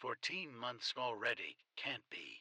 14 months already. Can't be.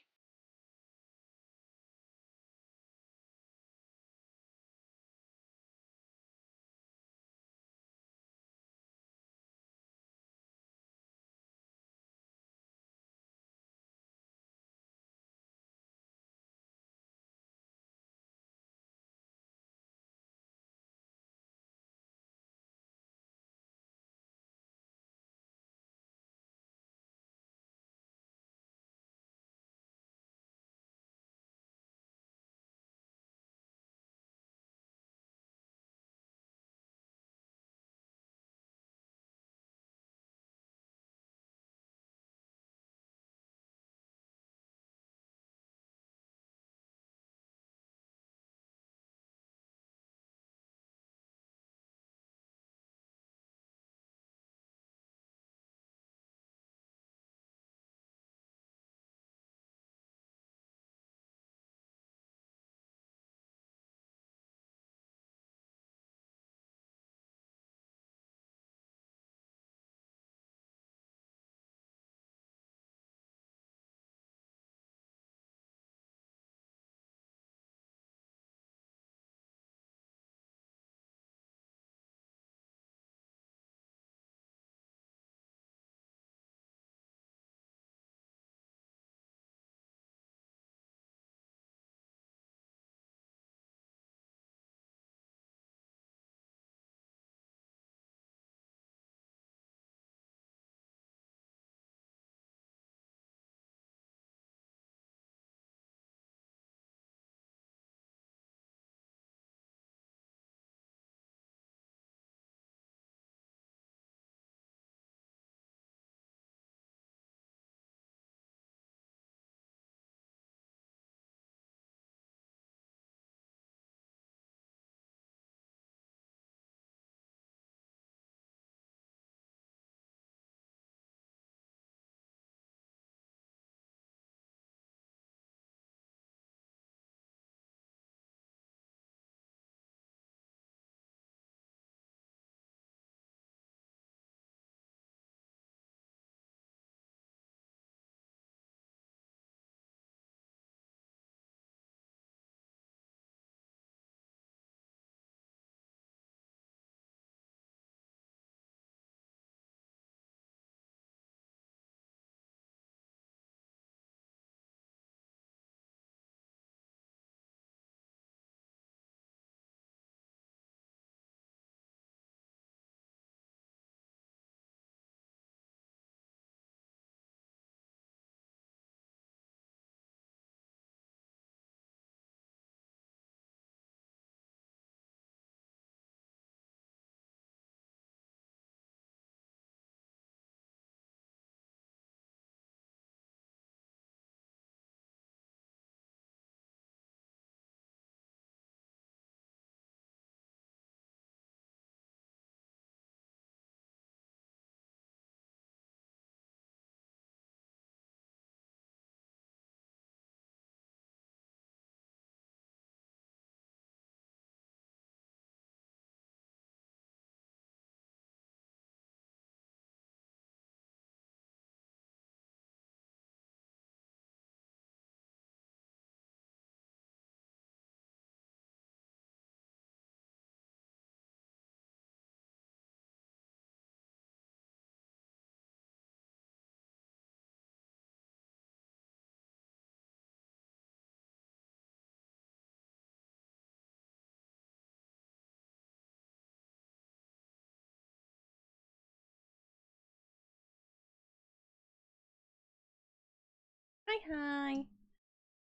Hi, hi.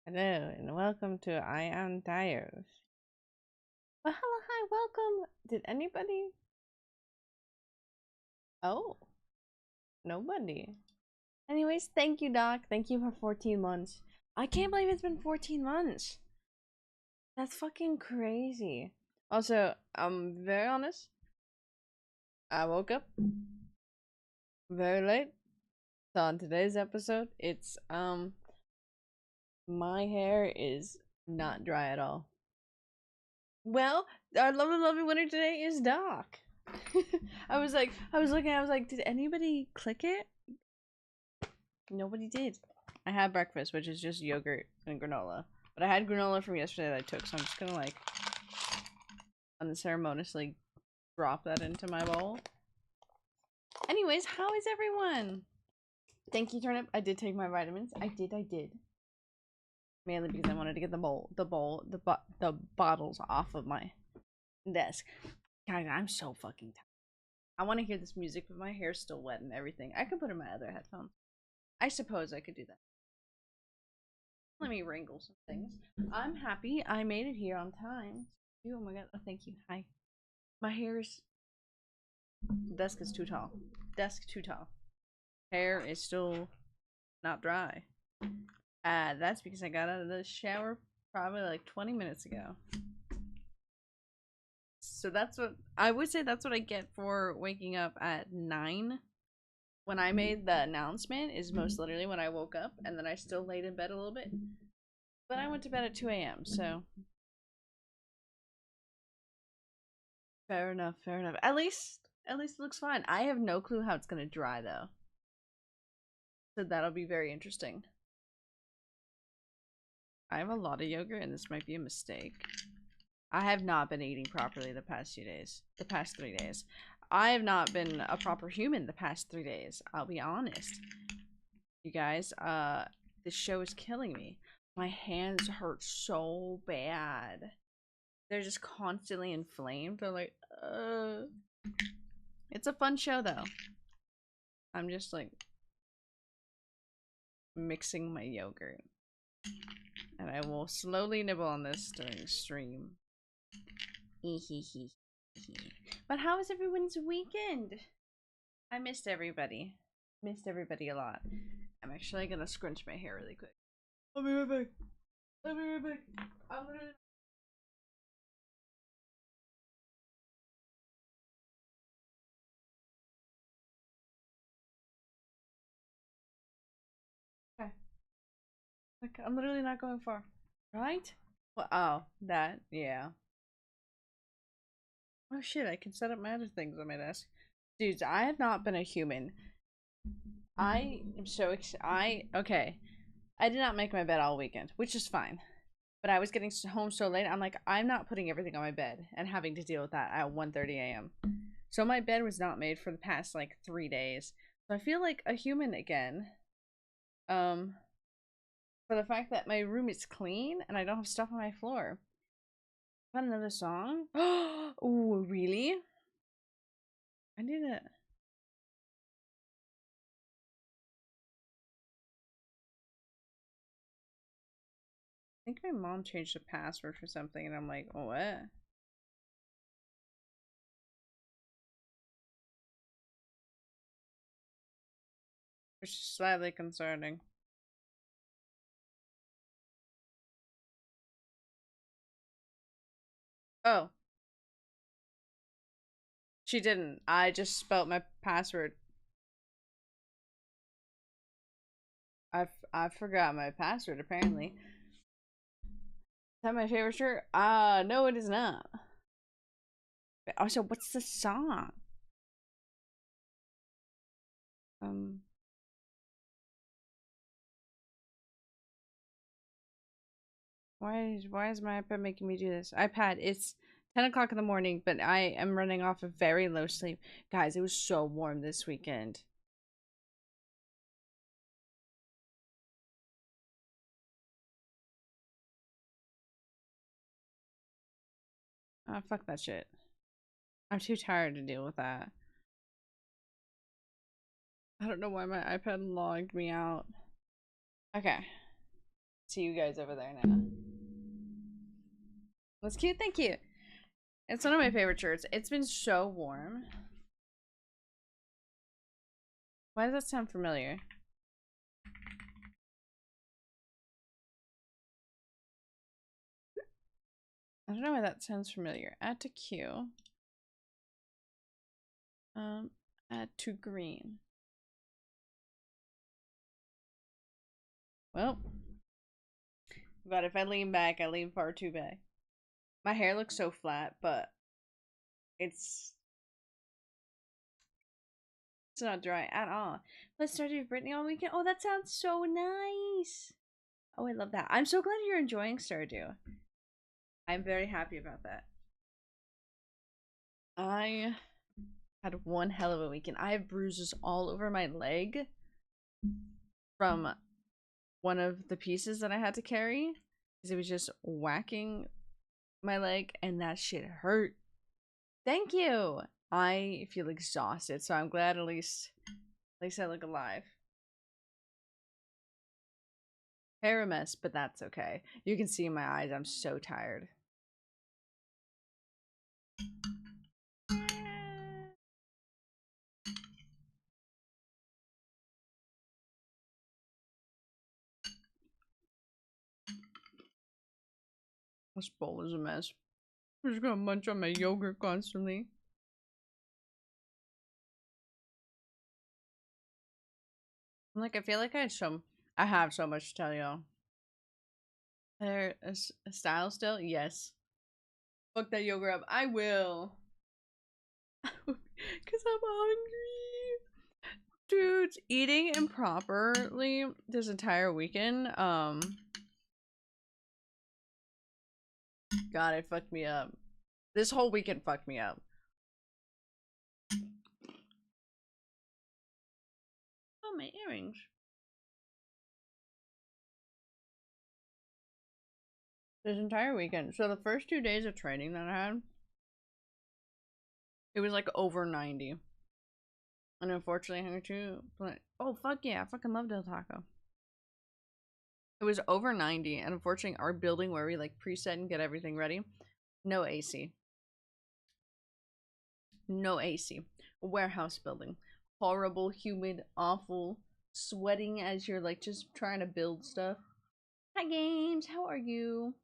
Hello, and welcome to I Am Tired. Well, hello, hi, welcome. Did anybody? Oh, nobody. Anyways, thank you, Doc. Thank you for 14 months. I can't believe it's been 14 months. That's fucking crazy. Also, I'm very honest. I woke up very late. So on today's episode, it's my hair is not dry at all. Well, our lovely, lovely winner today is Doc. I was looking, I was like, did anybody click it? Nobody did. I had breakfast, which is just yogurt and granola. But I had granola from yesterday that I took, so I'm just gonna like unceremoniously drop that into my bowl. Anyways, how is everyone? Thank you, Turnip. I did take my vitamins. I did. Mainly because I wanted to get the bottles off of my desk. Guys, I'm so fucking tired. I want to hear this music, but my hair's still wet and everything. I could put in my other headphones. I suppose I could do that. Let me wrangle some things. I'm happy I made it here on time. Oh my god, oh, thank you. Hi. My hair's... Desk is too tall. Desk too tall. Hair is still not dry. That's because I got out of the shower probably like 20 minutes ago. So that's what... I would say that's what I get for waking up at 9. When I made the announcement is most literally when I woke up, and then I still laid in bed a little bit. But I went to bed at 2 a.m., so... Fair enough, fair enough. At least it looks fine. I have no clue how it's gonna dry, though. So that'll be very interesting. I have a lot of yogurt, and this might be a mistake. I have not been eating properly the past 2 days. The past 3 days. I have not been a proper human the past 3 days. I'll be honest. You guys, this show is killing me. My hands hurt so bad. They're just constantly inflamed. They're like, It's a fun show, though. I'm just, like, mixing my yogurt. And I will slowly nibble on this during stream. But how was everyone's weekend? I missed everybody. Missed everybody a lot. I'm actually gonna scrunch my hair really quick. I'll be right back. I'll be right back. I'm gonna... Okay. Okay, I'm literally not going far. Right? Well, oh, that, yeah. Oh shit, I can set up my other things on my desk. Dudes, I have not been a human. I am so okay. I did not make my bed all weekend, which is fine. But I was getting home so late, I'm like, I'm not putting everything on my bed and having to deal with that at 1:30 a.m. So my bed was not made for the past, like, 3 days. So I feel like a human again. For the fact that my room is clean and I don't have stuff on my floor. Got another song? Oh, really? I need it. I think my mom changed the password for something and I'm like, oh, what? Which is slightly concerning. Oh. She didn't. I just spelt my password. I forgot my password apparently. Is that my favorite shirt? No it is not. Also, what's the song? Why is my iPad making me do this? iPad, it's 10 o'clock in the morning, but I am running off of very low sleep. Guys, it was so warm this weekend. Oh, fuck that shit. I'm too tired to deal with that. I don't know why my iPad logged me out. Okay. See you guys over there now. That's cute, thank you. It's one of my favorite shirts. It's been so warm. Why does that sound familiar? I don't know why that sounds familiar. Add to queue. Add to green. Well. But if I lean back, I lean far too back. My hair looks so flat, but it's It's not dry at all. Let's start with Brittany all weekend. Oh, that sounds so nice. Oh, I love that. I'm so glad you're enjoying Stardew. I'm very happy about that. I had one hell of a weekend. I have bruises all over my leg from one of the pieces that I had to carry because it was just whacking my leg and that shit hurt. Thank you. I feel exhausted, so I'm glad at least I look alive. Hair a mess, but that's okay. You can see in my eyes I'm so tired. This bowl is a mess. I'm just gonna munch on my yogurt constantly. Like, I feel like I have so much to tell you. There is a style still? Yes. Fuck that yogurt up. I will. Cause I'm hungry. Dudes, eating improperly this entire weekend, God, it fucked me up. This whole weekend fucked me up. Oh, my earrings. This entire weekend. So the first 2 days of training that I had, it was like over 90. And unfortunately, I had to. Oh, fuck yeah. I fucking love Del Taco. It was over 90. And unfortunately, our building where we like preset and get everything ready, no AC. No AC. Warehouse building. Horrible, humid, awful, sweating as you're like just trying to build stuff. Hi, Games. How are you?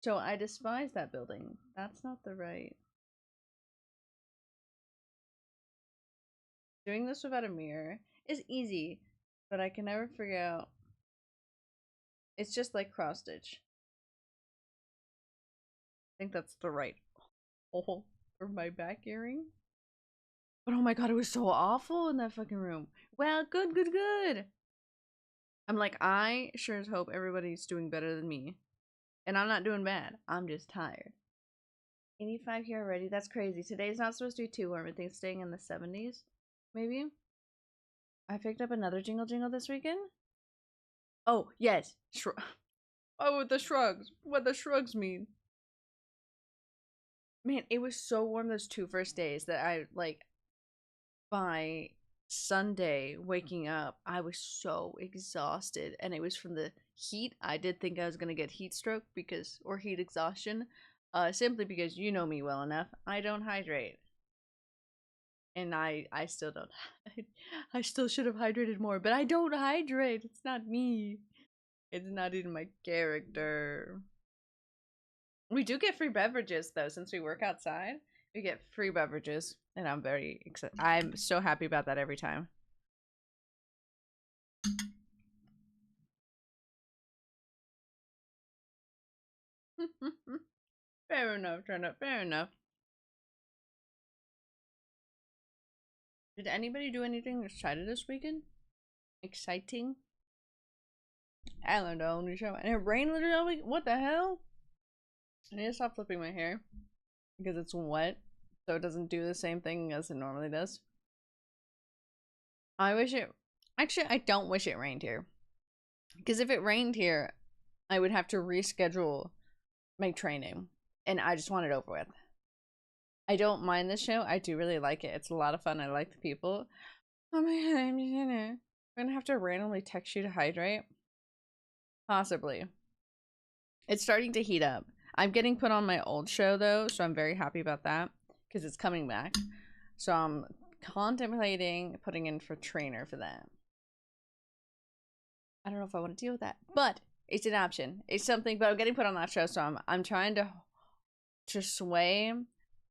So I despise that building. That's not the right. Doing this without a mirror is easy, but I can never figure out. It's just like cross stitch. I think that's the right hole for my back earring. But oh my god, it was so awful in that fucking room. Well, good, good, good. I'm like, I sure as hope everybody's doing better than me. And I'm not doing bad. I'm just tired. 85 here already. That's crazy. Today's not supposed to be too warm. I think it's staying in the 70s. Maybe. I picked up another jingle jingle this weekend. Oh, yes. Oh, the shrugs. What the shrugs mean. Man, it was so warm those 2 first days that I, like, by Sunday waking up, I was so exhausted. And it was from the heat. I did think I was going to get heat stroke because, or heat exhaustion. Simply because you know me well enough. I don't hydrate. And I still don't. I still should have hydrated more, but I don't hydrate. It's not me. It's not in my character. We do get free beverages though, since we work outside. We get free beverages, and I'm very excited. I'm so happy about that every time. Fair enough, Turnip. Fair enough. Did anybody do anything excited this weekend? Exciting? I don't know. And it rained literally all week. What the hell? I need to stop flipping my hair because it's wet, so it doesn't do the same thing as it normally does. I wish it. Actually, I don't wish it rained here. Because if it rained here, I would have to reschedule my training. And I just want it over with. I don't mind this show. I do really like it. It's a lot of fun. I like the people. Oh my god, I'm gonna have to randomly text you to hydrate. Possibly. It's starting to heat up. I'm getting put on my old show though, so I'm very happy about that. Because it's coming back. So I'm contemplating putting in for trainer for that. I don't know if I want to deal with that, but it's an option. It's something, but I'm getting put on that show, so I'm trying to sway.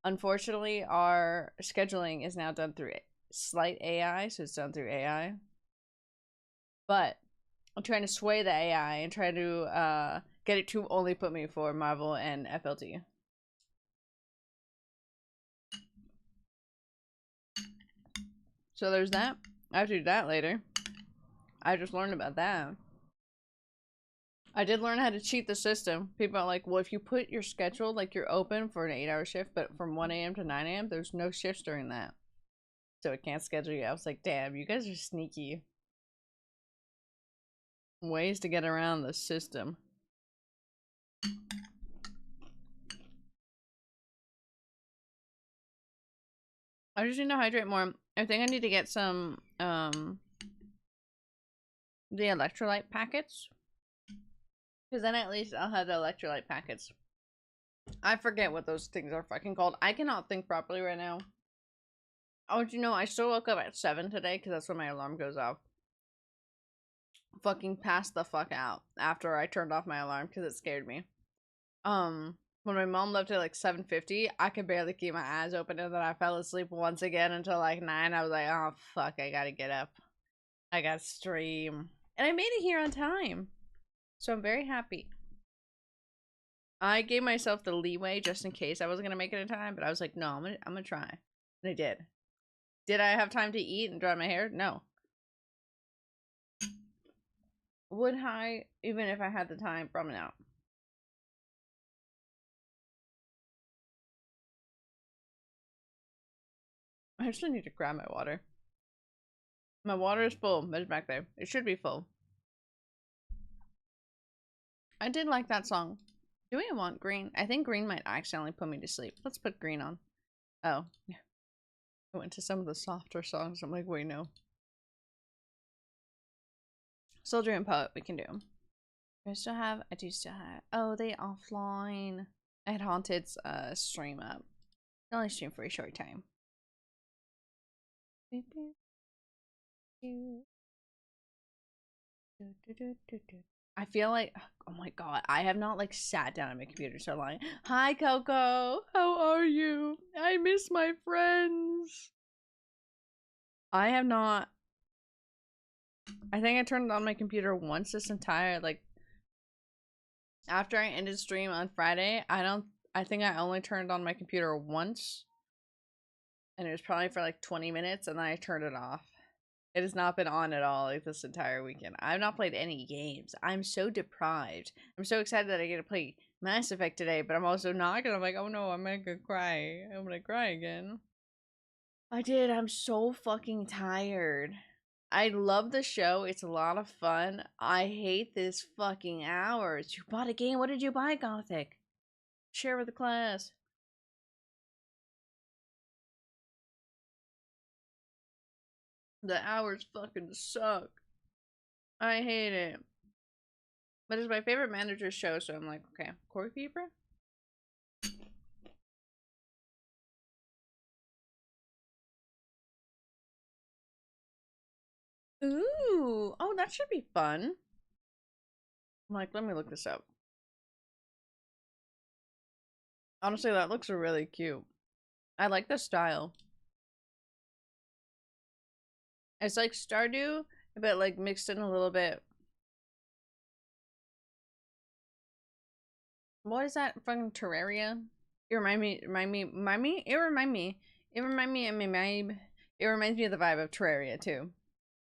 Unfortunately, our scheduling is now done through slight AI, so it's done through AI. But I'm trying to sway the AI and try to get it to only put me for Marvel and FLT. So there's that. I have to do that later. I just learned about that. I did learn how to cheat the system. People are like, well, if you put your schedule, like you're open for an 8-hour shift, but from 1 a.m. to 9 a.m., there's no shifts during that. So it can't schedule you. I was like, damn, you guys are sneaky. Ways to get around the system. I just need to hydrate more. I think I need to get some, the electrolyte packets. Because then at least I'll have the electrolyte packets. I forget what those things are fucking called. I cannot think properly right now. Oh, you know, I still woke up at 7 today because that's when my alarm goes off. Fucking passed the fuck out after I turned off my alarm because it scared me. When my mom left at like 7:50, I could barely keep my eyes open, and then I fell asleep once again until like 9. I was like, oh fuck, I gotta get up. I gotta stream. And I made it here on time. So I'm very happy. I gave myself the leeway just in case I wasn't gonna make it in time, but I was like, no, I'm gonna try. And I did. Did I have time to eat and dry my hair? No. Would I, even if I had the time? Probably not. I actually need to grab my water. My water is full. It's back there. It should be full. I did like that song. Do we want green? I think green might accidentally put me to sleep. Let's put green on. Oh. I went to some of the softer songs. I'm like, wait, no. Soldier and Poet, we can do. I do still have. Oh, they offline. I had Haunted's stream up. I only streamed for a short time. I feel like, oh my god, I have not like sat down at my computer so long. Hi Coco, how are you? I miss my friends. I have not. I think I turned on my computer once this entire, like, after I ended stream on Friday. I think I only turned on my computer once. And it was probably for like 20 minutes and then I turned it off. It has not been on at all like this entire weekend. I've not played any games. I'm so deprived. I'm so excited that I get to play Mass Effect today, but I'm also not because I'm like, oh no, I'm gonna cry. I'm gonna cry again. I did. I'm so fucking tired. I love the show. It's a lot of fun. I hate this fucking hours. You bought a game? What did you buy, Gothic? Share with the class. The hours fucking suck. I hate it. But it's my favorite manager's show, so I'm like, okay. Core Keeper? Ooh. Oh, that should be fun. I'm like, let me look this up. Honestly, that looks really cute. I like the style. It's like Stardew, but like mixed in a little bit. What is that fucking Terraria? It reminds me of the vibe of Terraria too.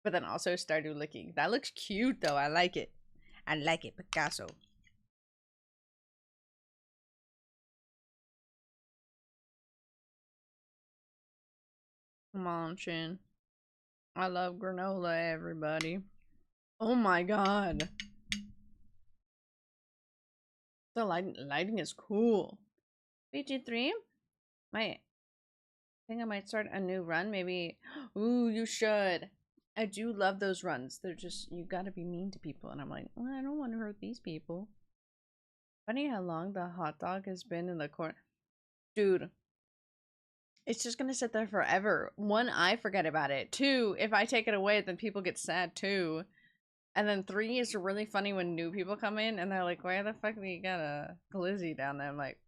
But then also Stardew looking. That looks cute though. I like it. I like it, Picasso. Come on, Chin. I love granola, everybody. Oh my god. The lighting is cool. BG3? I think I might start a new run, maybe. Ooh, you should. I do love those runs. They're just, you gotta be mean to people. And I'm like, well, I don't want to hurt these people. Funny how long the hot dog has been in the corner. Dude, it's just gonna sit there forever. One, I forget about it. Two, if I take it away, then people get sad too. And then 3 is really funny when new people come in and they're like, why the fuck do you got a glizzy down there? I'm like,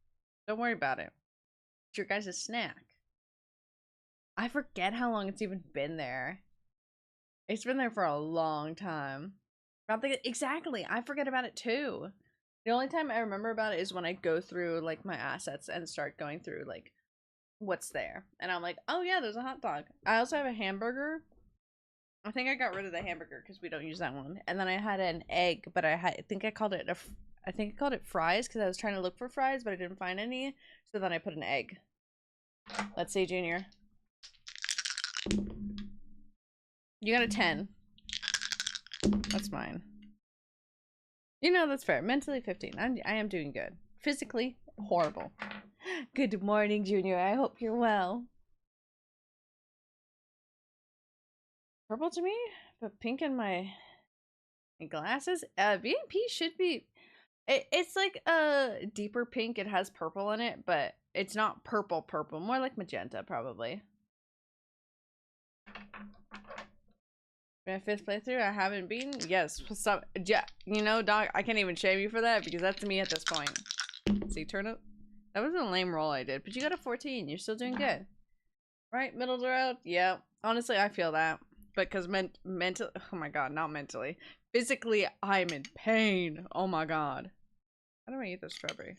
don't worry about it. It's your guys' snack. I forget how long it's even been there. It's been there for a long time. I'm thinking, exactly, I forget about it too. The only time I remember about it is when I go through like my assets and start going through like what's there. And I'm like, oh yeah, there's a hot dog. I also have a hamburger. I think I got rid of the hamburger because we don't use that one. And then I had an egg, but I think I called it fries because I was trying to look for fries, but I didn't find any. So then I put an egg. Let's see, Junior. You got a 10. That's mine. You know, that's fair. Mentally 15. I am doing good. Physically, horrible. Good morning, Junior. I hope you're well. Purple to me, but pink in my glasses. VP should be. It's like a deeper pink. It has purple in it, but it's not purple. More like magenta, probably. My 5th playthrough, I haven't beaten. Yes, stop. You know, Doc, I can't even shame you for that because that's me at this point. See, turnip. That was a lame roll I did, but you got a 14. You're still doing good. Right, middle of the road. Yeah, honestly, I feel that. But because mental, oh my god, not mentally, physically, I'm in pain. Oh my god. How do I eat this strawberry?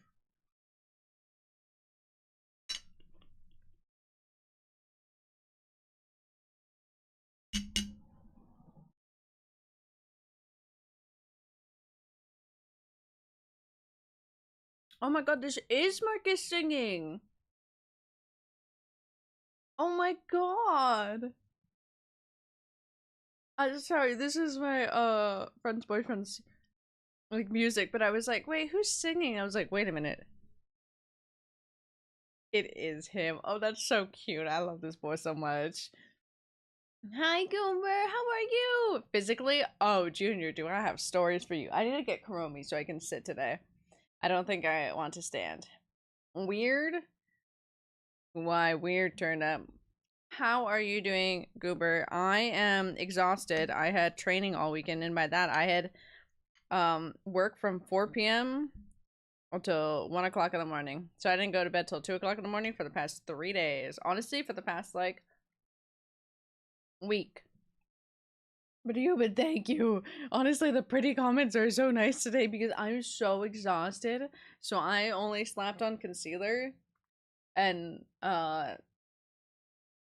Oh my god, this is Marcus singing. Oh my god. I'm sorry, this is my friend's boyfriend's like music, but I was like, wait, who's singing? I was like, wait a minute. It is him. Oh, that's so cute. I love this boy so much. Hi, Goober. How are you? Physically? Oh, Junior, do I have stories for you? I need to get Kuromi so I can sit today. I don't think I want to stand. Weird? Why, weird turned up. How are you doing, Goober? I am exhausted. I had training all weekend, and by that, I had work from 4 p.m. until 1 o'clock in the morning. So I didn't go to bed till 2 o'clock in the morning for the past 3 days. Honestly, for the past, like, week. But Human, thank you. Honestly, the pretty comments are so nice today because I'm so exhausted. So I only slapped on concealer and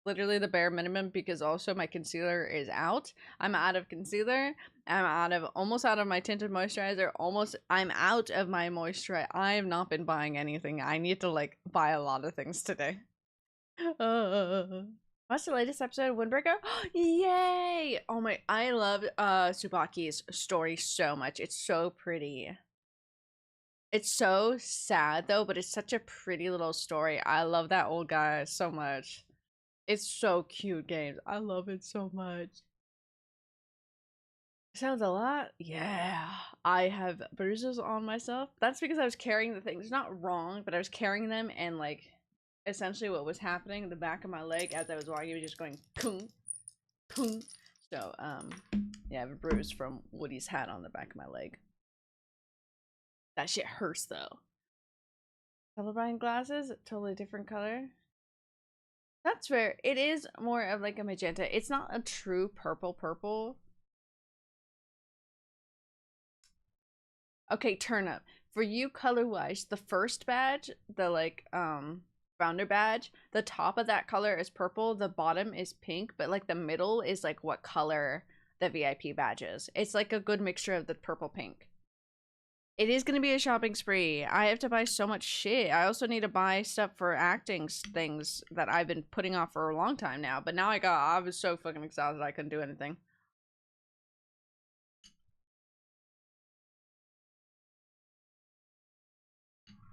literally the bare minimum because also my concealer is out. I'm out of concealer. I'm almost out of my tinted moisturizer. I'm out of my moisturizer. I have not been buying anything. I need to like buy a lot of things today. What's the latest episode of Windbreaker? Yay! Oh my, I love Tsubaki's story so much. It's so pretty. It's so sad though, but it's such a pretty little story. I love that old guy so much. It's so cute, games. I love it so much. Sounds a lot. Yeah. I have bruises on myself. That's because I was carrying the things. Not wrong, but I was carrying them and like essentially what was happening in the back of my leg as I was walking was just going boom, boom. So, yeah, I have a bruise from Woody's hat on the back of my leg. That shit hurts though. Colorblind glasses, totally different color. That's fair. It is more of like a magenta. It's not a true purple. Okay, turnip. For you color-wise, the first badge, the like founder badge, the top of that color is purple, the bottom is pink, but like the middle is like what color the VIP badge is. It's like a good mixture of the purple pink. It is going to be a shopping spree. I have to buy so much shit. I also need to buy stuff for acting things that I've been putting off for a long time now. But now I was so fucking exhausted I couldn't do anything.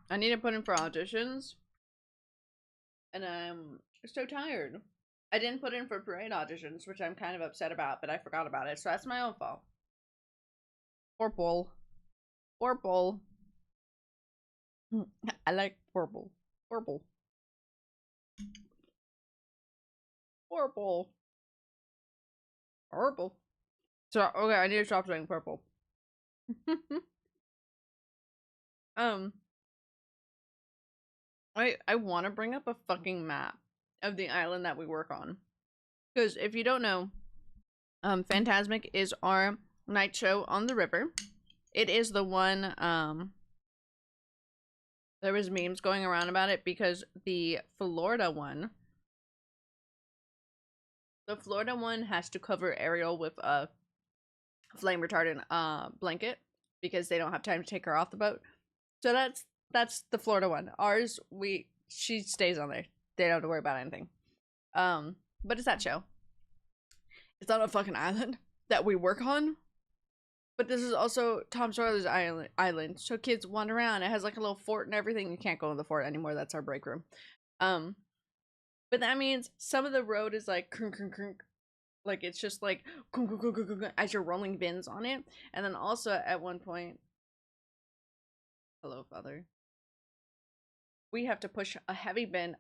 I need to put in for auditions. And I'm so tired. I didn't put in for parade auditions, which I'm kind of upset about, but I forgot about it. So that's my own fault. Purple. Purple. I like purple. Purple. Purple. Purple. So, okay, I need to stop saying purple. I want to bring up a fucking map of the island that we work on. Because if you don't know, Phantasmic is our night show on the river. It is the one, There was memes going around about it because the Florida one has to cover Ariel with a flame retardant blanket because they don't have time to take her off the boat. So that's the Florida one. Ours, she stays on there. They don't have to worry about anything. But it's that show. It's on a fucking island that we work on. But this is also Tom Sawyer's island. So kids wander around. It has like a little fort and everything. You can't go in the fort anymore. That's our break room. But that means some of the road is like crunk, crunk, crunk. Like it's just like as you're rolling bins on it. And then also at one point, hello, father. We have to push a heavy bin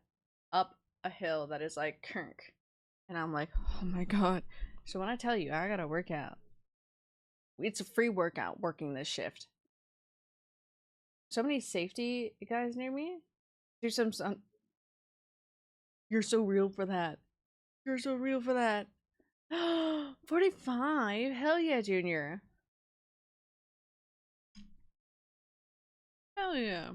up a hill that is like crunk. And I'm like, oh my god. So when I tell you I gotta work out, it's a free workout working this shift. So many safety guys near me. Do some. You're so real for that. You're so real for that. 45? Hell yeah, Junior. Hell yeah.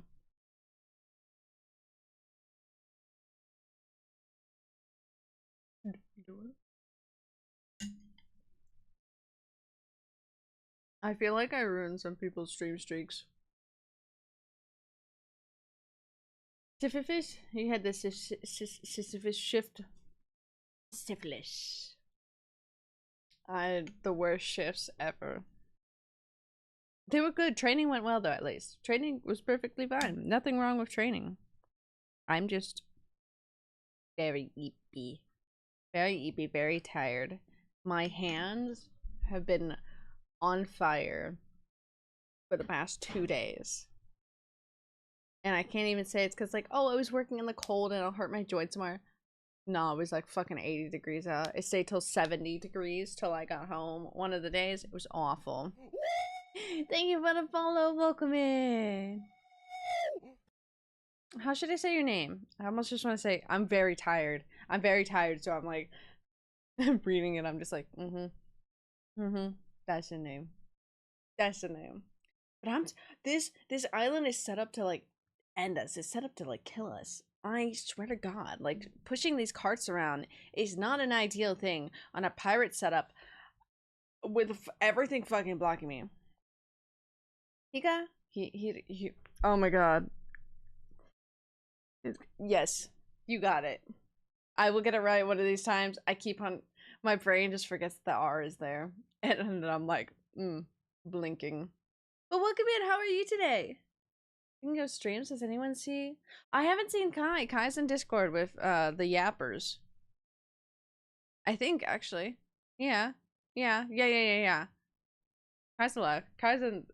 I feel like I ruined some people's stream streaks. Sisyphus? You had this Sisyphus shift. Syphilis. I had the worst shifts ever. They were good. Training went well, though, at least. Training was perfectly fine. Nothing wrong with training. I'm just very eepy. Very eepy, very tired. My hands have been on fire for the past 2 days. And I can't even say it's because, like, oh, I was working in the cold and I'll hurt my joints more. No, it was like fucking 80 degrees out. It stayed till 70 degrees till I got home. One of the days, it was awful. Thank you for the follow. Welcome in. How should I say your name? I almost just want to say, I'm very tired. I'm very tired, so I'm like, I'm reading it. I'm just like, That's the name. That's the name. But this island is set up to like end us. It's set up to like kill us. I swear to God, like pushing these carts around is not an ideal thing on a pirate setup with everything fucking blocking me. He. Oh my God. Yes, you got it. I will get it right one of these times. I keep on. My brain just forgets the R is there, and then I'm like, blinking. But welcome in. How are you today? You can go streams. Does anyone see? I haven't seen Kai. Kai's in Discord with the Yappers. I think actually. Yeah. Yeah. Kai's alive. Kai's in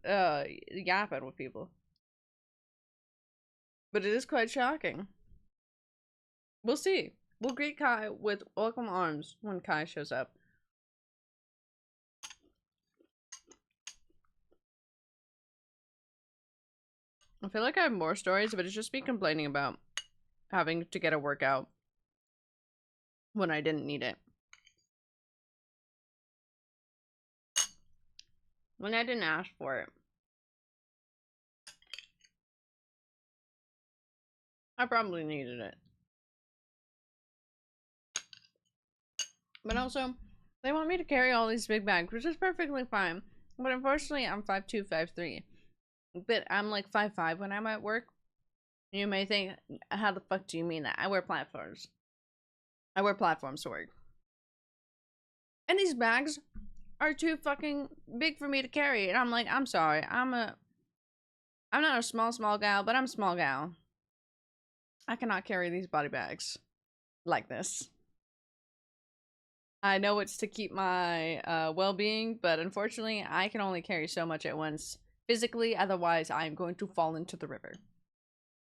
yapping with people. But it is quite shocking. We'll see. We'll greet Kai with welcome arms when Kai shows up. I feel like I have more stories, but it's just me complaining about having to get a workout when I didn't need it. When I didn't ask for it. I probably needed it. But also, they want me to carry all these big bags, which is perfectly fine. But unfortunately, I'm 5'2", 5'3". But I'm like 5'5" when I'm at work. You may think, how the fuck do you mean that? I wear platforms. I wear platforms to work. And these bags are too fucking big for me to carry. And I'm like, I'm sorry. I'm not a small gal, but I'm a small gal. I cannot carry these body bags like this. I know it's to keep my well-being, but unfortunately, I can only carry so much at once physically. Otherwise, I'm going to fall into the river.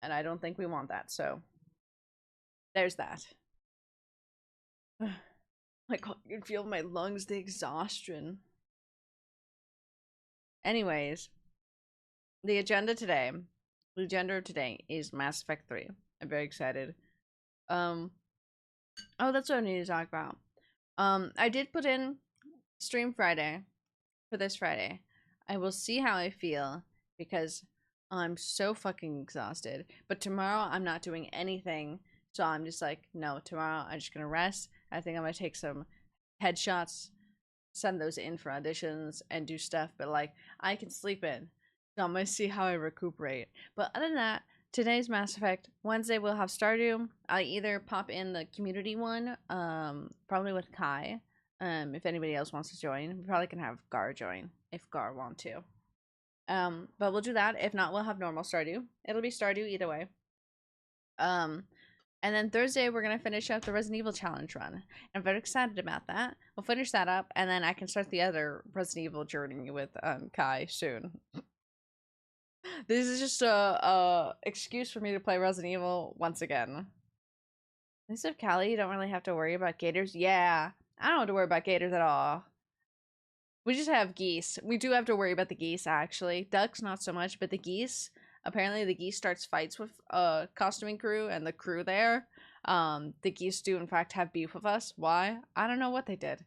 And I don't think we want that, so there's that. I can feel my lungs, the exhaustion. Anyways, the agenda of today is Mass Effect 3. I'm very excited. Oh, that's what I need to talk about. I did put in stream Friday for this Friday. I will see how I feel because I'm so fucking exhausted. But tomorrow I'm not doing anything. So I'm just like, no, tomorrow I'm just gonna rest. I think I'm gonna take some headshots, send those in for auditions, and do stuff. But like, I can sleep in. So I'm gonna see how I recuperate. But other than that, today's Mass Effect. Wednesday we'll have Stardew. I either pop in the community one, probably with Kai. If anybody else wants to join, we probably can have Gar join if Gar want to. But we'll do that. If not, we'll have normal Stardew. It'll be Stardew either way. And then Thursday we're gonna finish up the Resident Evil challenge run. I'm very excited about that. We'll finish that up, and then I can start the other Resident Evil journey with Kai soon. This is just a excuse for me to play Resident Evil once again. At least of Callie, you don't really have to worry about gators. Yeah, I don't have to worry about gators at all. We just have geese. We do have to worry about the geese, actually. Ducks, not so much, but the geese. Apparently, the geese starts fights with costuming crew and the crew there. The geese do, in fact, have beef with us. Why? I don't know what they did.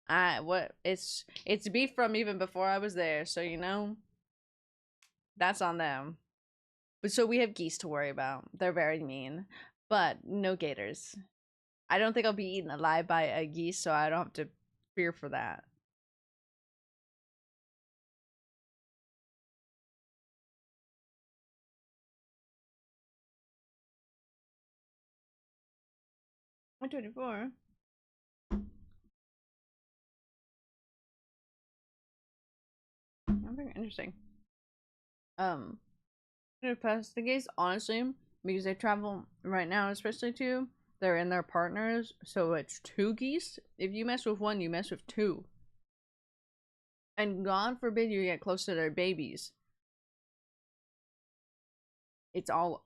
It's beef from even before I was there, so you know, that's on them. But so we have geese to worry about. They're very mean, but no gators. I don't think I'll be eaten alive by a geese, so I don't have to fear for that. I'm 24. I'm very interesting. Pass the gates, honestly, because they travel right now, especially too. They're in their partners, so it's two geese. If you mess with one, you mess with two. And God forbid you get close to their babies. It's all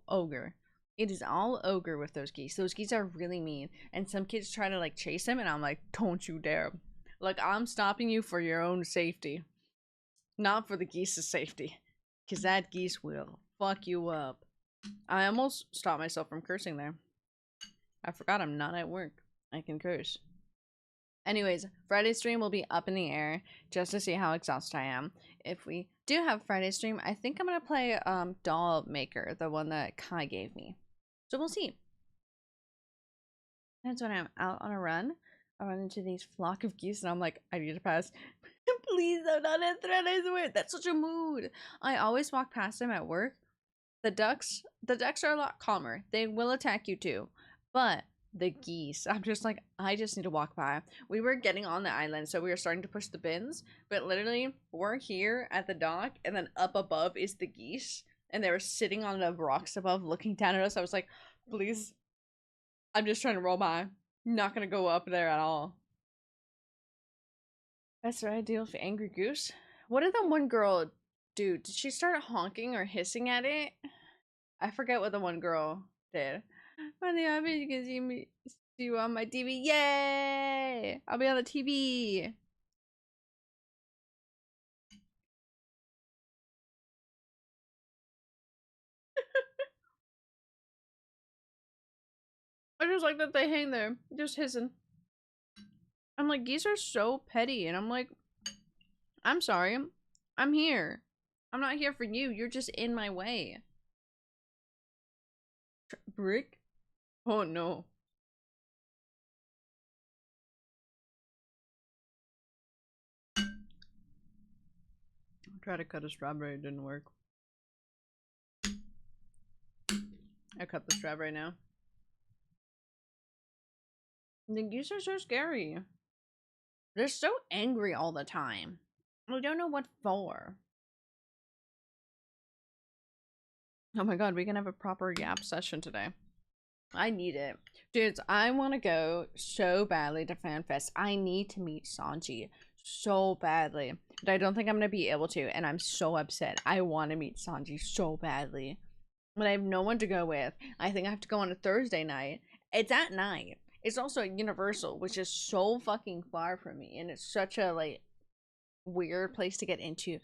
ogre. It is all ogre with those geese. Those geese are really mean. And some kids try to like chase them, and I'm like, don't you dare. Like, I'm stopping you for your own safety. Not for the geese's safety. Because that geese will fuck you up. I almost stopped myself from cursing there. I forgot I'm not at work. I can curse. Anyways, Friday stream will be up in the air just to see how exhausted I am. If we do have Friday stream, I think I'm gonna play Doll Maker, the one that Kai gave me. So we'll see. That's when I'm out on a run. I run into these flock of geese and I'm like, I need to pass. Please, I'm not in threat, I swear. That's such a mood. I always walk past them at work. The ducks are a lot calmer. They will attack you too. But the geese, I'm just like, I just need to walk by. We were getting on the island, so we were starting to push the bins, but literally we're here at the dock, and then up above is the geese, and they were sitting on the rocks above looking down at us. I was like, please, I'm just trying to roll by. I'm not gonna go up there at all. That's what I deal with Angry Goose. What did the one girl do? Did she start honking or hissing at it? I forget what the one girl did. Finally, I mean, you can see you on my TV. Yay! I'll be on the TV. I just like that they hang there, just hissing. I'm like, geese are so petty, and I'm like, I'm sorry, I'm here. I'm not here for you. You're just in my way. Brick? Oh no. I tried to cut a strawberry, it didn't work. I cut the strawberry now. The geese are so scary. They're so angry all the time. I don't know what for. Oh my god, we can have a proper yap session today. I need it. Dudes, I want to go so badly to FanFest. I need to meet Sanji so badly. But I don't think I'm going to be able to, and I'm so upset. I want to meet Sanji so badly. But I have no one to go with. I think I have to go on a Thursday night. It's at night. It's also at Universal, which is so fucking far from me. And it's such a, like, weird place to get into.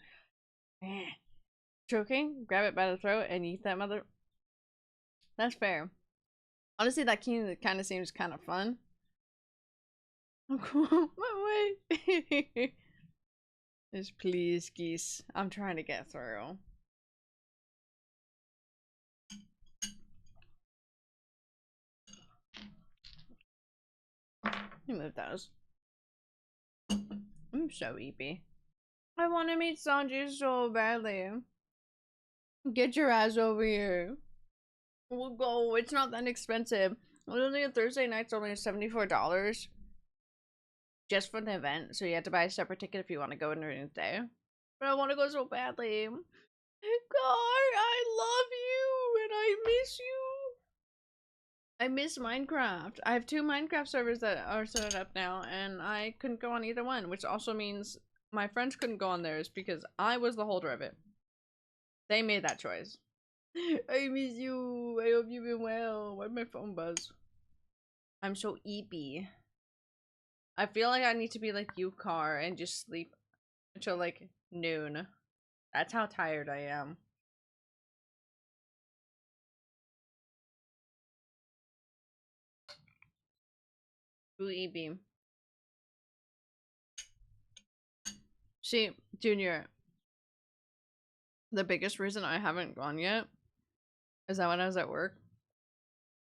Choking, grab it by the throat, and eat that mother. That's fair. Honestly, that kind of seems kind of fun. My way. Just please, geese. I'm trying to get through. move those. I'm so eepy. I want to meet Sanji so badly. Get your ass over here. We'll go. It's not that expensive. Literally, a Thursday night's only $74 just for the event. So you have to buy a separate ticket if you want to go during the day. But I want to go so badly. God, I love you and I miss you. I miss Minecraft. I have 2 Minecraft servers that are set up now, and I couldn't go on either one, which also means my friends couldn't go on theirs because I was the holder of it. They made that choice. I miss you. I hope you've been well. Why'd my phone buzz? I'm so eepy. I feel like I need to be like you, Car, and just sleep until like noon. That's how tired I am. Ooh, eepy. See, Junior, the biggest reason I haven't gone yet is that when I was at work,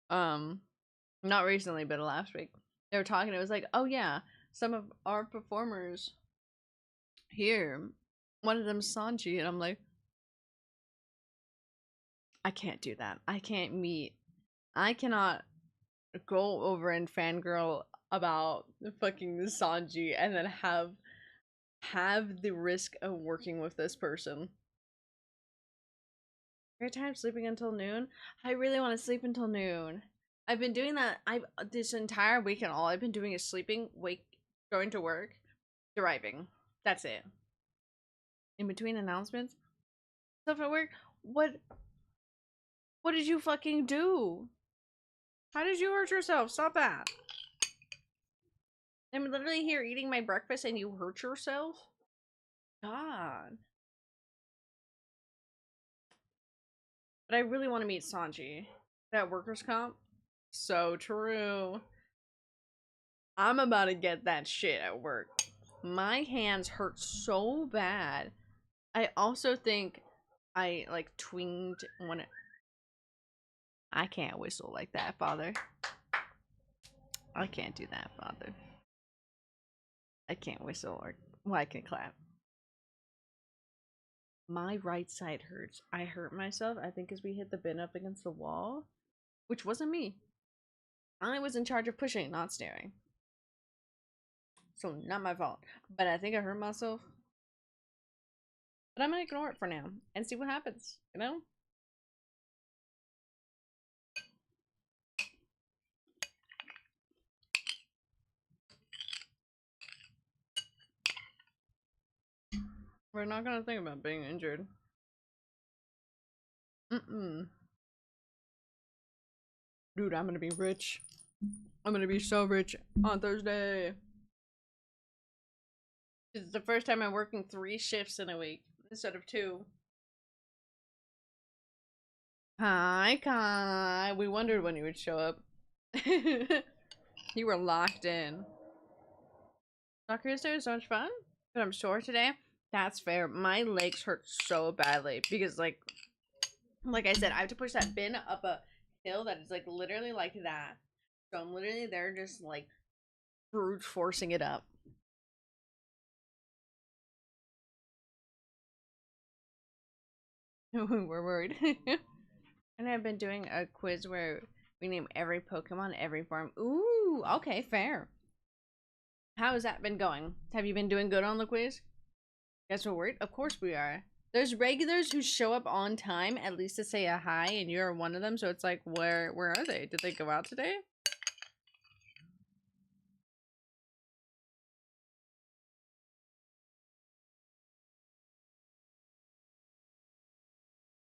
not recently, but last week, they were talking. It was like, oh yeah, some of our performers here, one of them's Sanji, and I'm like, I can't do that. I cannot go over and fangirl about the fucking Sanji and then have the risk of working with this person. Great time sleeping until noon. I really want to sleep until noon. I've been doing that. This entire weekend, all I've been doing is sleeping, going to work, driving. That's it. In between announcements, stuff at work. What did you fucking do? How did you hurt yourself? Stop that. I'm literally here eating my breakfast and you hurt yourself? God. But I really want to meet Sanji. That workers' comp? So true. I'm about to get that shit at work. My hands hurt so bad. I also think I like twinged when it... I can't whistle like that, Father. I can't do that, Father. I can't whistle or... Well, I can clap. My right side hurts. I hurt myself, I think, as we hit the bin up against the wall. Which wasn't me. I was in charge of pushing, not staring. So, not my fault. But I think I hurt myself. But I'm gonna ignore it for now and see what happens, you know? We're not gonna think about being injured. Mm-mm. Dude, I'm gonna be rich. I'm gonna be so rich on Thursday. It's the first time I'm working 3 shifts in a week instead of 2. Hi, Kai. We wondered when you would show up. You were locked in. Soccer yesterday was so much fun, but I'm sore today. That's fair. My legs hurt so badly because, like I said, I have to push that bin up a hill that is like literally like that. So I'm literally there just like brute forcing it up. We're worried. And I've been doing a quiz where we name every Pokemon, every form. Ooh, okay, fair. How has that been going? Have you been doing good on the quiz? Guess we're worried? Of course we are. There's regulars who show up on time, at least to say a hi, and you're one of them, so it's like, where are they? Did they go out today?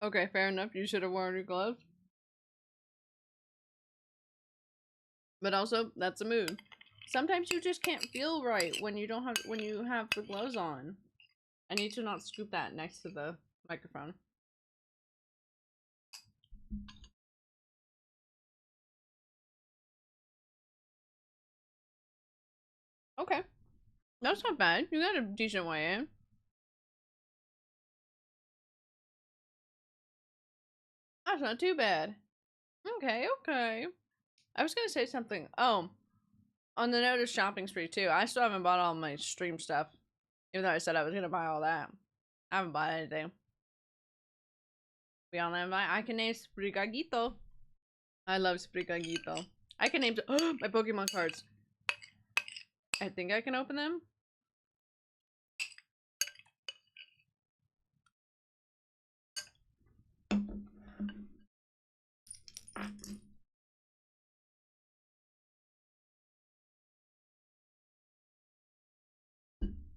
Okay, fair enough. You should have worn your gloves. But also, that's a mood. Sometimes you just can't feel right when you have the gloves on. I need to not scoop that next to the microphone. Okay. That's not bad. You got a decent way in. That's not too bad. Okay, okay. I was gonna say something. Oh. On the note of shopping spree too, I still haven't bought all my stream stuff. Even though I said I was gonna buy all that. I haven't bought anything. We all know I can name Sprigaguito. I love Sprigaguito. I can name my Pokemon cards. I think I can open them.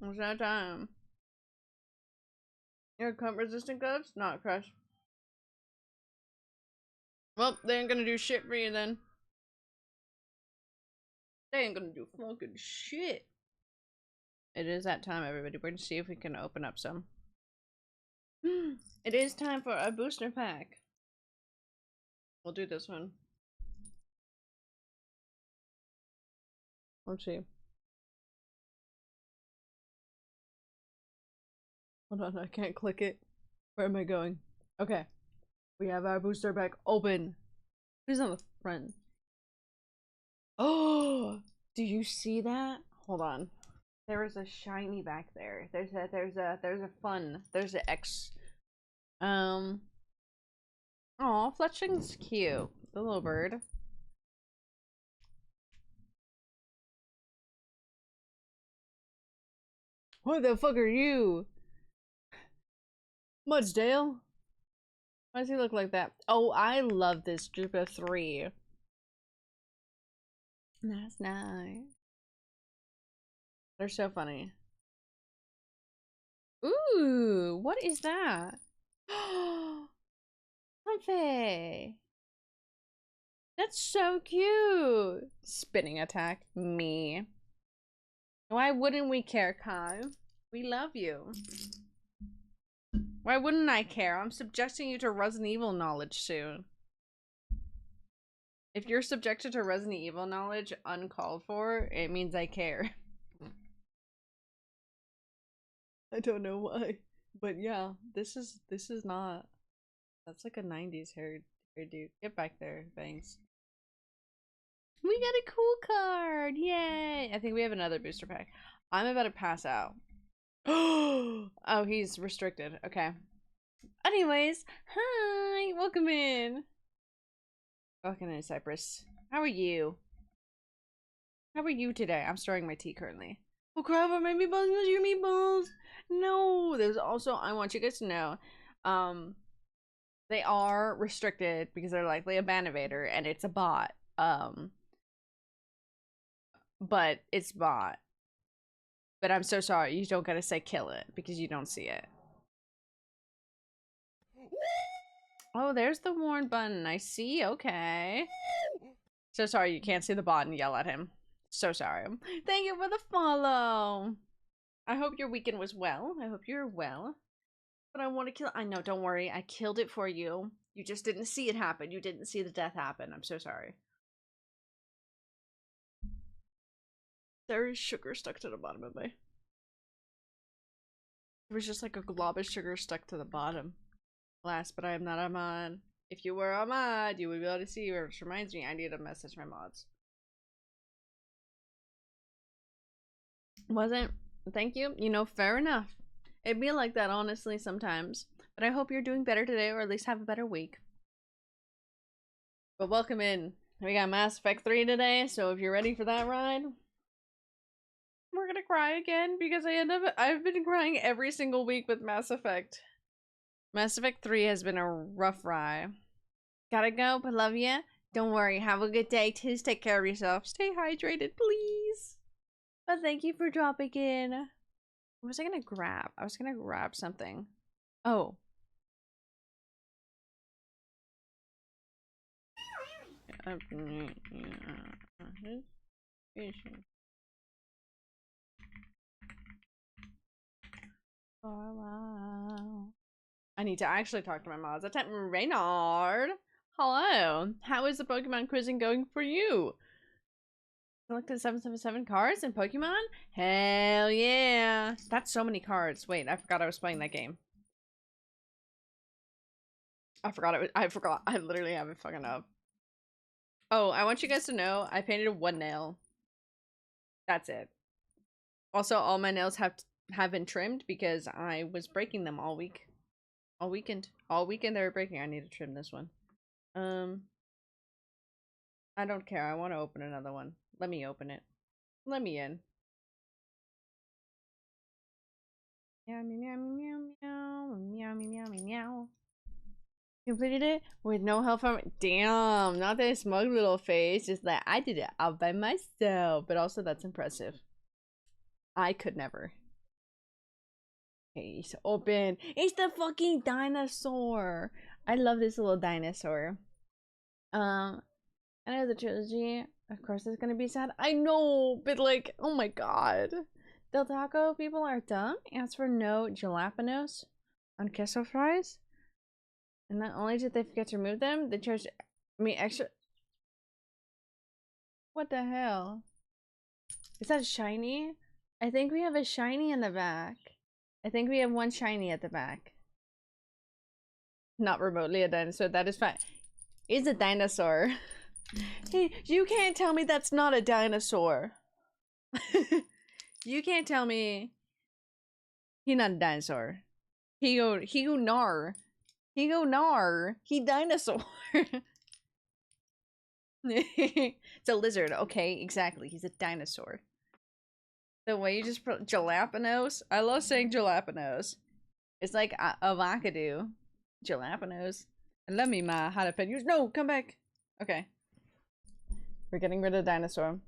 It's that time. Your cut resistant gloves? Not crush. Well, they ain't gonna do shit for you then. They ain't gonna do fucking shit. It is that time, everybody. We're gonna see if we can open up some. It is time for a booster pack. We'll do this one. Let's see. Hold on, I can't click it. Where am I going? Okay. We have our booster pack open. Who's on the front? Oh, do you see that? Hold on. There was a shiny back there. There's a fun. There's an X. Aw, Fletching's cute. The little bird. What the fuck are you? Mudsdale? Why does he look like that? Oh, I love this group of 3. That's nice. They're so funny. Ooh, what is that? Comfy. That's so cute. Spinning attack. Me. Why wouldn't we care, Kai? We love you. Why wouldn't I care? I'm subjecting you to Resident Evil knowledge soon. If you're subjected to Resident Evil knowledge uncalled for, it means I care. I don't know why. But yeah, this is not. That's like a 90s hairdo. Get back there, thanks. We got a cool card! Yay! I think we have another booster pack. I'm about to pass out. Oh, he's restricted. Okay. Anyways, hi! Welcome in! Welcome in, Cypress. How are you? How are you today? I'm stirring my tea currently. Oh crap, are my meatballs? Your meatballs! No! There's also, I want you guys to know, they are restricted because they're likely a ban evader and it's a bot. But it's bot. But I'm so sorry, you don't gotta say kill it because you don't see it. Oh, there's the warn button. I see. Okay. So sorry you can't see the bot and yell at him. So sorry. Thank you for the follow. I hope your weekend was well. I hope you're well. But I want to kill. I know. Don't worry. I killed it for you. You just didn't see it happen. You didn't see the death happen. I'm so sorry. There is sugar stuck to the bottom of my. It was just like a glob of sugar stuck to the bottom. Last, but I am not a mod. If you were a mod, you would be able to see, which reminds me, I need to message my mods. Wasn't? Thank you. You know, fair enough. It'd be like that, honestly, sometimes. But I hope you're doing better today, or at least have a better week. But welcome in. We got Mass Effect 3 today, so if you're ready for that ride, we're gonna cry again, because I've been crying every single week with Mass Effect. Mass Effect 3 has been a rough ride. Gotta go, but love ya. Don't worry, have a good day. Please take care of yourself. Stay hydrated, please. But thank you for dropping in. What was I gonna grab? I was gonna grab something. Oh. For a while. I need to actually talk to my mods. That time, Reynard. Hello. How is the Pokemon quizzing going for you? Selected 777 cards in Pokemon? Hell yeah. That's so many cards. Wait, I forgot I was playing that game. I forgot. I literally have it fucking up. Oh, I want you guys to know I painted one nail. That's it. Also, all my nails have been trimmed because I was breaking them all week. All weekend. All weekend they were breaking. I need to trim this one. I don't care. I want to open another one. Let me open it. Let me in. Meow meow meow meow meow meow meow meow. Completed it with no help from. Damn, not that smug little face. Just like I did it all by myself. But also that's impressive. I could never. Okay, it's open. It's the fucking dinosaur. I love this little dinosaur. I know the trilogy. Of course, it's gonna be sad. I know, but like, oh my god. Del Taco people are dumb. As for no jalapenos on queso fries. And not only did they forget to remove them, they charged me extra. What the hell? Is that shiny? I think we have a shiny in the back. I think we have one shiny at the back. Not remotely a dinosaur. That is fine. It's a dinosaur. Hey, you can't tell me that's not a dinosaur. You can't tell me he not a dinosaur. He go nar. He go nar. He dinosaur. It's a lizard. Okay, exactly. He's a dinosaur. The way you just put jalapenos. I love saying jalapenos. It's like avocado. Jalapenos. I love me my jalapenos. No, come back. Okay. We're getting rid of the dinosaur.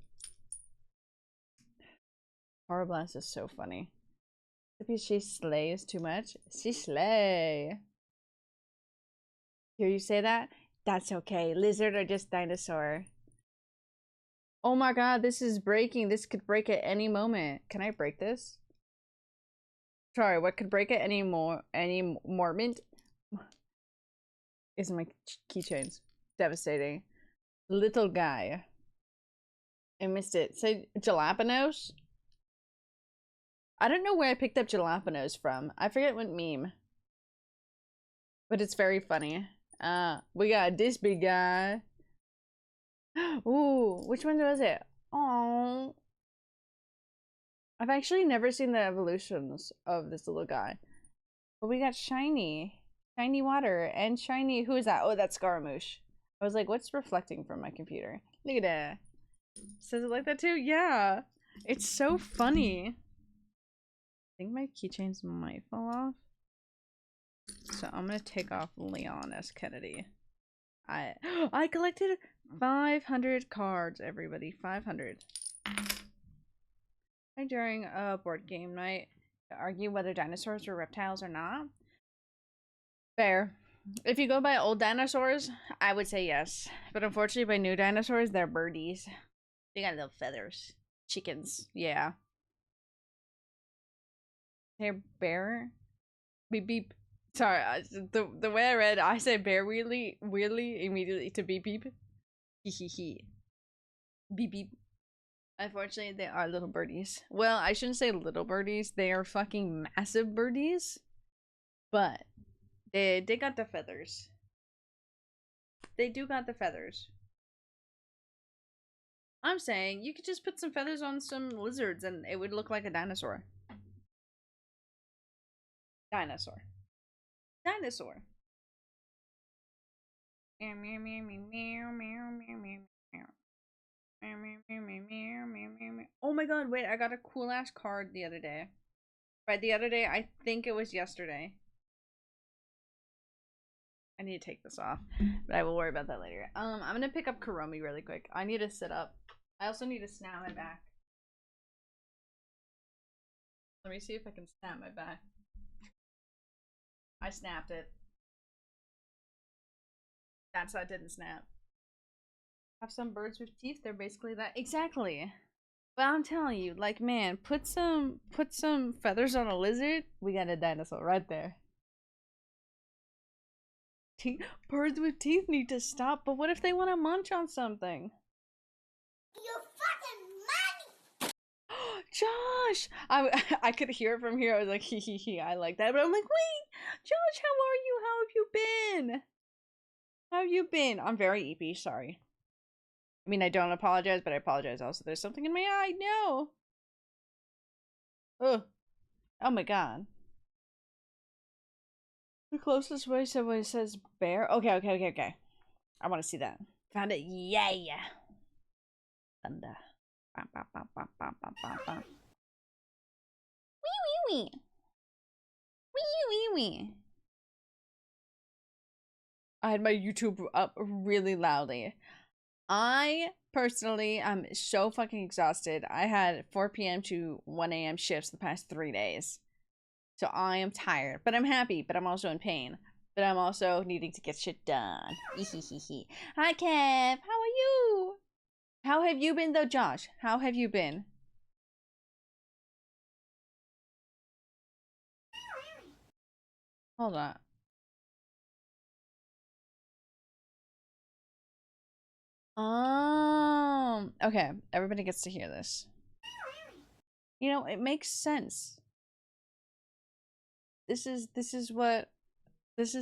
Horror Blast is so funny. If she slays too much, she slay. Hear you say that? That's okay. Lizard or just dinosaur. Oh my god, this is breaking. This could break at any moment. Can I break this? Sorry, what could break at any moment? Is my keychains. Devastating. Little guy. I missed it. Say jalapenos? I don't know where I picked up jalapenos from. I forget what meme. But it's very funny. We got this big guy. Ooh, which one was it? Oh, I've actually never seen the evolutions of this little guy. But we got shiny. Shiny water and shiny. Who is that? Oh, that's Scaramouche. I was like, what's reflecting from my computer? Look at that. Says it like that too? Yeah. It's so funny. I think my keychains might fall off. So I'm gonna take off Leon S. Kennedy. I collected 500 cards, everybody. 500. During a board game night to argue whether dinosaurs were reptiles or not. Fair. If you go by old dinosaurs, I would say yes. But unfortunately, by new dinosaurs, they're birdies. They got little feathers. Chickens. Yeah. Hey, bear? Beep beep. Sorry, the way I read, I said bear weirdly immediately to beep beep. Hee hee hee. Beep beep. Unfortunately, they are little birdies. Well, I shouldn't say little birdies. They are fucking massive birdies. But they got the feathers. They do got the feathers. I'm saying you could just put some feathers on some lizards and it would look like a dinosaur. Dinosaur. Dinosaur. Meow meow meow meow meow meow meow meow. Oh my god, wait, I got a cool ass card the other day. By the other day, I think it was yesterday. I need to take this off, but I will worry about that later. I'm gonna pick up Karomi really quick. I need to sit up. I also need to snap my back. Let me see if I can snap my back. I snapped it. That's how it didn't snap. Have some birds with teeth. They're basically that. Exactly. But I'm telling you, like, man, put some feathers on a lizard. We got a dinosaur right there. Birds with teeth need to stop. But what if they want to munch on something? You fucking money. Josh, I could hear it from here. I was like, hee. I like that. But I'm like, wait, Josh, how are you? How have you been? How have you been? I'm very eepy. Sorry. I mean, I don't apologize, but I apologize also. There's something in my eye. No. Oh. Oh my god. The closest way somebody says bear. Okay. I want to see that. Found it. Yeah. Thunder. Bam, bam, bam, bam, bam, bam, bam, bam. Wee. Wee. I had my YouTube up really loudly. I personally am so fucking exhausted. I had 4 p.m. to 1 a.m. shifts the past 3 days. So I am tired, but I'm happy, but I'm also in pain. But I'm also needing to get shit done. Hi, Kev. How are you? How have you been, though, Josh? How have you been? Hold on. Okay. Everybody gets to hear this. You know, it makes sense. This is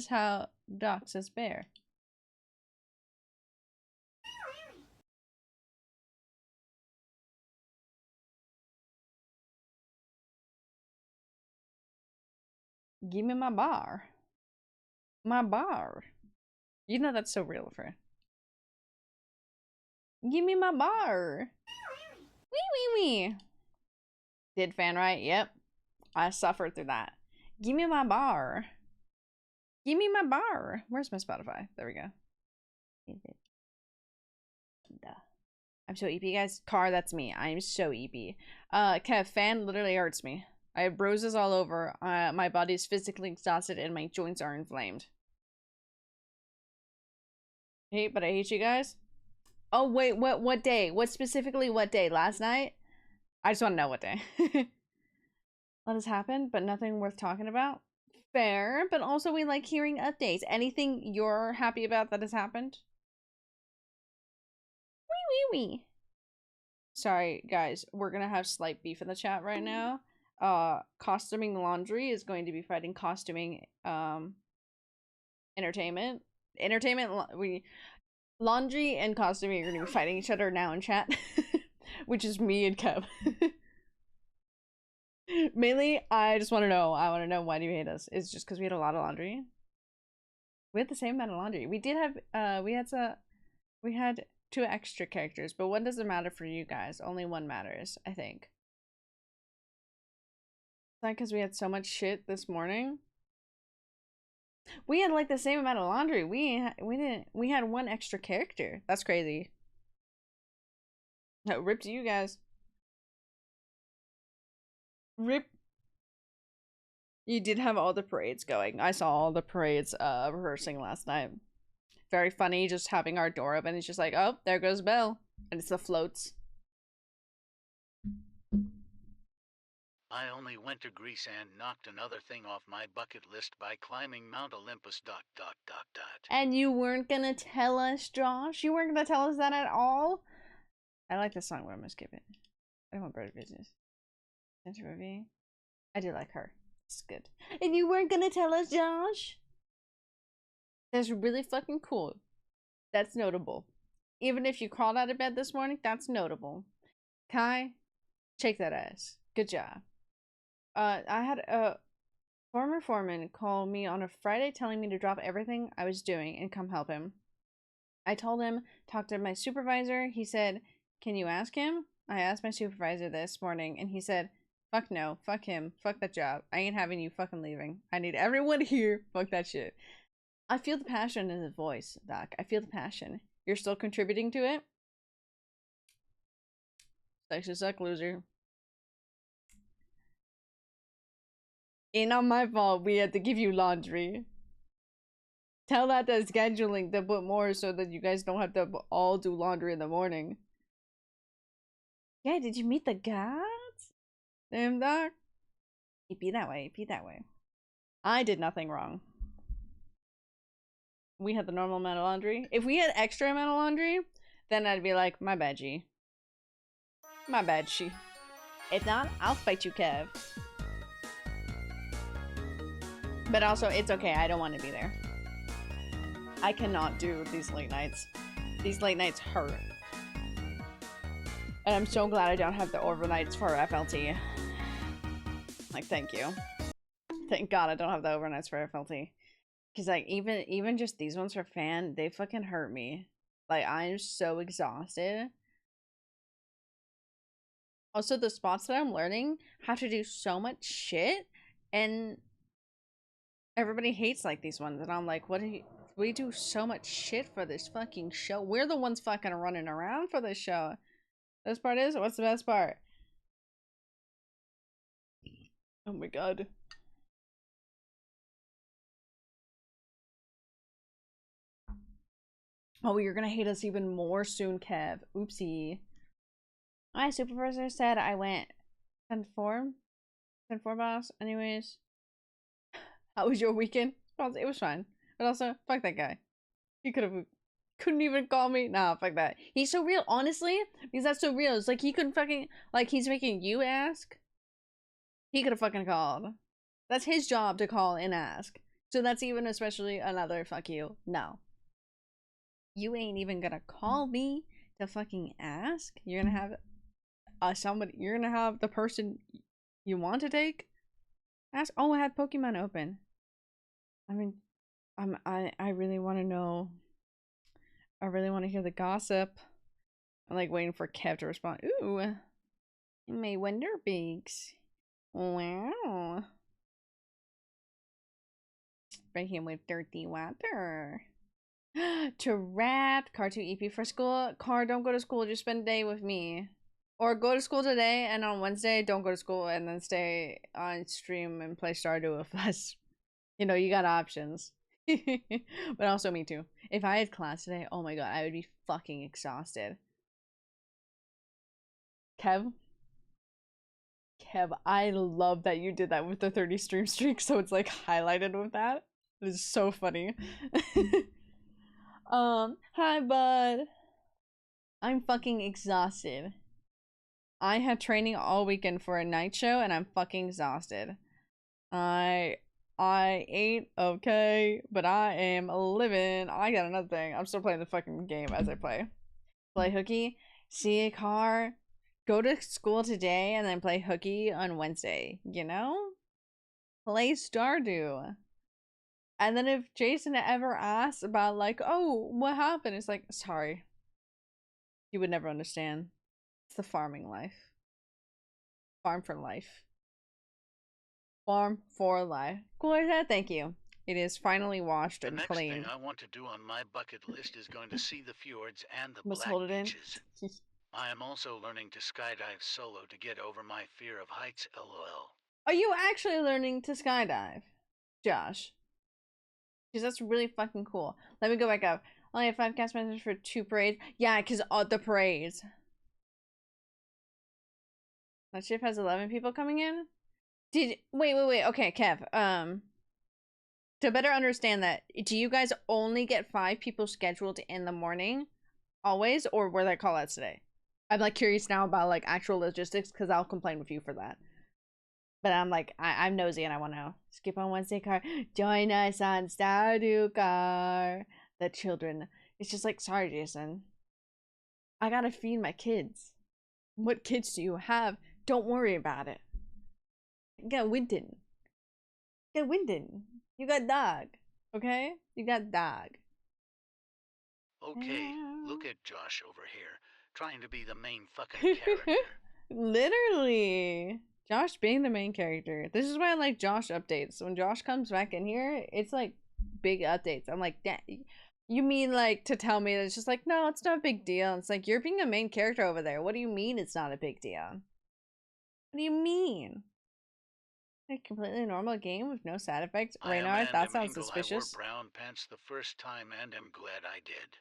how Doc says bear. Give me my bar. My bar. You know that's so real for her. Give me my bar. Wee. Did fan right? Yep. I suffered through that. Give me my bar. Give me my bar. Where's my Spotify? There we go. I'm so EP, guys. Car, that's me. I'm so EP. Kev, fan literally hurts me. I have bruises all over. My body's physically exhausted and my joints are inflamed. But I hate you guys. Oh wait, what day? What specifically what day? Last night? I just want to know what day. What has happened, but nothing worth talking about? Fair, but also we like hearing updates. Anything you're happy about that has happened? Wee. Sorry, guys. We're gonna have slight beef in the chat right now. Costuming laundry is going to be fighting costuming entertainment. Laundry and costuming are gonna be fighting each other now in chat. Which is me and Kev. Mainly, I just want to know. I want to know, why do you hate us? It's just because we had a lot of laundry. We had the same amount of laundry. We did have we had 2 extra characters, but one doesn't matter for you guys. Only one matters, I think. It's not because we had so much shit this morning. We had like the same amount of laundry. We had 1 extra character. That's crazy. Rip to you guys. Rip. You did have all the parades going. I saw all the parades rehearsing last night. Very funny, just having our door open. It's just like, oh, there goes Belle. And it's the floats. I only went to Greece and knocked another thing off my bucket list by climbing Mount Olympus. ... And you weren't gonna tell us, Josh? You weren't gonna tell us that at all? I like this song, but I'm gonna skip it. I don't want bird business. I do like her. It's good. And you weren't gonna tell us, Josh? That's really fucking cool. That's notable. Even if you crawled out of bed this morning, that's notable. Kai, shake that ass. Good job. I had a former foreman call me on a Friday telling me to drop everything I was doing and come help him. I told him, talk to my supervisor. He said, can you ask him? I asked my supervisor this morning and he said, fuck no, fuck him, fuck that job. I ain't having you fucking leaving. I need everyone here. Fuck that shit. I feel the passion in his voice, Doc. I feel the passion. You're still contributing to it? Sucks to suck, loser. Ain't not my fault we had to give you laundry. Tell that to scheduling to put more so that you guys don't have to all do laundry in the morning. Yeah, did you meet the gods? Damn, Doc. It be that way, it be that way. I did nothing wrong. We had the normal amount of laundry. If we had extra amount of laundry, then I'd be like, my bad, G. My bad, she. If not, I'll fight you, Kev. But also, it's okay. I don't want to be there. I cannot do these late nights. These late nights hurt. And I'm so glad I don't have the overnights for FLT. Like, thank you. Thank God I don't have the overnights for FLT. Because, like, even just these ones for fan, they fucking hurt me. Like, I'm so exhausted. Also, the spots that I'm learning have to do so much shit. And everybody hates, like, these ones. And I'm like, what do you... We do so much shit for this fucking show. We're the ones fucking running around for this show. Best part is? What's the best part? Oh my god. Oh, you're gonna hate us even more soon, Kev. Oopsie. My supervisor said I went 10-4. 10-4, boss. Anyways. How was your weekend? It was fine. But also, fuck that guy. He couldn't even call me. Nah, fuck that. He's so real, honestly. Because that's so real. It's like he couldn't fucking, like, he's making you ask. He could have fucking called. That's his job to call and ask. So that's even especially another fuck you. No. You ain't even gonna call me to fucking ask. You're gonna have somebody, you're gonna have the person you want to take ask. Oh, I had Pokemon open. I mean, I really want to know. I really want to hear the gossip. I'm like waiting for Kev to respond. Ooh, my Wonder Bigs. Wow. Spray him with dirty water. To rat. Car 2 EP for school. Car, don't go to school. Just spend a day with me. Or go to school today, and on Wednesday, don't go to school, and then stay on stream and play Stardew with us. You know, you got options. But also me too. If I had class today, oh my god, I would be fucking exhausted. Kev, I love that you did that with the 30 stream streak, so it's like highlighted with that. It is so funny. Hi bud. I'm fucking exhausted. I had training all weekend for a night show and I'm fucking exhausted. I ate okay, but I am living. I got another thing. I'm still playing the fucking game as I play. Play hooky, see a car, go to school today, and then play hooky on Wednesday. You know? Play Stardew. And then if Jason ever asks about like, oh, what happened? It's like, sorry. You would never understand. It's the farming life. Farm for life. Farm for life. Cooler head, thank you. It is finally washed and clean. The next thing I want to do on my bucket list is going to see the fjords and the Must black hold it beaches. I am also learning to skydive solo to get over my fear of heights, lol. Are you actually learning to skydive, Josh? Because that's really fucking cool. Let me go back up. Only have 5 cast members for 2 parades. Yeah, because the parades. That shift has 11 people coming in? Wait. Okay, Kev. To better understand that, do you guys only get 5 people scheduled in the morning? Always? Or were there call-outs today? I'm like curious now about like actual logistics because I'll complain with you for that. But I'm like, I'm nosy and I want to know. Skip on Wednesday, car. Join us on Stardew, car. The children. It's just like, sorry, Jason. I gotta feed my kids. What kids do you have? Don't worry about it. Get Winton. Get Winton. You got dog. Okay? You got dog. Okay, look at Josh over here, trying to be the main fucking character. Literally. Josh being the main character. This is why I like Josh updates. When Josh comes back in here, it's like big updates. I'm like, you mean like to tell me that it's just like, no, it's not a big deal. It's like, you're being a main character over there. What do you mean it's not a big deal? What do you mean? A completely normal game with no side effects? Reynard, that sounds suspicious. I wore brown pants the first time and am glad I did.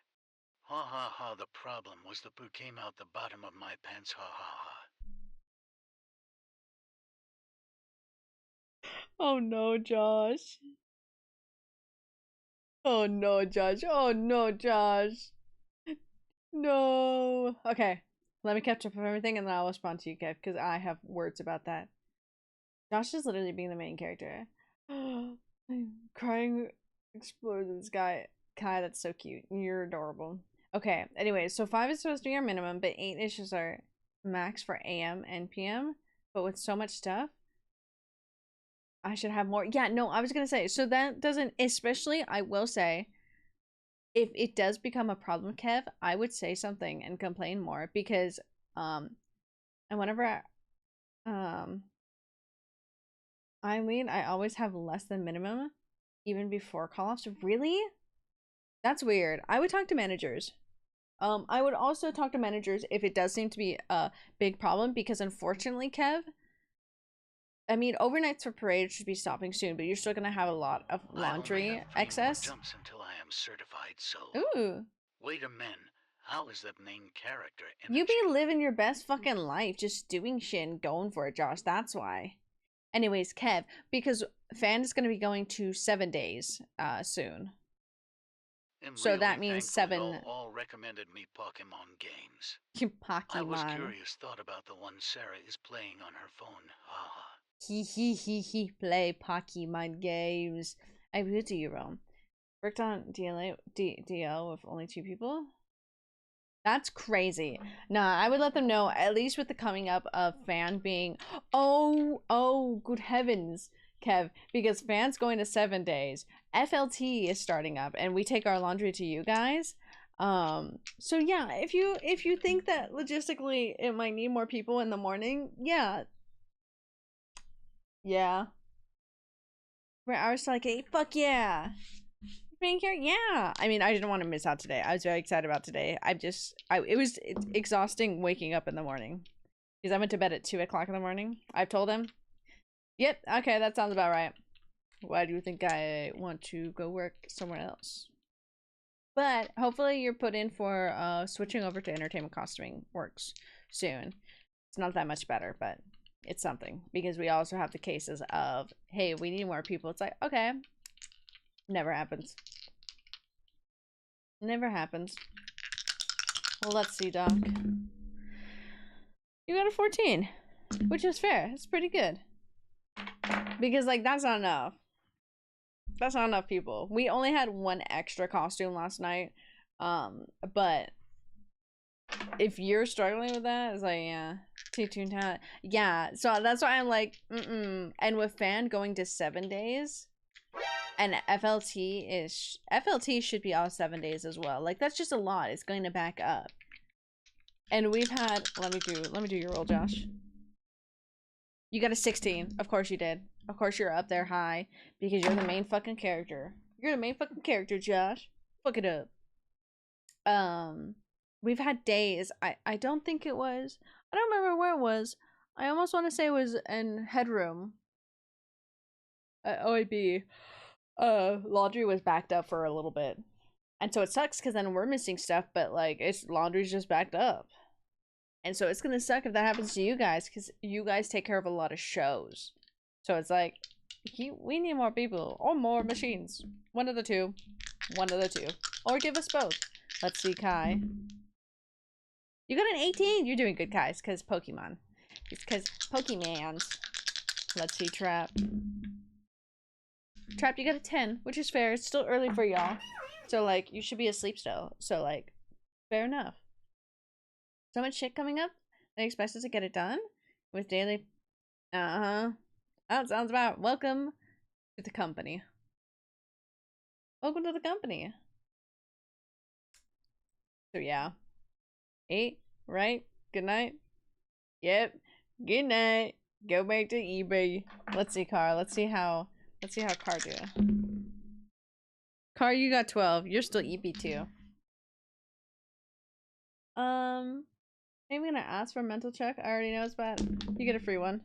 Ha ha ha, the problem was the poo came out the bottom of my pants, ha ha ha. Oh no, Josh. Oh no, Josh. Oh no, Josh. No. Okay, let me catch up with everything and then I'll respond to you, Kev, because I have words about that. Josh is literally being the main character. I'm crying. Explore this guy. Kai, that's so cute. You're adorable. Okay, anyway, so 5 is supposed to be our minimum, but 8 issues are max for AM and PM, but with so much stuff, I should have more. Yeah, no, I was gonna say, so that doesn't, especially, I will say, if it does become a problem, Kev, I would say something and complain more because, and whenever, I always have less than minimum, even before call-offs. Really? That's weird. I would talk to managers. I would also talk to managers if it does seem to be a big problem because unfortunately, Kev, I mean, overnights for parade should be stopping soon, but you're still gonna have a lot of laundry excess. Jumps until I am certified, so. Ooh. Wait a minute. How is the main character in You be living your best fucking life, just doing shit and going for it, Josh. That's why. Anyways, Kev, because Fan is gonna be going to 7 days soon. So really that means 7. All recommended me Pokemon games. Pokemon. I was curious, thought about the one Sarah is playing on her phone. Haha. He play Pokemon games. I will do your own. Worked on DL with only 2 people. That's crazy. Nah, I would let them know, at least with the coming up of Fan being, oh, good heavens, Kev, because Fan's going to 7 days. FLT is starting up, and we take our laundry to you guys. So yeah, if you think that logistically it might need more people in the morning, yeah. Where I was like, hey, fuck yeah. Being here, yeah. I mean, I didn't want to miss out today. I was very excited about today. It was exhausting waking up in the morning because I went to bed at 2 o'clock in the morning. I've told him, yep, okay, that sounds about right. Why do you think I want to go work somewhere else? But hopefully you're put in for switching over to entertainment costuming works soon. It's not that much better, but it's something because we also have the cases of, hey, we need more people. It's like, okay. Never happens. Never happens. Well, let's see, Doc. You got a 14, which is fair. It's pretty good. Because, like, that's not enough. That's not enough people. We only had 1 extra costume last night. But if you're struggling with that, it's like, yeah. T-Tune talent. Yeah, so that's why I'm like, And with Fan going to 7 days... And FLT should be all 7 days as well. Like, that's just a lot. It's going to back up. And we've had, let me do your roll, Josh. You got a 16. Of course you did. Of course you're up there high because you're the main fucking character. You're the main fucking character, Josh. Fuck it up. We've had days. I don't think it was. I don't remember where it was. I almost want to say it was in Headroom at OAB. Laundry was backed up for a little bit. And so it sucks because then we're missing stuff, but like laundry's just backed up. And so it's gonna suck if that happens to you guys because you guys take care of a lot of shows. So it's like, we need more people or more machines. One of the two. One of the two. Or give us both. Let's see, Kai. You got an 18. You're doing good, Kai. It's because Pokemon. It's because Pokemans. Let's see, Trap. Trap, you got a 10, which is fair. It's still early for y'all. So, like, you should be asleep still. So, like, fair enough. So much shit coming up. They expect us to get it done with daily. That sounds about. Welcome to the company. Welcome to the company. So, yeah. 8, right? Good night. Yep. Good night. Go back to eBay. Let's see, Car. Let's see how Car do. Car, you got 12. You're still EP2. Maybe I'm gonna ask for a mental check. I already know it's bad. You get a free one.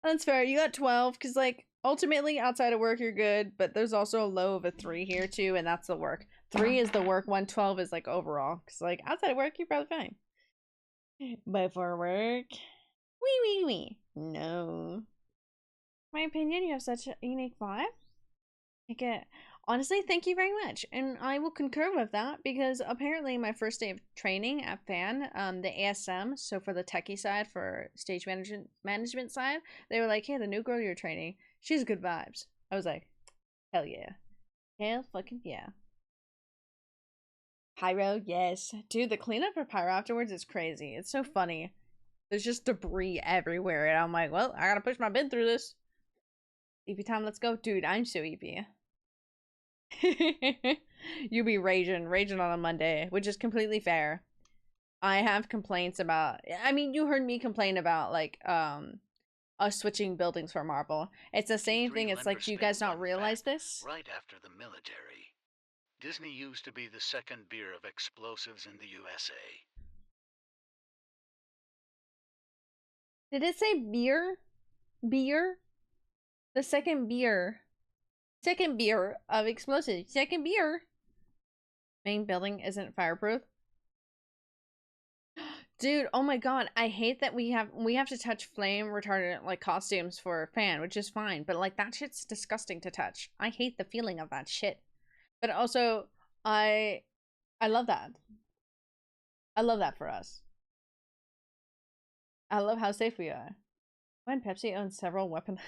That's fair. You got 12, because, like, ultimately, outside of work, you're good, but there's also a low of a 3 here, too, and that's the work. 3 is the work, 112 is, like, overall. Because, like, outside of work, you're probably fine. But for work... Wee. No. My opinion, you have such a unique vibe. Honestly, thank you very much. And I will concur with that because apparently my first day of training at FAN, the ASM, so for the techie side, for stage management side, they were like, hey, the new girl you're training, she's good vibes. I was like, hell yeah. Hell fucking yeah. Pyro, yes. Dude, the cleanup for Pyro afterwards is crazy. It's so funny. There's just debris everywhere, and I'm like, well, I gotta push my bin through this. EP time, let's go. Dude, I'm so EP. You be raging on a Monday, which is completely fair. I have complaints about, I mean, you heard me complain about, like, us switching buildings for Marvel. It's the same thing. It's like, do you guys not realize this? Right after the military, Disney used to be the second beer of explosives in the USA. Did it say beer? Beer? The second beer. Second beer of explosives. Second beer. Main building isn't fireproof. Dude, oh my god, I hate that we have to touch flame retardant like costumes for fan, which is fine, but like that shit's disgusting to touch. I hate the feeling of that shit. But also, I love that. I love that for us. I love how safe we are. When Pepsi owns several weapon.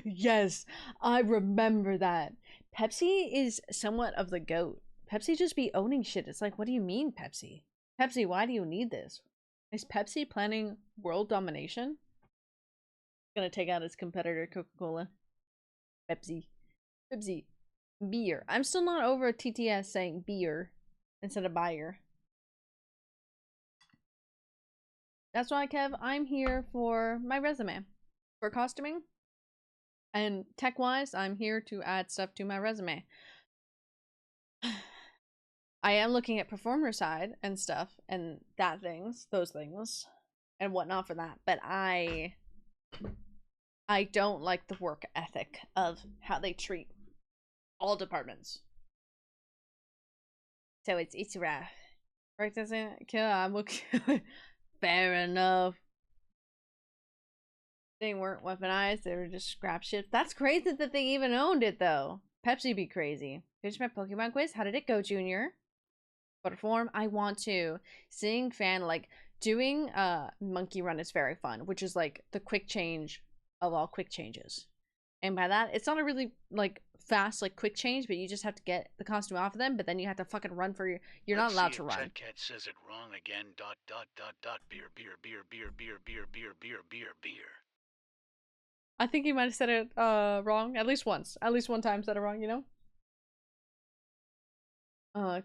Yes, I remember that. Pepsi is somewhat of the GOAT. Pepsi just be owning shit. It's like, what do you mean, Pepsi? Pepsi, why do you need this? Is Pepsi planning world domination? Gonna take out its competitor, Coca-Cola. Pepsi. Pepsi. Beer. I'm still not over TTS saying beer instead of buyer. That's why, Kev, I'm here for my resume. For costuming. And tech-wise, I'm here to add stuff to my resume. I am looking at performer side and stuff and those things and whatnot for that, but I don't like the work ethic of how they treat all departments. So it's rough. Work doesn't kill, I will kill it. Fair enough. They weren't weaponized, they were just scrap shit. That's crazy that they even owned it though. Pepsi be crazy. Finished my Pokemon quiz. How did it go, Junior? Form, I want to. Seeing fan, like, doing Monkey Run is very fun, which is like the quick change of all quick changes. And by that, it's not a really like fast like quick change, but you just have to get the costume off of them, but then you have to fucking run for your, you're not allowed to run. Cat says it wrong again. ... Beer. I think he might have said it wrong at least once. At least one time said it wrong, you know?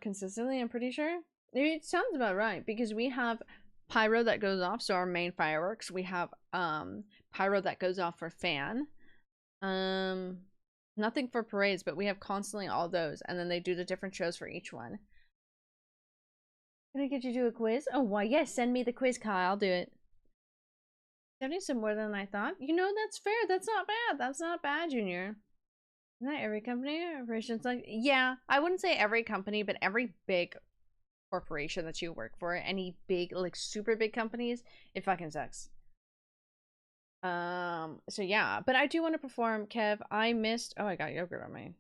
Consistently, I'm pretty sure. It sounds about right, because we have pyro that goes off, so our main fireworks. We have pyro that goes off for fan. Nothing for parades, but we have constantly all those, and then they do the different shows for each one. Can I get you to do a quiz? Oh, why, yes, send me the quiz, Kyle. I'll do it. 70 some more than I thought. You know, that's fair. That's not bad. That's not bad, Junior. Not every company or operations like, yeah, I wouldn't say every company, but every big corporation that you work for, any big, like super big companies, it fucking sucks. So yeah, but I do want to perform, Kev. I missed, oh, I got yogurt on me.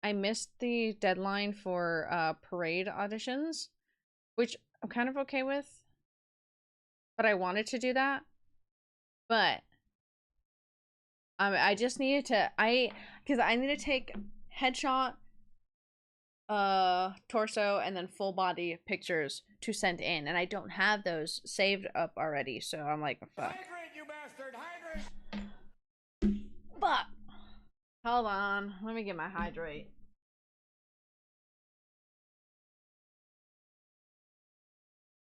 I missed the deadline for parade auditions, which I'm kind of okay with, but I wanted to do that. But I just needed to, because I need to take headshot, torso, and then full body pictures to send in, and I don't have those saved up already, so I'm like, fuck. Hydrate, you bastard! Hydrate! Fuck! Hold on, let me get my hydrate.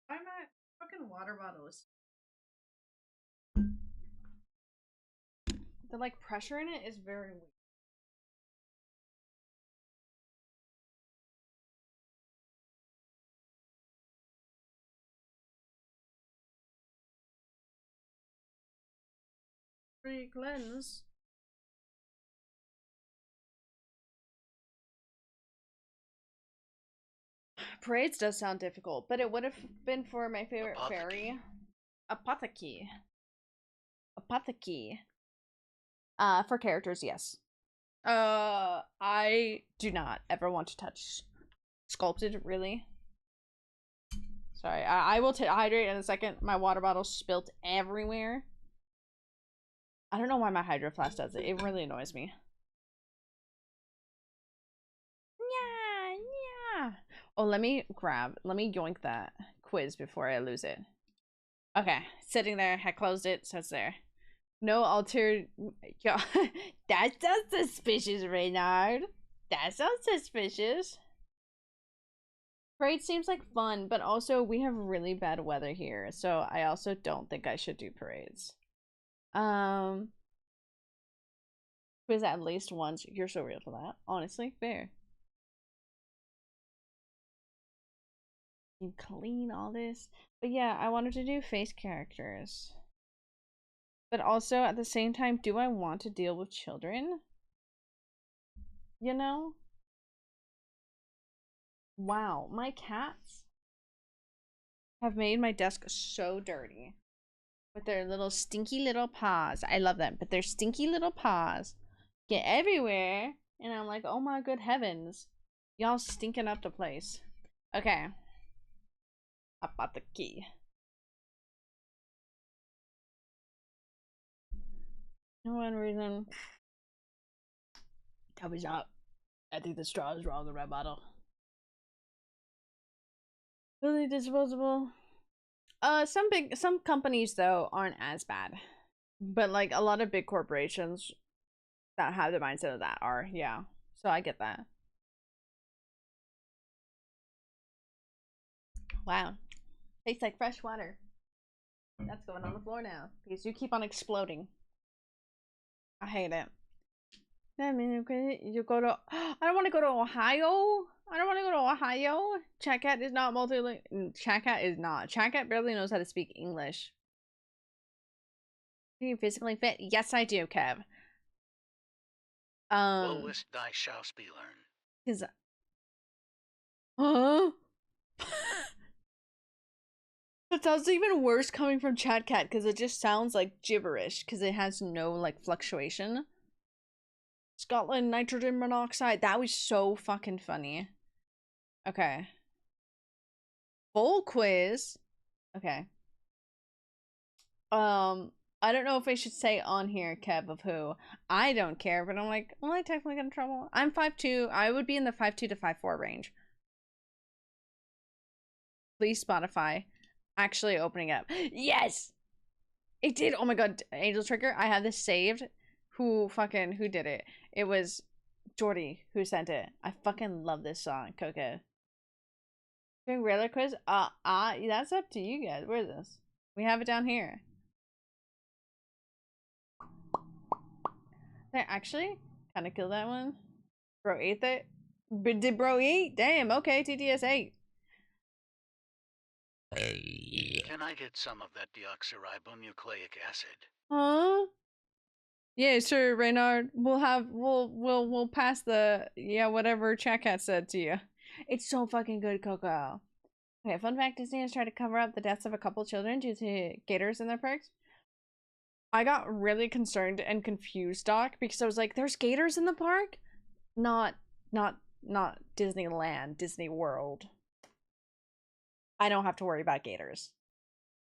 Why my fucking water bottles? The like pressure in it is very weak. Free cleanse. Parades does sound difficult, but it would have been for my favorite fairy. Apothecary. Apothecary. For characters, yes. I do not ever want to touch sculpted, really. Sorry, I will hydrate in a second. My water bottle spilt everywhere. I don't know why my hydro flask does it. It really annoys me. Yeah, yeah. Oh, let me yoink that quiz before I lose it. Okay, sitting there, I closed it, so it's there. No altered. Yo, that sounds suspicious, Reynard. That sounds suspicious. Parade seems like fun, but also we have really bad weather here, so I also don't think I should do parades. Quiz at least once. You're so real for that. Honestly, fair. You clean all this. But yeah, I wanted to do face characters. But also, at the same time, do I want to deal with children? You know? Wow, my cats have made my desk so dirty. With their little stinky little paws. I love them, but their stinky little paws get everywhere. And I'm like, oh my good heavens. Y'all stinking up the place. Okay. I bought the key. No one reason. Tell me up. I think the straw is wrong in my bottle. Really disposable. Some companies though aren't as bad. But like a lot of big corporations that have the mindset of that are, yeah. So I get that. Wow. Tastes like fresh water. That's going on the floor now. Because you keep on exploding. I hate it. I mean, you go to. I don't want to go to Ohio. I don't want to go to Ohio. Chatcat is not multilingual. Chatcat is not. Chatcat barely knows how to speak English. Are you physically fit? Yes, I do, Kev. Lowest thy shalt be learn. Cause. Huh? That sounds even worse coming from Chatcat because it just sounds like gibberish because it has no like fluctuation. Scotland nitrogen monoxide. That was so fucking funny. Okay. Full quiz. Okay. I don't know if I should say on here, Kev, of who. I don't care, but I'm like, will I technically get in trouble? I'm 5'2". I would be in the 5'2" to 5'4" range. Please, Spotify. Actually opening up. Yes! It did. Oh my god. Angel Trigger. I have this saved. Who did it? It was Jordy who sent it. I fucking love this song, Coco. Doing regular quiz? That's up to you guys. Where is this? We have it down here. There, actually, kind of killed that one. Bro ate that. But did bro eat? Damn. Okay, TTS 8. Can I get some of that deoxyribonucleic acid? Huh? Yeah, sure, Reynard. We'll pass the whatever Chatcat said to you. It's so fucking good, Coco. Okay, fun fact: Disney has tried to cover up the deaths of a couple children due to gators in their parks. I got really concerned and confused, Doc, because I was like, "There's gators in the park, not Disneyland, Disney World. I don't have to worry about gators."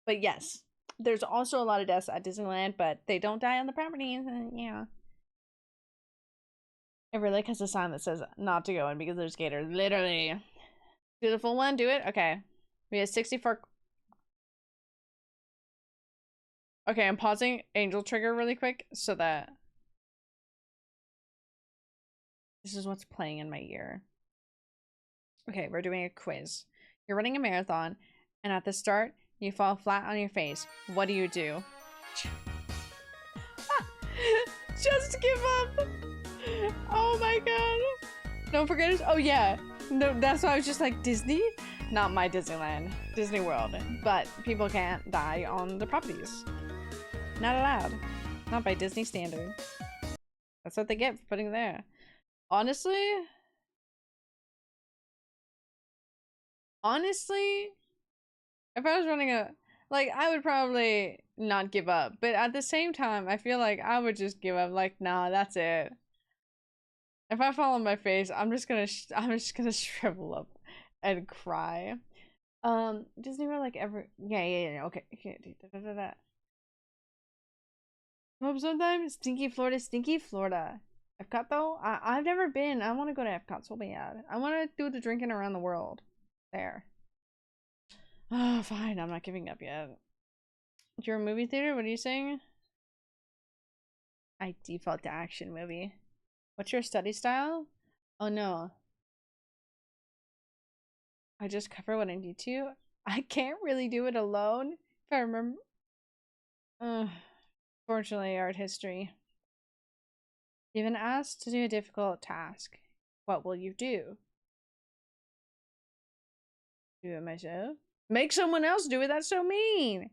But yes, there's also a lot of deaths at Disneyland, but they don't die on the property. Yeah. It really has a sign that says not to go in because there's gators. Literally. Do the full one? Do it? Okay. We have 64. Okay, I'm pausing Angel Trigger really quick so that this is what's playing in my ear. Okay, we're doing a quiz. You're running a marathon, and at the start, you fall flat on your face. What do you do? Just give up! Oh my god. Don't forget it. Oh yeah. No, that's why I was just like, Disney? Not my Disneyland. Disney World. But people can't die on the properties. Not allowed. Not by Disney standard. That's what they get for putting it there. Honestly, if I was running a, like, I would probably not give up. But at the same time, I feel like I would just give up. Like, nah, that's it. If I fall on my face, I'm just gonna shrivel up and cry. Disney World, like, yeah, okay. Hope sometime. Stinky Florida. Epcot though? I've never been. I want to go to Epcot so bad. I want to do the drinking around the world. There. Oh, fine. I'm not giving up yet. You're a movie theater? What are you saying? I default to action movie. What's your study style? Oh no. I just cover what I need to. I can't really do it alone. If I remember. Fortunately, art history. You've been asked to do a difficult task. What will you do? Do it myself? Make someone else do it? That's so mean!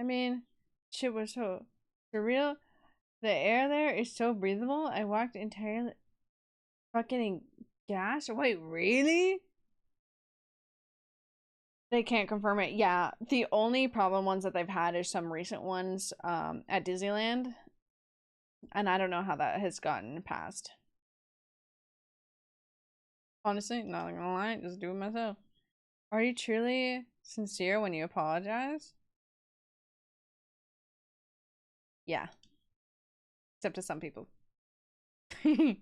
I mean, shit was so surreal. The air there is so breathable. I walked entirely fucking gas. Wait, really? They can't confirm it. Yeah, the only problem ones that they've had is some recent ones at Disneyland. And I don't know how that has gotten past. Honestly, not gonna lie, just do it myself. Are you truly sincere when you apologize? Yeah. Except to some people. Do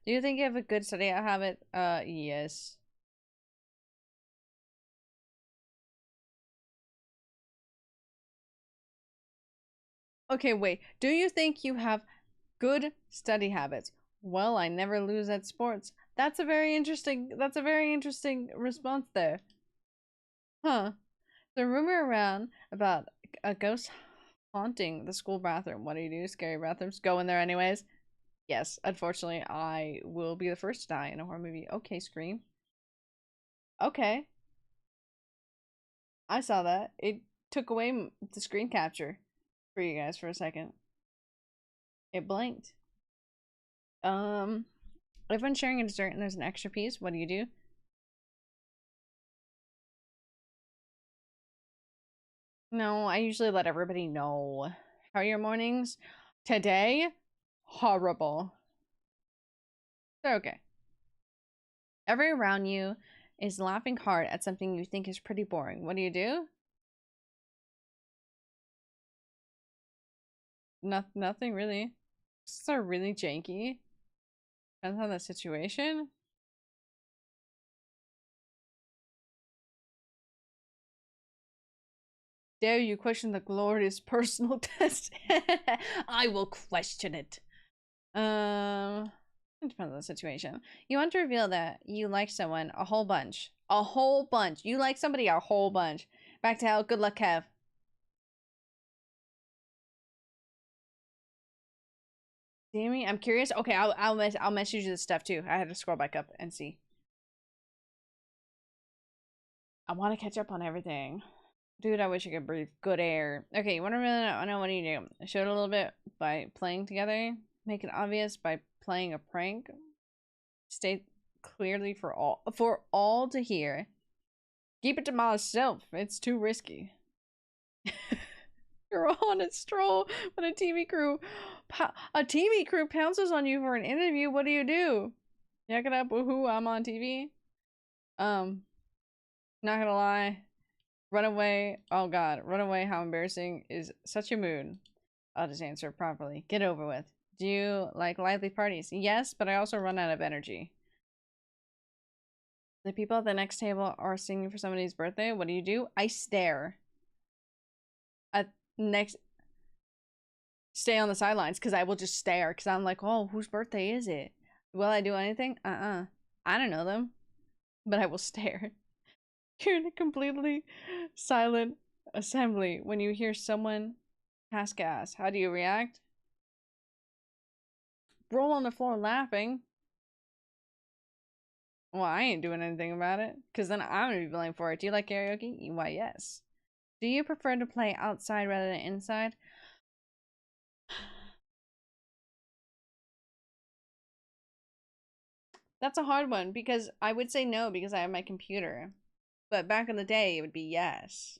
you think you have a good study habit? Yes. Okay, wait. Do you think you have good study habits? Well, I never lose at sports. That's a very interesting response there. Huh. The rumor around about a ghost haunting the school bathroom. What do you do? Scary bathrooms? Go in there anyways. Yes, unfortunately, I will be the first to die in a horror movie. Okay, Scream. Okay. I saw that. It took away the screen capture for you guys for a second. It blinked. Everyone's sharing a dessert and there's an extra piece. What do you do? No, I usually let everybody know. How are your mornings? Today? Horrible. They're okay. Everyone around you is laughing hard at something you think is pretty boring. What do you do? Nothing really. This are really janky. Depends on the situation. Dare you question the glorious personal test? I will question it. It depends on the situation. You want to reveal that you like someone a whole bunch. A whole bunch. You like somebody a whole bunch. Back to hell. Good luck, Kev. Damien, I'm curious. Okay, I'll message you the stuff too. I had to scroll back up and see. I want to catch up on everything. Dude, I wish I could breathe good air. Okay, you want to really know what do you do? Show it a little bit by playing together. Make it obvious by playing a prank. State clearly for all to hear. Keep it to myself. It's too risky. You're on a stroll when a TV crew pounces on you for an interview. What do you do? Yuck it up, woohoo, I'm on TV. Not gonna lie. Run away. Oh god, run away. How embarrassing is such a mood. I'll just answer properly. Get over with. Do you like lively parties? Yes, but I also run out of energy. The people at the next table are singing for somebody's birthday. What do? I stare. Next, stay on the sidelines because I will just stare because I'm like, oh, whose birthday is it? Will I do anything? I don't know them, but I will stare. You're in a completely silent assembly when you hear someone pass gas. How do you react? Roll on the floor laughing. Well, I ain't doing anything about it because then I'm gonna be blamed for it. Do you like karaoke? Why, yes. Do you prefer to play outside rather than inside? That's a hard one because I would say no because I have my computer. But back in the day, it would be yes.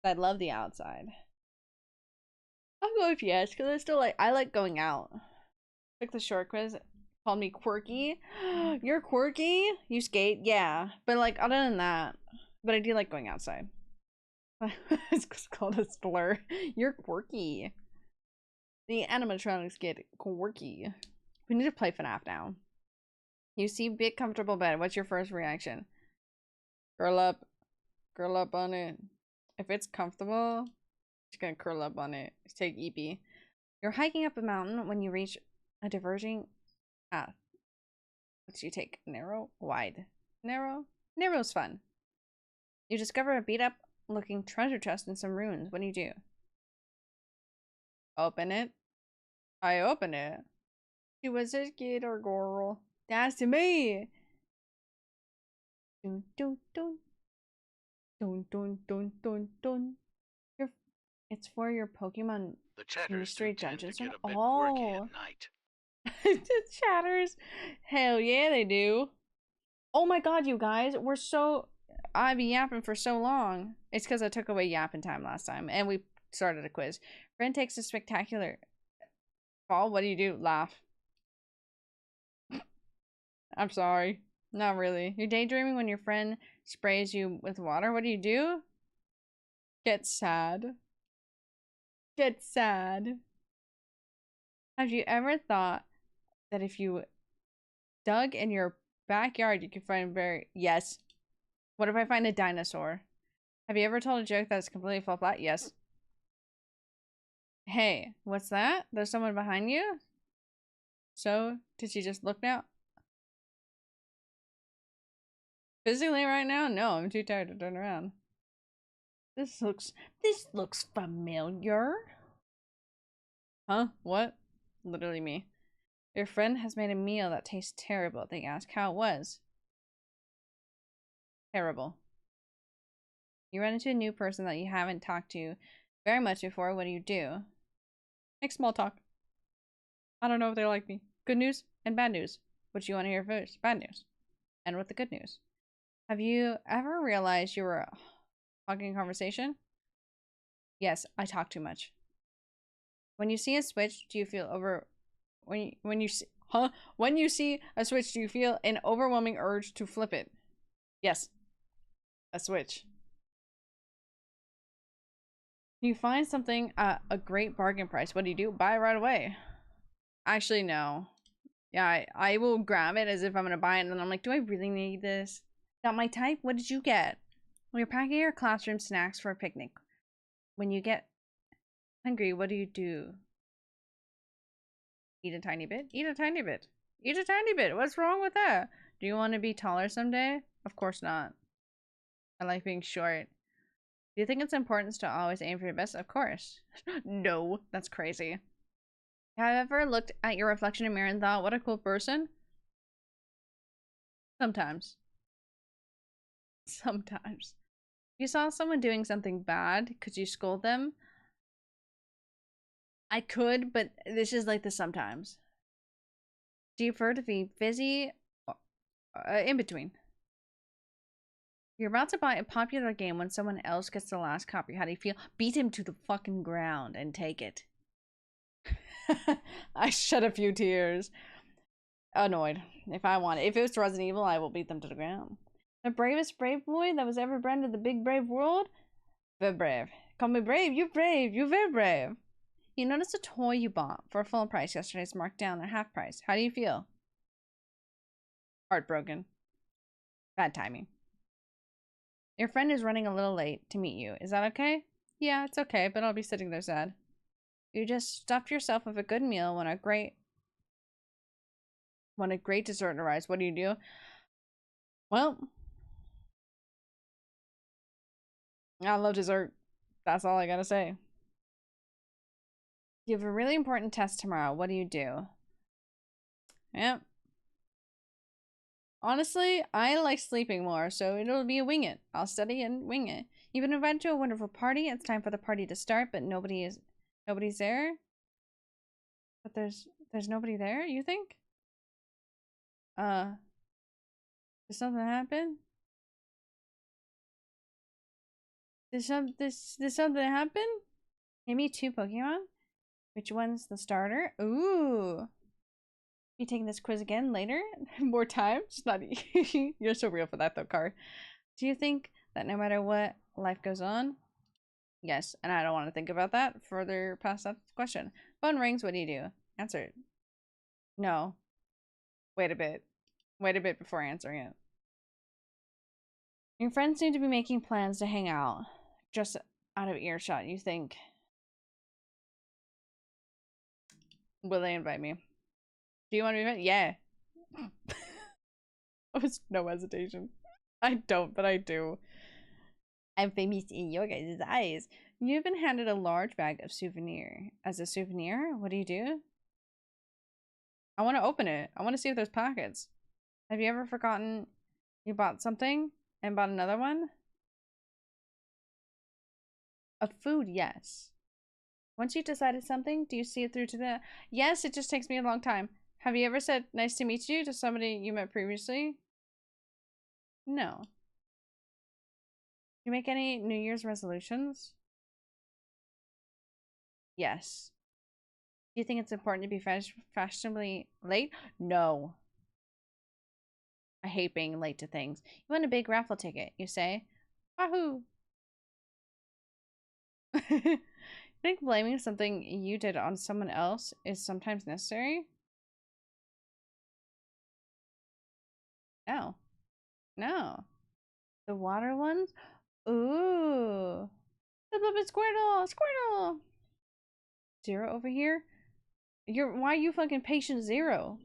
I love the outside. I'll go with yes because I like going out. Like the short quiz called me quirky. You're quirky? You skate? Yeah. But like other than that, but I do like going outside. It's called a slur. You're quirky. The animatronics get quirky. We need to play FNAF now. You see big comfortable bed. What's your first reaction? Curl up. Curl up on it. If it's comfortable, just gonna curl up on it. Just take EP. You're hiking up a mountain when you reach a diverging path. What do you take? Narrow? Wide? Narrow? Narrow's fun. You discover a beat up looking treasure chest and some runes. What do? Open it. I open it. She was a kid or girl. That's me. Dun dun dun. Dun dun dun dun dun. It's for your Pokemon The chatters mystery do tend to dungeons. get a bit quirky Oh, at night. the chatters. Hell yeah, they do. Oh my god, you guys, I've been yapping for so long. It's because I took away yapping time last time, and we started a quiz. Friend takes a spectacular fall. What do? Laugh. I'm sorry. Not really. You're daydreaming when your friend sprays you with water. What do? Get sad. Get sad. Have you ever thought that if you dug in your backyard, you could find Yes. What if I find a dinosaur? Have you ever told a joke that's completely fell flat? Yes. Hey, what's that? There's someone behind you? So, did you just look now? Physically right now? No, I'm too tired to turn around. This looks familiar. Huh? What? Literally me. Your friend has made a meal that tastes terrible. They ask how it was. Terrible. You run into a new person that you haven't talked to very much before. What do? Make small talk. I don't know if they like me. Good news and bad news. What do you want to hear first? Bad news. And with the good news. Have you ever realized you were hogging conversation? Yes, I talk too much. When you see a switch, do you feel when you see a switch, do you feel an overwhelming urge to flip it? Yes. A switch. You find something at a great bargain price. What do? Buy it right away. Actually, no. Yeah, I will grab it as if I'm gonna buy it, and then I'm like, do I really need this? Not my type? What did you get? Well, you're packing your classroom snacks for a picnic. When you get hungry, what do? Eat a tiny bit? Eat a tiny bit. Eat a tiny bit. What's wrong with that? Do you want to be taller someday? Of course not. I like being short. Do you think it's important to always aim for your best? Of course. No, that's crazy. Have you ever looked at your reflection in a mirror and thought, what a cool person? Sometimes. Sometimes. If you saw someone doing something bad, could you scold them? I could, but this is like the sometimes. Do you prefer to be busy or in between? You're about to buy a popular game when someone else gets the last copy. How do you feel? Beat him to the fucking ground and take it. I shed a few tears. Annoyed. If it was Resident Evil, I will beat them to the ground. The bravest brave boy that was ever bred in the big brave world? Very brave. Call me brave. You're brave. You're very brave. You noticed a toy you bought for full price yesterday is marked down at half price. How do you feel? Heartbroken. Bad timing. Your friend is running a little late to meet you. Is that okay? Yeah, it's okay, but I'll be sitting there sad. You just stuffed yourself with a good meal when a great dessert arrives. What do? Well, I love dessert. That's all I gotta say. You have a really important test tomorrow. What do? Yep. Honestly, I like sleeping more, so it'll be a wing it. I'll study and wing it. You've been invited to a wonderful party. It's time for the party to start, but nobody's there. But there's nobody there, you think? Did something happen? Did something happen? Give me 2 Pokemon. Which one's the starter? Ooh. You taking this quiz again later? More time? Snotty. You're so real for that though, Car. Do you think that no matter what, life goes on? Yes, and I don't want to think about that further past that question. Phone rings, what do? Answer it. No. Wait a bit. Wait a bit before answering it. Your friends seem to be making plans to hang out. Just out of earshot, you think. Will they invite me? Do you want to be invited? Yeah. With no hesitation. I don't, but I do. I'm famous in your guys' eyes. You've been handed a large bag of souvenir. As a souvenir, what do? I want to open it. I want to see if there's pockets. Have you ever forgotten you bought something and bought another one? Of food, yes. Once you decided something, do you see it through to the... Yes, it just takes me a long time. Have you ever said nice to meet you to somebody you met previously? No. Do you make any New Year's resolutions? Yes. Do you think it's important to be fashionably late? No. I hate being late to things. You want a big raffle ticket, you say? Wahoo! I think blaming something you did on someone else is sometimes necessary? No. No. The water ones? Ooh. The Blubber Squirtle! Squirtle! Zero over here? Why are you fucking patient zero?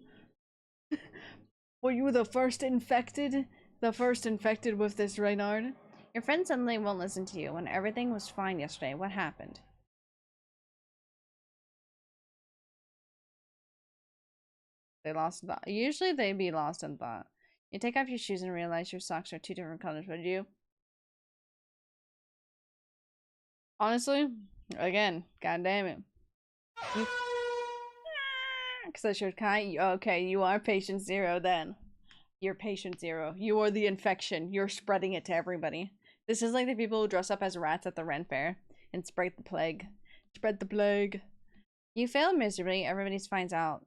Were you the first infected? The first infected with this, Reynard? Your friend suddenly won't listen to you when everything was fine yesterday. What happened? They lost in thought. Usually they be lost in thought. You take off your shoes and realize your socks are 2 different colors. What do you do? Honestly, again, god damn it. Because I showed Kai. Okay, you are patient zero then. You're patient zero. You are the infection. You're spreading it to everybody. This is like the people who dress up as rats at the Ren Fair and spread the plague. Spread the plague. You fail miserably. Everybody finds out.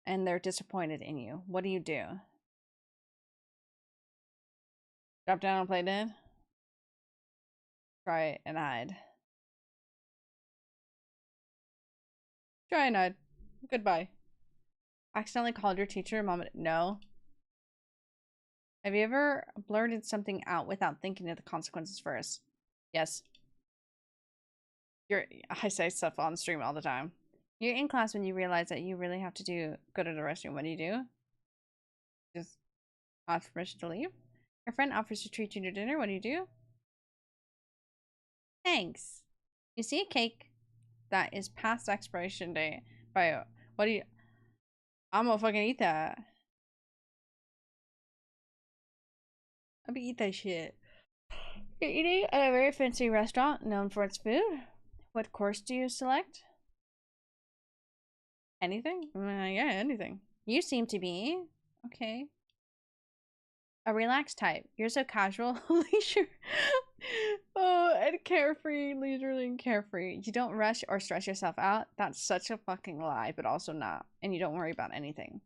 And they're disappointed in you. What do? Drop down and play dead? Try and hide. Try and hide. Goodbye. Accidentally called your teacher, mom. No. Have you ever blurted something out without thinking of the consequences first? Yes. I say stuff on stream all the time. You're in class when you realize that you really have to go to the restroom. What do? Just ask permission to leave. Your friend offers to treat you to dinner. What do? Thanks. You see a cake that is past expiration date. What do you... I'm gonna fucking eat that. I'm gonna eat that shit. You're eating at a very fancy restaurant known for its food. What course do you select? Anything? Yeah, anything. You seem to be. Okay. A relaxed type. You're so casual, leisure. Oh, and carefree, leisurely and carefree. You don't rush or stress yourself out. That's such a fucking lie, but also not. And you don't worry about anything.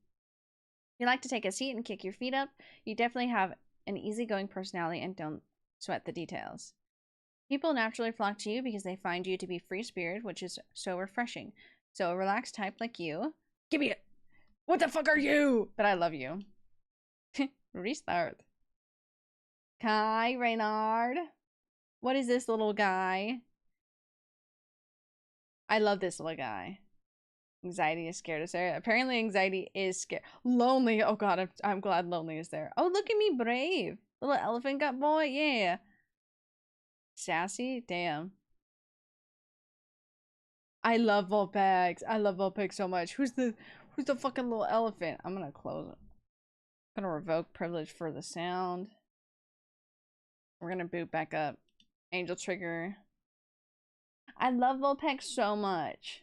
You like to take a seat and kick your feet up. You definitely have an easygoing personality and don't sweat the details. People naturally flock to you because they find you to be free-spirited, which is so refreshing. So a relaxed type like you. Give me it! What the fuck are you? But I love you. Restart. Kai, Reynard. What is this little guy? I love this little guy. Anxiety is scared of Sarah. Apparently anxiety is scared. Lonely. Oh god, I'm glad Lonely is there. Oh, look at me, Brave. Little elephant gut boy. Yeah. Sassy. Damn. I love Vulpix. I love Vulpix so much. Who's the fucking little elephant? I'm gonna close it. I'm gonna revoke privilege for the sound. We're gonna boot back up. Angel trigger. I love Vulpix so much.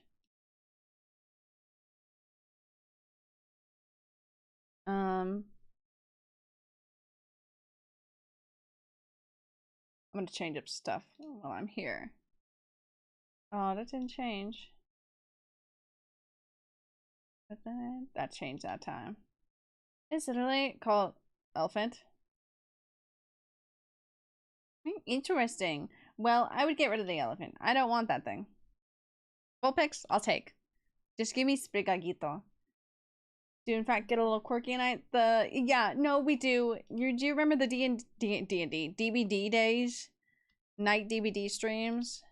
I'm gonna change up stuff while I'm here. Oh, that didn't change. But then that changed that time. It's literally called Elephant. Interesting. Well, I would get rid of the elephant. I don't want that thing. Vulpix, I'll take. Just give me Sprigaguito. do in fact get a little quirky night. Yeah, no, we do. Do you remember the D&D DVD days? Night DVD streams?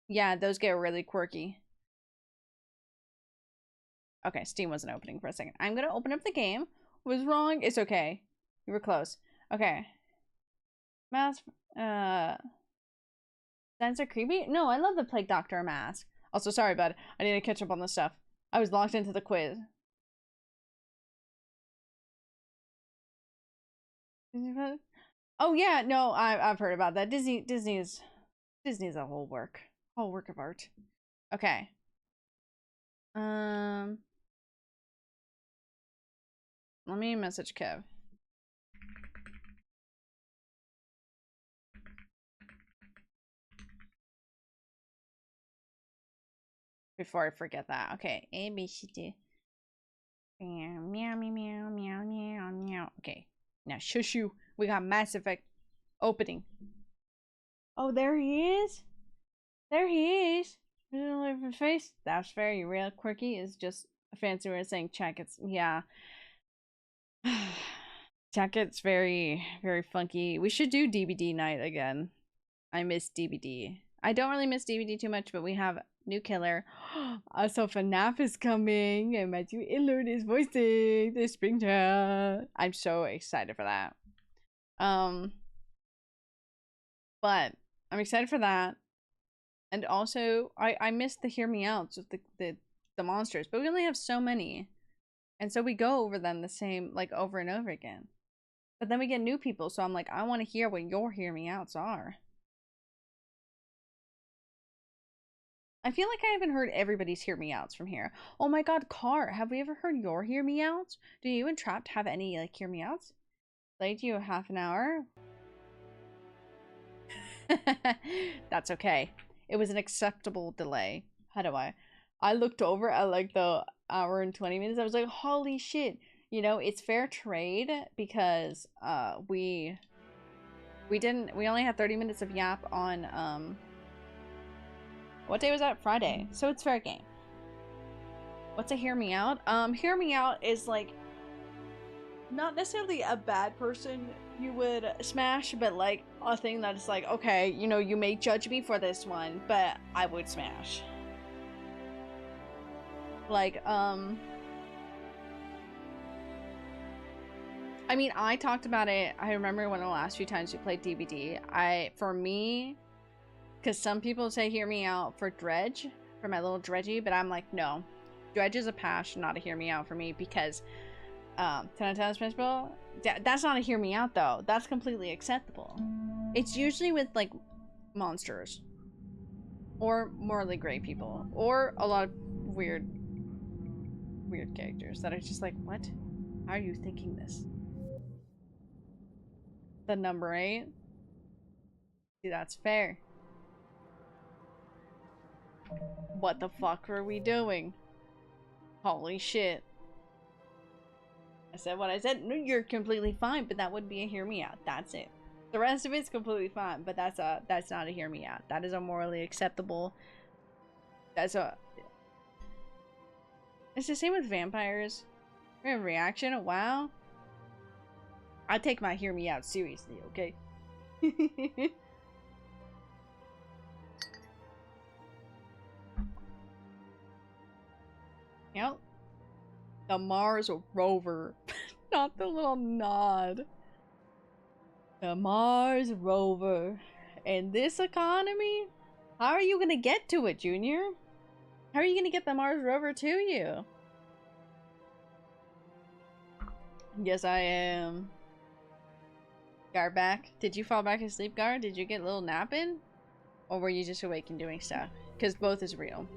Yeah, those get really quirky. Okay, Steam wasn't opening for a second. I'm gonna open up the game. Was wrong. It's okay. You were close. Okay. Mask. Signs are creepy? No, I love the Plague Doctor mask. Also, sorry, bud. I need to catch up on this stuff. I was locked into the quiz. Oh yeah, no, I've heard about that. Disney's a whole work of art. Okay. Let me message Kev. Before I forget that. Okay. A, B, C, D. Meow, meow, meow, meow, meow, meow. Okay. Now, shush you. We got Mass Effect opening. Oh, there he is. There he is. His face. That's very real. Quirky is just a fancy way of saying check. It's, yeah. Jacket's very, very funky. We should do DVD night again. I miss DVD. I don't really miss DVD too much, but we have new killer. Also, FNAF is coming, and Matthew Illard is voicing the Springtrap. I'm so excited for that. But I'm excited for that, and also I missed the hear me outs with the monsters, but we only have so many, and so we go over them the same like over and over again. But then we get new people, so I'm like, I want to hear what your hear me outs are. I feel like I haven't heard everybody's hear me outs from here. Oh my god, Car, have we ever heard your hear me outs? Do you and Trapped have any like hear me outs? Played you half an hour? That's okay. It was an acceptable delay. How do I looked over at like the hour and 20 minutes. I was like, holy shit. You know, it's fair trade because we only had 30 minutes of yap on what day was that? Friday. So it's fair game. What's a hear me out? Hear me out is like not necessarily a bad person you would smash, but like a thing that is like, okay, you know, you may judge me for this one, but I would smash. Like, I mean, I talked about it. I remember one of the last few times we played DVD. For me, because some people say hear me out for Dredge, for my little Dredgy, but I'm like, no. Dredge is a pass, not a hear me out for me, because 10 out of 10 principle, that's not a hear me out though. That's completely acceptable. It's usually with like monsters or morally gray people or a lot of weird characters that are just like, what? How are you thinking this? The number 8. See, that's fair. What the fuck are we doing? Holy shit. I said what I said. No, you're completely fine, but that would be a hear me out. That's it. The rest of it's completely fine, but that's not a hear me out. That is a morally acceptable. It's the same with vampires. We have reaction. Wow. I take my hear me out seriously, okay? Yep. The Mars rover. Not the little nod. The Mars rover. In this economy? How are you gonna get to it, Junior? How are you gonna get the Mars rover to you? Yes, I am. Gar back. Did you fall back asleep, Gar? Did you get a little nap in? Or were you just awake and doing stuff? Because both is real.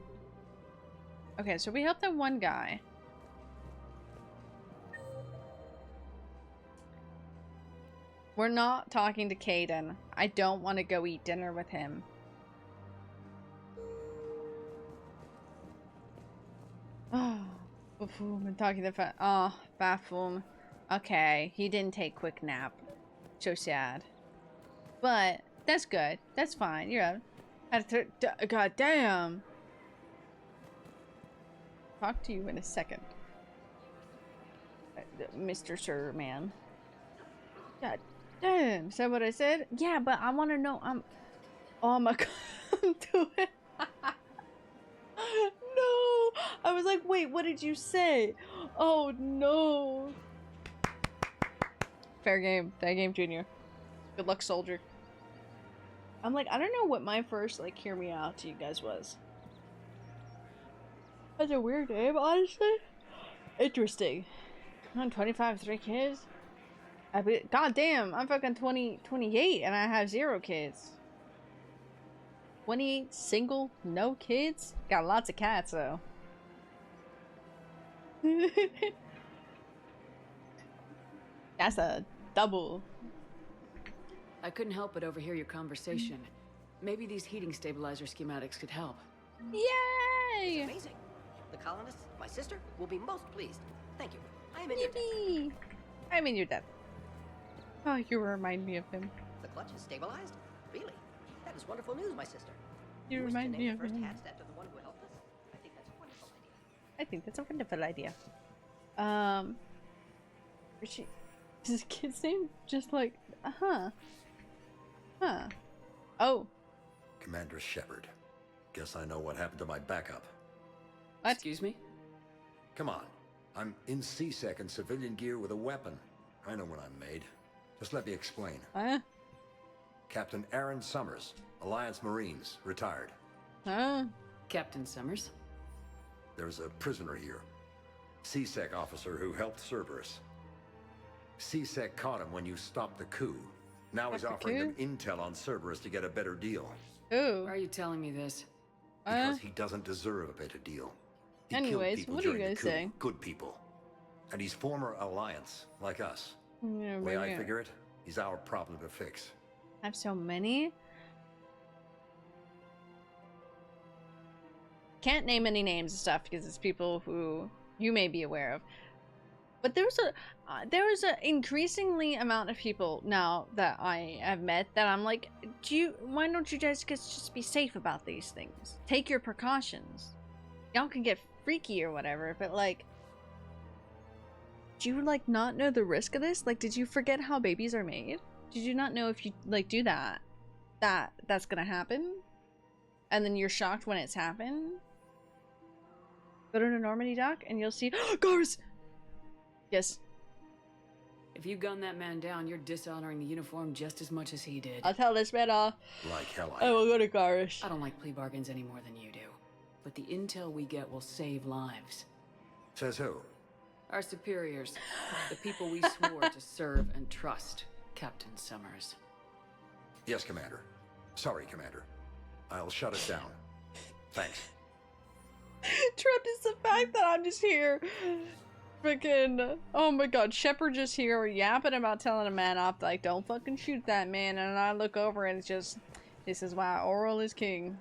Okay, so we helped that one guy. We're not talking to Caden. I don't want to go eat dinner with him. Oh, Bafoom. I'm talking to Bafoom. Okay, he didn't take quick nap. So sad. But that's good. That's fine. You're out. God damn. Talk to you in a second. Mr. Sir, man. God damn. Is that what I said? Yeah, but I want to know. Oh my god. I'm doing. No. I was like, wait, what did you say? Oh no. Fair game, Junior. Good luck, soldier. I'm like, I don't know what my first, like, hear me out to you guys was. That's a weird name, honestly. Interesting. I'm 25, 3 kids. God damn, I'm fucking 28 and I have 0 kids. 28 single, no kids? Got lots of cats, though. That's a double. I couldn't help but overhear your conversation. Maybe these heating stabilizer schematics could help. Yay! It's amazing. The colonists, my sister, will be most pleased. Thank you. I am in Yippee! your debt. I'm in your debt. Oh, you remind me of him. The clutch is stabilized? Really? That is wonderful news, my sister. You wish to remind name me the of first him. hat after the one who helped us? I think that's a wonderful idea. I think that's a wonderful idea. Richie, is his kid's name just like, huh? Oh, Commander Shepard. Guess I know what happened to my backup. what? Excuse me? Come on. I'm in C-Sec in civilian gear with a weapon. I know what I'm made. Just let me explain. Huh? Captain Aaron Summers, Alliance Marines, retired. Huh? Captain Summers? There's a prisoner here. C-Sec officer who helped Cerberus. C-Sec caught him when you stopped the coup. Now he's Stopped the offering them intel on Cerberus to get a better deal. Ooh. Why are you telling me this? Because he doesn't deserve a better deal. He Anyways, killed people what are you during the guys coup. saying? Good people. And he's former Alliance, like us. Yeah, The way right I here. figure it, he's our problem to fix. I have so many. Can't name any names and stuff because it's people who you may be aware of. But there was a increasingly amount of people now that I have met that I'm like, why don't you guys just be safe about these things? Take your precautions. Y'all can get freaky or whatever, but like, do you like not know the risk of this? Like, did you forget how babies are made? Did you not know if you like do that's gonna happen? And then you're shocked when it's happened? Go to the Normandy dock and you'll see Gars! Yes. If you gun that man down, you're dishonoring the uniform just as much as he did. I'll tell this man off. Like hell I will go to Garish. I don't like plea bargains any more than you do. But the intel we get will save lives. Says who? Our superiors. The people we swore to serve and trust. Captain Summers. Yes, Commander. Sorry, Commander. I'll shut it down. Thanks. Tripped is the fact that I'm just here. Freaking, oh my god, Shepard just here yapping about telling a man off, like, don't fucking shoot that man. And I look over and it's just, this is why oral is king.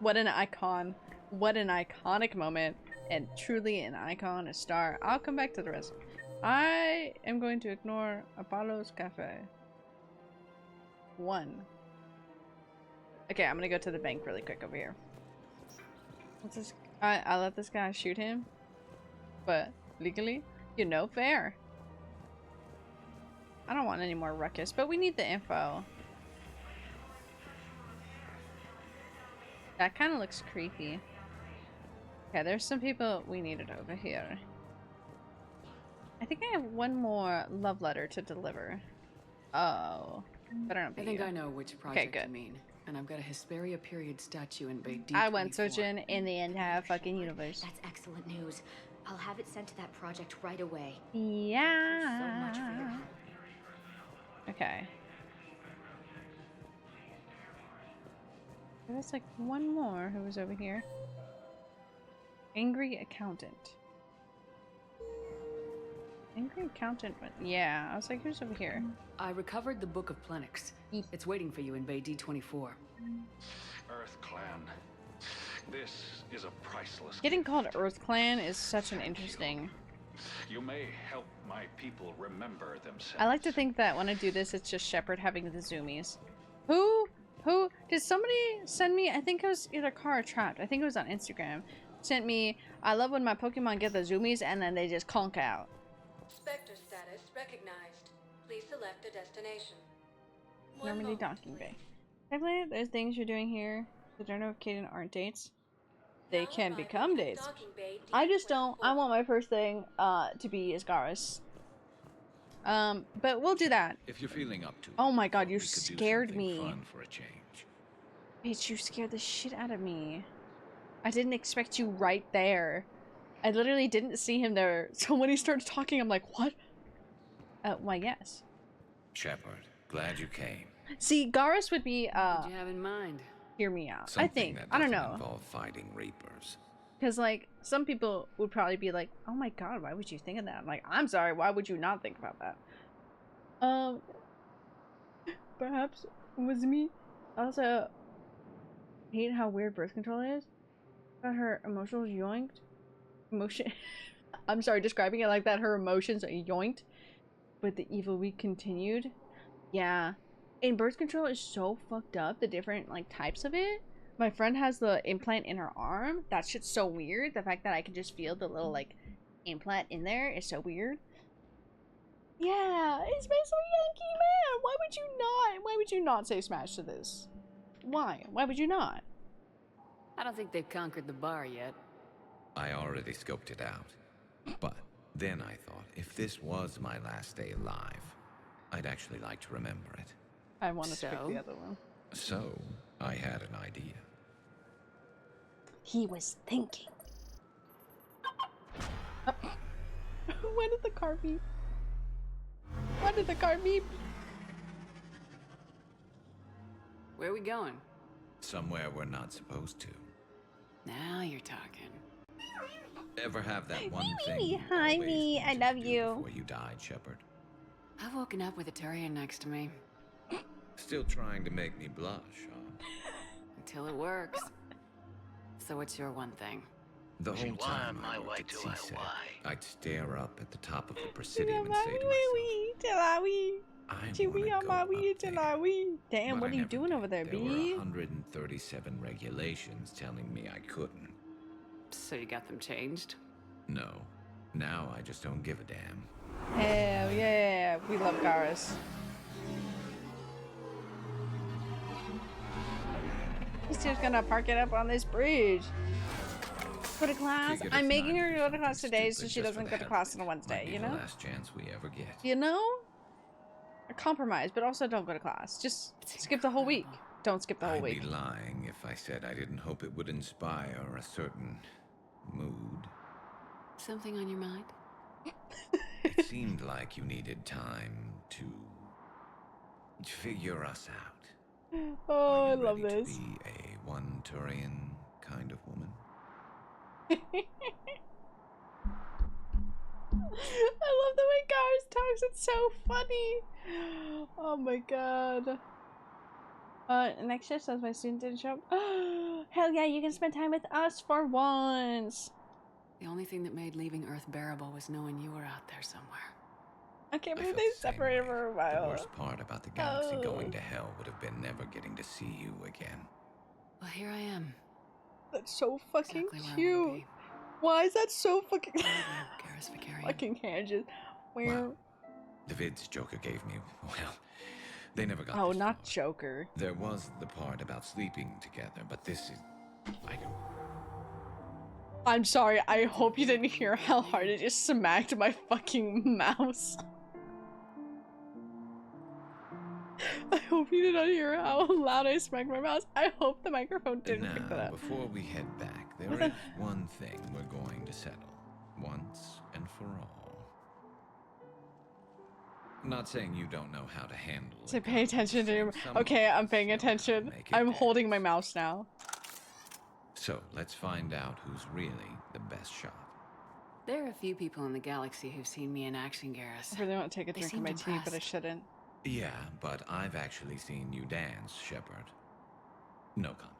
What an icon. What an iconic moment. And truly an icon, a star. I'll come back to the rest. I am going to ignore Apollo's Cafe. 1. Okay, I'm gonna go to the bank really quick over here. What's this? I let this guy shoot him, but legally, fair. I don't want any more ruckus, but we need the info. That kind of looks creepy. Okay, there's some people we needed over here. I think I have one more love letter to deliver. Oh, better not be I think you. I know which project good. you mean. And I've got a Hesperia period statue in Bay D24. I went searching in the entire fucking universe. That's excellent news. I'll have it sent to that project right away. Yeah. Thank you so much for your help. Okay. There's like one more who was over here. Angry accountant. Angry accountant. Yeah, I was like, who's over here? I recovered the Book of Plenix. It's waiting for you in Bay D24. Earth Clan. This is a priceless Getting gift. called Earth Clan is such an interesting. You may help my people remember themselves. I like to think that when I do this, it's just Shepard having the zoomies. Who did somebody send me? I think it was either Car or Trapped. I think it was on Instagram. Sent me. I love when my Pokemon get the zoomies and then they just conk out. Spectre status recognized. Please select a destination. Normandy Docking Bay. Technically, there's things you're doing here that are notified aren't dates. They can become dates. I just don't. I want my first thing to be Ascaris. But we'll do that. If you're feeling up to it, Oh my god, you we could do scared something me. fun for a change. Bitch, you scared the shit out of me. I didn't expect you right there. I literally didn't see him there. So when he started talking, I'm like, what? Why, yes. Shepard, glad you came. See, Garrus would be, What did you have in mind? hear me out. Something I think. that I don't doesn't know. involve fighting Reapers. Because, like, some people would probably be like, oh my god, why would you think of that? I'm like, I'm sorry, why would you not think about that? Perhaps it was me. Also, hate how weird birth control is. Got her emotions yoinked. I'm sorry, describing it like that, her emotions are yoinked. But the evil week continued. Yeah. And birth control is so fucked up, the different, like, types of it. My friend has the implant in her arm. That shit's so weird. The fact that I can just feel the little, like, implant in there is so weird. Yeah, it's been so Yankee, man. Why would you not? Why would you not say smash to this? Why? Why would you not? I don't think they've conquered the bar yet. I already scoped it out. But then I thought, if this was my last day alive, I'd actually like to remember it. I want to pick So? the other one. So, I had an idea. He was thinking. When did the car beep? When did the car beep? Where are we going? Somewhere we're not supposed to. Now you're talking. Ever have that one Me, thing me, you hi, always me, I wanted love to do you. before you died, Shepard? I've woken up with a terrier next to me. Still trying to make me blush, huh? Until it works. So what's your one thing? The whole Why time am I I worked why at do I CSEC, why? I'd stare up at the top of the Presidium and say to myself, I want to go up there. Damn, But what I are you never doing did. over there, There were B? 137 regulations telling me I couldn't. So you got them changed? No. Now I just don't give a damn. Hell yeah, we love Garrus. He's just gonna park it up on this bridge. Go to class? Figured I'm if making not, her do go to class something today so stupid she just for doesn't the go to hell class of on a it. Wednesday, Might be you the know? last chance we ever get. You know? A compromise, but also don't go to class. Just skip the whole week. Don't skip the whole I'd week. be lying if I said I didn't hope it would inspire a certain mood. Something on your mind? It seemed like you needed time to figure us out. Oh, Are I you love ready this. to be a one-Turian kind of woman? I love the way Garrus talks. It's so funny. Oh my god. Next shift says my student didn't show up. Hell yeah, you can spend time with us for once. The only thing that made leaving Earth bearable was knowing you were out there somewhere. I can't I believe felt they the same separated way. for a The while. worst part about the galaxy Oh. going to hell would have been never getting to see you again. Well, here I am. That's so fucking Exactly where I cute. want to be. Why is that so fucking Garrus Vicarian. fucking hands? Where? Wow. The vids Joker gave me, well, they never got Oh, this not far. Joker. There was the part about sleeping together, but this is... I don't... I'm sorry. I hope you didn't hear how hard it just smacked my fucking mouse. I hope you did not hear how loud I smacked my mouse. I hope the microphone didn't pick that Now, up. before we head back, there What is the- one thing we're going to settle. Once and for all. I'm not saying you don't know how to handle it. So pay attention to your... Okay, I'm paying attention. I'm holding my mouse now. So, let's find out who's really the best shot. There are a few people in the galaxy who've seen me in action, Garrus. I really want to take a They drink of seemed my tea, but I impressed. shouldn't. Yeah, but I've actually seen you dance, Shepard. No comment.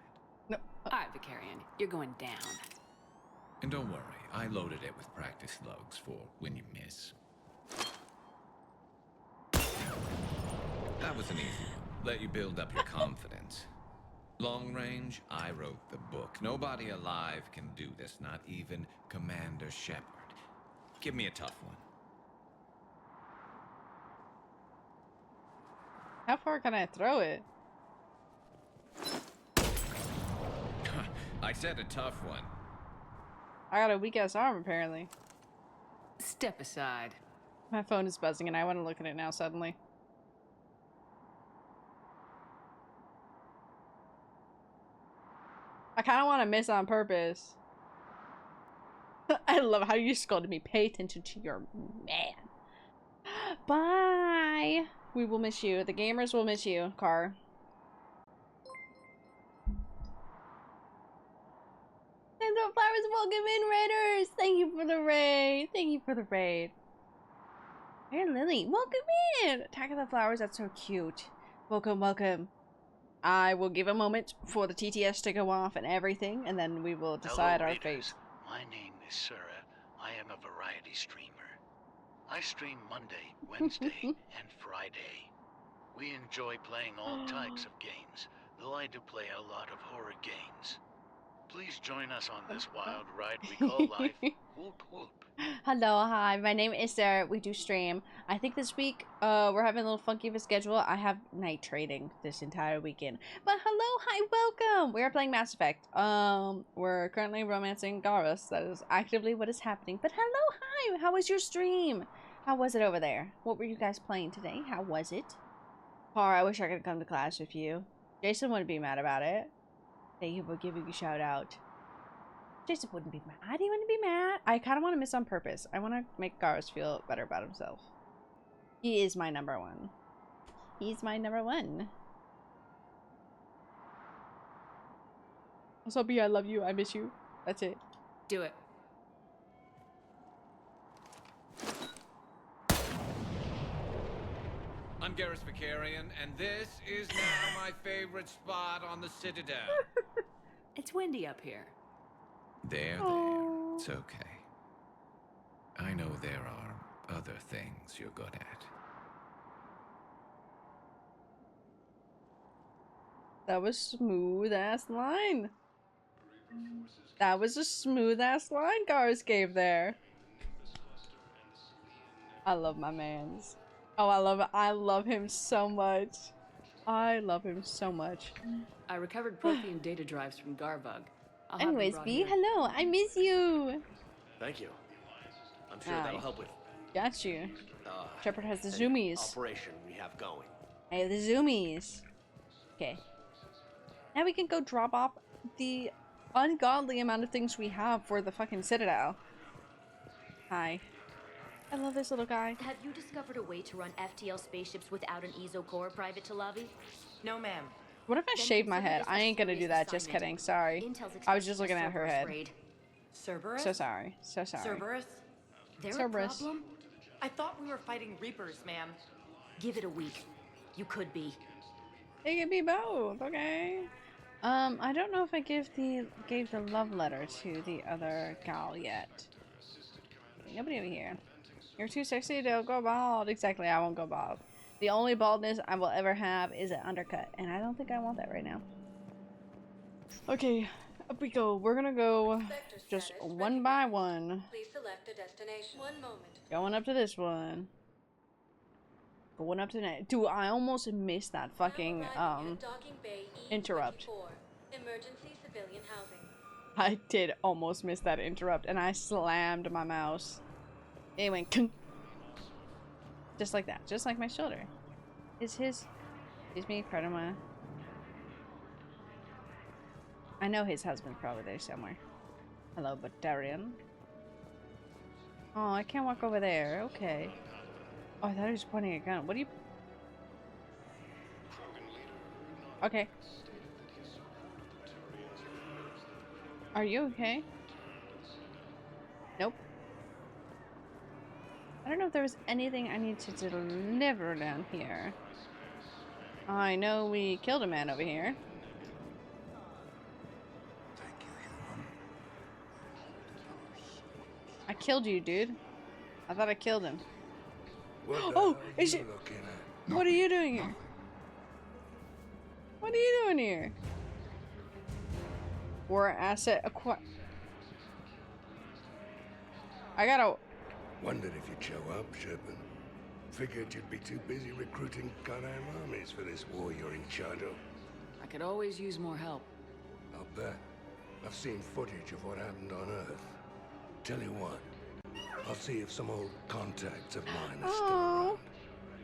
No. All right, Vicarian, you're going down. And don't worry, I loaded it with practice slugs for when you miss. That was an easy one. Let you build up your confidence. Long range, I wrote the book. Nobody alive can do this, not even Commander Shepard. Give me a tough one. How far can I throw it? I said a tough one. I got a weak ass arm apparently. Step aside. My phone is buzzing and I want to look at it now suddenly. I kind of want to miss on purpose. I love how you scolded me. Pay attention to your man. Bye. We will miss you. The gamers will miss you, Car. And the flowers welcome in, Raiders. Thank you for the raid. Thank you for the raid. Hey, Lily. Welcome in. Attack of the Flowers. That's so cute. Welcome, welcome. I will give a moment for the TTS to go off and everything, and then we will decide Hello, our fate. readers. My name is Sarah. I am a variety streamer. I stream Monday, Wednesday, and Friday. We enjoy playing all types of games, though I do play a lot of horror games. Please join us on this wild ride we call life. Whoop whoop. Hello, hi, my name is Sarah. We do stream. I think this week, we're having a little funky of a schedule. I have night trading this entire weekend. But hello, hi, welcome! We are playing Mass Effect. We're currently romancing Garrus. That is actively what is happening. But hello, hi! How was your stream? How was it over there? What were you guys playing today? How was it? Har, I wish I could come to class with you. Jason wouldn't be mad about it. Thank you for giving a shout out. Jason wouldn't be mad. He wouldn't be mad. I kind of want to miss on purpose. I want to make Garrus feel better about himself. He is my number one. He's my number one. Also, B, I love you. I miss you. That's it. Do it. I'm Garrus Vicarian, and this is now my favorite spot on the Citadel. It's windy up here. There, it's okay. I know there are other things you're good at. That was smooth ass line. That was a smooth ass line Garrus gave there. I love my mans. Oh, I love him so much. I love him so much. I recovered Prothean data drives from Garvug. I'll have them Anyways, brought B, here. hello. I miss you. Thank you. I'm sure that'll help with Got you. Shepard has the zoomies. operation we have going. I have the zoomies. Okay. Now we can go drop off the ungodly amount of things we have for the fucking Citadel. Hi. I love this little guy. Have you discovered a way to run FTL spaceships without an ESO core, Private Talavi? No, ma'am. What if I Then shave my consider head? this I a ain't gonna do serious that. Just assignment. kidding. Sorry. Intel's I was just expecting looking a at her Cerberus head. raid. Cerberus? So sorry. So sorry. Cerberus? They're Cerberus. a problem? I thought we were fighting Reapers, ma'am. Give it a week. You could be. It could be both, okay? I don't know if I gave the love letter to the other gal yet. Nobody over here. You're too sexy to go bald. Exactly, I won't go bald. The only baldness I will ever have is an undercut, and I don't think I want that right now. Okay, up we go. We're gonna go Vector just status one by one. Please select a destination. One moment. Going up to this one. Going up to that. Dude, I almost missed that fucking, Now arriving at Docking Bay interrupt. E24. Emergency civilian housing. I did almost miss that interrupt, and I slammed my mouse. It went kunk. Just like that. Just like my shoulder. Excuse me, Credima. I know his husband's probably there somewhere. Hello, Batarian. Oh, I can't walk over there. Okay. Oh, I thought he was pointing a gun. What do you... Okay. Are you okay? Nope. I don't know if there was anything I need to deliver down here. I know we killed a man over here. I killed you, dude. I thought I killed him. Oh, is it? What are you doing here? What are you doing here? We're asset acquired. I gotta. Wondered if you'd show up, Shipman. Figured you'd be too busy recruiting goddamn armies for this war you're in charge of. I could always use more help. I'll bet. I've seen footage of what happened on Earth. Tell you what, I'll see if some old contacts of mine are still around.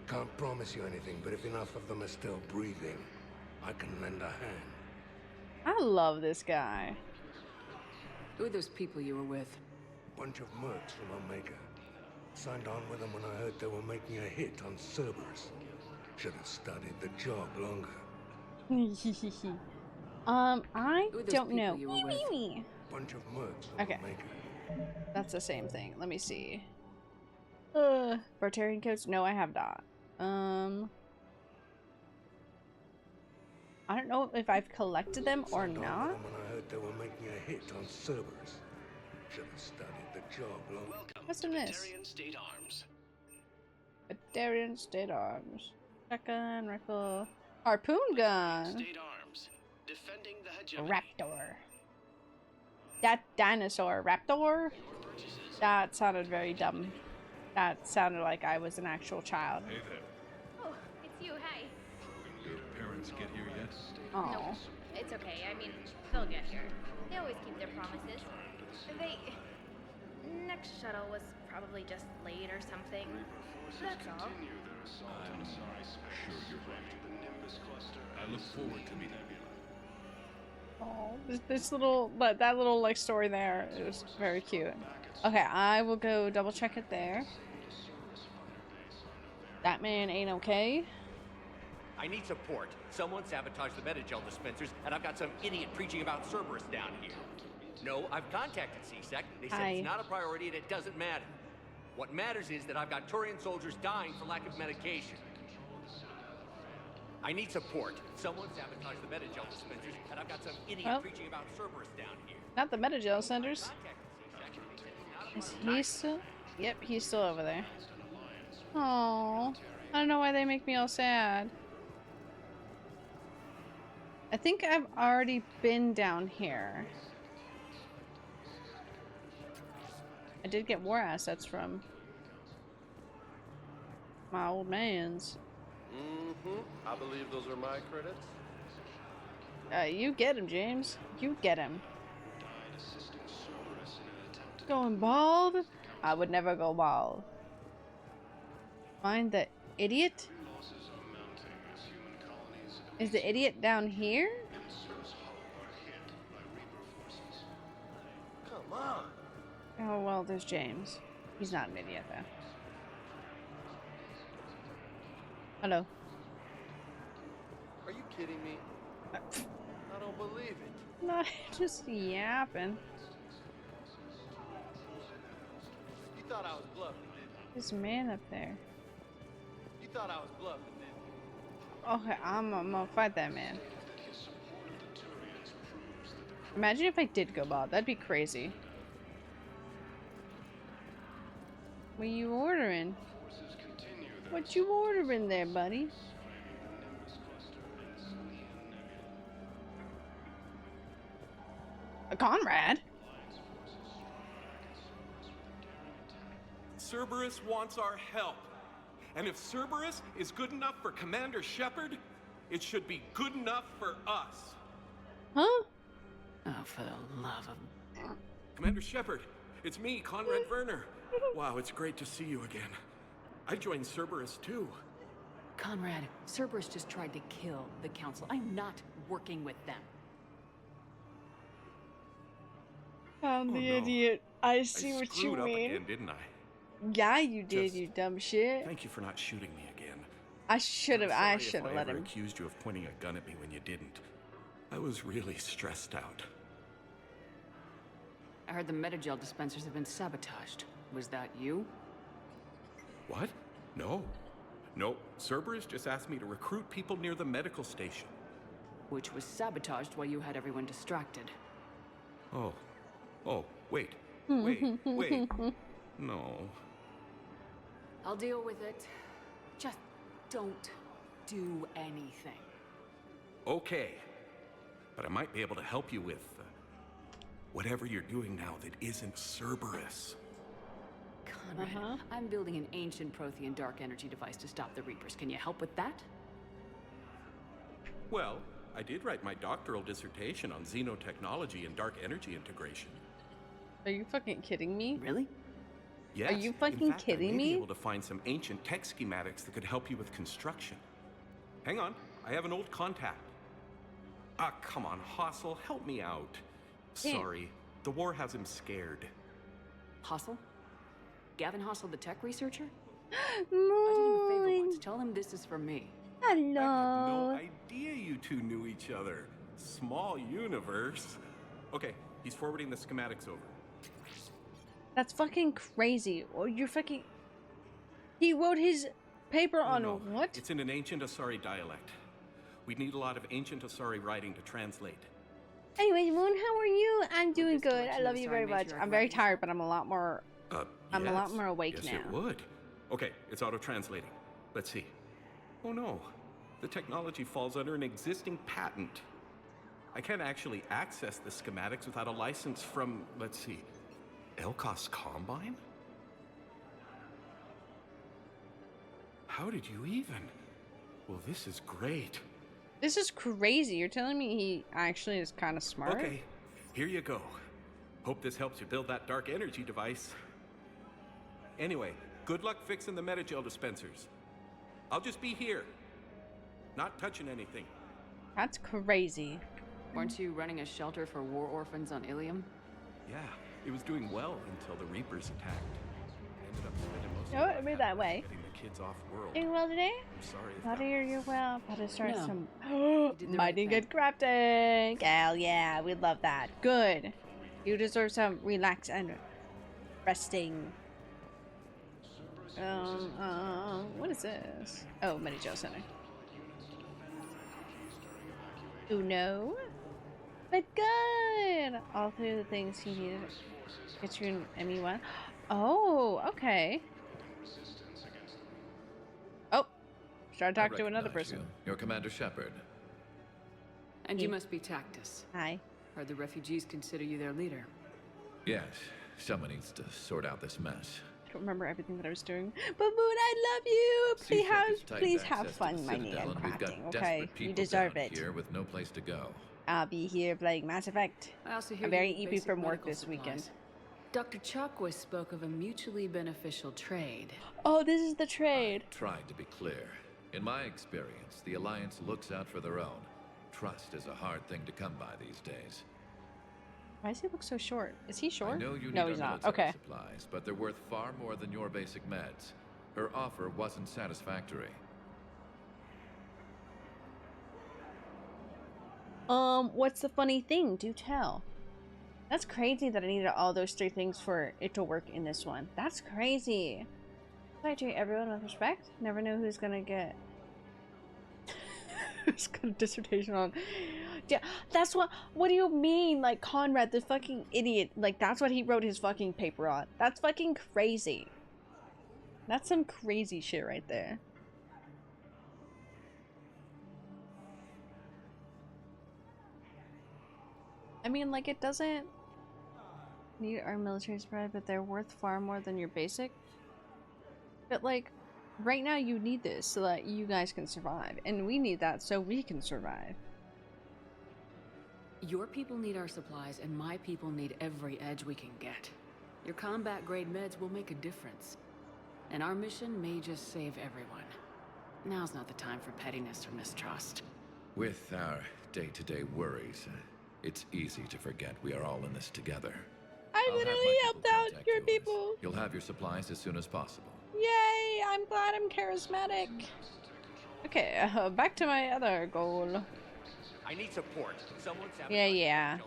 Can't promise you anything, but if enough of them are still breathing, I can lend a hand. I love this guy. Who are those people you were with? Bunch of mercs from Omega. Signed on with them when I heard they were making a hit on Cerberus. Should have studied the job longer. I don't know. Bunch of mercs from Okay. Omega. That's the same thing. Let me see. Bartarian coats? No, I have not. I don't know if I've collected them or Signed on not. with them when I heard they were making a hit on Cerberus. Should have studied the job longer. What's in this? Batarian State Arms. Batarian State Arms. Shotgun, rifle, harpoon gun, State Arms. Defending the hegemony. raptor. That dinosaur raptor? That sounded very dumb. That sounded like I was an actual child. Hey there. Oh, it's you. Hi. Your parents get here yet? Oh. No, it's okay. I mean, they'll get here. They always keep their promises. They... Next shuttle was probably just late or something. That's all. I'm sure you're right. I look forward to meeting you. Oh, this little, that little like story there is very cute. Okay, I will go double check it there. That man ain't okay. I need support. Someone sabotaged the Metagel dispensers, and I've got some idiot preaching about Cerberus down here. No, I've contacted CSEC. They said it's not a priority and it doesn't matter. What matters is that I've got Turian soldiers dying for lack of medication. I need support. Someone sabotaged the Metagel dispensers, and I've got some idiot preaching about Cerberus down here. Not the Metagel centers. Is he still? Yep, he's still over there. Oh, I don't know why they make me all sad. I think I've already been down here. I did get war assets from my old man's. I believe those are my credits. You get him, James. You get him. Going bald? I would never go bald. Find the idiot? Is the idiot down here? Come on. Oh, well, there's James. He's not an idiot, though. Hello. Are you kidding me? I don't believe it. No, just yapping. You thought I was bluffing, didn't you? This man up there. You thought I was bluffing, didn't Okay, I'm gonna fight that man. Imagine if I did go bald. That'd be crazy. What you ordering? What you ordering there, buddy? A Conrad? Cerberus wants our help. And if Cerberus is good enough for Commander Shepard, it should be good enough for us. Huh? Oh, for the love of... Commander Shepard, it's me, Conrad Werner. Wow, it's great to see you again. I joined Cerberus too. Conrad, Cerberus just tried to kill the Council. I'm not working with them. I'm the idiot. I see what you screwed up mean. again, didn't I? Yeah, you did, you dumb shit. Thank you for not shooting me again. I should have. I should have I let ever him. accused you of pointing a gun at me when you didn't. I was really stressed out. I heard the Metagel dispensers have been sabotaged. Was that you? What? No. No, Cerberus just asked me to recruit people near the medical station. Which was sabotaged while you had everyone distracted. Oh. Oh, wait. Wait. No. I'll deal with it. Just don't do anything. Okay. But I might be able to help you with whatever you're doing now that isn't Cerberus. Conrad, I'm building an ancient Prothean dark energy device to stop the Reapers. Can you help with that? Well, I did write my doctoral dissertation on xenotechnology and dark energy integration. Are you fucking kidding me? Really? Yes. Are you fucking in fact, kidding I may me? be able to find some ancient tech schematics that could help you with construction. Hang on, I have an old contact. Ah, come on, Hossel, help me out. Sorry, the war has him scared. Hossel? Gavin Hossel, the tech researcher? Moon. I did him a favor once. Tell him this is from me. Hello. I had no idea you two knew each other. Small universe. Okay, he's forwarding the schematics over. That's fucking crazy. Or you're fucking... He wrote his paper on what? It's in an ancient Asari dialect. We'd need a lot of ancient Asari writing to translate. Anyways, Moon, how are you? I'm doing good. I love you very much. I'm very tired, but I'm a lot more... I'm a lot more awake now. Yes, it would. Okay, it's auto-translating. Let's see. Oh no, the technology falls under an existing patent. I can't actually access the schematics without a license from, let's see, Elkos Combine? How did you even? Well, this is great. This is crazy. You're telling me he actually is kind of smart? Okay, here you go. Hope this helps you build that dark energy device. Anyway, good luck fixing the Metagel dispensers. I'll just be here. Not touching anything. That's crazy. Weren't you running a shelter for war orphans on Ilium? Yeah, it was doing well until the Reapers attacked. Ended up spending most No, of it made that way. getting the kids off world. Doing well today? I'm sorry. Glad to hear you're well. About to start No. some mighty good crafting. Hell yeah, we'd love that. Good. You deserve some relax and resting. What is this? Oh, Metagel Center. Uno. But good! All through the things he needed. Get you an ME1. Oh, okay. Oh, start talking to another person. You're Commander Shepard. And you must be Tactus. Hi. Heard the refugees consider you their leader. Yes, someone needs to sort out this mess. I don't remember everything that I was doing. But Moon, I love you! Please have fun, my man, crafting, okay? You deserve it. Here with no place to go. I'll be here playing Mass Effect. I also hear I'm very you need EP basic from work medical this supplies. weekend. Dr. Chakwas spoke of a mutually beneficial trade. Oh, this is the trade. Tried to be clear. In my experience, the Alliance looks out for their own. Trust is a hard thing to come by these days. Why does he look so short? Is he short? I know you need no, our he's not. military Okay. supplies, but they're worth far more than your basic meds. Her offer wasn't satisfactory. What's the funny thing? Do tell. That's crazy that I needed all those three things for it to work in this one. That's crazy. I treat everyone with respect. Never know who's gonna get who's got a dissertation on. Yeah, that's what do you mean? Like Conrad, the fucking idiot, like that's what he wrote his fucking paper on. That's fucking crazy. That's some crazy shit right there. I mean, like, it doesn't need our military spread, but they're worth far more than your basic. But, like, right now you need this so that you guys can survive. And we need that so we can survive. Your people need our supplies, and my people need every edge we can get. Your combat-grade meds will make a difference. And our mission may just save everyone. Now's not the time for pettiness or mistrust. With our day-to-day worries, it's easy to forget we are all in this together. I literally helped out your people. You'll have your supplies as soon as possible. Yay! I'm glad I'm charismatic. Okay, back to my other goal. I need support. Someone Yeah.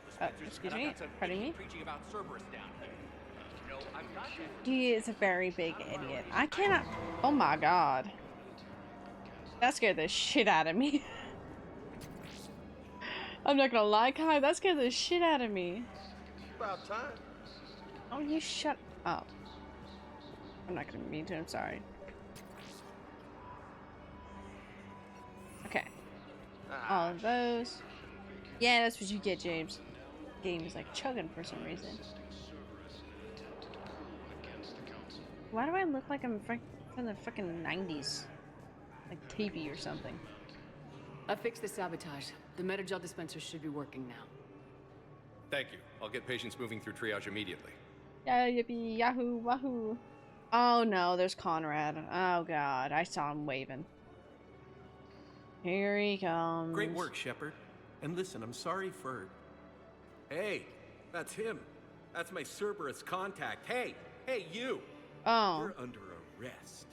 Excuse me. Pardon me. Preaching about Cerberus down here. No, I'm not. He is a very big idiot. I cannot. Oh my god. That scared the shit out of me. I'm not gonna lie, Kai. That scared the shit out of me. About time. Oh, you shut up. I'm not gonna be mean to him. Sorry. Okay. All of those. Yeah, that's what you get, James. Game is like chugging for some reason. Why do I look like I'm from the fucking 90s? Like TV or something. I fixed the sabotage. The Metagel dispenser should be working now. Thank you. I'll get patients moving through triage immediately. Yeah, yippee, yahoo, wahoo. Oh no, there's Conrad. Oh god, I saw him waving. Here he comes. Great work, Shepard. And listen, I'm sorry for... Hey, that's him. That's my Cerberus contact. Hey, you! Oh. You're under arrest.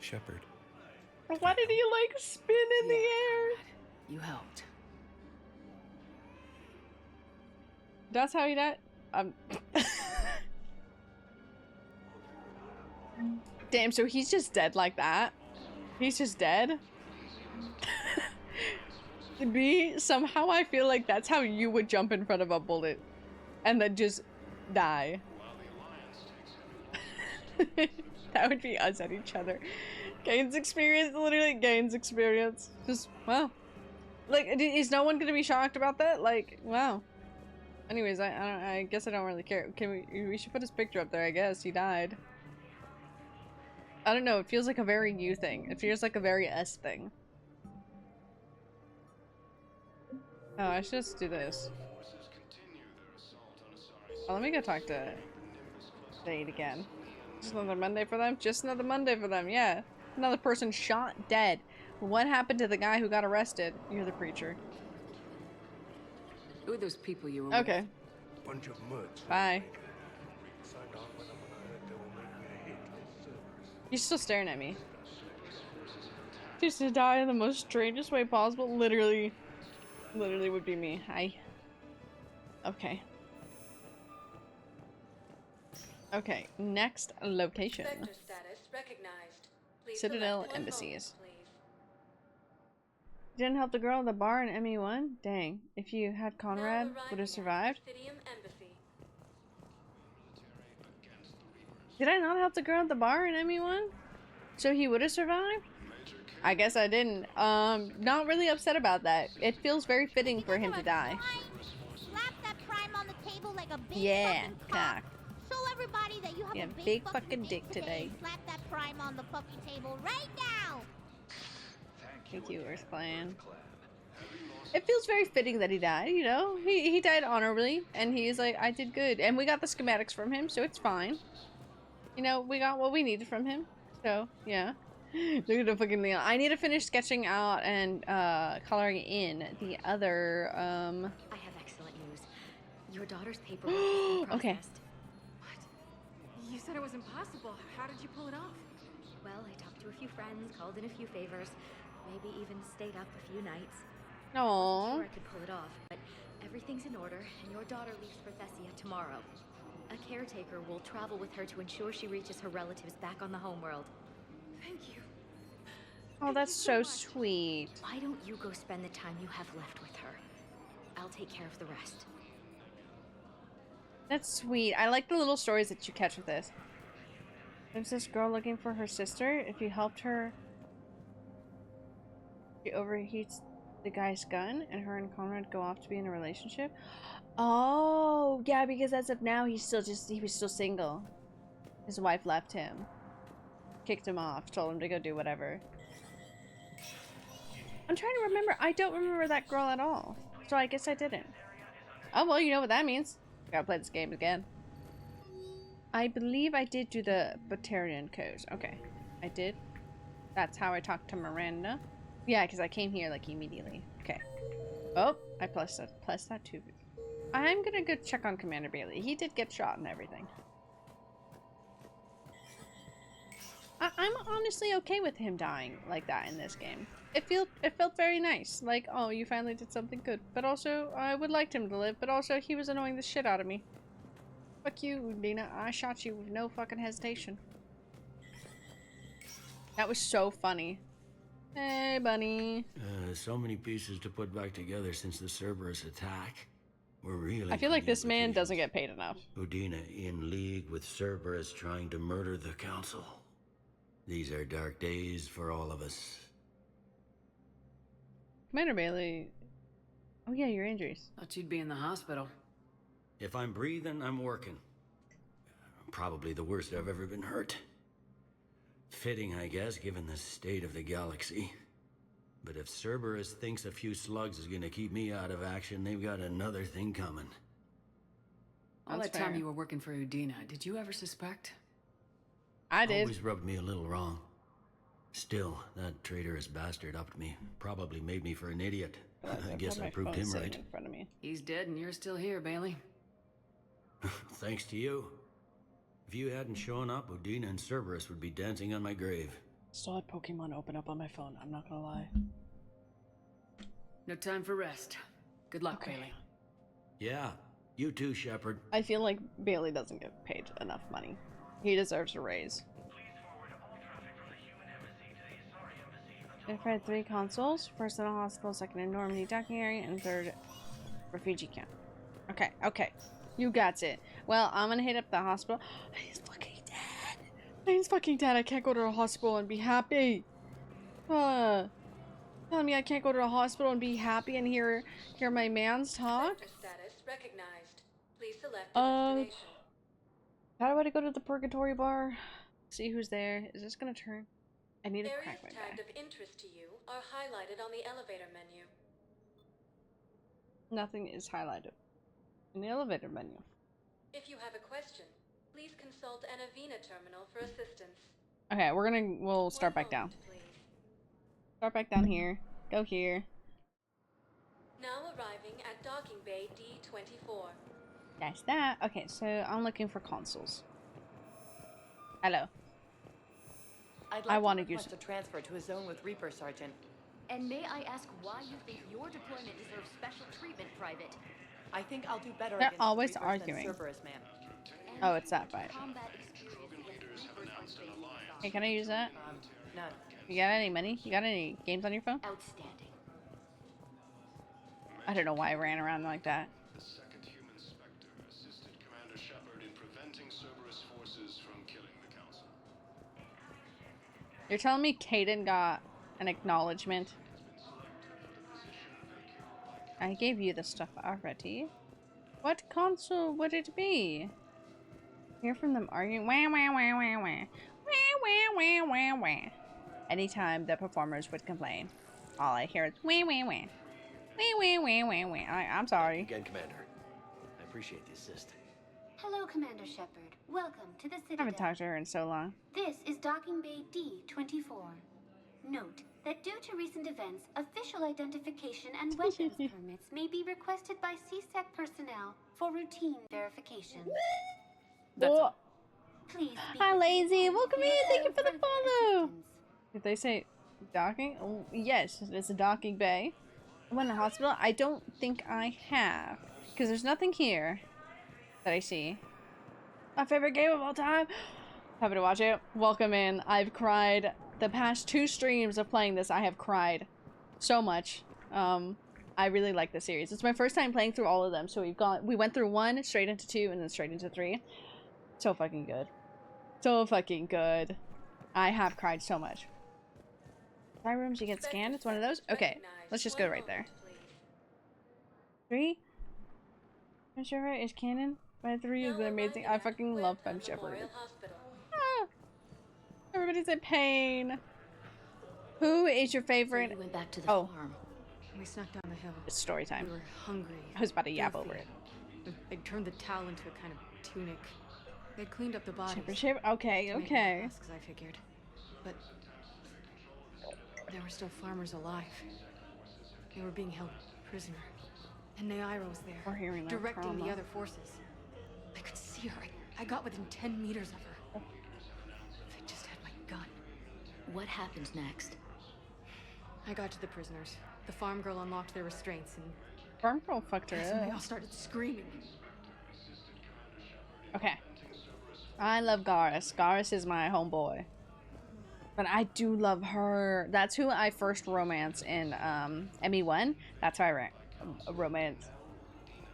Shepard. Why did he like spin in the air? You helped. That's how he died? Damn, so he's just dead like that? He's just dead? Me, somehow I feel like that's how you would jump in front of a bullet and then just die. That would be us at each other. Gains experience, literally gains experience. Just, wow. Like, is no one gonna be shocked about that? Like, wow. Anyways, I guess I don't really care. Can we should put his picture up there, I guess. He died. I don't know, it feels like a very you thing. It feels like a very us thing. Oh, I should just do this. Oh, let me go talk to Dade again. Just another Monday for them? Just another Monday for them, yeah. Another person shot dead. What happened to the guy who got arrested? You're the preacher. Who are those people you were Okay. with? Bunch of muds. Bye. He's still staring at me. Just to die in the most strangest way possible. Literally would be me. Hi. Okay. Okay, next location. Sector status recognized. Please Citadel select Embassies. please. Didn't help the girl at the bar in ME1? Dang. If you had Conrad, would have survived? Did I not help the girl at the bar in ME1? So he would have survived? I guess I didn't. Not really upset about that. It feels very fitting for him to die. Slap that prime on the table like a big Yeah, fucking cock. cock. Show everybody that you have Yeah, a big fucking dick today. Slap that prime on the fucking table right now. Thank you, Earth Clan. It feels very fitting that he died, you know? He died honorably, and he's like, I did good. And we got the schematics from him, so it's fine. You know, we got what we needed from him. So, yeah. Look at the fucking Leon. I need to finish sketching out and coloring in the other, I have excellent news. Your daughter's paperwork has been processed. Okay. What? You said it was impossible. How did you pull it off? Well, I talked to a few friends, called in a few favors, maybe even stayed up a few nights. Aww. Wasn't sure I could pull it off, but everything's in order, and your daughter leaves for Thessia tomorrow. A caretaker will travel with her to ensure she reaches her relatives back on the homeworld. Thank you. Oh, that's so sweet. Why don't you go spend the time you have left with her? I'll take care of the rest. That's sweet. I like the little stories that you catch with this. There's this girl looking for her sister. If you helped her, she overheats the guy's gun, and her and Conrad go off to be in a relationship. Oh, yeah, because as of now, he was still single. His wife left him. Kicked him off, told him to go do whatever. I'm trying to remember. I don't remember that girl at all. So I guess I didn't. Oh, well, you know what that means. Gotta play this game again. I believe I did do the Batarian codes. Okay. I did. That's how I talked to Miranda. Yeah, because I came here, like, immediately. Okay. Oh, I plus that too. I'm gonna go check on Commander Bailey. He did get shot and everything. I'm honestly okay with him dying like that in this game. It felt very nice. Like, oh, you finally did something good. But also, I would like him to live. But also, he was annoying the shit out of me. Fuck you, Dina. I shot you with no fucking hesitation. That was so funny. Hey, bunny. So many pieces to put back together since the Cerberus attack. We're really. I feel like this man doesn't get paid enough. Udina in league with Cerberus trying to murder the council. These are dark days for all of us. Commander Bailey. Oh yeah, your injuries. Thought you'd be in the hospital. If I'm breathing, I'm working. Probably the worst I've ever been hurt. Fitting, I guess, given the state of the galaxy. But if Cerberus thinks a few slugs is gonna keep me out of action, they've got another thing coming. All that time you were working for Udina, did you ever suspect? I did. Always rubbed me a little wrong. Still, that traitorous bastard upped me. Probably made me for an idiot. I guess I proved him right. In front of me. He's dead and you're still here, Bailey. Thanks to you. If you hadn't shown up, Udina and Cerberus would be dancing on my grave. Still had Pokemon open up on my phone, I'm not gonna lie. No time for rest. Good luck, Bailey. Yeah, you too, Shepard. I feel like Bailey doesn't get paid enough money. He deserves a raise. Identified 3 consoles. First in a hospital, second in Normandy docking area, and third refugee camp. Okay, okay. You got it. Well, I'm gonna hit up the hospital. He's fucking dead. He's fucking dead. I can't go to a hospital and be happy. Telling me I can't go to a hospital and be happy and hear my man's talk. Status recognized. Please select a destination. How do I go to the purgatory bar? See who's there. Is this gonna turn? I need to crack my Areas tagged back. of interest to you are highlighted on the elevator menu. Nothing is highlighted in the elevator menu. If you have a question, please consult an Avena terminal for assistance. Okay, we'll start back down. Start back down here. Go here. Now arriving at docking bay D24. That's that. Okay, so I'm looking for consoles. Hello. I'd I like want to to use request a transfer to a zone with Reaper, Sergeant. And may I ask why you think your deployment deserves special treatment, Private? I think I'll do better They're against always Reapers arguing. than Cerberus, ma'am. Oh, it's that fight. Hey, can I use that? None. You got any money? You got any games on your phone? Outstanding. I don't know why I ran around like that. The second human Spectre assisted Commander Shepard in preventing Cerberus forces from killing the Council. You're telling me Kaden got an acknowledgement? I gave you the stuff already. What console would it be? Hear from them arguing. Wah, wah, wah, wah, wah. Wah, wah, wah, wah, wah. Anytime the performers would complain, all I hear is wah, wah, wah. Wah, wah, wah, wah, wah. I'm sorry. Again, Commander. I appreciate the assist. Hello, Commander Shepard. Welcome to the I Citadel. haven't talked to her in so long. This is Docking Bay D24. Note that due to recent events, official identification and weapons permits may be requested by CSEC personnel for routine verification. Oh. Please. Hi, Lazy. Welcome in. Thank you for the follow. Did they say docking? Oh, yes, it's a docking bay. I went to the hospital. I don't think I have, because there's nothing here that I see. My favorite game of all time. Happy to watch it. Welcome in. I've cried the past 2 streams of playing this. I have cried so much. I really like the series. It's my first time playing through all of them. So we went through 1, straight into 2, and then straight into 3. So fucking good. So fucking good. I have cried so much. Fire rooms, you get scanned. It's one of those. Okay, let's just go right there. 3. Fem Shepard is canon. By 3 is amazing. I fucking love Fem Shepard. Ah, everybody's in pain. Who is your favorite? So we went back to the farm. We snuck down the hill. It's story time. We were hungry. I was about to yap over it. They'd turned the towel into a kind of tunic. They'd cleaned up the bodies. Shepard. Okay, okay. Masks, I figured. But there were still farmers alive. They were being held prisoner. And Naira was there, directing the other forces. I could see her. I got within 10 meters of her. If I just had my gun. What happened next? I got to the prisoners. The farm girl unlocked their restraints and... Farm girl fucked her And they all up. started screaming. Okay. I love Garrus. Garrus is my homeboy. But I do love her. That's who I first romanced in ME1. That's why I romance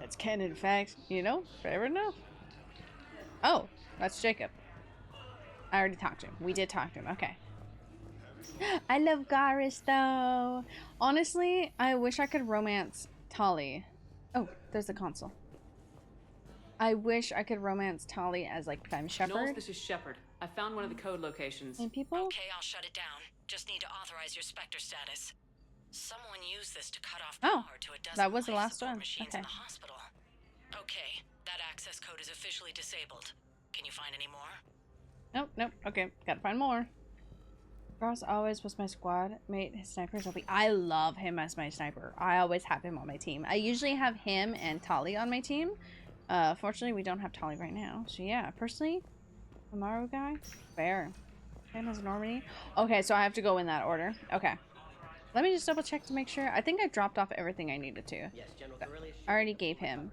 That's canon fact, you know? Fair enough. Oh, that's Jacob. I already talked to him. We did talk to him. Okay. I love Garis though. Honestly, I wish I could romance Tali. Oh, there's the console. I wish I could romance Tali as like Femme Shepherd. Knowles, this is Shepard. I found one of the code locations. And people? Okay, I'll shut it down. Just need to authorize your Spectre status. Someone used this to cut off power to a dozen that was the life last support one. machines Okay. in the hospital. Okay, that access code is officially disabled. Can you find any more? Nope, nope. Okay, gotta find more. Ross always was my squad mate. His sniper is OP. I love him as my sniper. I always have him on my team. I usually have him and Tali on my team. Fortunately, we don't have Tali right now. So yeah, personally, Amaru guy, fair. Same as Normandy. Okay, so I have to go in that order. Okay. Let me just double check to make sure. I think I dropped off everything I needed to. Yes, General Corellius. I already gave him.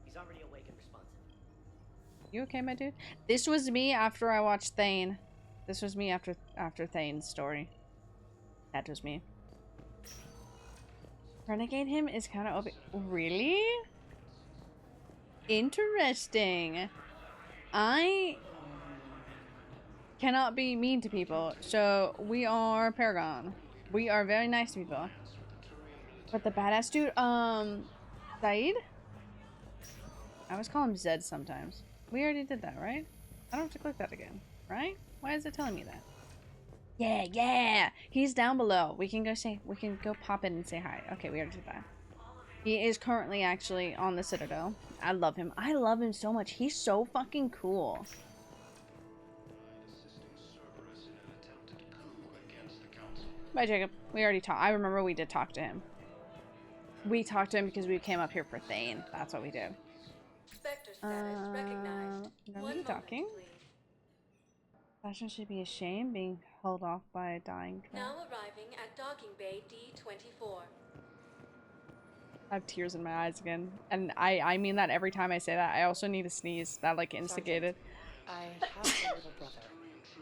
He's already awake and responsive. You okay, my dude? This was me after I watched Thane. This was me after Thane's story. That was me. Renegade him is kind of really interesting. I cannot be mean to people, so we are Paragon. We are very nice to people. But the badass dude, Saeed? I always call him Zed sometimes. We already did that, right? I don't have to click that again, right? Why is it telling me that? Yeah, yeah! He's down below. We can go pop in and say hi. Okay, we already did that. He is currently actually on the Citadel. I love him. I love him so much. He's so fucking cool. Bye, Jacob. We already talked. I remember we did talk to him. We talked to him because we came up here for Thane. That's what we did. Spectre status recognized. Are we talking? Fashion should be ashamed being held off by a dying truck. Now arriving at docking bay D24. I have tears in my eyes again. And I mean that every time I say that. I also need to sneeze. That like instigated. I have a little brother.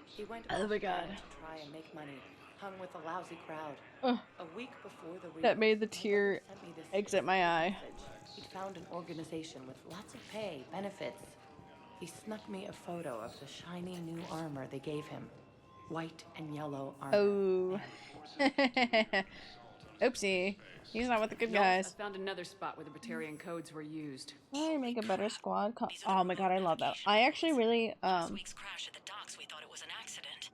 He went Oh my God. to try and make money. Hung with a lousy crowd. Ugh. A week before the That made the tear exit my eye. He'd found an organization with lots of pay, benefits. He snuck me a photo of the shiny new armor they gave him. White and yellow armor. Oh. Oopsie. He's not with the good guys. I found another spot where the Batarian codes were used. I make a better squad. Oh my God, I love that. I actually really Last week's crash at the docks, we thought it was an accident.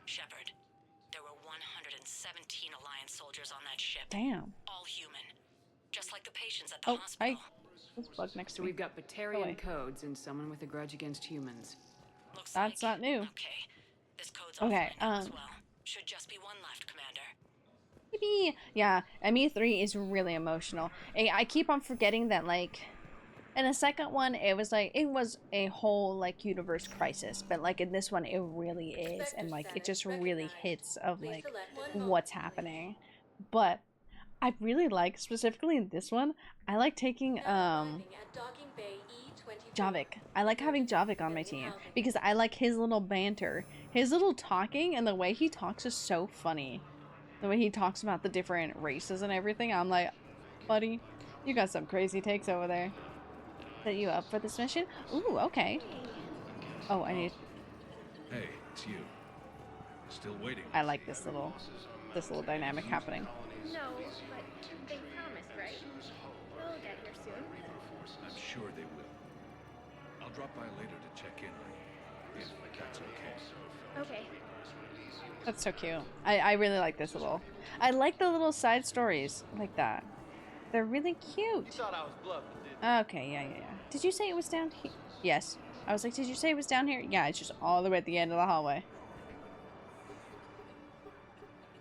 Shepard, there were 117 Alliance soldiers on that ship. Damn. All human. Just like the patients at the Oh, hospital. hi. This bug next to So me. we've got Batarian codes and someone with a grudge against humans. That's not new. Okay. This code's Okay, offline now as well. Should just be one left, Commander. Yippee. Yeah, ME3 is really emotional. I keep on forgetting that, like, in the second one, it was a whole, like, universe crisis. But, like, in this one, it really is. And, like, it just really hits of, like, what's happening. But I really like, specifically in this one, I like taking, Javik. I like having Javik on my team. Because I like his little banter. His little talking and the way he talks is so funny. The way he talks about the different races and everything, I'm like, buddy, you got some crazy takes over there. Set you up for this mission? Ooh, okay. Oh, I need... Hey, it's you. Still waiting. I like this little dynamic happening. No, but they promised, right? They'll get here soon. I'm sure they will. I'll drop by later to check in on you, if that's okay. Okay. That's so cute. I really like this little... I like the little side stories like that. They're really cute. You thought I was bluffing, didn't Okay, yeah. Did you say it was down here? Yes. I was like, did you say it was down here? Yeah, it's just all the way at the end of the hallway.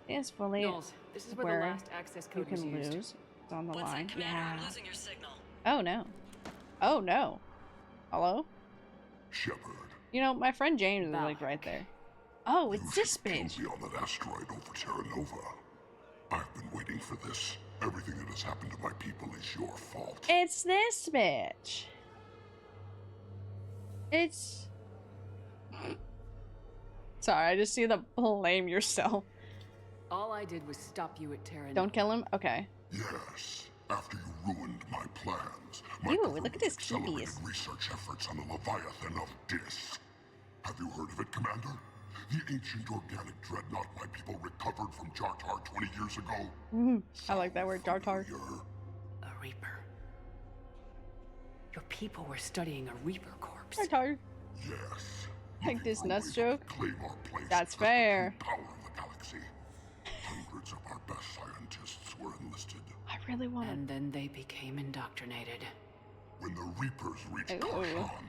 It's fully Knowles, this is where the last access code you can was used. lose. It's on the One line. sec, Commander, Yeah. I'm losing your signal. Oh no. Oh no. Hello? Shepard. You know, my friend James is like right there. Oh, it's this bitch. Be on that asteroid over Terra Nova. I've been waiting for this. Everything that has happened to my people is your fault. It's this bitch. It's... Sorry, I just see the blame yourself. All I did was stop you at Terra. Don't kill him? Okay. Yes, After you ruined my plans, Ew, look at his accelerated keys. research efforts on the Leviathan of Dis. Have you heard of it, Commander? The ancient organic dreadnought my people recovered from Jartar 20 years ago? I like that word, Jartar. A Reaper. Your people were studying a Reaper corpse. Jartar. Yes. Like this nuts joke. Claim our place That's as fair. the true power of the galaxy. Hundreds of our best scientists were enlisted. I really want to. And then they became indoctrinated. When the Reapers reached Ooh. Karshan,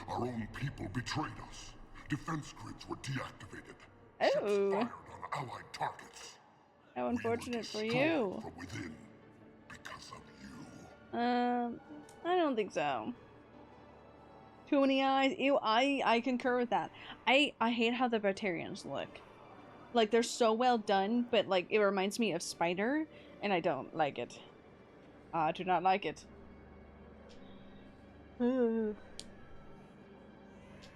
our own people betrayed us. Defense grids were deactivated. Oh. Ships fired on allied targets. How unfortunate for Destroyed you. from within because of you. I don't think so. Too many eyes. Ew, I concur with that. I hate how the Batarians look. Like, they're so well done, but like it reminds me of Spider, and I don't like it. I do not like it. The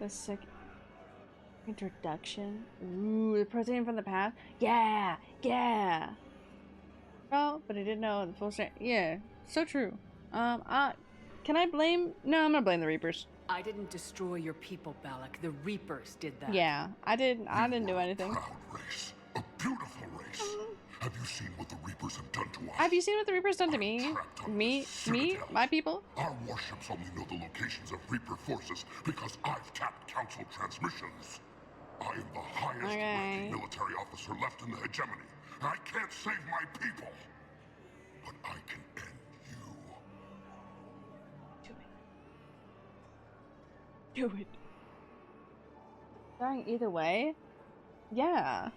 sick introduction. Ooh, the president from the past. Yeah, yeah. Oh, but I didn't know the full strength. Yeah, so true. Can I blame? No, I'm gonna blame the Reapers. I didn't destroy your people, Balak. The Reapers did that. Yeah, I didn't do anything. Proud race, a beautiful race. Have you seen what the Reapers have done to us? Have you seen what the Reapers done to me? Me, my people? Our warships only know the locations of Reaper forces because I've tapped Council transmissions. I am the highest ranking military officer left in the hegemony. I can't save my people, but I can end you. Do it. Dying either way? Yeah.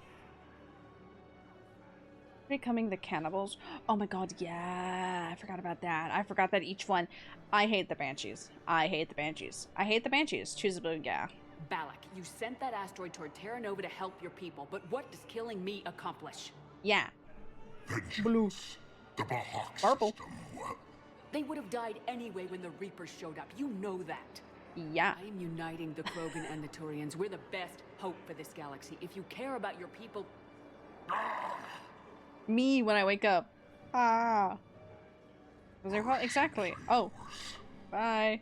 Becoming the cannibals? Oh my god, yeah. I forgot about that. I forgot that each one. I hate the Banshees. I hate the Banshees. I hate the Banshees. Choose a blue, yeah. Balak, you sent that asteroid toward Terra Nova to help your people, but what does killing me accomplish? Yeah. Vengeance. Blue. The Bahawk Purple. system. Well, They would have died anyway when the Reapers showed up. You know that. Yeah. I am uniting the Krogan and the Turians. We're the best hope for this galaxy. If you care about your people... Me when I wake up. Ah. Was there exactly? Oh. Bye.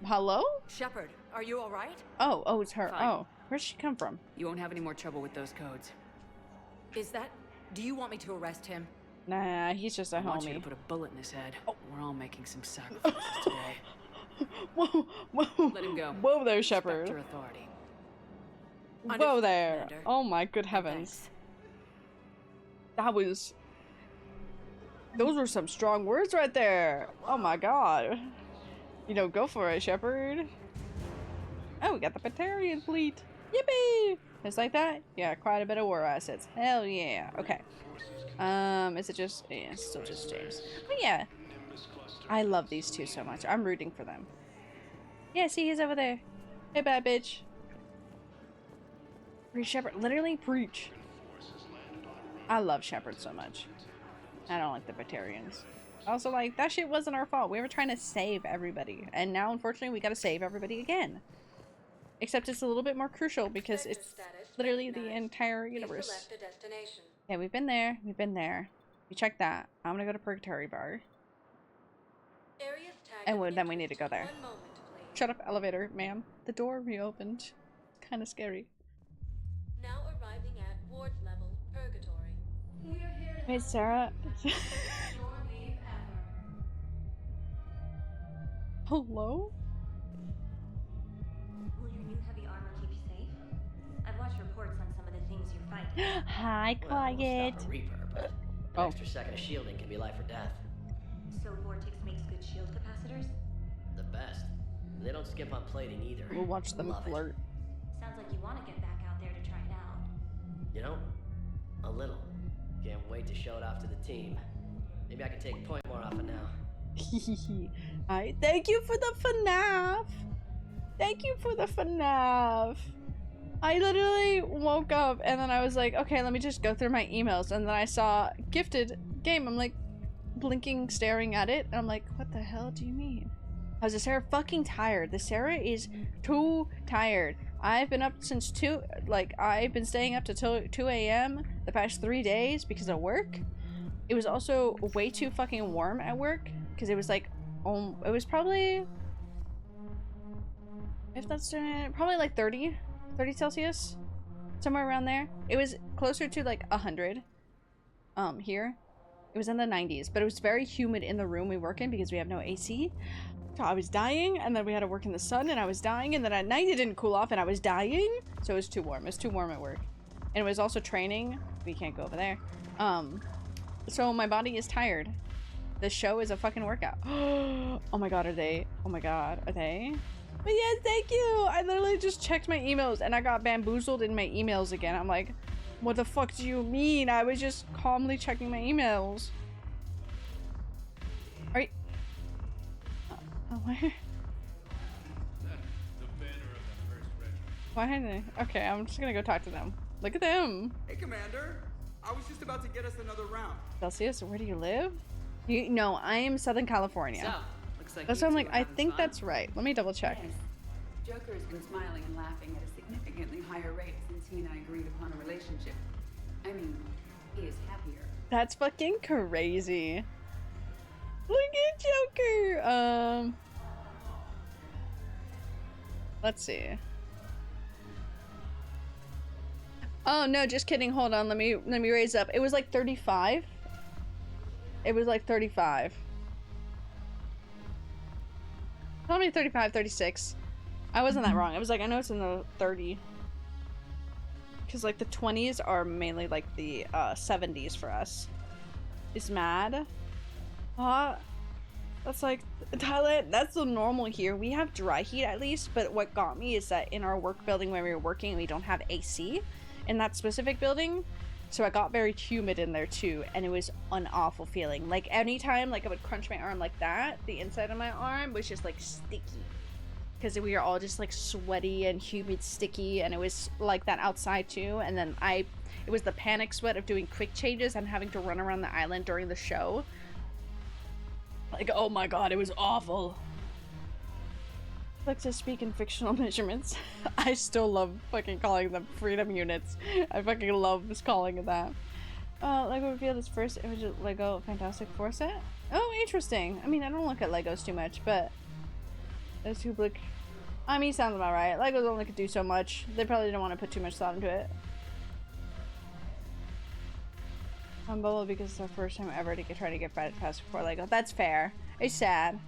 Hello? Shepard, are you all right? Oh, it's her. Fine. Oh, where'd she come from? You won't have any more trouble with those codes. Is that... Do you want me to arrest him? Nah, he's just a I want you homie. to put a bullet in his head. Oh. We're all making some sacrifices today. Whoa, whoa. Let him go. Whoa there, Shepard. Respect your authority. Whoa there. Commander. Oh my good heavens. That was... Those were some strong words right there. Oh my god. You know, go for it, Shepard. Oh, we got the Batarian fleet. Yippee! Just like that? Yeah, quite a bit of war assets. Hell yeah. Okay. Is it just... Yeah, it's still just James. But yeah. I love these two so much. I'm rooting for them. Yeah, see, he's over there. Hey, bad bitch. Preach, Shepard. Literally preach. I love Shepard so much. I don't like the Batarians. Also, like, that shit wasn't our fault. We were trying to save everybody. And now, unfortunately, we gotta save everybody again. Except it's a little bit more crucial because it's literally the entire universe. Yeah, we've been there. We've been there. We checked that. I'm gonna go to Purgatory Bar. And then we need to go there. Shut up, elevator, ma'am. The door reopened. It's kind of scary. Now arriving at ward level Purgatory. Wait, Sarah. Hello? Will your new heavy armor keep you safe? I've watched reports on some of the things you're fighting. Hi, quiet. Stop a Reaper, but an extra second of shielding can be life or death. So Vortex makes good shield capacitors? The best. They don't skimp on plating either. We'll watch them Love it. flirt. Sounds like you want to get back out there to try it out. You know, a little. Can't wait to show it off to the team. Maybe I can take a point more off it now. Alright, thank you for the FNAF. Thank you for the FNAF. I literally woke up and then I was like, okay, let me just go through my emails. And then I saw gifted game. I'm like blinking, staring at it. And I'm like, what the hell do you mean? How's the Sarah fucking tired? The Sarah is too tired. I've been up since 2, like, I've been staying up to 2 a.m. the past 3 days because of work. It was also way too fucking warm at work because it was like, it was probably, if that's probably like 30 Celsius, somewhere around there. It was closer to like 100 here. It was in the 90s, but it was very humid in the room we work in because we have no AC. So I was dying, and then we had to work in the sun, and I was dying, and then at night it didn't cool off, and I was dying. So it was too warm. It was too warm at work. And it was also training. We can't go over there. So my body is tired. The show is a fucking workout. Oh my god, are they? Oh my god, are they? But yes, thank you! I literally just checked my emails, and I got bamboozled in my emails again. I'm like, what the fuck do you mean? I was just calmly checking my emails. Are you... where? Why are they? Okay, I'm just gonna go talk to them. Look at them. Hey, Commander. I was just about to get us another round. Celsius, where do you live? No, I am Southern California. So, looks like that's what I'm like, I think that's right. Let me double check. Yes. Joker has been smiling and laughing at a significantly higher rate since he and I agreed upon a relationship. I mean, he is happier. That's fucking crazy. Look at Joker. Let's see. Oh no, just kidding. Hold on. Let me raise up. It was like 35. It was like 35. Probably 35, 36. I wasn't that wrong. I was like, I know it's in the 30. Because like the 20s are mainly like the 70s for us. Is mad. That's like Thailand. That's the normal here. We have dry heat at least, but what got me is that in our work building where we were working, we don't have AC in that specific building. So I got very humid in there too, and it was an awful feeling. Like anytime like I would crunch my arm like that, the inside of my arm was just like sticky. Because we were all just like sweaty and humid, sticky, and it was like that outside too. And then it was the panic sweat of doing quick changes and having to run around the island during the show. Like, oh my god, it was awful. I like to speak in fictional measurements. I still love fucking calling them freedom units. I fucking love this calling of that. Lego revealed its first image of Lego Fantastic Four set. Oh, interesting. I mean, I don't look at Legos too much, but those who look. I mean, sounds about right. Legos only could do so much. They probably didn't want to put too much thought into it. I'm bubble because it's our first time ever to try to get Fantastic Four Lego. That's fair. It's sad.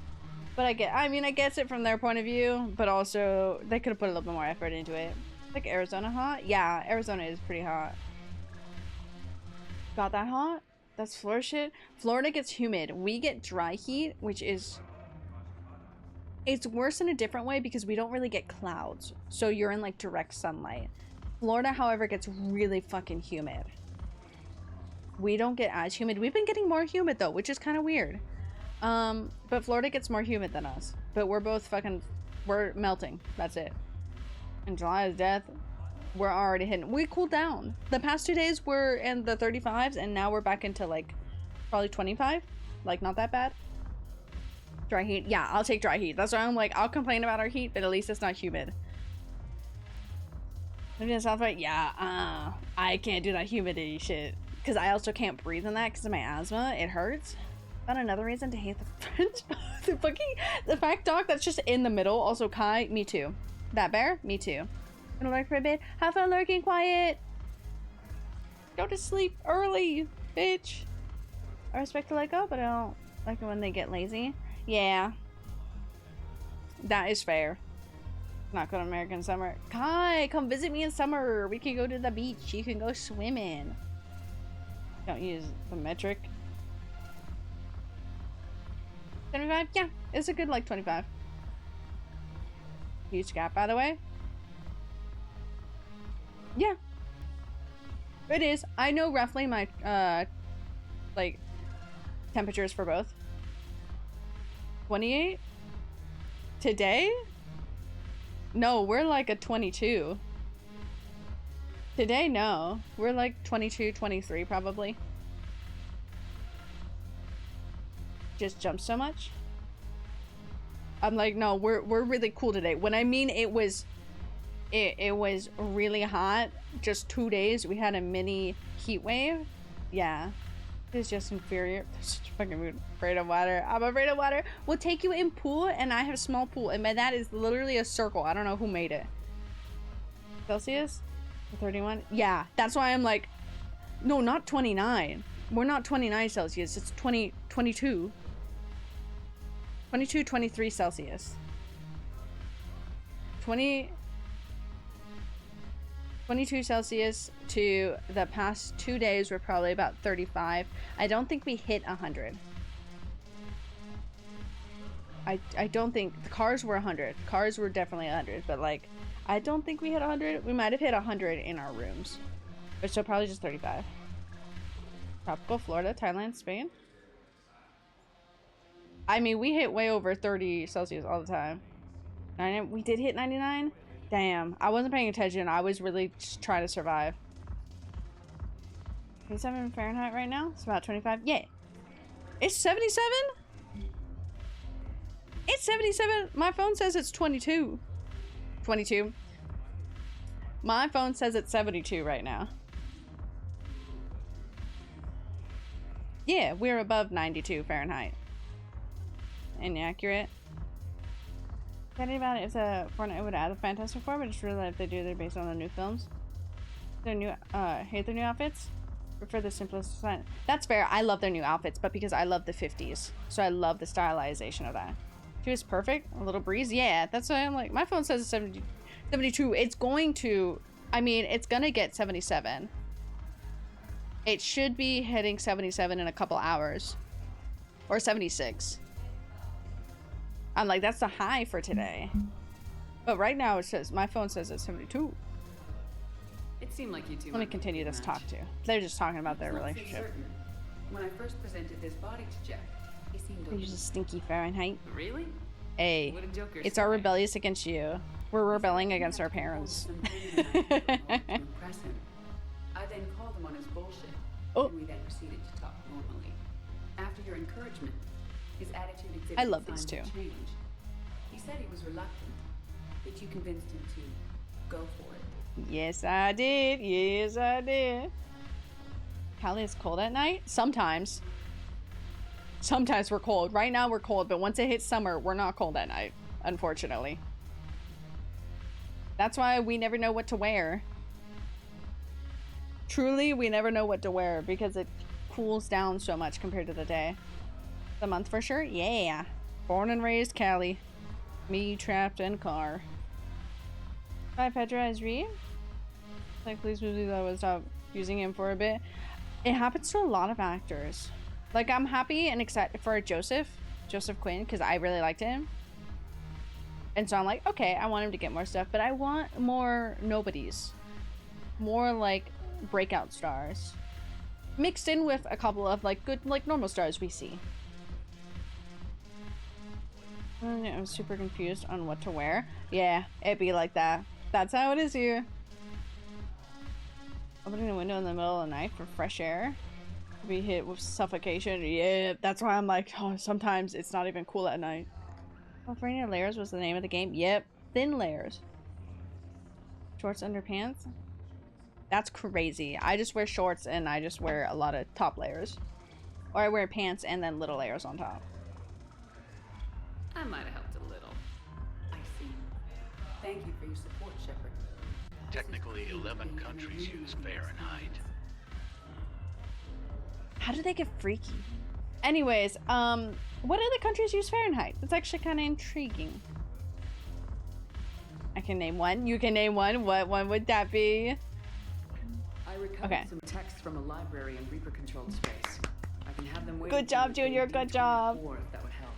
But I guess it from their point of view, but also they could have put a little bit more effort into it. Like Arizona hot? Yeah, Arizona is pretty hot. Got that hot? That's Florida shit. Florida gets humid. We get dry heat, which is... It's worse in a different way because we don't really get clouds. So you're in like direct sunlight. Florida, however, gets really fucking humid. We don't get as humid. We've been getting more humid though, which is kind of weird. But Florida gets more humid than us. But we're both fucking, we're melting. That's it. And July is death. We're already hitting. We cooled down. The past 2 days we're in the 35s, and now we're back into like probably 25. Like not that bad. Dry heat. Yeah, I'll take dry heat. That's why I'm like, I'll complain about our heat, but at least it's not humid. Maybe in South Right? Yeah, I can't do that humidity shit. Because I also can't breathe in that because of my asthma. It hurts. But another reason to hate the French. the fact dog that's just in the middle. Also Kai, me too. That bear, me too. Gonna lurk for a bit. Have fun lurking, quiet. Go to sleep early, bitch. I respect the Lego, but I don't like it when they get lazy. Yeah. That is fair. Not good American summer. Kai, come visit me in summer. We can go to the beach. You can go swimming. Don't use the metric. 25? Yeah, it's a good like 25. Huge gap, by the way. Yeah. It is. I know roughly my like temperatures for both. 28? Today? No, we're like a 22. Today, no. We're like 22, 23 probably. Just jumped so much. I'm like, no, we're really cool today. When I mean it was really hot. Just 2 days we had a mini heat wave. Yeah. It's just inferior. Such fucking afraid of water. I'm afraid of water. We'll take you in pool, and I have a small pool, and that is literally a circle. I don't know who made it. Celsius? 31? Yeah, that's why I'm like, no, not 29. We're not 29 Celsius. It's 22, 23 Celsius. 22 Celsius to the past 2 days were probably about 35. I don't think we hit 100. I don't think the cars were 100. Cars were definitely 100, but like I don't think we hit 100. We might have hit 100 in our rooms, but so probably just 35. Tropical Florida, Thailand, Spain. I mean, we hit way over 30 Celsius all the time. We did hit 99. Damn, I wasn't paying attention. I was really just trying to survive. 27 Fahrenheit right now? It's about 25. Yeah. It's 77? It's 77. My phone says it's 22. 22. My phone says it's 72 right now. Yeah, we're above 92 Fahrenheit. Inaccurate. Thinking about it, if the Fortnite would add the Fantastic Four, but just really if they do, they're based on the new films. Their new, hate their new outfits. Prefer the simplest design. That's fair. I love their new outfits, but because I love the 50s, so I love the stylization of that. She was perfect. A little breeze. Yeah, that's why I'm like, my phone says it's 72. It's going to, I mean, it's gonna get 77. It should be hitting 77 in a couple hours, or 76. I'm like, that's the high for today. But right now it says, my phone says it's 72. It seemed like you two. Let me continue this talk too. They're just talking about their relationship. When I first presented this body to Jeff, he seemed They use a stinky Fahrenheit. Really? Hey, it's our rebellious against you. We're rebelling against our parents. I then called him on his bullshit, and we then proceeded to talk normally. After your encouragement, his attitude exhibited I love these two. change. He said he was reluctant, but you convinced him to go for it. Yes, I did. Yes, I did. Cali is cold at night? Sometimes. Sometimes we're cold. Right now we're cold, but once it hits summer, we're not cold at night, unfortunately. That's why we never know what to wear. Truly, we never know what to wear because it cools down so much compared to the day. The month for sure? Yeah. Born and raised Cali. Me trapped in car. Hi, Petra Reed. Like, please believe that I would stop using him for a bit. It happens to a lot of actors. Like, I'm happy and excited for Joseph Quinn, because I really liked him. And so I'm like, okay, I want him to get more stuff, but I want more nobodies. More, like, breakout stars. Mixed in with a couple of, like, good, like, normal stars we see. I'm super confused on what to wear. Yeah, it'd be like that. That's how it is here. Opening the window in the middle of the night for fresh air. Be hit with suffocation. Yeah, that's why I'm like, oh, sometimes it's not even cool at night. California Layers was the name of the game. Yep, thin layers. Shorts, underpants. That's crazy. I just wear shorts and I just wear a lot of top layers. Or I wear pants and then little layers on top. I might have helped a little. I see. Thank you for your support, Shepard. Technically, 11 countries use Fahrenheit. How do they get freaky? Anyways, what other countries use Fahrenheit? That's actually kind of intriguing. I can name one. You can name one. What one would that be? I recovered some text from a library in Reaper-controlled space. I can have them wait. Good job, Junior. Good job. If that would help.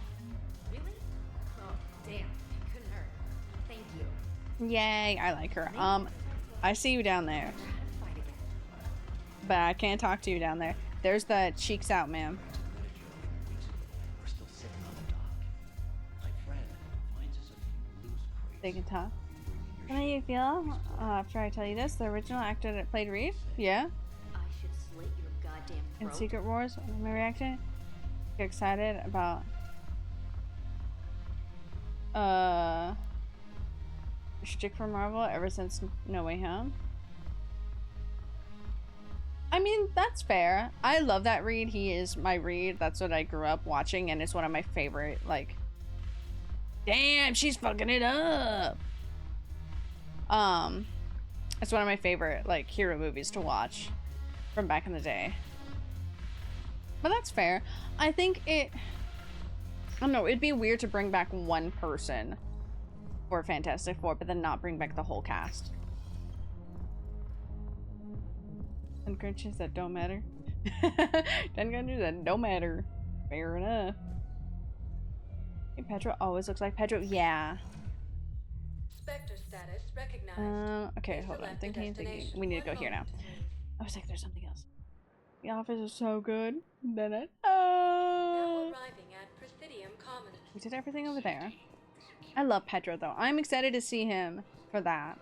Really? Oh, damn. It couldn't hurt. Thank you. Yay, I like her. I see you down there. But I can't talk to you down there. There's the cheeks out, ma'am. We're still sitting on the dock. My friend finds us a few loose crates. They can talk. How do you feel after I tell you this? The original actor that played Reef? Yeah? I should slit your goddamn throat. In Secret Wars? My reaction? Get excited about stick for Marvel ever since No Way Home. I mean, that's fair. I love that Reed. He is my Reed. That's what I grew up watching, and it's one of my favorite, like... Damn, she's fucking it up! It's one of my favorite, like, hero movies to watch from back in the day. But that's fair. I think it... I don't know, it'd be weird to bring back one person for Fantastic Four, but then not bring back the whole cast. And countries that don't matter. 10 countries that don't matter. Fair enough. Hey, Pedro always looks like Pedro. Yeah. Spectre status recognized. Okay, hold on. Thinking. We need to go here now. I was like, there's something else. The office is so good. Then it. Now arriving at Presidium Commons. We did everything over there. I love Pedro though. I'm excited to see him for that.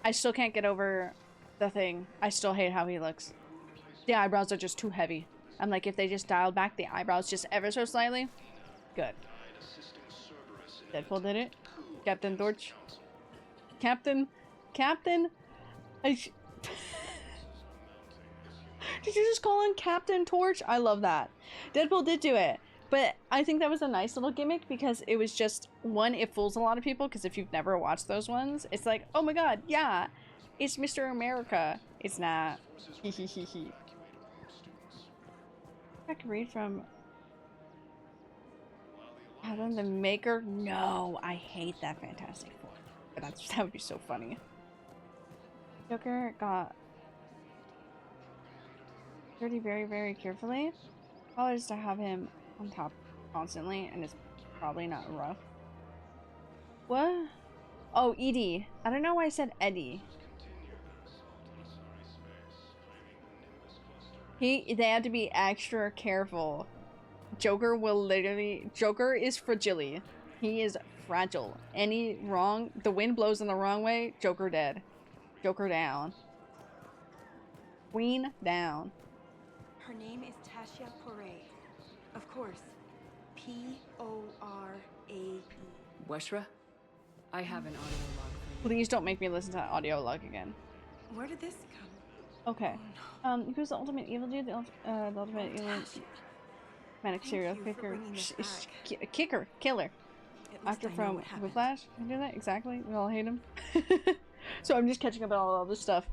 I still can't get over the thing. I still hate how he looks. The eyebrows are just too heavy. I'm like, if they just dialed back the eyebrows just ever so slightly, good. Deadpool did it. Captain Torch. Captain. Did you just call him Captain Torch? I love that. Deadpool did do it. But I think that was a nice little gimmick because it was just, one, it fools a lot of people because if you've never watched those ones, it's like, oh my god, yeah, it's Mr. America. It's not. I can read from Adam the Maker. No, I hate that Fantastic Four. But that would be so funny. Joker got dirty very, very carefully. Probably just to have him on top constantly, and it's probably not rough. What? Oh, Edie. I don't know why I said Eddie. They had to be extra careful. Joker is fragile. He is fragile. Any wrong, the wind blows in the wrong way, Joker dead. Joker down. Queen down. Her name is Tasha Poray. Of course. P-O-R-A-E. Weshra? I have an audio log for you. Please don't make me listen to that audio log again. Where did this come? Okay. Who's the ultimate evil dude? The ultimate evil manic serial kicker. Killer. Actor from Whiplash. Can you do that? Exactly. We all hate him. So I'm just catching up on all this stuff.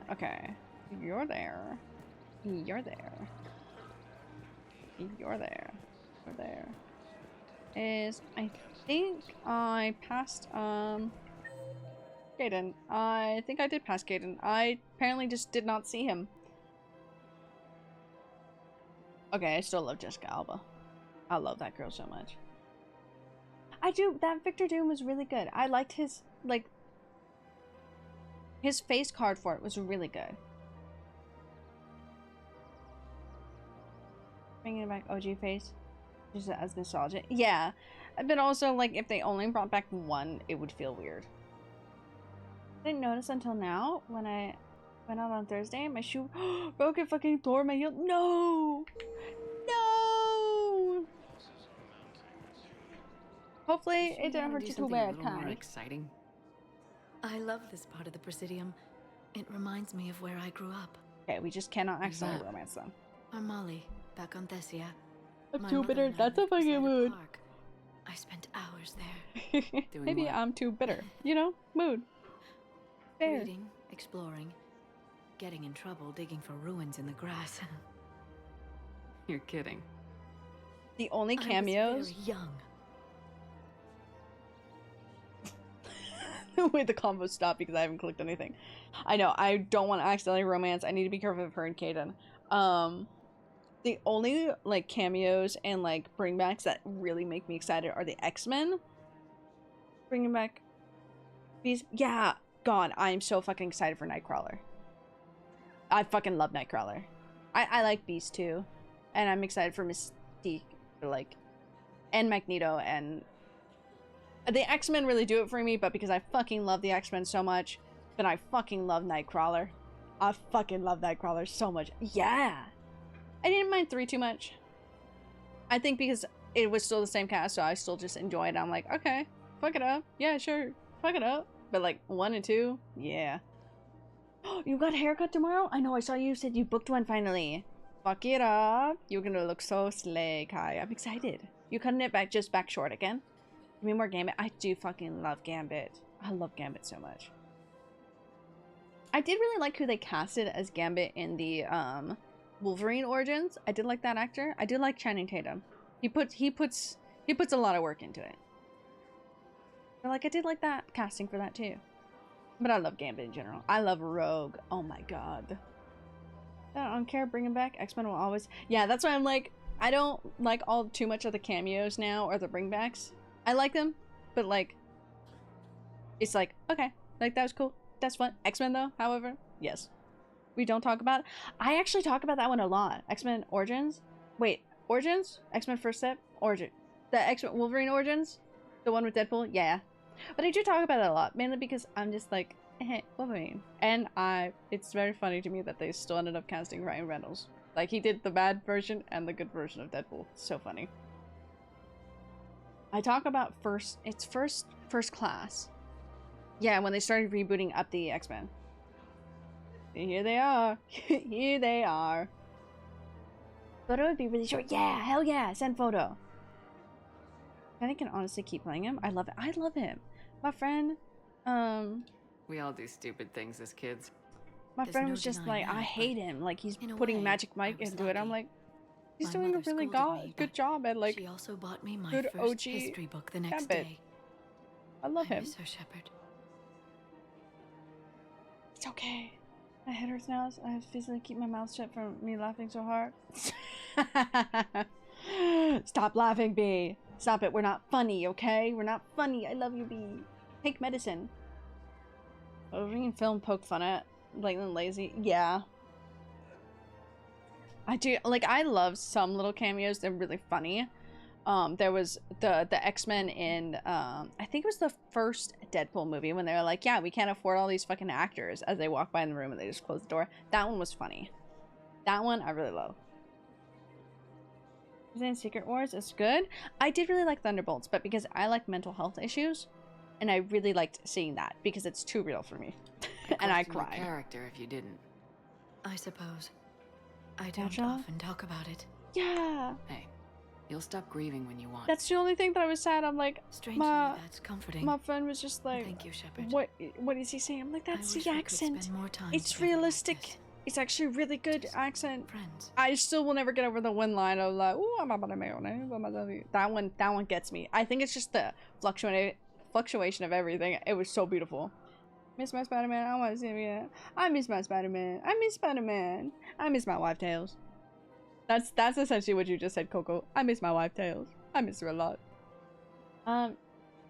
Okay. You're there. You're there. You're there. You're there. I think I passed, Gaiden. I think I did pass Gaiden. I apparently just did not see him. Okay, I still love Jessica Alba. I love that girl so much. I do. That Victor Doom was really good. I liked his, like, his face card for it was really good. Bringing back OG face. Just as nostalgia. Yeah. But also, like, if they only brought back one, it would feel weird. I didn't notice until now when I went out on Thursday. My shoe broke and fucking tore my heel. No! No! Hopefully it didn't hurt you too bad, more exciting. I love this part of the Presidium. It reminds me of where I grew up. Okay, we just cannot accidentally romance them. I'm Molly, back on Thessia. I'm too bitter. That's a fucking mood. I spent hours there. Maybe I'm too bitter. You know, mood. Fair. Reading, exploring, getting in trouble digging for ruins in the grass. You're kidding. The only cameos. I was very young. Wait, the combo stopped because I haven't clicked anything. I know, I don't want to accidentally romance. I need to be careful of her and Caden. The only, like, cameos and, like, bringbacks that really make me excited are the X-Men. Bringing back Beast. Yeah, God, I'm so fucking excited for Nightcrawler. I fucking love Nightcrawler. I like Beast, too. And I'm excited for Mystique, like, and Magneto, and the X-Men really do it for me, but because I fucking love the X-Men so much, then I fucking love Nightcrawler. I fucking love Nightcrawler so much. Yeah! I didn't mind 3 too much. I think because it was still the same cast, so I still just enjoyed it. I'm like, okay, fuck it up. Yeah, sure. Fuck it up. but like 1 and 2, yeah. You got a haircut tomorrow? I know, I saw you said you booked one finally. Fuck it up. You're gonna look so slay, Kai. I'm excited. You cutting it back, just back short again? Give me more Gambit. I do fucking love Gambit. I love Gambit so much. I did really like who they casted as Gambit in the Wolverine Origins. I did like that actor. I do like Channing Tatum. He puts a lot of work into it. But like I did like that casting for that too. But I love Gambit in general. I love Rogue. Oh my god. I don't care, bring him back. X-Men will always... Yeah, that's why I'm like, I don't like all too much of the cameos now or the bringbacks. I like them, but like, it's like, okay, like that was cool. That's fun. X-Men though, however, yes. We don't talk about it. I actually talk about that one a lot. X-Men Origins? Wait, Origins? X-Men First Step? Origin. The X-Men Wolverine Origins? The one with Deadpool? Yeah. But I do talk about it a lot, mainly because I'm just like, Wolverine. And it's very funny to me that they still ended up casting Ryan Reynolds. Like, he did the bad version and the good version of Deadpool. So funny. I talk about first class. Yeah, when they started rebooting up the X-Men. Here they are. Here they are. Photo would be really short. Yeah, hell yeah, send photo. I can honestly keep playing him. I love it. I love him. My friend, we all do stupid things as kids. My friend was just like, I hate him. Like, he's putting Magic Mike into it. I'm like, he's doing a really good job at, like, she also bought me my good first OG history book the next Gambit. day. I love him. miss her, Shepard. It's okay. My head hurts now. I have to physically keep my mouth shut from me laughing so hard. Stop laughing, B. Stop it. We're not funny, okay? We're not funny. I love you, B. Take medicine. Wolverine film poke fun at Blatant and Lazy. Yeah. I do. Like, I love some little cameos. They're really funny. There was the X-Men in, I think it was the first Deadpool movie when they were like, yeah, we can't afford all these fucking actors as they walk by in the room and they just close the door. That one was funny. That one I really love. In Secret Wars is good. I did really like Thunderbolts, but because I like mental health issues, and I really liked seeing that because it's too real for me, and I cry. Character if you didn't. I suppose. I don't Gotcha. often talk about it. Yeah. Hey, you'll stop grieving when you want. That's the only thing that I was sad. I'm like, Strangely, that's comforting. My friend was just like, thank you, Shepard. What is he saying? I'm like, that's the accent. It's together realistic. like this. It's actually really good accent. Friends. I still will never get over the one line of like, "Ooh, I'm about to make it." That one gets me. I think it's just the fluctuation of everything. It was so beautiful. Miss my Spider-Man. I want to see him again. I miss my Spider-Man. I miss Spider-Man. I miss my wife Tails. That's essentially what you just said, Coco. I miss my wife Tails. I miss her a lot. I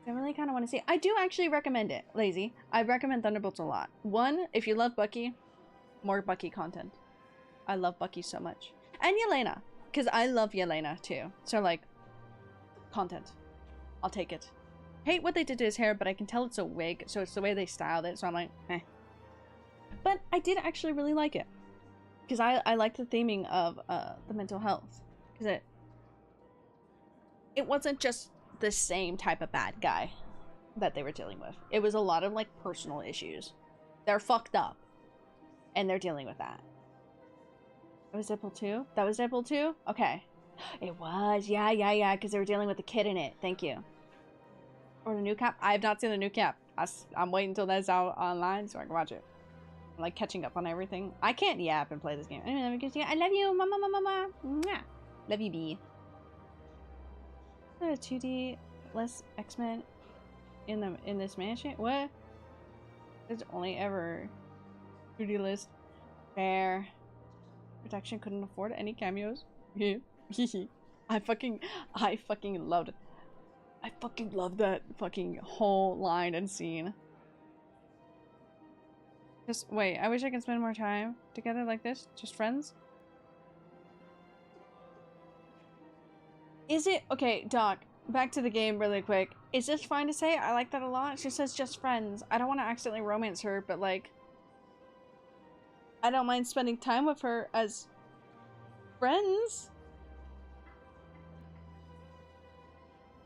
really kind of want to see it. I do actually recommend it, Lazy. I recommend Thunderbolts a lot. One, if you love Bucky, more Bucky content. I love Bucky so much. And Yelena, because I love Yelena too. So like, content. I'll take it. Hate what they did to his hair, but I can tell it's a wig, so it's the way they styled it, so I'm like, eh. But I did actually really like it. Because I like the theming of the mental health. Because it wasn't just the same type of bad guy that they were dealing with. It was a lot of like personal issues. They're fucked up. And they're dealing with that. That was Deadpool 2? That was Deadpool 2? Okay. It was. Yeah. Because they were dealing with the kid in it. Thank you. Or the new cap. I have not seen the new cap. I'm waiting until that's out online so I can watch it. I'm like catching up on everything. I can't yap and play this game. Anyway, I love you, mama. Mwah. Love you, B. A 2D less X-Men in this mansion? What? There's only ever 2D list. Fair. Protection couldn't afford any cameos. I fucking loved it. I fucking love that fucking whole line and scene. Just wait, I wish I could spend more time together like this. Just friends? Is it okay, Doc, back to the game really quick. Is this fine to say? I like that a lot. She says just friends. I don't want to accidentally romance her, but like I don't mind spending time with her as friends.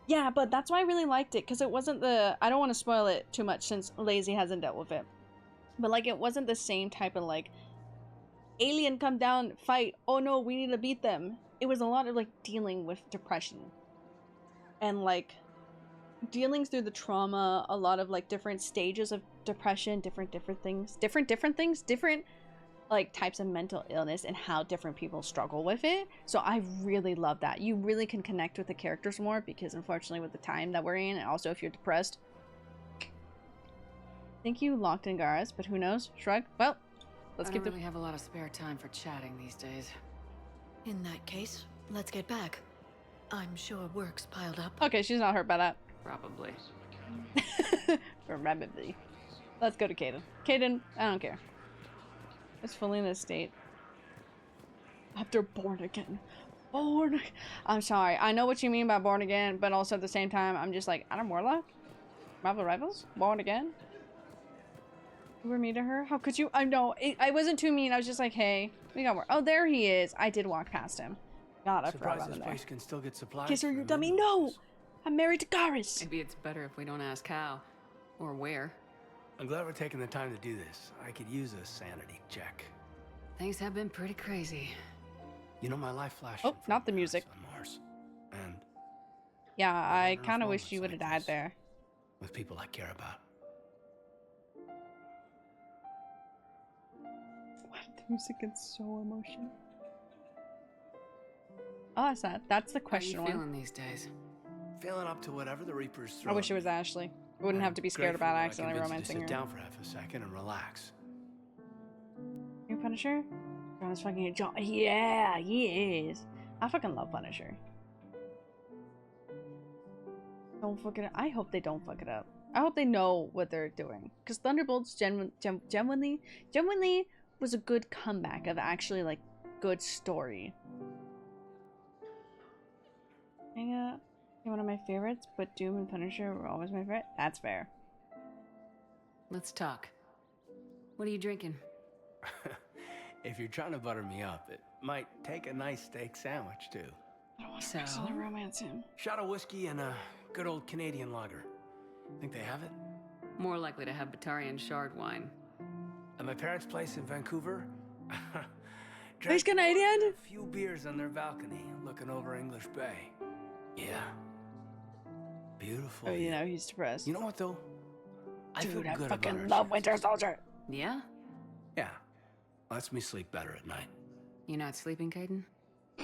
Yeah, but that's why I really liked it, because it wasn't the... I don't want to spoil it too much since Lazy hasn't dealt with it. But, like, it wasn't the same type of, like, alien come down, fight, oh no, we need to beat them. It was a lot of, like, dealing with depression. And, like, dealing through the trauma, a lot of, like, different stages of depression, different things. Different, like, types of mental illness and how different people struggle with it. So I really love that. You really can connect with the characters more because, unfortunately, with the time that we're in, and also if you're depressed. Think you locked in Garas, but who knows? Shrug. Well, let's I keep don't really have a lot of spare time for chatting these days. In that case, let's get back. I'm sure work's piled up. Okay, she's not hurt by that. Probably. Probably. Let's go to Caden. Caden, I don't care. It's fully in this state. After born again. I'm sorry. I know what you mean by born again, but also at the same time, I'm just like, Adam Warlock? Marvel Rivals? Born again? You were mean to her? How could you? I know. I wasn't too mean. I was just like, hey, we got more. Oh, there he is. I did walk past him. God, I forgot about him there. Place can still get supplies. Kiss her, you dummy. No! I'm married to Garis. Maybe it's better if we don't ask how. Or where. I'm glad we're taking the time to do this. I could use a sanity check. Things have been pretty crazy. You know, my life flashed. Oh, not the music. On Mars. And yeah, I kind of wish you would have died there. With people I care about. What? The music is so emotional. Oh, that's sad. That's the question one. How are you feeling these days? Feeling up to whatever the Reapers throw. I wish it was Ashley. We wouldn't have to be scared about accidentally romancing her. Sit down for half a second and relax. You Punisher? John is fucking John. Yeah, he is. I fucking love Punisher. Don't fuck it up. I hope they don't fuck it up. I hope they know what they're doing. Because Thunderbolts genuinely was a good comeback of actually, like, good story. Yeah, one of my favorites, but Doom and Punisher were always my favorite. That's fair. Let's talk. What are you drinking? If you're trying to butter me up, it might take a nice steak sandwich, too. I don't want to personally romance him. Shot of whiskey and a good old Canadian lager. Think they have it? More likely to have Batarian shard wine. At my parents' place in Vancouver, he's Canadian? A few beers on their balcony, looking over English Bay. Yeah. Beautiful. Oh, you know, he's depressed. You know what, though? I Dude, feel good I fucking about love Winter Soldier. Yeah? Yeah. Lets me sleep better at night. You not sleeping, Caden?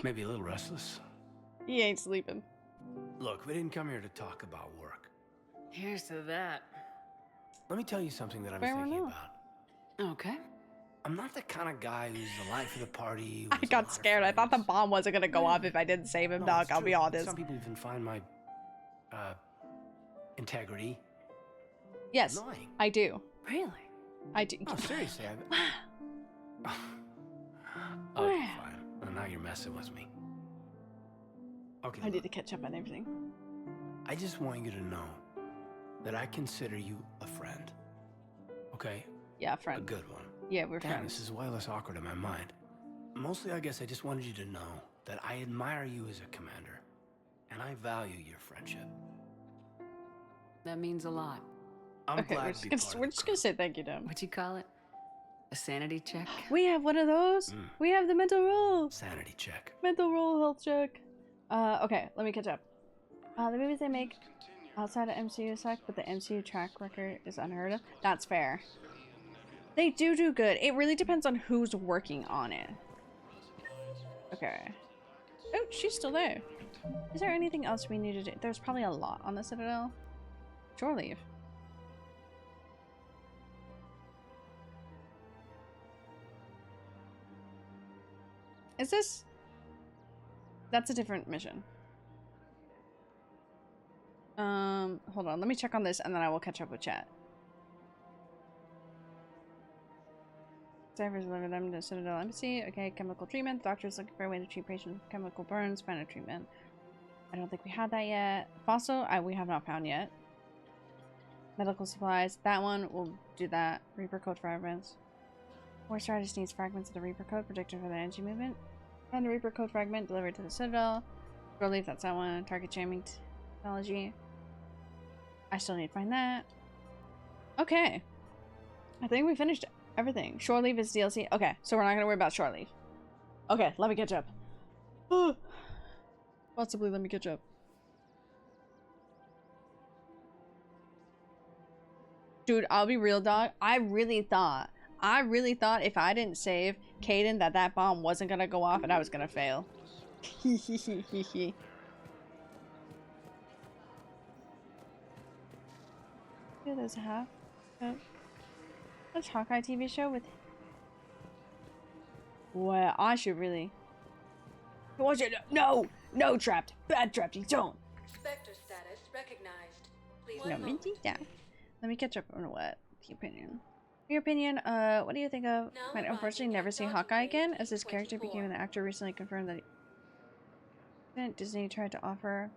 Maybe a little restless. He ain't sleeping. Look, we didn't come here to talk about work. Here's to that. Let me tell you something that I'm thinking about. Okay. I'm not the kind of guy who's the life of the party. I got scared. I thought the bomb wasn't gonna go off if I didn't save him, no, dog. I'll be honest. Some people even find my integrity. Yes, annoying. I do. Really? I do. Oh, seriously. Okay, fine. Well, now you're messing with me. Okay. I need to catch up on everything. I just want you to know that I consider you a friend. Okay? Yeah, friend. A good one. Yeah, we're Damn, friends. This is way less awkward in my mind. Mostly, I guess I just wanted you to know that I admire you as a commander, and I value your friendship. That means a lot. I'm glad to be part we're just gonna say thank you to him. What'd you call it? A sanity check? We have one of those. We have the mental roll. Sanity check. Mental roll, health check. Okay, let me catch up. The movies they make outside of MCU suck, but the MCU track record is unheard of. That's fair. They do good. It really depends on who's working on it. Okay. Oh, she's still there. Is there anything else we need to do? There's probably a lot on the Citadel. Shore leave. Is this? That's a different mission. Hold on. Let me check on this and then I will catch up with chat. Divers deliver them to Citadel Embassy. Okay, chemical treatment. Doctor's looking for a way to treat patients with chemical burns. Find a treatment. I don't think we had that yet. Fossil, we have not found yet. Medical supplies. That one, we'll do that. Reaper code fragments. War strategist needs fragments of the Reaper code predicted for the energy movement. Find the Reaper code fragment delivered to the Citadel. Go leave, that's that one. Target jamming. Technology. I still need to find that. Okay. I think we finished everything. Shore Leave is DLC. Okay, so we're not gonna worry about Shore Leave. Okay, let me catch up. Possibly let me catch up. Dude, I'll be real, dog. I really thought if I didn't save Caden that bomb wasn't gonna go off and I was gonna fail. Yeah, there's a half. That's Hawkeye TV show with. Well, I should really. Watch it. No, no, trapped. Bad trapped. You don't. Spectre status recognized. Please. No, Minty down. Let me catch up on what the opinion. Your opinion. What do you think of? Might unfortunately never see Hawkeye again, as his character became an actor recently confirmed that Disney tried to offer.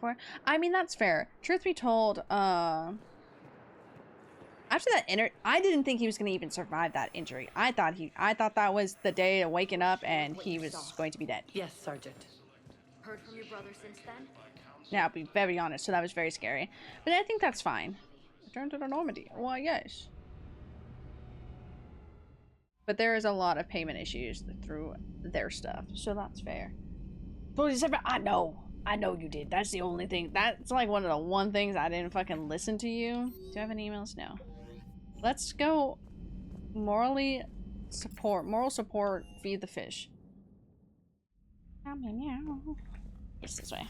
For. I mean, that's fair. Truth be told, after that I didn't think he was gonna even survive that injury. I thought that was the day of waking up and he was going to be dead. Yes, Sergeant. Heard from your brother since then? Now, I'll be very honest, so that was very scary. But I think that's fine. Return to the Normandy. Why, yes. But there is a lot of payment issues through their stuff, so that's fair. 47, I know you did. That's the only thing. That's like one of the one things I didn't fucking listen to you. Do I have any emails? No. Let's go moral support, feed the fish. Meow, meow, meow. It's this way.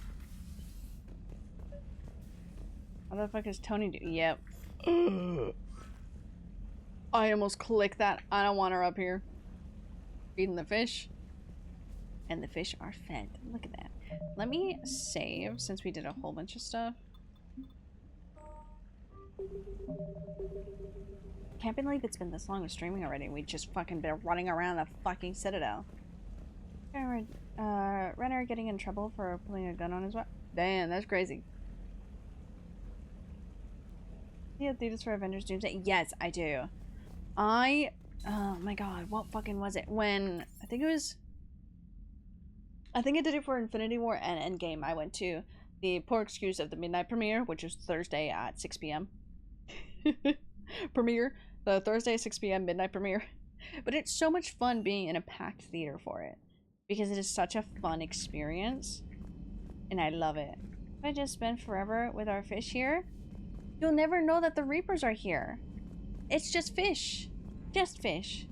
What the fuck is Tony do? Yep. I almost clicked that. I don't want her up here. Feeding the fish. And the fish are fed. Look at that. Let me save since we did a whole bunch of stuff. Can't believe it's been this long of streaming already. We just fucking been running around the fucking Citadel. Renner getting in trouble for pulling a gun on his wife. Damn, that's crazy. Do you have theaters for Avengers Doomsday? Yes, I do. Oh my god, what fucking was it? When, I think I did it for Infinity War and Endgame. I went to the poor excuse of the midnight premiere, which was Thursday at 6 p.m. Premiere. The Thursday 6 p.m. midnight premiere. But it's so much fun being in a packed theater for it. Because it is such a fun experience. And I love it. If I just spend forever with our fish here, you'll never know that the Reapers are here. It's just fish. Just fish.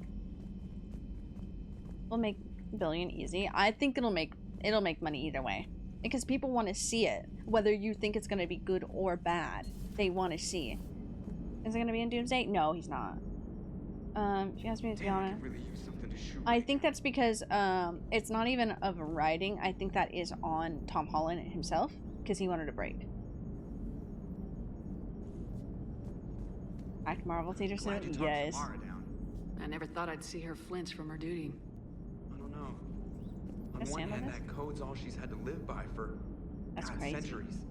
We'll make $1 billion easy. I think it'll make money either way. Because people want to see it. Whether you think it's going to be good or bad. They want to see. Is it going to be in Doomsday? No, he's not. She asked me to be honest. I think that's because it's not even of writing. I think that is on Tom Holland himself. Because he wanted a break. Back to Marvel Theater soon? Yes. I never thought I'd see her flinch from her duty. I don't know. On one hand, that code's all she's had to live by for centuries.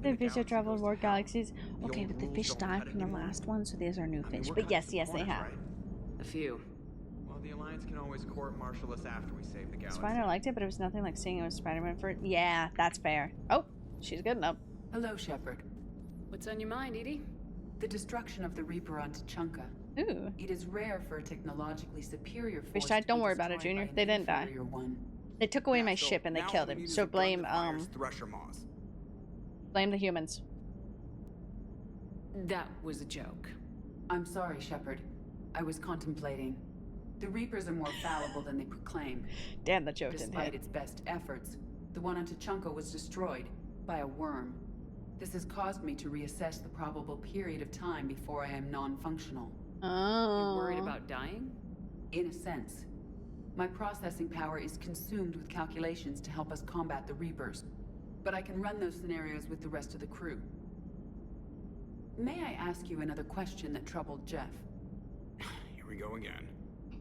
The fish have traveled more galaxies. Okay, but the fish died from the last one, so these are new fish. But yes, they have. A few. Well, the Alliance can always court-martial us after we save the galaxy. Spider liked it, but it was nothing like seeing it with Spider-Man for it. Yeah, that's fair. Oh, she's good enough. Hello, Shepard. What's on your mind, Edie? The destruction of the Reaper on Tuchanka. Ooh. It is rare for a technologically superior force. Fish died. Don't worry about it, Junior. They didn't die. They took away my ship and they killed him. So blame blame the humans. That was a joke. I'm sorry, Shepard. I was contemplating. The Reapers are more fallible than they proclaim. Damn, the joke didn't hit. Despite its best efforts, the one on Tuchanka was destroyed by a worm. This has caused me to reassess the probable period of time before I am non-functional. Oh. You're worried about dying? In a sense. My processing power is consumed with calculations to help us combat the Reapers. But I can run those scenarios with the rest of the crew. May I ask you another question that troubled Jeff? Here we go again.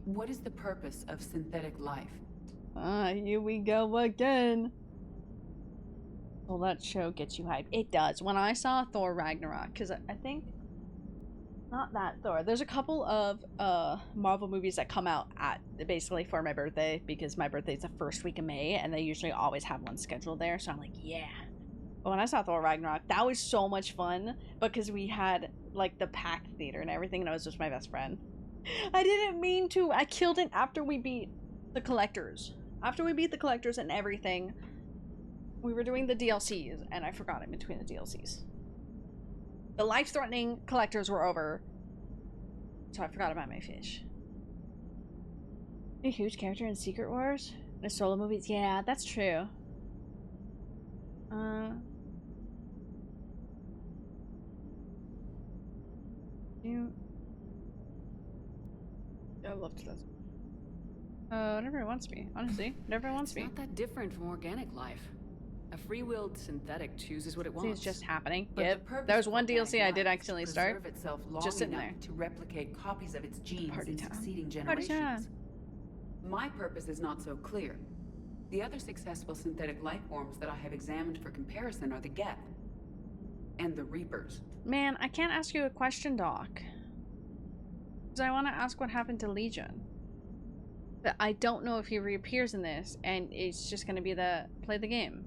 What is the purpose of synthetic life? Here we go again. Well, that show gets you hyped. It does. When I saw Thor Ragnarok, because I think Not that Thor. There's a couple of Marvel movies that come out at basically for my birthday, because my birthday is the first week of May and they usually always have one scheduled there, so I'm like, yeah. But when I saw Thor Ragnarok, that was so much fun because we had like the packed theater and everything, and I was just my best friend. I didn't mean to. I killed it after we beat the collectors. After we beat the collectors and everything, we were doing the DLCs and I forgot in between the DLCs. The life-threatening collectors were over, so I forgot about my fish. A huge character in Secret Wars? In solo movies? Yeah, that's true. I love this. Whatever it wants me, honestly. Whatever it wants me. It's not that different from organic life. A free-willed synthetic chooses what it wants. It's just happening. Yep. There was one DLC I did accidentally start. Just sitting there. To replicate copies of its genes in succeeding generations. My purpose is not so clear. The other successful synthetic life forms that I have examined for comparison are the Geth and the Reapers. Man, I can't ask you a question, Doc. Because I want to ask what happened to Legion. But I don't know if he reappears in this, and it's just going to be the play the game.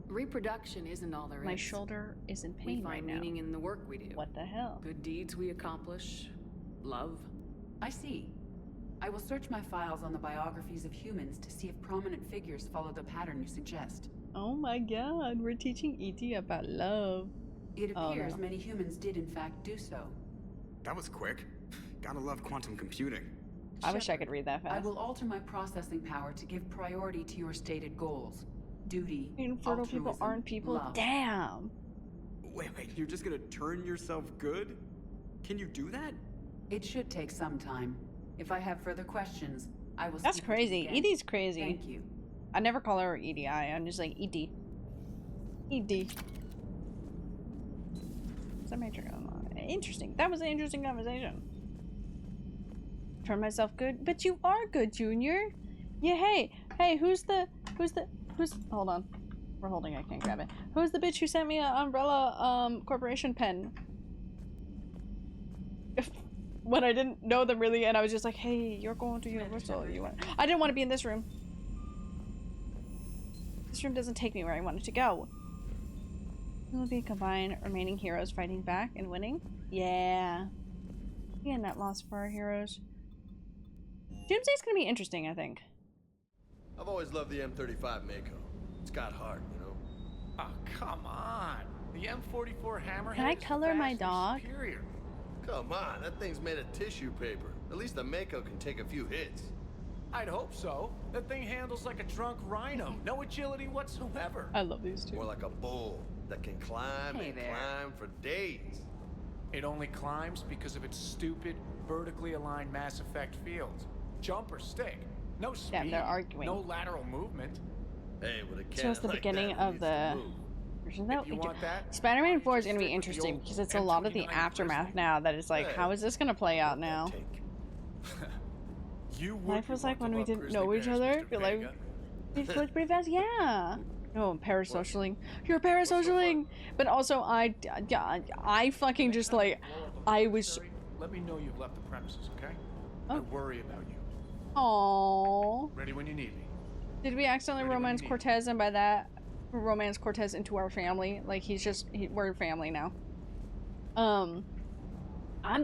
Reproduction isn't all there is. My shoulder is in pain right now. We find meaning in the work we do. What the hell? Good deeds we accomplish. Love. I see. I will search my files on the biographies of humans to see if prominent figures follow the pattern you suggest. Oh my god, we're teaching E.T. about love. It appears many humans did in fact do so. That was quick. Gotta love quantum computing. I wish I could read that fast. I will alter my processing power to give priority to your stated goals. Duty, infertile people aren't people? Love. Damn! Wait, you're just gonna turn yourself good? Can you do that? It should take some time. If I have further questions, I will. That's crazy. Edie's crazy. Thank you. I never call her EDI. I'm just like Ed. Ed. Interesting. That was an interesting conversation. Turn myself good, but you are good, Junior. Yeah. Hey. Who's? Hold on. We're holding. I can't grab it. Who's the bitch who sent me an Umbrella Corporation pen? When I didn't know them really, and I was just like, hey, you're going to Universal. I didn't want to be in this room. This room doesn't take me where I wanted to go. Will be combined remaining heroes fighting back and winning? Yeah. Yeah, net loss for our heroes. Doomsday's gonna be interesting, I think. I've always loved the M35 Mako. It's got heart, you know? Oh, come on. The M44 Hammerhead. Can I color my dog? Superior. Come on, that thing's made of tissue paper. At least the Mako can take a few hits. I'd hope so. That thing handles like a drunk rhino. No agility whatsoever. I love these two. More like a bull that can climb climb for days. It only climbs because of its stupid, vertically aligned Mass Effect fields. Jump or stick. No speed. Yeah, they're arguing. No lateral movement. Hey, with a cat so it's the like beginning that, of the... Spider-Man 4 is going to be interesting because it's a lot of the aftermath now that is like, how is this going to play out now? Life was like when we didn't know each other. Like, we flipped pretty fast. Yeah. Oh, parasocialing. You're parasocialing. But also, I fucking just like, I was. Let me know you've left the premises, okay? Oh. I worry about you. Aww. Ready when you need me. Did we accidentally romance Cortez, and by that, romance Cortez into our family? Like we're family now. I'm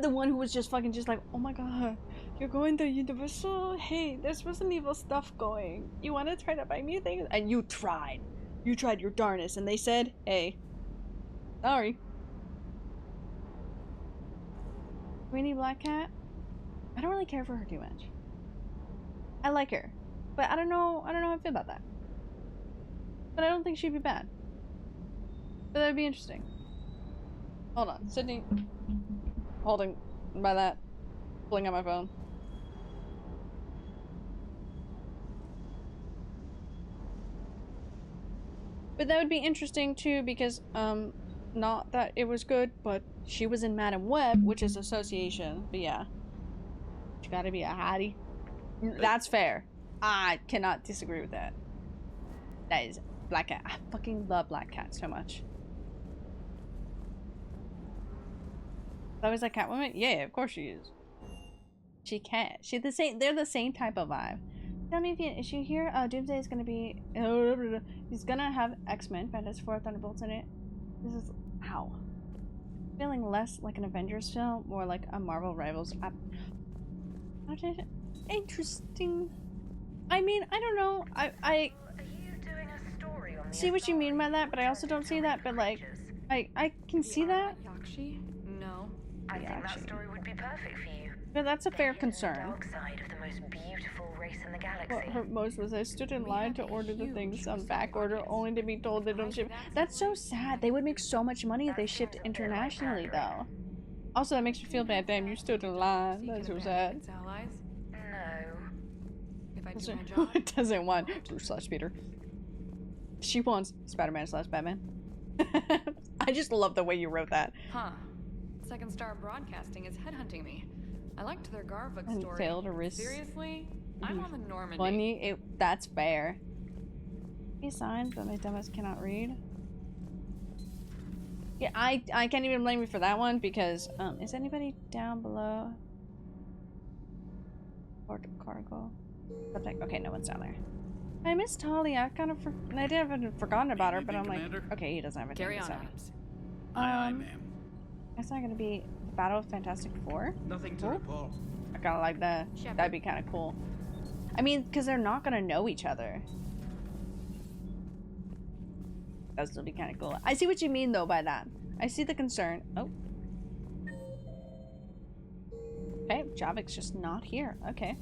the one who was just fucking just like, oh my god, you're going to Universal? Hey, there's some evil stuff going. You want to try to buy me things? And you tried. You tried your darnest, and they said, hey, sorry. We need Black Cat? I don't really care for her too much. I like her, but I don't know how I feel about that. But I don't think she'd be bad. But that'd be interesting. Hold on, Sydney. Holding by that. Pulling out my phone. But that would be interesting too because, not that it was good, but she was in Madam Web, which is association. But yeah. She gotta be a hottie. That's fair. I cannot disagree with that. That is Black Cat. I fucking love Black Cat so much. That was like Catwoman? Yeah, of course she is. She can't. She's the same. They're the same type of vibe. Tell me if you issue here. Doomsday is gonna be. He's gonna have X-Men, Fantastic Four, Thunderbolts in it. This is how. Feeling less like an Avengers film, more like a Marvel Rivals. Interesting. I mean, I don't know. I see what you mean by that, but I also don't see that. But like, I can see that. Yakshi? No. I think that story would be perfect for you. But that's a fair concern. Dark side of the most beautiful race in the galaxy. What hurt most was I stood in line to order the things on back order, only to be told they don't ship. That's so sad. They would make so much money if they shipped internationally, though. Also, that makes me feel bad. Damn, you stood in line. That's so sad. No. If I do my job. It doesn't want Bruce / Peter. She wants Spider-Man / Batman. I just love the way you wrote that. Huh. Second Star Broadcasting is headhunting me. I liked their Garvik And story. failed to risk. Seriously? I'm on the Normandy. Funny, that's fair. These signs that my dumbass cannot read. Yeah, I can't even blame you for that one because is anybody down below? Port cargo. Okay, no one's down there. I miss Tali. I kind of I haven't forgotten about her, but I'm like, okay, he doesn't have a Carry name, on, so. Adams. Aye, ma'am. That's not gonna be the Battle of Fantastic Four. Nothing to report. I kind of like that. That'd be kind of cool. I mean, because they're not gonna know each other. That'd still be kind of cool. I see what you mean though by that. I see the concern. Oh. Okay, Javik's just not here. Okay.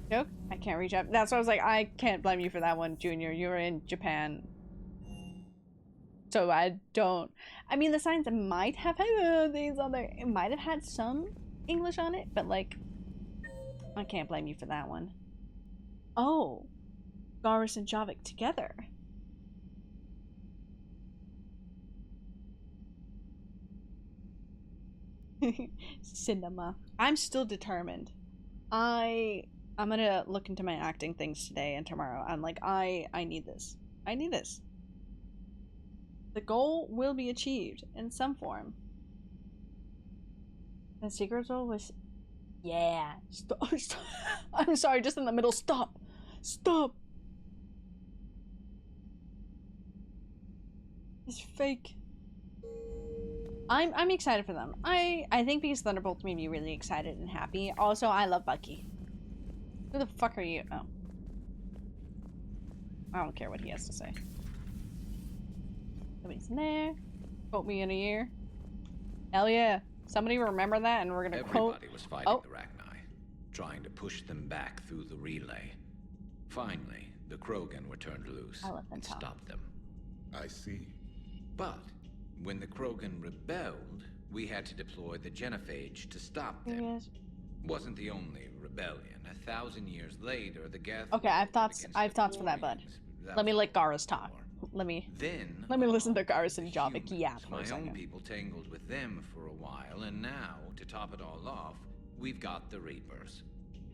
Joke. I can't reach up. That's why I was like, I can't blame you for that one, Junior. You were in Japan. So I don't. I mean, the signs might have had things on there. It might have had some English on it, but like, I can't blame you for that one. Oh, Garrus and Javik together. Cinema. I'm still determined. I'm gonna look into my acting things today and tomorrow. I'm like, I need this. I need this. The goal will be achieved in some form. The secret goal was, yeah. Stop. I'm sorry, just in the middle. Stop. Stop. It's fake. I'm excited for them. I think because Thunderbolts made me really excited and happy. Also, I love Bucky. Who the fuck are you? Oh. I don't care what he has to say. Nobody's in there. Quote me in a year. Hell yeah. Somebody remember that and we're gonna quote. Everybody was fighting the Rachni, trying to push them back through the relay. Finally, the Krogan were turned loose and stopped them. I see. But when the Krogan rebelled, we had to deploy the genophage to stop them. Yes. Wasn't the only rebellion. 1,000 years later, the Geth. Okay, I have thoughts for that, bud. Let me let Garrus talk. Let me listen to Garrus and Javik. Yeah, for my a second. own people tangled with them for a while, and now, to top it all off, we've got the Reapers.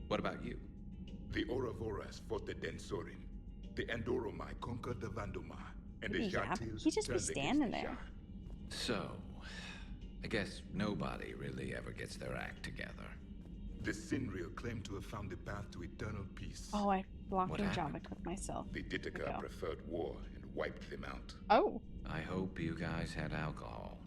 What about you? The Ouroboros fought the Densorin. The Andoromai conquered the Vandoma. And the Yeah, Jatils he just be turned standing against the there. So, I guess nobody really ever gets their act together. The Sinreal claimed to have found the path to eternal peace. Oh, I blocked What in happened? Javik with myself. The Ditaka preferred war and wiped them out. Oh. I hope you guys had alcohol.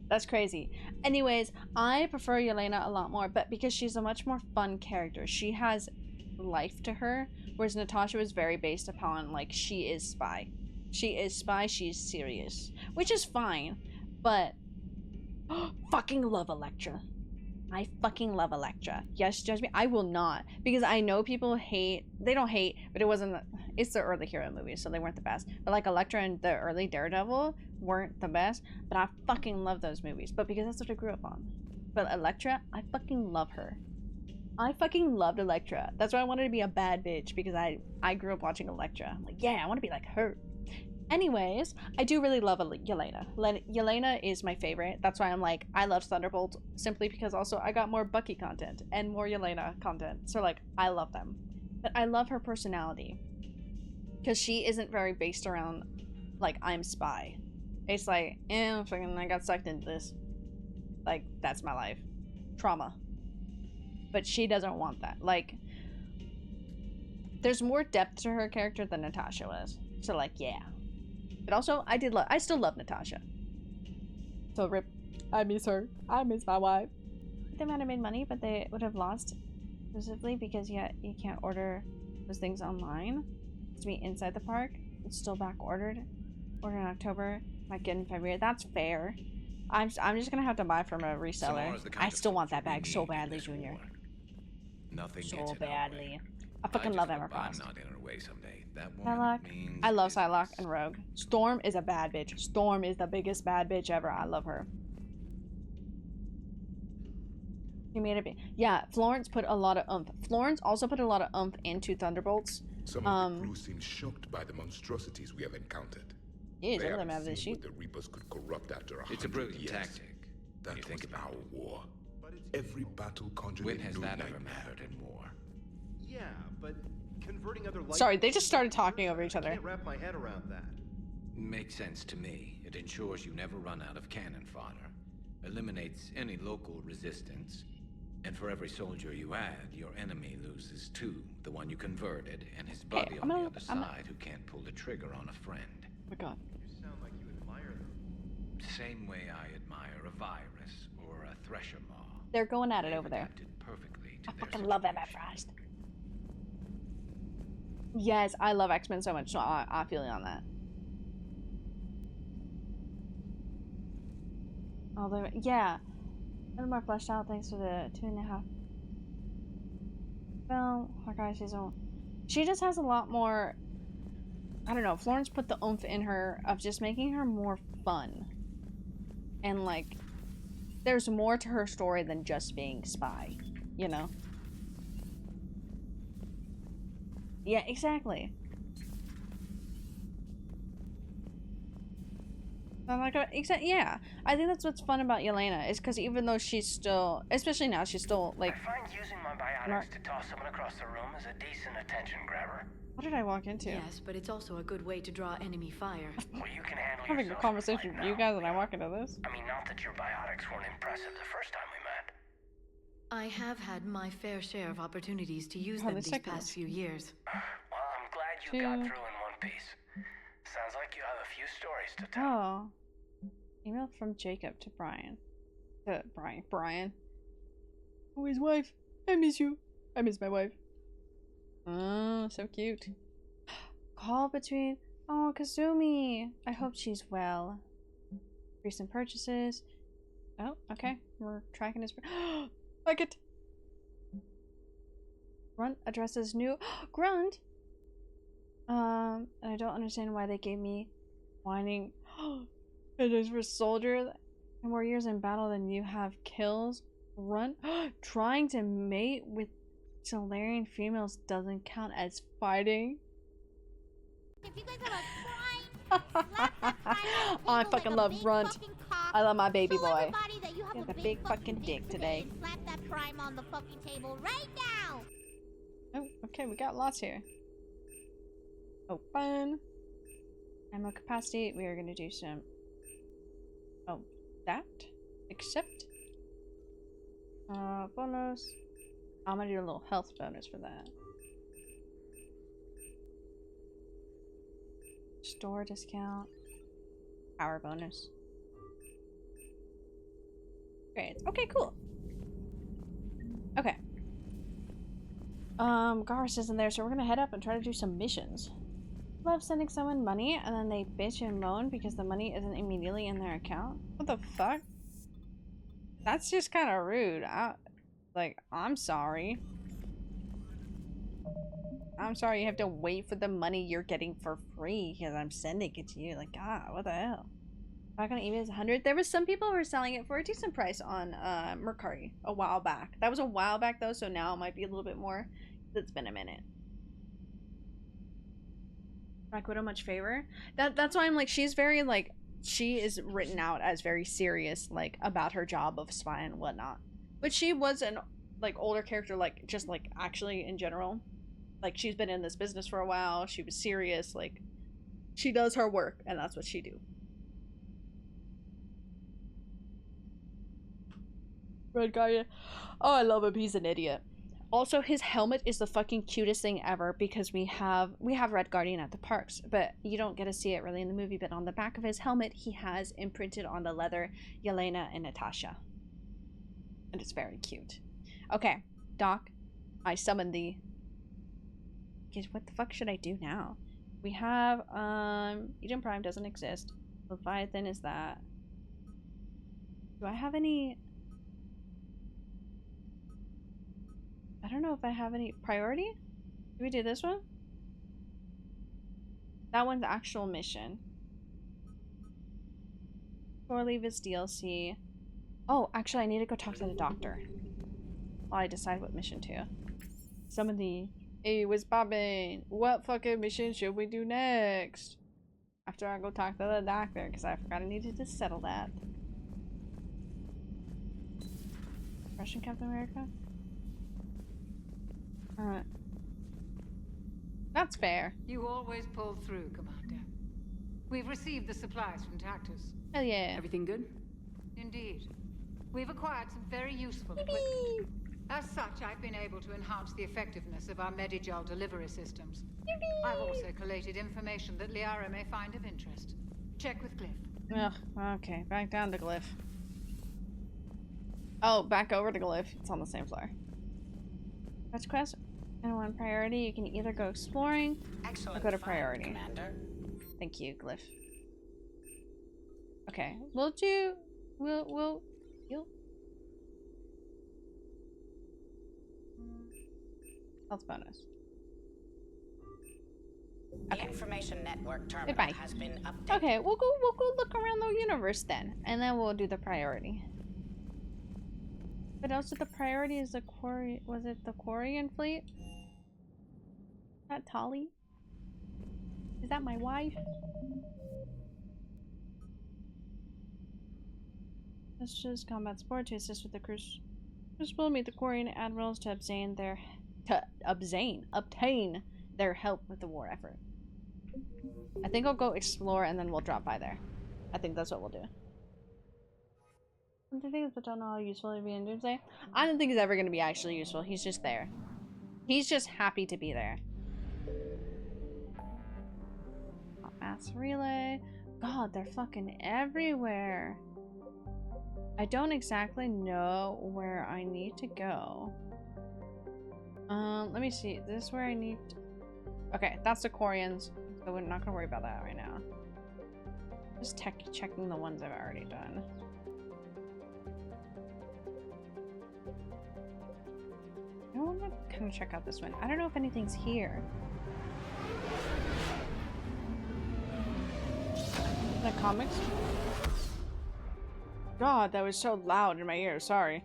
That's crazy. Anyways, I prefer Yelena a lot more, but because she's a much more fun character. She has life to her, whereas Natasha was very based upon, like, she is spy. She is spy, she's serious. Which is fine, but fucking love Elektra. I fucking love Elektra. Yes, judge me. I will not. Because I know people hate, they don't hate, but it wasn't, it's the early hero movies, so they weren't the best. But like Elektra and the early Daredevil weren't the best, but I fucking love those movies. But because that's what I grew up on. But Elektra, I fucking love her. I fucking loved Elektra. That's why I wanted to be a bad bitch, because I grew up watching Elektra. I'm like, yeah, I want to be like her. Anyways, I do really love Yelena. Yelena is my favorite. That's why I'm like, I love Thunderbolt, simply because also I got more Bucky content and more Yelena content. So like, I love them. But I love her personality. Because she isn't very based around, like, I'm spy. It's like, fucking, I got sucked into this. Like, that's my life. Trauma. But she doesn't want that. Like, there's more depth to her character than Natasha was. So, like, yeah. But also, I still love Natasha. So, rip. I miss her. I miss my wife. They might have made money, but they would have lost exclusively because you can't order those things online. It's to be inside the park. It's still back ordered. Order in October. Might get in February. That's fair. I'm just gonna have to buy from a reseller. I still want that bag so badly, Junior. Nothing So gets in badly. I fucking love Emma Frost. I'm not in her way someday. That Psylocke. means I love Psylocke and Rogue. Storm is a bad bitch. Storm is the biggest bad bitch ever. I love her. She made it. Yeah, Florence put a lot of oomph. Florence also put a lot of oomph into Thunderbolts. Some of the crew seem shocked by the monstrosities we have encountered. Yeah, they some of them haven't have this seen shit. what the Reapers could corrupt after 100 It's a brilliant years. tactic. That You was think about our war. Every battle conjured When a has new that ever nightmare. mattered in war? Yeah, but converting other life. Sorry, they just started talking over each I other. can't wrap my head around that. Makes sense to me. It ensures you never run out of cannon fodder, eliminates any local resistance, and for every soldier you add, your enemy loses two. The one you converted, and his buddy on the other side who can't pull the trigger on a friend. Oh my god. You sound like you admire them. Same way I admire a virus or a thresher maw. They're going at it over there. Perfectly I fucking love Emma Frost. Yes, I love X-Men so much, so I feel you on that. Although, yeah, a little more fleshed out thanks to the 2.5 film. Hawkeye season 1. She just has a lot more. I don't know. Florence put the oomph in her of just making her more fun, and like, there's more to her story than just being spy, you know. Yeah, exactly. I'm like, yeah. I think that's what's fun about Yelena, is because even though she's still, especially now, she's still like. I find using my biotics to toss someone across the room is a decent attention grabber. What did I walk into? Yes, but it's also a good way to draw enemy fire. Well, you can handle Having a yourself conversation with you guys and I walk into this. I mean, not that your biotics weren't impressive the first time we met. I have had my fair share of opportunities to use them these past few years. Well, I'm glad you got through in one piece. Sounds like you have a few stories to tell. Oh. Email from Jacob to Brian. Brian. Oh, his wife. I miss you. I miss my wife. Oh, so cute. Call between. Oh, Kazumi. I hope she's well. Recent purchases. Oh, okay. We're tracking his. Like it. Grunt addresses new. Grunt? And I don't understand why they gave me whining. It is for soldier and more years in battle than you have kills. Run. Trying to mate with Solarian females doesn't count as fighting. If you guys have a prime, slap that prime on the I table fucking like a love big Grunt. fucking cock. I love my baby Show boy. everybody that you have He has a a big fucking dick today. Slap that prime on the fucking table right now. Oh, okay, we got lots here. Open. Ammo capacity. We are gonna do some. Oh, that. Accept. Bonus. I'm gonna do a little health bonus for that. Store discount. Power bonus. Great. Okay, cool. Okay. Garrus isn't there, so we're gonna head up and try to do some missions. Love sending someone money and then they bitch and moan because the money isn't immediately in their account. What the fuck? That's just kind of rude. I'm sorry. I'm sorry you have to wait for the money you're getting for free because I'm sending it to you. Like, God, what the hell? Back on eBay is 100. There was some people who were selling it for a decent price on Mercari a while back. That was a while back though, so now it might be a little bit more. It's been a minute. Black Widow much favor. That's why I'm like, she's very like, she is written out as very serious, like about her job of spy and whatnot. But she was an like older character, like just like actually in general. Like she's been in this business for a while. She was serious. Like she does her work, and that's what she do. Red Guardian. Oh, I love him. He's an idiot. Also, his helmet is the fucking cutest thing ever because we have Red Guardian at the parks, but you don't get to see it really in the movie. But on the back of his helmet, he has imprinted on the leather Yelena and Natasha, and it's very cute. Okay, Doc, I summon thee. Guess what the fuck should I do now? We have Eden Prime doesn't exist. Leviathan is that. Do I have any? I don't know if I have any priority. Do we do this one? That one's actual mission. Or leave is DLC. Oh, actually, I need to go talk to the doctor while I decide what mission to. Some of the hey, what's poppin'? What fucking mission should we do next? After I go talk to the doctor, because I forgot I needed to settle that. Russian Captain America? That's fair. You always pull through, Commander. We've received the supplies from Tactus. Hell yeah. Everything good? Indeed. We've acquired some very useful equipment. As such, I've been able to enhance the effectiveness of our Medigel delivery systems. I've also collated information that Liara may find of interest. Check with Glyph. Ugh, okay. Back down to Glyph. Oh, back over to Glyph. It's on the same floor. Fetch quest. And one priority, you can either go exploring or go to priority. Commander. Thank you, Glyph. Okay, we'll heal. Health bonus. Okay. The information network terminal has been updated. Okay, we'll go look around the universe then, and then we'll do the priority. But also the priority is the quarry. Was it the Quarian fleet? Is that Tali? Is that my wife? Let's just combat support to assist with the cruise. We'll meet the Quarian admirals to obtain their help with the war effort. I think I'll go explore and then we'll drop by there. I think that's what we'll do. I think it's how useful it'd be in Doomsday. I don't think he's ever going to be actually useful. He's just there. He's just happy to be there. Mass relay. God, they're fucking everywhere. I don't exactly know where I need to go. Let me see. This is where I need to... Okay, that's the Quarians. So we're not gonna worry about that right now. Just checking the ones I've already done. I want to kind of check out this one. I don't know if anything's here. The comics? God, that was so loud in my ear. Sorry.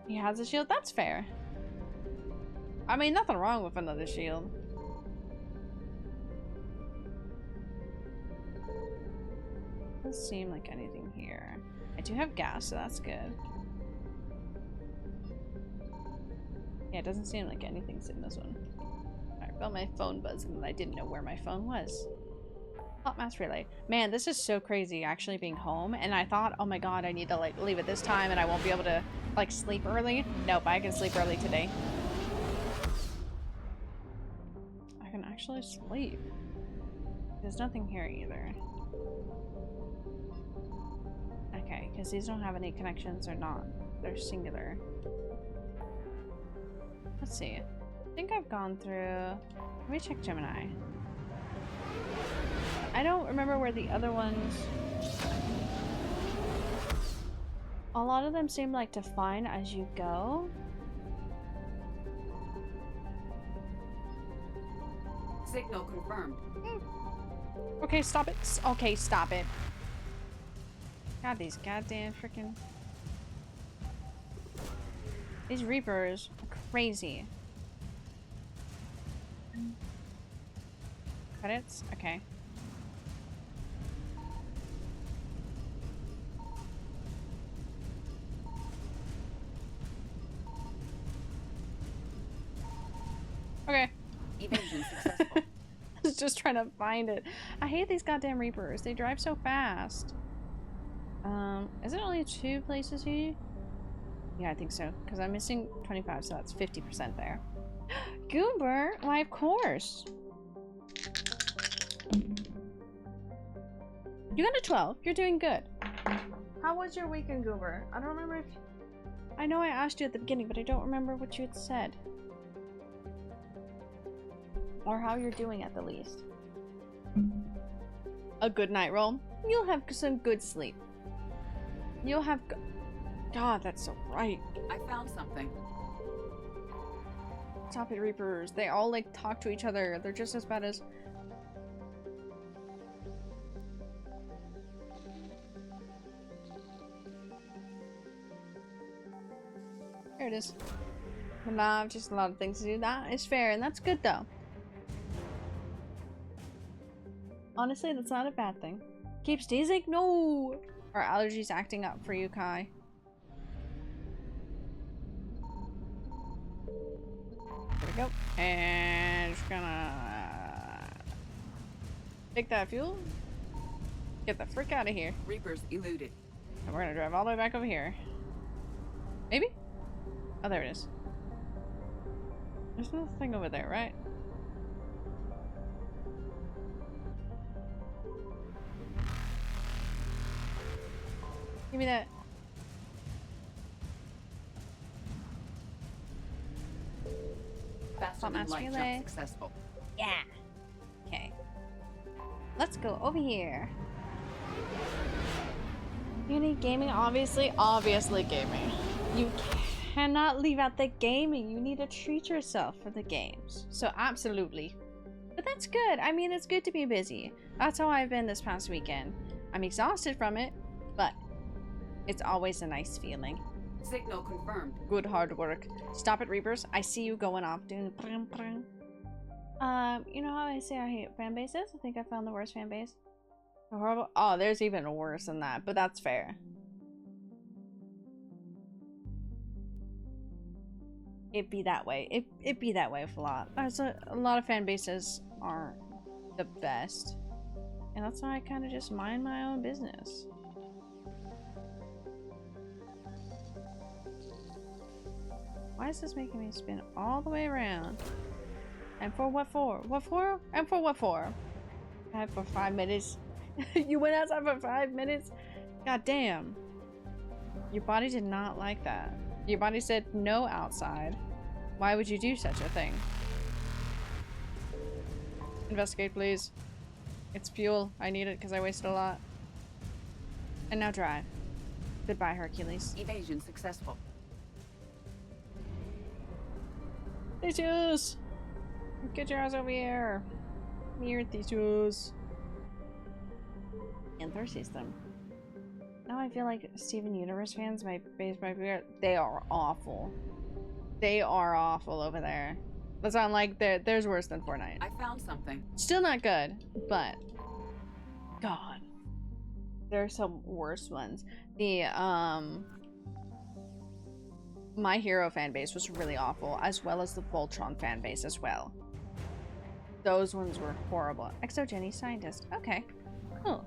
He has a shield? That's fair. I mean, nothing wrong with another shield. Doesn't seem like anything here. I do have gas, so that's good. Yeah, it doesn't seem like anything's in this one. I felt my phone buzz and I didn't know where my phone was. Hot mass relay. Man, this is so crazy actually being home, and I thought, oh my god, I need to like leave at this time and I won't be able to like sleep early. Nope, I can sleep early today. I can actually sleep. There's nothing here either. Okay, because these don't have any connections or not. They're singular. Let's see. I think I've gone through... Let me check Gemini. I don't remember where the other ones... A lot of them seem like to find as you go. Signal confirmed. Okay, stop it. Okay, stop it. God, these goddamn freaking... These Reapers are crazy. Credits? Okay. Okay. Evasion successful. I was just trying to find it. I hate these goddamn Reapers. They drive so fast. Is it only 2 places here? Yeah, I think so. Because I'm missing 25, so that's 50% there. Goober! Why, of course. You got a 12. You're doing good. How was your weekend, Goober? I don't remember if... I know I asked you at the beginning, but I don't remember what you had said. Or how you're doing at the least. A good night roll. You'll have some good sleep. You'll have... God, that's so right. I found something. Stop it, Reapers. They all, like, talk to each other. They're just as bad as... There it is. Nah, just a lot of things to do. That is fair, and that's good, though. Honestly, that's not a bad thing. Keep sneezing? No! Are allergies acting up for you, Kai? There we go. And just gonna take that fuel. Get the frick out of here. Reapers eluded. And we're gonna drive all the way back over here. Maybe? Oh, there it is. There's no thing over there, right? Give me that. Faster than light jump successful. Yeah. Okay. Let's go over here. You need gaming, obviously. Obviously gaming. You cannot leave out the gaming. You need to treat yourself for the games. So absolutely. But that's good. I mean, it's good to be busy. That's how I've been this past weekend. I'm exhausted from it, but it's always a nice feeling. Signal confirmed. Good hard work. Stop it, Reapers. I see you going off doing prang, prang. You know how I say I hate fan bases? I think I found the worst fan base. Horrible. Oh, there's even worse than that, but that's fair. It be that way. It be that way with a lot. There's a lot of fan bases aren't the best. And that's why I kind of just mind my own business. Why is this making me spin all the way around? And for what for? What for? And for what for? I had for 5 minutes. You went outside for 5 minutes? God damn. Your body did not like that. Your body said no outside. Why would you do such a thing? Investigate, please. It's fuel. I need it because I wasted a lot. And now drive. Goodbye, Hercules. Evasion successful. Theseus! Get your ass over here. Near Theseus. And their system. Now I feel like Steven Universe fans, my base, they are awful. They are awful over there. That's why I'm like, there's worse than Fortnite. I found something. Still not good, but God, there are some worse ones. The My Hero fan base was really awful, as well as the Voltron fan base as well. Those ones were horrible. Exogeny scientist. Okay, cool.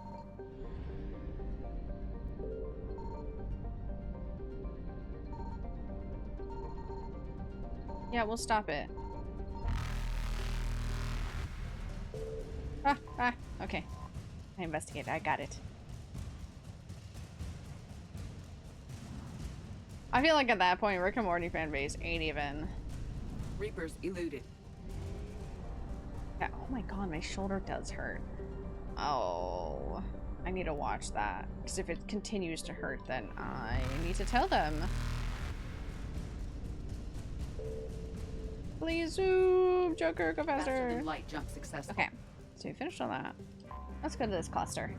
Yeah, we'll stop it. Okay. I investigate. I got it. I feel like at that point, Rick and Morty fan base ain't even. Reapers eluded. Yeah, oh my god, my shoulder does hurt. Oh, I need to watch that. Because if it continues to hurt, then I need to tell them. Please zoom! Joker, go faster! Faster than light jump successful. Okay, so we finished all that. Let's go to this cluster.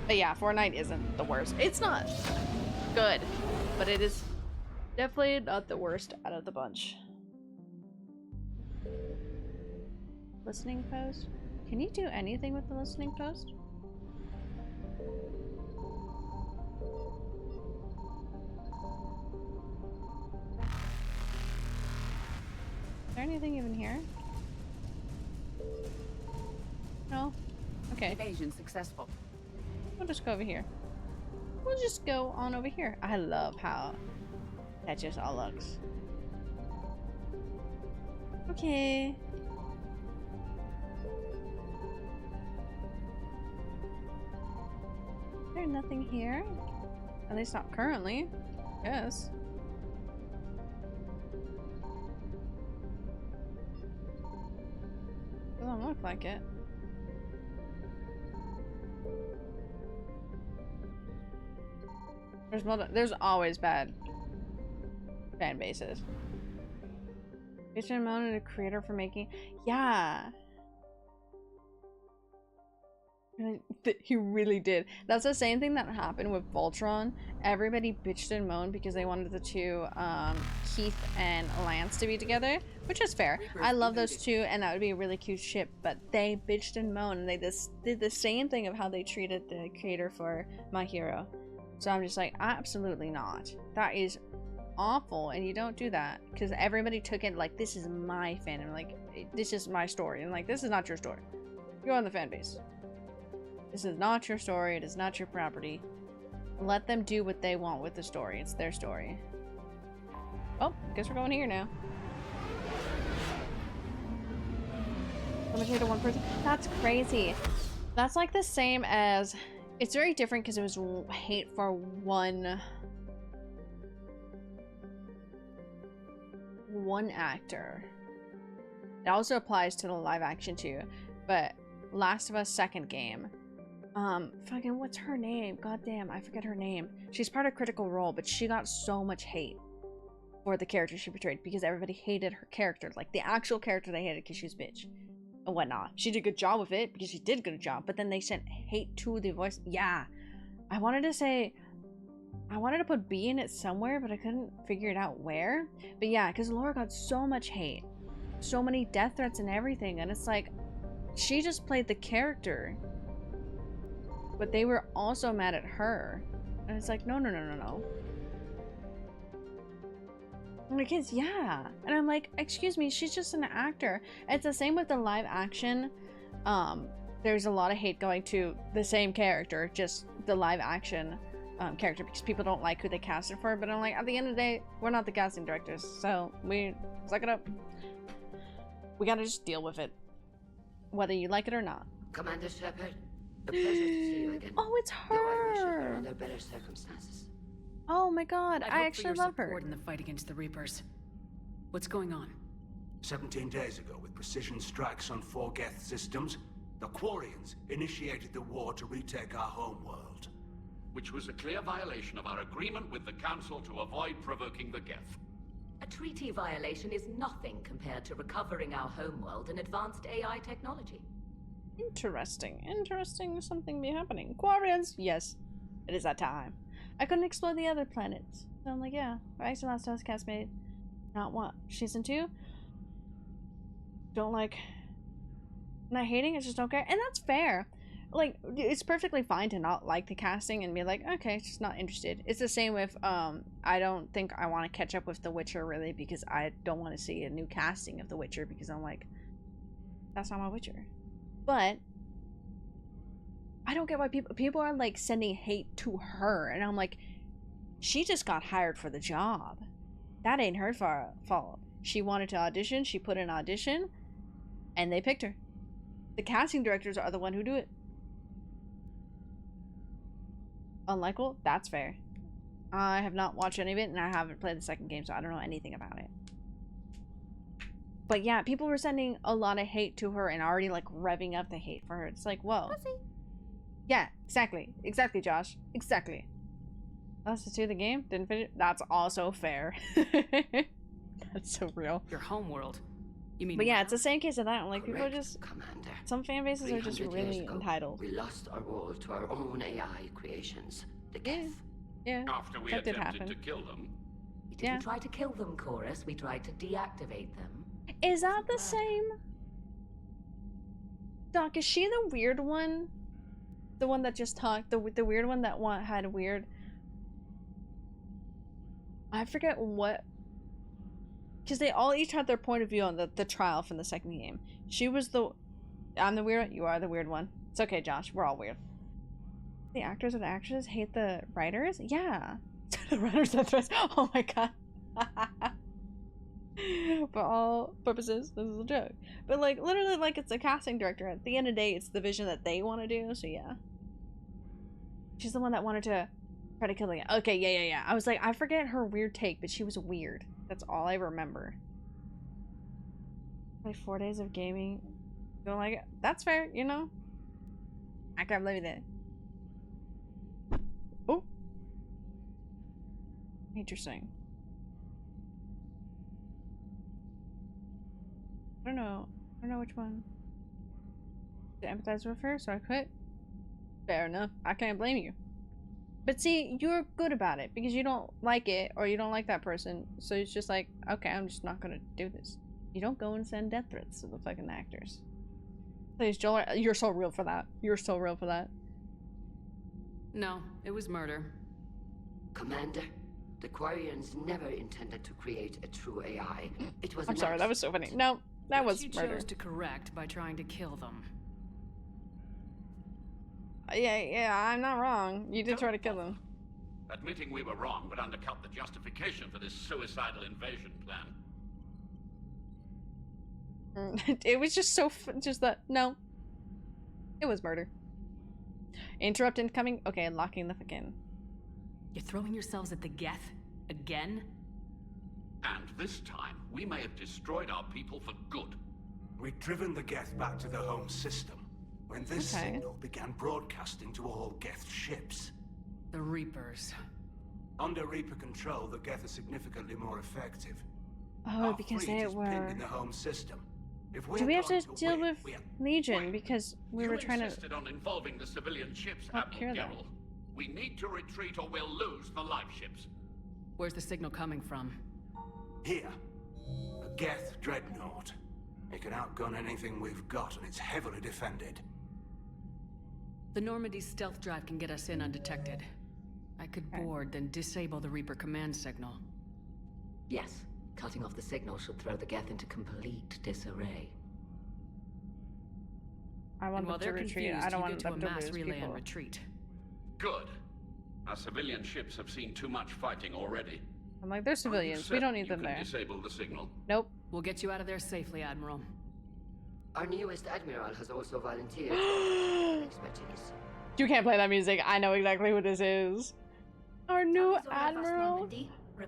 But yeah, Fortnite isn't the worst. It's not good, but it is definitely not the worst out of the bunch. Listening post? Can you do anything with the listening post? Is there anything even here? No? Okay. Evasion successful. We'll just go over here. we'll just go on over here. I love how that just all looks. Okay. There's nothing here. At least not currently. Yes. Doesn't look like it. There's always bad fan bases. Bitch and moan at a creator for making. Yeah. He really did. That's the same thing that happened with Voltron. Everybody bitched and moaned because they wanted the two Keith and Lance to be together, which is fair. I love those two, and that would be a really cute ship. But they bitched and moaned, and they just did the same thing of how they treated the creator for My Hero. So I'm just like, absolutely not. That is awful, and you don't do that because everybody took it like this is my fandom, like this is my story, and like this is not your story. You're on the fan base. This is not your story. It is not your property. Let them do what they want with the story. It's their story. Oh, guess we're going here now. Limited to one person. That's crazy. That's like the same as. It's very different because it was hate for one actor. It also applies to the live action too. But Last of Us second game. Fucking what's her name? God damn, I forget her name. She's part of Critical Role, but she got so much hate for the character she portrayed because everybody hated her character. Like the actual character they hated because she was a bitch and whatnot. She did a good job with it because she did a good job, but then they sent hate to the voice. Yeah. I wanted to put B in it somewhere, but I couldn't figure it out where. But yeah, because Laura got so much hate. So many death threats and everything, and it's like she just played the character. But they were also mad at her. And it's like, no. And the kids, yeah. And I'm like, excuse me, she's just an actor. It's the same with the live action. There's a lot of hate going to the same character, just the live action character, because people don't like who they casted for. But I'm like, at the end of the day, we're not the casting directors. So we suck it up. We gotta just deal with it. Whether you like it or not. Commander Shepard. A pleasure to see you again. Oh, it's her. Though I wish it were under better circumstances. Oh my god, I actually love her. In the fight against the Reapers. What's going on? 17 days ago, with precision strikes on 4 Geth systems, the Quarians initiated the war to retake our homeworld. Which was a clear violation of our agreement with the Council to avoid provoking the Geth. A treaty violation is nothing compared to recovering our homeworld and advanced AI technology. Interesting. Something be happening. Quarians! Yes. It is that time. I couldn't explore the other planets. So I'm like, yeah. Rise to Last of Us castmate. Not what? Season 2? Don't like... Not hating, I just don't care. And that's fair. Like, it's perfectly fine to not like the casting and be like, okay, just not interested. It's the same with, I don't think I want to catch up with The Witcher, really, because I don't want to see a new casting of The Witcher, because I'm like, that's not my Witcher. But I don't get why people are like sending hate to her, and I'm like, she just got hired for the job. That ain't her fault. She wanted to audition, she put in audition, and they picked her. The casting directors are the one who do it. Unlikable? That's fair. I have not watched any of it, and I haven't played the second game, so I don't know anything about it. But yeah, people were sending a lot of hate to her and already like revving up the hate for her. It's like, whoa. Pussy. Yeah, exactly. Exactly, Josh. Exactly. That's the 2 of the game? Didn't finish? That's also fair. That's so real. Your homeworld. You mean? But yeah, it's the same case of that. Like, Correct, people are just... Commander. Some fan bases are just 300 really years ago, entitled. We lost our world to our own AI creations, the Geth. Yeah. After we that did attempted happen. to kill them. We didn't try to kill them, Chorus. We tried to deactivate them. Is that the same? Doc, is she the weird one? The one that just talked? The weird one that had weird... I forget what... Because they all each had their point of view on the trial from the second game. She was the... I'm the weird one. You are the weird one. It's okay, Josh. We're all weird. The actors and actresses hate the writers? Yeah. The writers death threats. Oh my god. For all purposes, this is a joke. But like, literally, like, it's a casting director. At the end of the day, it's the vision that they want to do, so yeah. She's the one that wanted to try to kill the guy. Okay, yeah. I was like, I forget her weird take, but she was weird. That's all I remember. Like 4 days of gaming. Don't like it. That's fair, you know? I can't believe that. Oh. Interesting. I don't know which one to empathize with her, so I quit. Fair enough. I can't blame you. But see, you're good about it because you don't like it or you don't like that person. So it's just like, okay, I'm just not gonna do this. You don't go and send death threats to the fucking actors. Please, Joel, you're so real for that. You're so real for that. No, it was murder. Commander, the Quarians never intended to create a true AI. It was I'm sorry, that was so funny. No, that was you murder. chose to correct by trying to kill them. Yeah, I'm not wrong. You did try to kill them. Admitting we were wrong would undercut the justification for this suicidal invasion plan. It was just so just that no. It was murder. Interrupt incoming. Okay, unlocking the fucking. You're throwing yourselves at the Geth again? And this time, we may have destroyed our people for good. We'd driven the Geth back to the home system when this signal began broadcasting to all Geth ships. The Reapers. Under Reaper control, the Geth are significantly more effective. Oh, Our because fleet they is were. pinned in the home system. If Do we have to deal win, with Legion because we were trying to? You insisted on involving the civilian ships, help cure Admiral them. Geralt. We need to retreat or we'll lose the live ships. Where's the signal coming from? Here, a Geth dreadnought. It can outgun anything we've got, and it's heavily defended. The Normandy's stealth drive can get us in undetected. I could board, then disable the Reaper command signal. Yes, cutting off the signal should throw the Geth into complete disarray. I want them to retreat. I don't want them to mass lose relay people. and retreat. Good. Our civilian ships have seen too much fighting already. I'm like, they're civilians. We don't need them there. Disable the signal. Nope. We'll get you out of there safely, Admiral. Our newest admiral has also volunteered for expertise. You can't play that music. I know exactly who this is. Our new admiral.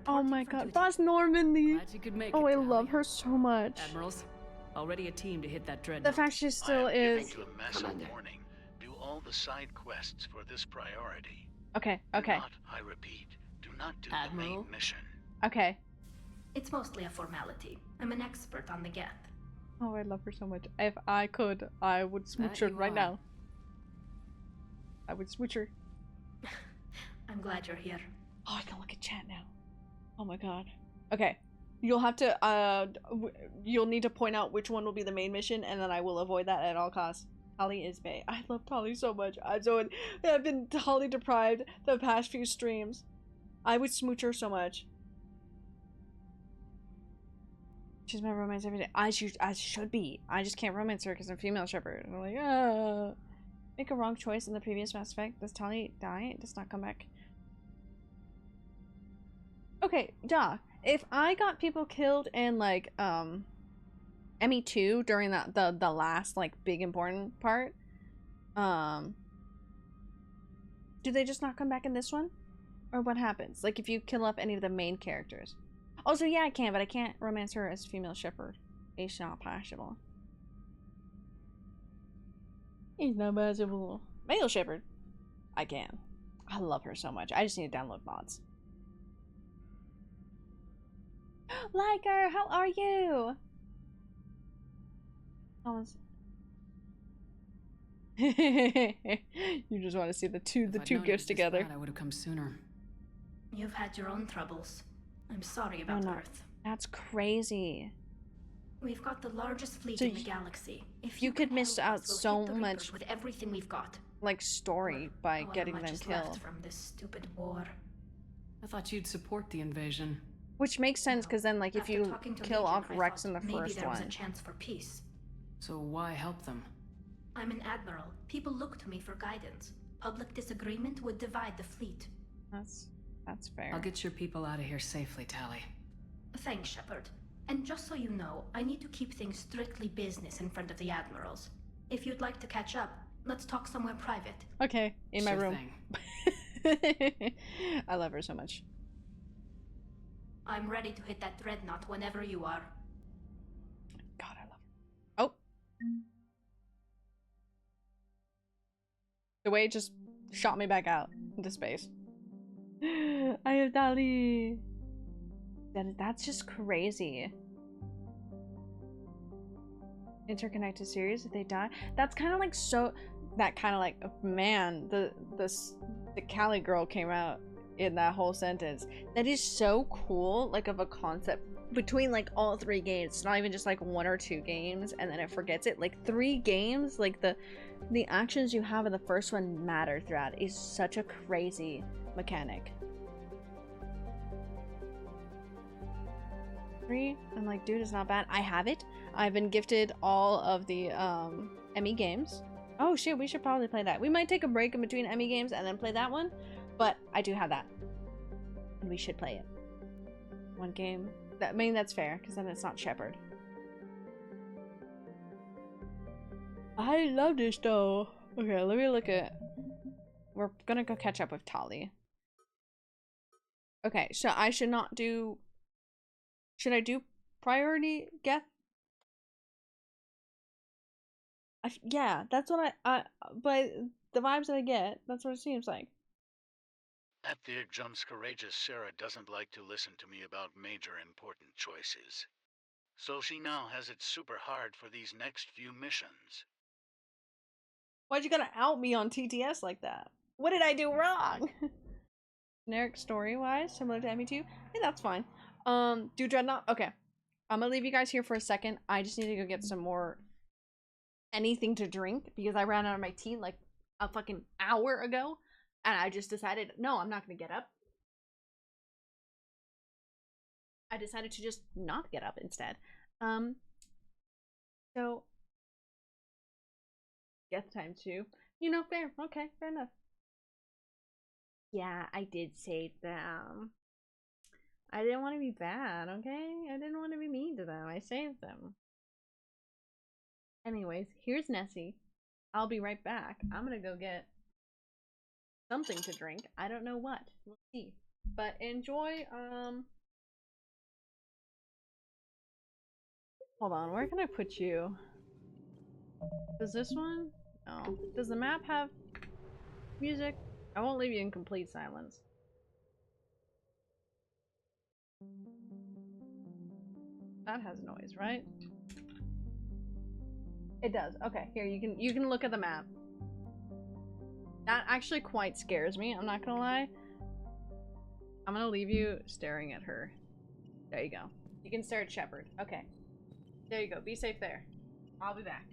Oh my god, Boss Normandy. Glad you could make Oh, it, I love her so much. Admirals, already a team to hit that dreadnought. The fact she still is. To a massive warning. Do all the side quests for this priority. Okay. Do not, I repeat, do not do the main mission. Okay. It's mostly a formality. I'm an expert on the Geth. Oh, I love her so much. If I could, I would smooch her right now. I would smooch her. I'm glad you're here. Oh, I can look at chat now. Oh my god. Okay. You'll have to, you'll need to point out which one will be the main mission, and then I will avoid that at all costs. Holly is bae. I love Holly so much. I've been Holly deprived the past few streams. I would smooch her so much. She's my romance every day. I should be. I just can't romance her because I'm female shepherd. And I'm like, make a wrong choice in the previous Mass Effect. Does Tali die? It does not come back. Okay, Doc. If I got people killed in like ME2 during the last like big important part, do they just not come back in this one? Or what happens? Like if you kill off any of the main characters? Also, yeah, I can, but I can't romance her as female shepherd. It's not possible. It's not possible. Male shepherd. I can. I love her so much. I just need to download mods. Liker, how are you? You just want to see the two gifts together. I would have come sooner. You've had your own troubles. I'm sorry about Earth. That's crazy. We've got the largest fleet So in the galaxy. If you could miss out so much with everything we've got, like story by getting them killed. From this stupid war. I thought you'd support the invasion. Which makes sense because then, like, if you kill off Rex in the maybe first there was one. a chance for peace. So why help them? I'm an admiral. People look to me for guidance. Public disagreement would divide the fleet. That's fair. I'll get your people out of here safely, Tally. Thanks, Shepard. And just so you know, I need to keep things strictly business in front of the admirals. If you'd like to catch up, let's talk somewhere private. Okay, in my Sure room. I love her so much. I'm ready to hit that dreadnought whenever you are. God, I love her. Oh. The way it just shot me back out into space. I have Dali. That's just crazy. Interconnected series, if they die. That's kind of like so. That kind of like, man, the Cali girl came out in that whole sentence. That is so cool, like of a concept between like all 3 games. It's not even just like 1 or 2 games and then it forgets it. Like 3 games, like the actions you have in the first one matter throughout. Is such a crazy mechanic. 3, I'm like, dude, it's not bad. I have it. I've been gifted all of the Emmy games. Oh shit, we should probably play that. We might take a break in between Emmy games and then play that one, but I do have that. And we should play it. 1 game. I mean, that's fair, because then it's not Shepard. I love this though. Okay, let me look at... We're gonna go catch up with Tali. Okay, so I should not do... Should I do priority Geth? Yeah, that's what but the vibes that I get, that's what it seems like. That there Jump's courageous Sarah doesn't like to listen to me about major important choices. So she now has it super hard for these next few missions. Why'd you gotta out me on TTS like that? What did I do wrong? Generic story-wise, similar to ME2? Hey, that's fine. Do Dreadnought? Okay. I'm gonna leave you guys here for a second. I just need to go get some more anything to drink because I ran out of my tea like a fucking hour ago and I just decided, no, I'm not gonna get up. I decided to just not get up instead. So Geth time 2. You know, fair. Okay, fair enough. Yeah, I did save them. I didn't want to be bad, okay? I didn't want to be mean to them. I saved them. Anyways, here's Nessie. I'll be right back. I'm gonna go get something to drink. I don't know what. We'll see. But enjoy, hold on, where can I put you? Does this one? No. Does the map have music? I won't leave you in complete silence. That has noise, right? It does. Okay, here you can look at the map. That actually quite scares me, I'm not gonna lie. I'm gonna leave you staring at her. There you go. You can stare at Shepard. Okay. There you go. Be safe there. I'll be back.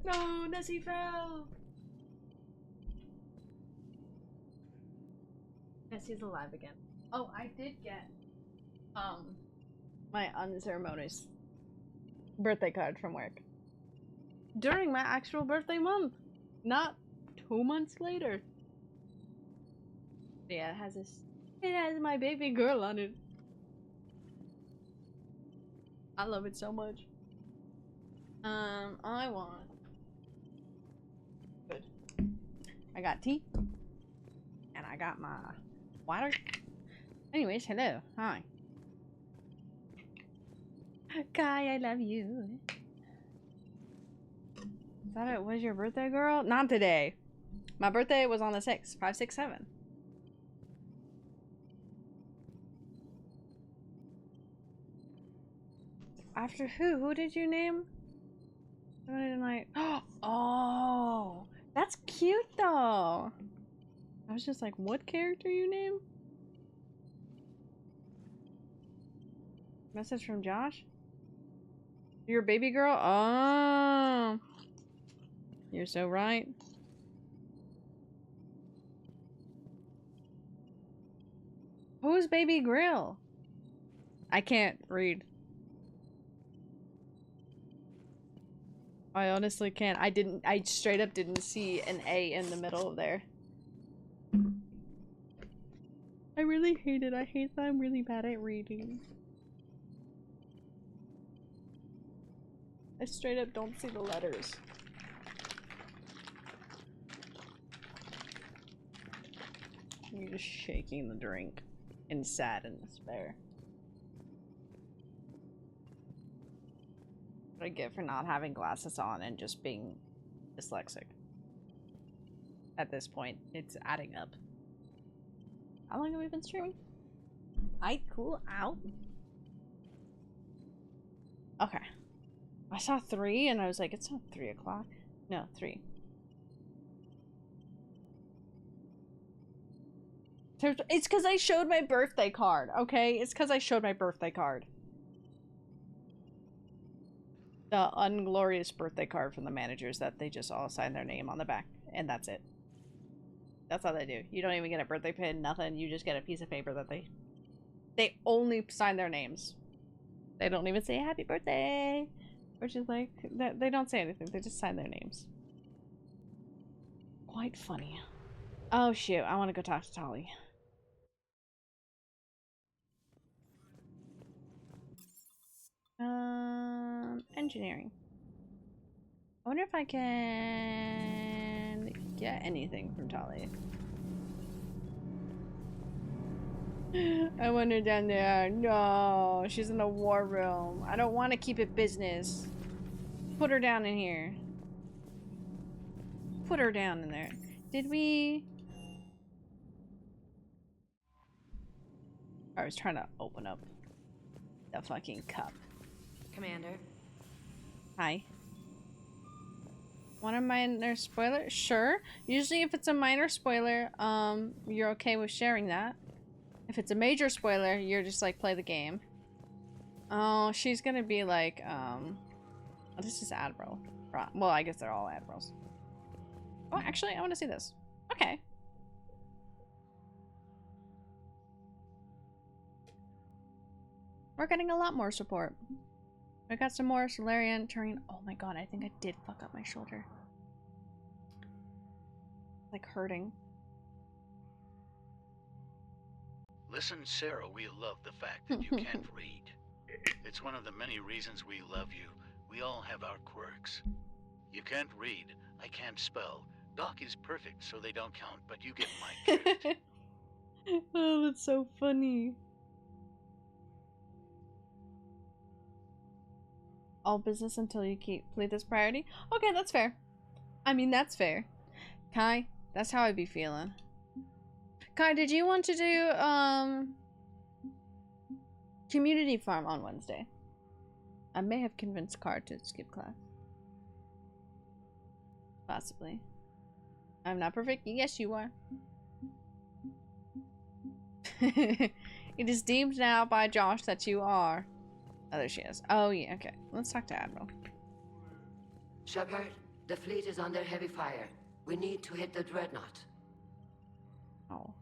No, Nessie fell. Nessie's alive again. Oh, I did get my unceremonious birthday card from work during my actual birthday month, not 2 months later. Yeah, it has this. It has my baby girl on it. I love it so much. I want. Good. I got tea, and I got my water. Anyways, hello, hi. Kai, I love you. Is that it? Was your birthday, girl? Not today. My birthday was on the 6th. 5, 6, 7. After who? Who did you name? Like, oh, that's cute though. I was just like, what character you name? Message from Josh? Your baby girl? Oh, you're so right. Who's Baby Grill? I can't read. I honestly can't. I straight up didn't see an A in the middle of there. I really hate it. I hate that I'm really bad at reading. I straight up don't see the letters. You're just shaking the drink in sad and despair. What I get for not having glasses on and just being dyslexic. At this point, it's adding up. How long have we been streaming? Aight, cool, out. Okay. I saw 3 and I was like, it's not 3 o'clock. No, 3. It's because I showed my birthday card, okay? It's because I showed my birthday card. The unglorious birthday card from the managers that they just all sign their name on the back, and that's it. That's all they do. You don't even get a birthday pin, nothing. You just get a piece of paper that they only sign their names. They don't even say happy birthday, which is like, they don't say anything. They just sign their names. Quite funny. Oh shoot, I want to go talk to Tali. Engineering. I wonder if I can get anything from Tali. I want her down there. No, she's in the war room. I don't want to keep it business. Put her down in here. Put her down in there. Did we? I was trying to open up the fucking cup. Commander. Hi. Want a minor spoiler? Sure. Usually if it's a minor spoiler, you're okay with sharing that. If it's a major spoiler, you're just like, play the game. Oh, she's gonna be like, oh, this is Admiral. Well, I guess they're all Admirals. Oh, actually, I want to see this. Okay. We're getting a lot more support. I got some more Solarian terrain. Oh my god, I think I did fuck up my shoulder. Like hurting. Listen, Sarah, we love the fact that you can't read. It's one of the many reasons we love you. We all have our quirks. You can't read, I can't spell. Doc is perfect, so they don't count, but you get my drift. Oh, that's so funny. All business until you complete this priority? Okay, that's fair. I mean, that's fair. Kai, that's how I'd be feeling. Kai, did you want to do, community farm on Wednesday? I may have convinced Car to skip class. Possibly. I'm not perfect. Yes, you are. It is deemed now by Josh that you are. Oh, there she is. Oh, yeah, okay. Let's talk to Admiral. Shepard, The fleet is under heavy fire. We need to hit the dreadnought. Oh.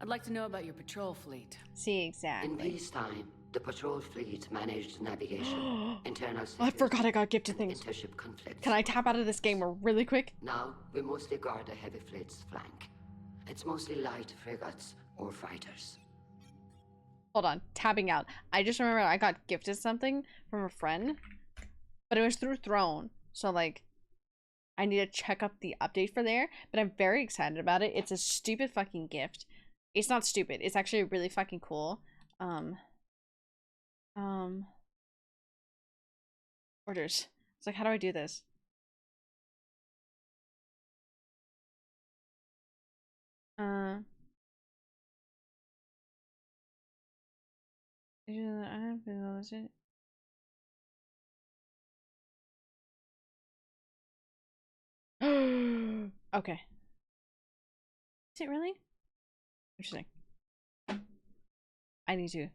I'd like to know about your patrol fleet. See, exactly. In peacetime, the patrol fleet managed navigation, internal I forgot I got gifted things. Intership conflicts. Can I tap out of this game really quick? Now, we mostly guard the heavy fleet's flank. It's mostly light frigates or fighters. Hold on, tabbing out. I just remember I got gifted something from a friend, but it was through Throne. So, like, I need to check up the update for there, but I'm very excited about it. It's a stupid fucking gift. It's not stupid. It's actually really fucking cool. Orders. It's like, how do I do this? Okay. Is it really? Interesting. I need to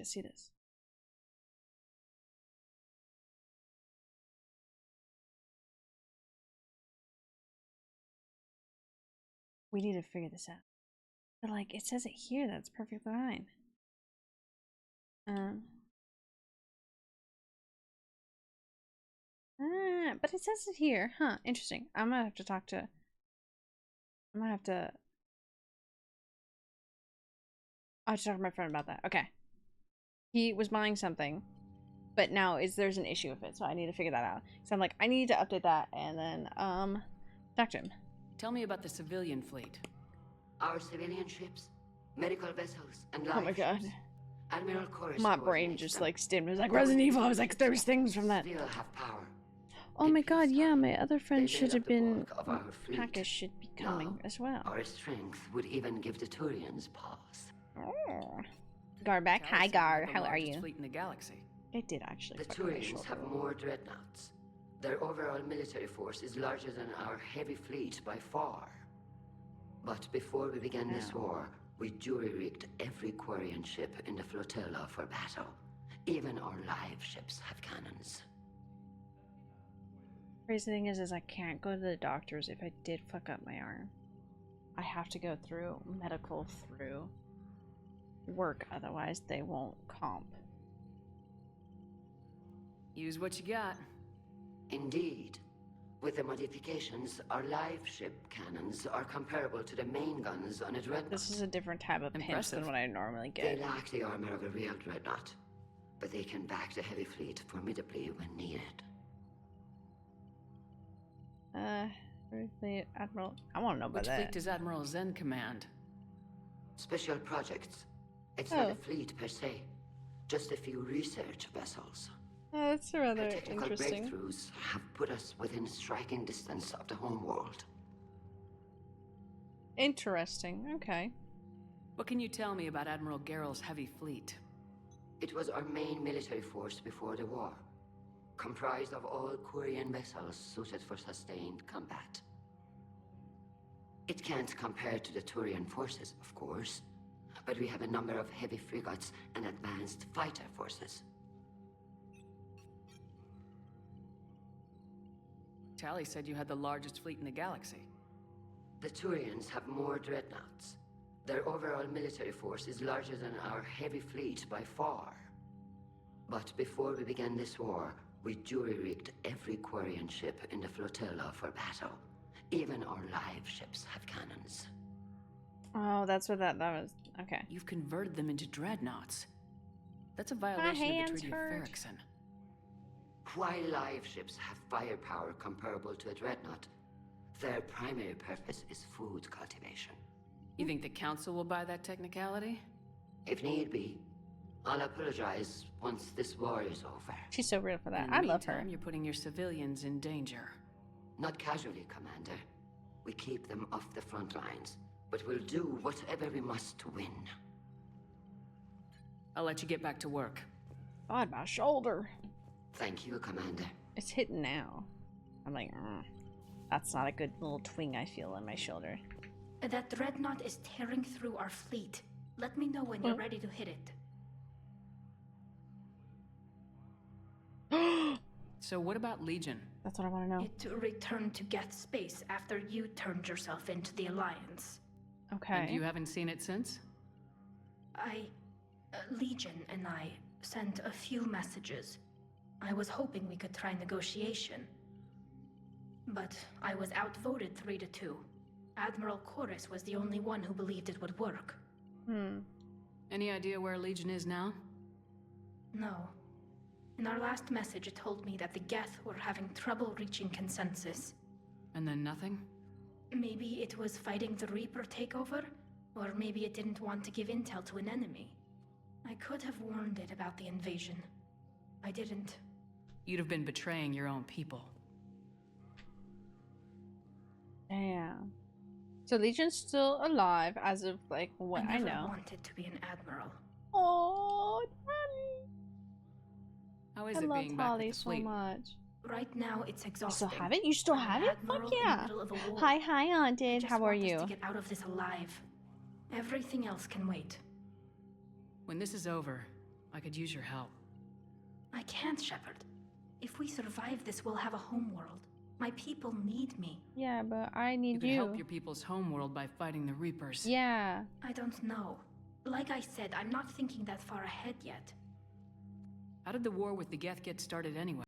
see this. We need to figure this out. But like, it says it here, that's perfectly fine. But it says it here. Huh, interesting. I'm gonna have to talk to... I'll have to talk to my friend about that. Okay. He was buying something, but now there's an issue with it, so I need to figure that out. So I'm like, I need to update that and then talk to him. Tell me about the civilian fleet. Our civilian ships, medical vessels, and life Oh my god. ships. Admiral Chorus My brain just like stimmed. It was like Resident Evil. I was like, there's things from that. Still have power. Oh my god, yeah, my other friend should have been... Package should be coming as well. Our strength would even give the Turians pause. Oh. Gar back. Hi, Gar. How are you? Fleet in the galaxy. I did actually. The Turians have more dreadnoughts. Their overall military force is larger than our heavy fleet by far. But before we began this war, we jury-rigged every Quarian ship in the flotilla for battle. Even our live ships have cannons. Crazy thing is I can't go to the doctors if I did fuck up my arm. I have to go through medical through work, otherwise they won't comp. Use what you got. Indeed. With the modifications, our live ship cannons are comparable to the main guns on a dreadnought. This is a different type of pinch than what I normally get. They lack the armor of a real dreadnought, but they can back the heavy fleet formidably when needed. Admiral, I want to know about that. Which fleet does Admiral Zen command? Special projects. It's not a fleet per se, just a few research vessels. That's rather Technical interesting. breakthroughs have put us within striking distance of the homeworld. Interesting. Okay. What can you tell me about Admiral Geral's heavy fleet? It was our main military force before the war, comprised of all Quarian vessels suited for sustained combat. It can't compare to the Turian forces, of course, but we have a number of heavy frigates and advanced fighter forces. Tally said you had the largest fleet in the galaxy. The Turians have more dreadnoughts. Their overall military force is larger than our heavy fleet by far. But before we began this war, we jury-rigged every Quarian ship in the flotilla for battle. Even our live ships have cannons. Oh, that's what that was. Okay. You've converted them into dreadnoughts. That's a violation of the Treaty of Ferrickson. While live ships have firepower comparable to a dreadnought, their primary purpose is food cultivation. You think the Council will buy that technicality? If need be. I'll apologize once this war is over. She's so real for that. In the I love her. meantime, you're putting your civilians in danger. Not casually, Commander. We keep them off the front lines, but we'll do whatever we must to win. I'll let you get back to work. God, my shoulder. Thank you, Commander. It's hitting now. I'm like, that's not a good little twing I feel in my shoulder. That dreadnought is tearing through our fleet. Let me know when you're ready to hit it. So what about Legion? That's what I want to know. It returned to Geth space after you turned yourself into the Alliance. Okay. And you haven't seen it since? Legion and I sent a few messages. I was hoping we could try negotiation. But I was outvoted 3-2. Admiral Chorus was the only one who believed it would work. Any idea where Legion is now? No. In our last message, it told me that the Geth were having trouble reaching consensus. And then nothing? Maybe it was fighting the Reaper takeover, or maybe it didn't want to give intel to an enemy. I could have warned it about the invasion. I didn't. You'd have been betraying your own people. Damn. So Legion's still alive as of like what I never know. Wanted to be an admiral. Oh, Tali. How is I it love being back Tali with the so fleet? much. Right now, it's You exhausting. still have it? You still have it? Fuck yeah. Hi, Haunted. How are you? To get out of this alive. Everything else can wait. When this is over, I could use your help. I can't, Shepard. If we survive this, we'll have a homeworld. My people need me. Yeah, but I need You you. could help your people's homeworld by fighting the Reapers. Yeah. I don't know. Like I said, I'm not thinking that far ahead yet. How did the war with the Geth get started anyway?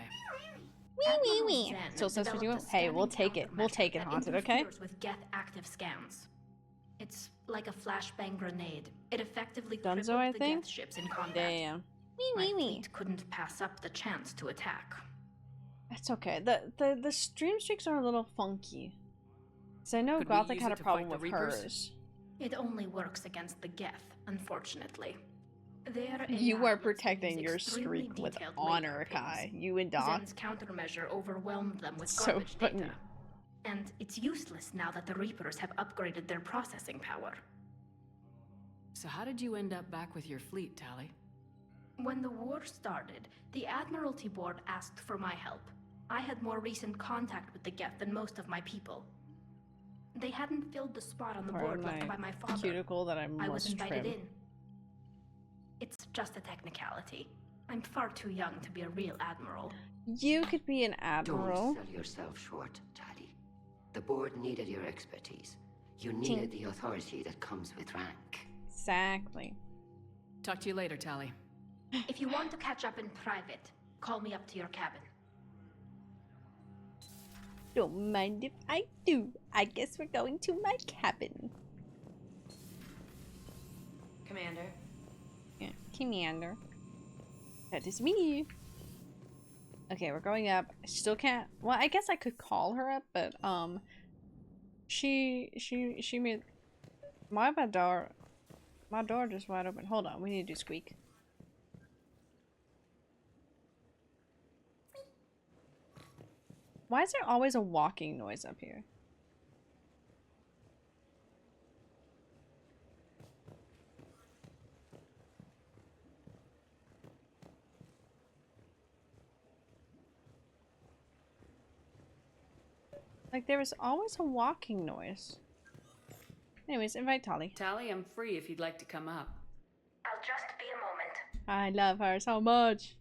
Wee. So says for you. Hey, we'll take it. We'll take it, Haunted, okay? With Geth active scans. It's like a flashbang grenade. It effectively crippled Dunzo, I the think? Geth ships in combat. Damn. My fleet couldn't pass up the chance to attack. That's okay. The stream streaks are a little funky. So I know Could we Gothic use had it a to problem fight with the Reapers? hers. It only works against the Geth, unfortunately. Their You AI are lets me protecting use your extremely streak with detailed honor, laser Kai. pings. You and Doc. Zen's countermeasure overwhelmed them with So garbage funny. data. And it's useless now that the Reapers have upgraded their processing power. So how did you end up back with your fleet, Tali? When the war started, the Admiralty Board asked for my help. I had more recent contact with the Geth than most of my people. They hadn't filled the spot on the Part of board left my by my father. cuticle that I I was must invited trim. in. It's just a technicality. I'm far too young to be a real admiral. You could be an admiral. Don't sell yourself short, Tali. The board needed your expertise. You needed the authority that comes with rank. Exactly. Talk to you later, Tali. If you want to catch up in private, call me up to your cabin. Don't mind if I do. I guess we're going to my cabin. Commander. Yeah, Commander. That is me. Okay, we're going up. I still can't. Well, I guess I could call her up, but she made my door. My door just wide open. Hold on, we need to do squeak. Why is there always a walking noise up here? Like there is always a walking noise. Anyways, invite Tali. Tali, I'm free if you'd like to come up. I'll just be a moment. I love her so much.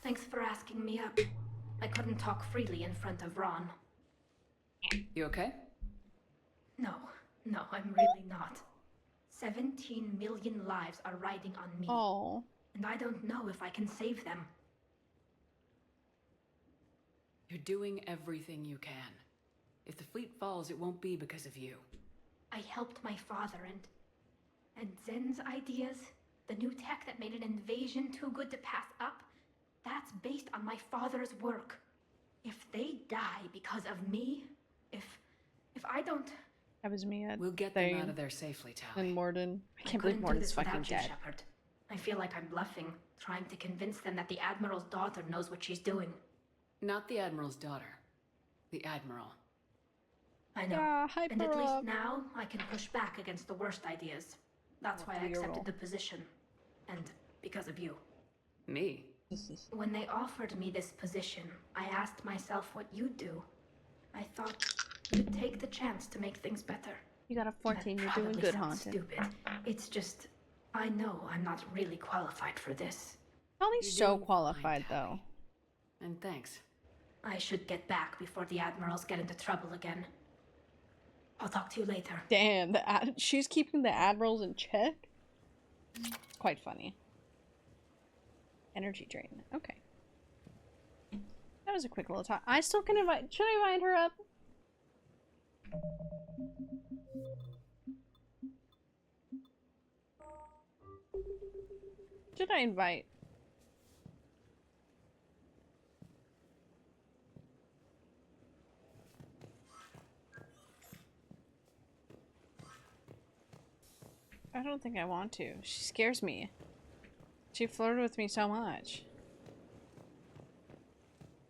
Thanks for asking me up. I couldn't talk freely in front of Ron. You okay? No, I'm really not. 17 million lives are riding on me. Oh. And I don't know if I can save them. You're doing everything you can. If the fleet falls, it won't be because of you. I helped my father and Zen's ideas, the new tech that made an invasion too good to pass up, that's based on my father's work. If they die because of me, if I don't... That was me at We'll get them out of there safely, Tali. And Morden. I can't couldn't believe do Morden's this fucking without you, dead. Shepard. I feel like I'm bluffing, trying to convince them that the Admiral's daughter knows what she's doing. Not the Admiral's daughter. The Admiral. I know. Yeah, hype and her at least up. now I can push back against the worst ideas. That's why I accepted the position. And because of you. Me? When they offered me this position, I asked myself what you'd do. I thought you'd take the chance to make things better. You got a 14, you're doing Probably good, sounds Haunted. stupid. It's just... I know I'm not really qualified for this. Probably so qualified, though. And thanks. I should get back before the admirals get into trouble again. I'll talk to you later. Damn, she's keeping the admirals in check? It's quite funny. Energy drain. Okay. That was a quick little talk. I still can invite. Should I invite her up? Should I invite? I don't think I want to. She scares me. She flirted with me so much.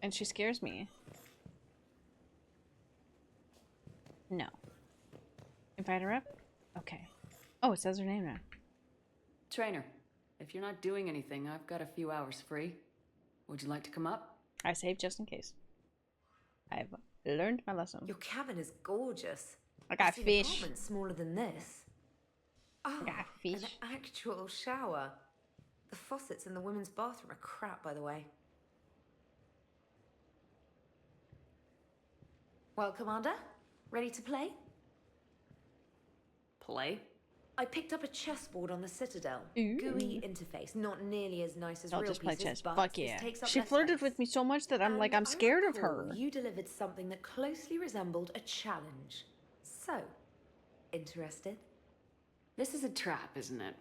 And she scares me. No. Invite her up? Okay. Oh, it says her name now. Trainer, if you're not doing anything, I've got a few hours free. Would you like to come up? I saved just in case. I've learned my lesson. Your cabin is gorgeous. I got fish. Apartment smaller than this. Oh, I got fish. An actual shower. The faucets in the women's bathroom are crap, by the way. Well, Commander, ready to play? Play? I picked up a chessboard on the Citadel. Ooh. GUI interface, not nearly as nice as I'll real just play pieces, chess. but Fuck yeah. this takes up She less flirted space. with me so much that I'm like, I'm And I scared of recall her. You delivered something that closely resembled a challenge. So, interested? This is a trap, isn't it?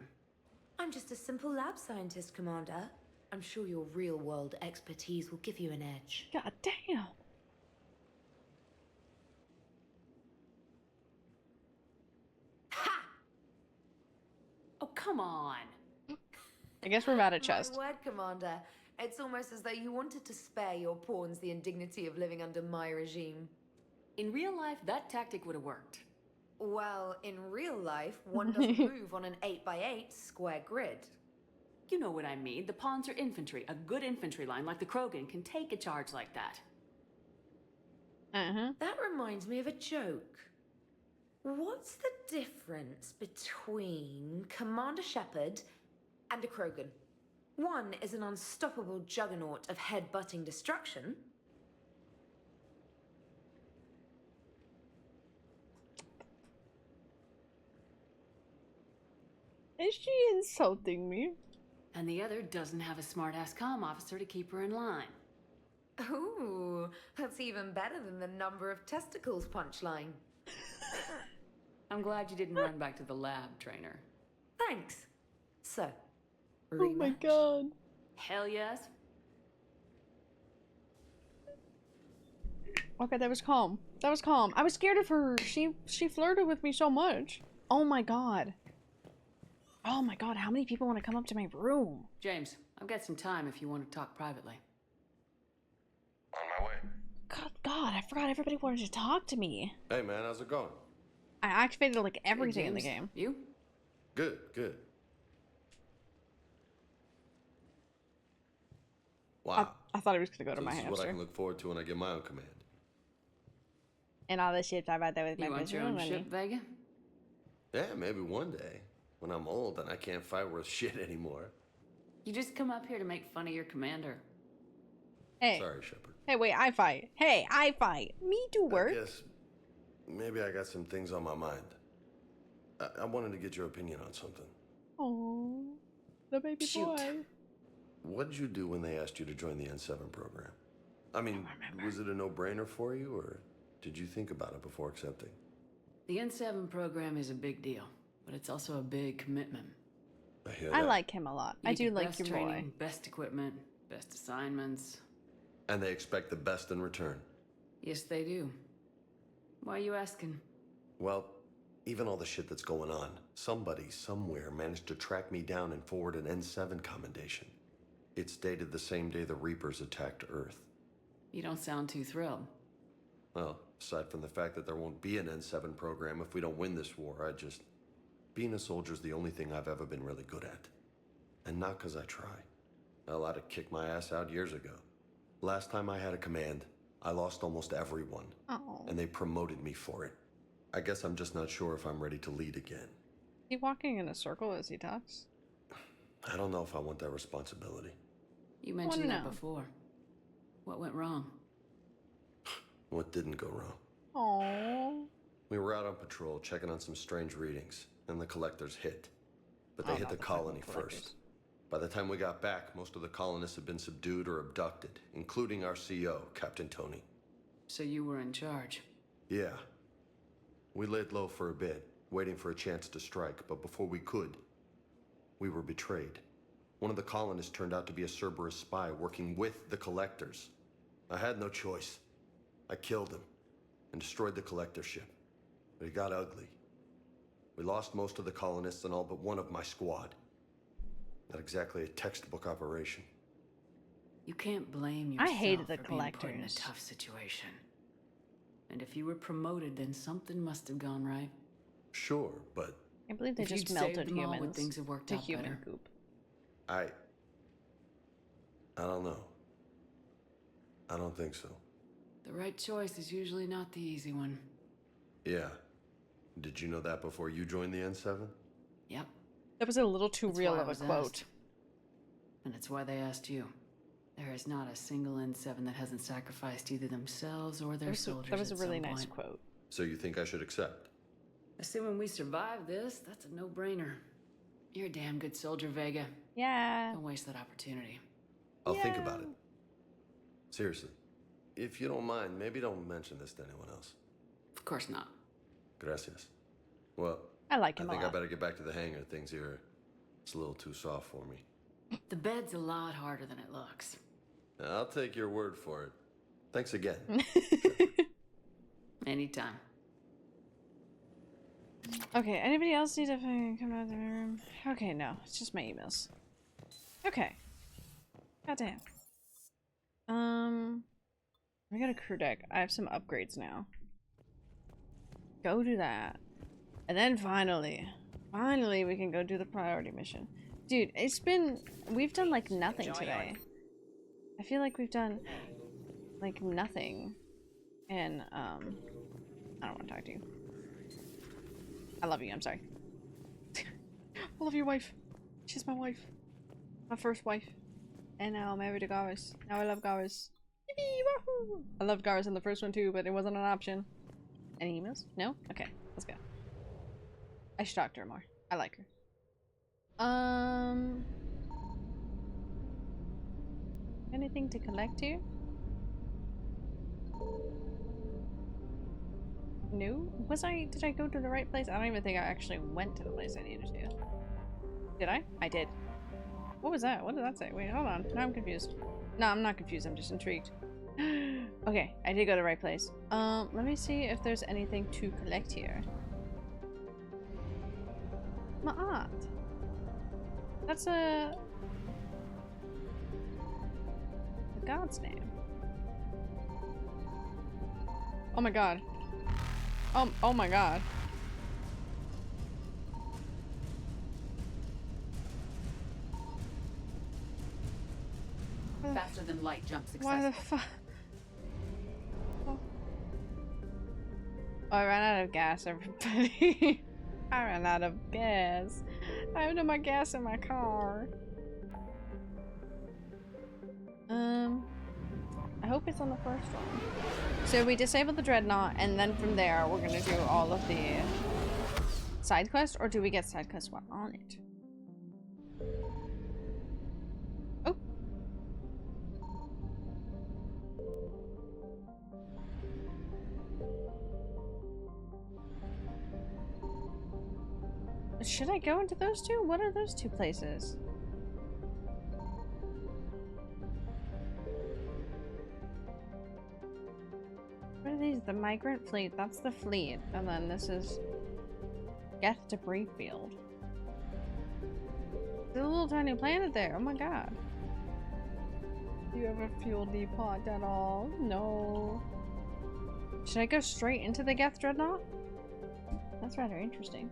I'm just a simple lab scientist, Commander. I'm sure your real-world expertise will give you an edge. God damn. Oh, come on. I guess we're mad at chess. My word, Commander. It's almost as though you wanted to spare your pawns the indignity of living under my regime. In real life, that tactic would have worked. Well, in real life, one doesn't move on an 8x8 square grid. You know what I mean. The pawns are infantry. A good infantry line like the Krogan can take a charge like that. That reminds me of a joke. What's the difference between Commander Shepard and a Krogan? One is an unstoppable juggernaut of head-butting destruction. Is she insulting me? And the other doesn't have a smart-ass comm officer to keep her in line. Ooh, that's even better than the number of testicles punchline. I'm glad you didn't run back to the lab, Trainer. Thanks. So, oh my god. Hell yes. Okay, that was calm. That was calm. I was scared of her. She flirted with me so much. Oh my god. Oh my god, how many people want to come up to my room? James, I've got some time if you want to talk privately. On my way. God, I forgot everybody wanted to talk to me. Hey man, how's it going? I activated like everything in the James, game. You? Good, good. Wow. I thought he was gonna go to So my this is what I hamster. can look forward to when I get my own command. And all the ships I've had there with my You want your own money. ship, Vega? Yeah, maybe one day. When I'm old and I can't fight worth shit anymore. You just come up here to make fun of your commander. Hey. Sorry, Shepard. Hey, wait, I fight. Hey, I fight. Me do work. I guess maybe I got some things on my mind. I wanted to get your opinion on something. Oh, the baby boy. What did you do when they asked you to join the N7 program? I mean, was it a no-brainer for you, or did you think about it before accepting? The N7 program is a big deal, but it's also a big commitment. I hear I that. like him a lot. I do like your training, boy. best equipment, best assignments. And they expect the best in return. Yes, they do. Why are you asking? Well, even all the shit that's going on, somebody somewhere managed to track me down and forward an N7 commendation. It's dated the same day the Reapers attacked Earth. You don't sound too thrilled. Well, aside from the fact that there won't be an N7 program if we don't win this war, being a soldier's the only thing I've ever been really good at. And not because I try. Hell, I'd have kicked my ass out years ago. Last time I had a command, I lost almost everyone. Oh. And they promoted me for it. I guess I'm just not sure if I'm ready to lead again. Is he walking in a circle as he talks? I don't know if I want that responsibility. You mentioned that before. What went wrong? What didn't go wrong? Aww. We were out on patrol, checking on some strange readings, and the collectors hit. But they hit the colony first. By the time we got back, most of the colonists had been subdued or abducted, including our CO, Captain Tony. So you were in charge? Yeah. We laid low for a bit, waiting for a chance to strike, but before we could, we were betrayed. One of the colonists turned out to be a Cerberus spy working with the collectors. I had no choice. I killed him and destroyed the collector ship. But it got ugly. We lost most of the colonists and all but one of my squad. Not exactly a textbook operation. You can't blame yourself I hated the for being put in a collectors. tough situation. And if you were promoted, then something must have gone right. Sure, but I believe they If just you'd saved melted them all, would humans things have worked to out human better? goop. I don't know. I don't think so. The right choice is usually not the easy one. Yeah. Did you know that before you joined the N7? Yep. That was a little too That's real why I of a was quote. asked. And it's why they asked you. There is not a single N7 that hasn't sacrificed either themselves or their soldiers. That was a at really some nice point. quote. So you think I should accept? Assuming we survive this, that's a no-brainer. You're a damn good soldier, Vega. Yeah. Don't waste that opportunity. I'll think about it. Seriously. If you don't mind, maybe don't mention this to anyone else. Of course not. Gracias. Well, I like him I think a I lot. better get back to the hangar. Things here, it's a little too soft for me. The bed's a lot harder than it looks. I'll take your word for it. Thanks again. Anytime. Okay, anybody else need to fucking come out of the room? Okay, no, it's just my emails. Okay. Goddamn. I got a crew deck. I have some upgrades now. Go do that. And then finally we can go do the priority mission. Dude, we've done like nothing today. I feel like we've done like nothing. And, I don't want to talk to you. I love you, I'm sorry. I love your wife. She's my wife. My first wife. And now I'm married to Garis. Now I love Garis. Yippee, I loved Garis in the first one too, but it wasn't an option. Any emails? No? Okay, let's go. I should talk to her more. I like her. Anything to collect here? No? Did I go to the right place? I don't even think I actually went to the place I needed to. Did I? I did. What was that? What did that say? Wait, hold on. Now I'm confused. No, I'm not confused. I'm just intrigued. Okay, I did go to the right place. Let me see if there's anything to collect here. Ma'at. That's a god's name. Oh my god. Oh my god. Faster than light jump Why the successful. fuck? Oh, I ran out of gas, everybody. I ran out of gas. I have no more gas in my car. I hope it's on the first one. So we disable the dreadnought, and then from there we're gonna do all of the side quests, or do we get side quests while on it? Oh. Should I go into those two? What are those two places? What are these? The migrant fleet. That's the fleet. And then this is Geth debris field. There's a little tiny planet there. Oh my god. Do you have a fuel depot at all? No. Should I go straight into the Geth dreadnought? That's rather interesting.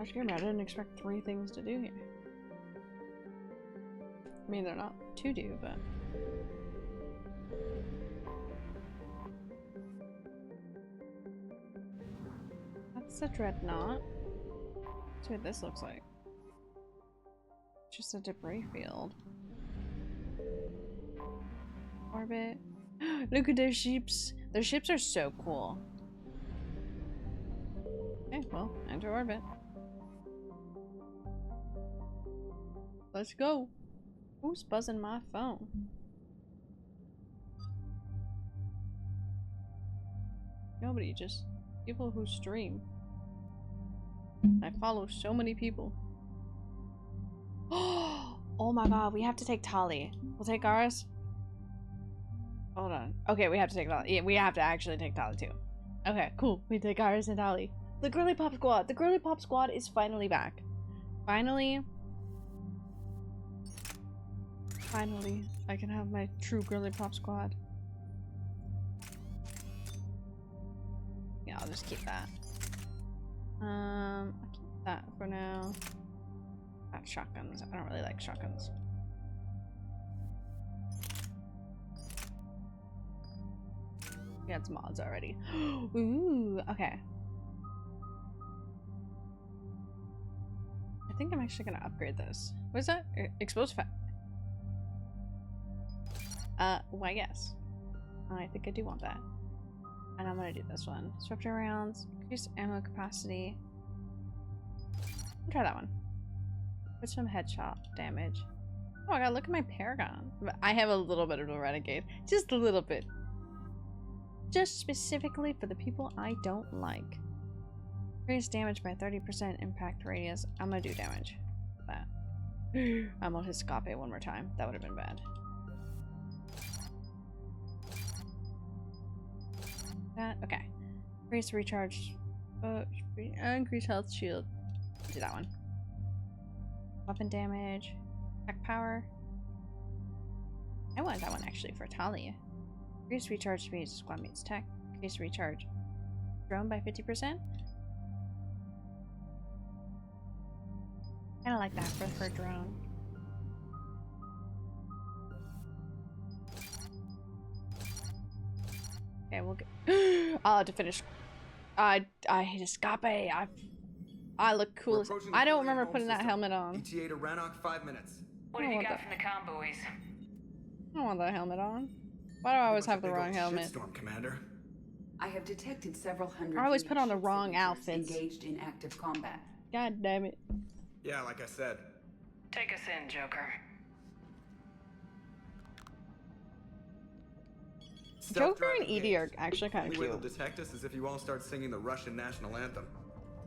I didn't expect 3 things to do here. I mean, they're not to do, but... It's a dreadnought. That's what this looks like. Just a debris field. Orbit. Look at their ships. Their ships are so cool. Okay, well, enter orbit. Let's go. Who's buzzing my phone? Nobody, just people who stream. I follow so many people. Oh my god, we have to take Tali. We'll take ours. Hold on. Okay, we have to take Tali. Yeah, we have to actually take Tali too. Okay, cool. We take ours and Tali. The Girly Pop Squad. The Girly Pop Squad is finally back. Finally. Finally, I can have my true Girly Pop Squad. Yeah, I'll just keep that. I'll keep that for now. Not shotguns. I don't really like shotguns. Yeah, it's mods already. Ooh, okay. I think I'm actually gonna upgrade this. What is that? Exposed fat. Why yes. I think I do want that. And I'm gonna do this one. Disruptor rounds, increase ammo capacity. I'll try that one. Put some headshot damage. Oh my god, look at my Paragon. I have a little bit of a Renegade. Just a little bit. Just specifically for the people I don't like. Increase damage by 30% impact radius. I'm gonna do damage. That. I'm gonna hit Scape one more time. That would have been bad. That, okay. Increase recharge. Increase health shield. Do that one. Weapon damage. Attack power. I want that one actually for Talia. Increase recharge speed. Squad mates tech. Increase recharge. Drone by 50%. Kinda like that for drone. Okay, we'll get. I'll have to finish. I hate Escape. I look cool. I don't remember putting that helmet on. ETA to Rannoch, 5 minutes. What have you got from the comm buoys? I don't want that helmet on. Why do I always have the wrong helmet? Shitstorm, Commander. I have detected several hundred. I always put on the wrong outfits. Engaged in active combat. God damn it. Yeah, like I said. Take us in, Joker. Joker and Edie are actually kind of The only way cute. they'll detect us is if you all start singing the Russian national anthem.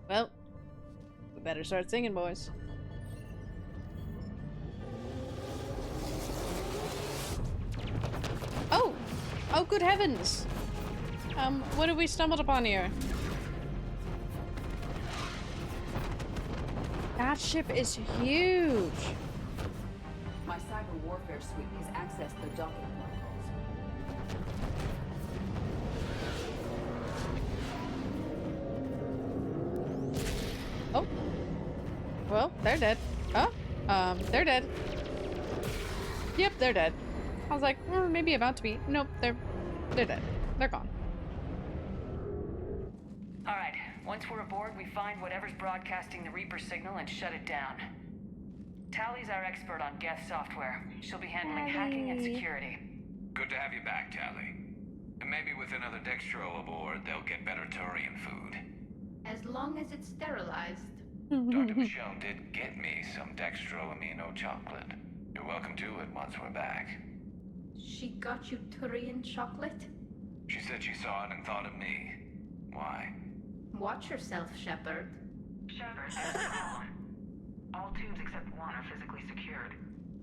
Well, we better start singing, boys. Oh! Oh, good heavens! What have we stumbled upon here? That ship is huge! My cyber warfare suite has accessed the docking protocols. Oh. Well, they're dead. Oh, they're dead. Yep, they're dead. I was like, maybe about to be. Nope, they're dead. They're gone. Alright, once we're aboard, we find whatever's broadcasting the Reaper signal and shut it down. Tally's our expert on Geth software. She'll be handling hacking and security. Good to have you back, Tally. And maybe with another Dextro aboard, they'll get better Turian food. As long as it's sterilized. Dr. Michonne did get me some Dextro Amino chocolate. You're welcome to it once we're back. She got you Turian chocolate? She said she saw it and thought of me. Why? Watch yourself, Shepard. Shepard, all tubes except one are physically secured.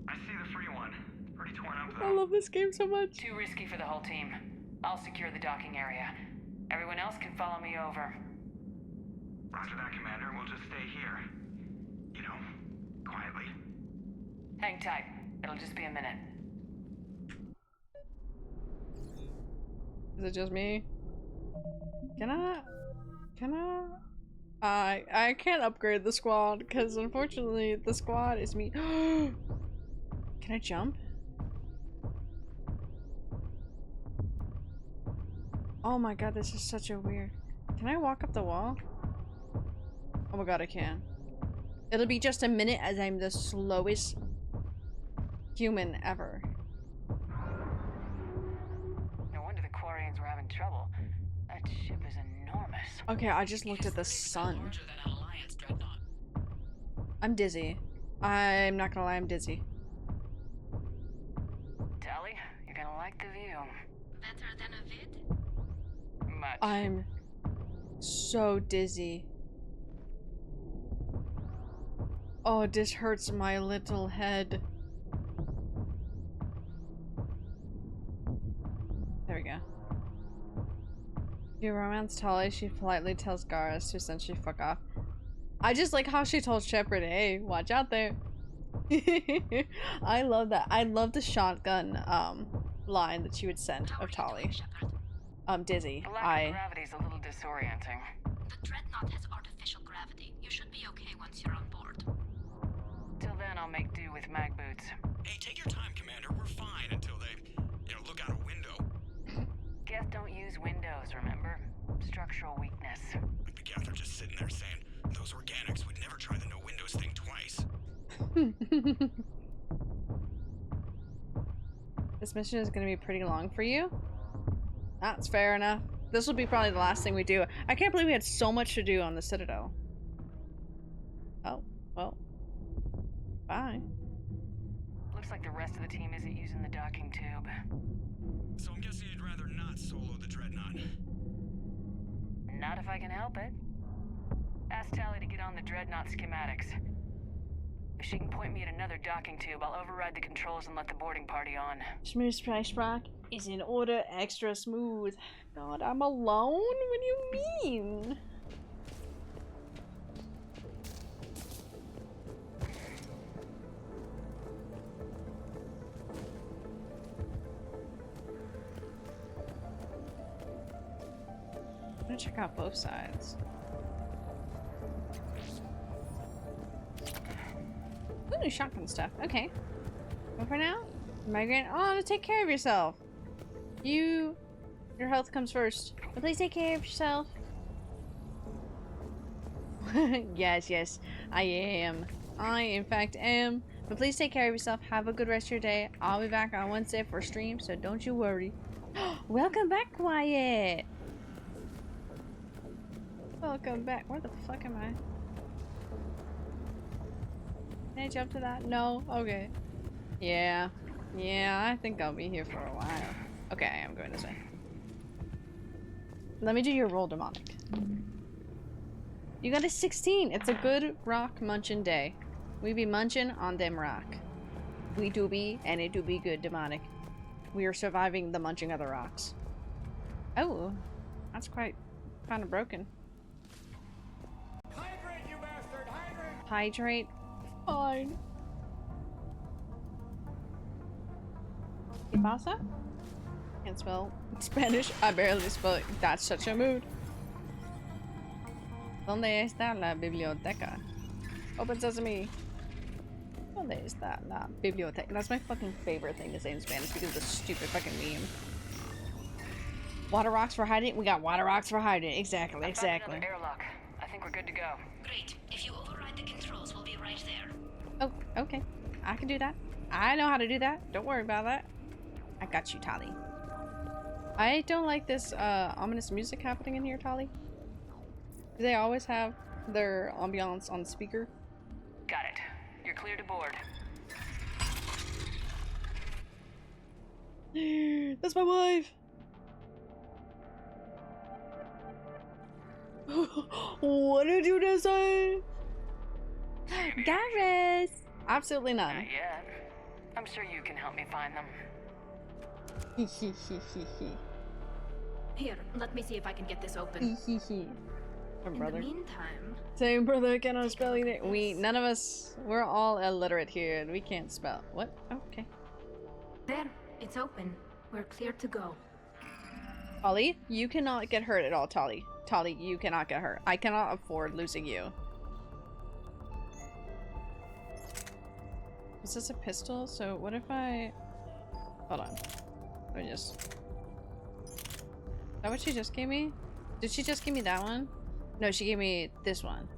I see the free one. Pretty torn up I love this game so much. Too risky for the whole team. I'll secure the docking area. Everyone else can follow me over. Roger that, Commander. We'll just stay here. You know, quietly. Hang tight. It'll just be a minute. Is it just me? Can I can't upgrade the squad because unfortunately the squad is me. Can I jump? Oh my god, this is such a weird. Can I walk up the wall? Oh my god, I can. It'll be just a minute as I'm the slowest human ever. No wonder the Quarians were having trouble. That ship is enormous. Okay, I just looked at the sun. I'm dizzy. I'm not gonna lie, I'm dizzy. Tally, you're gonna like the view. Better than a vid? Much. I'm so dizzy. Oh, this hurts my little head. There we go. If you romance Tali, she politely tells Garrus to essentially fuck off. I just like how she told Shepard, hey, watch out there. I love that. I love the shotgun line that she would send of Tali. Dizzy. The lack of gravity's a little disorienting. The Dreadnought has artificial gravity. You should be okay once you're on board. Till then, I'll make do with mag boots. Hey, take your time, Commander. We're fine until they, look out a window. Geth don't use windows, remember? Structural weakness. But the Geth are just sitting there saying, those organics would never try the no windows thing twice. This mission is going to be pretty long for you. That's fair enough. This will be probably the last thing we do. I can't believe we had so much to do on the Citadel. Oh, well. Bye. Looks like the rest of the team isn't using the docking tube. So I'm guessing you'd rather not solo the Dreadnought. Not if I can help it. Ask Tally to get on the Dreadnought schematics. If she can point me at another docking tube, I'll override the controls and let the boarding party on. Smooth Splash Rock is in order, extra smooth. God, I'm alone? What do you mean? I'm gonna check out both sides. Ooh, shotgun stuff. Okay. But for now, migrant. Oh, take care of yourself. Your health comes first. But please take care of yourself. Yes, I am. I, in fact, am. But please take care of yourself. Have a good rest of your day. I'll be back on Wednesday for a stream, so don't you worry. Welcome back, Quiet. Welcome back. Where the fuck am I? Can I jump to that? No? Okay. Yeah. Yeah, I think I'll be here for a while. Okay, I am going this way. Let me do your roll, demonic. You got a 16. It's a good rock munchin' day. We be munchin' on them rock. We do be, and it do be good, demonic. We are surviving the munching of the rocks. Oh, that's quite kind of broken. Hydrate, you bastard! Hydrate! Hydrate? Fine. ¿Qué pasa? Can't spell Spanish. I barely spell it. That's such a mood. ¿Dónde está la biblioteca? Open sesame. ¿Dónde está la biblioteca? That's my fucking favorite thing to say in Spanish because of the stupid fucking meme. Water rocks for hiding? We got water rocks for hiding. Exactly, exactly. Another airlock. I think we're good to go. Great. If you override the controls, we'll be right there. Oh, okay. I can do that. I know how to do that. Don't worry about that. I got you, Tali. I don't like this ominous music happening in here, Tali. Do they always have their ambiance on speaker? Got it. You're clear to board. That's my wife! What did you just say? Garrus! Absolutely none. Not yet. I'm sure you can help me find them. Here, let me see if I can get this open. My brother. In the meantime... Same brother cannot spell either. None of us, we're all illiterate here and we can't spell. What? Oh, okay. There, it's open. We're clear to go. Tali, you cannot get hurt at all, Tali. Tali, you cannot get hurt. I cannot afford losing you. Is this a pistol? So what if I... Hold on. Let me just... Is that what she just gave me? Did she just give me that one? No, she gave me this one.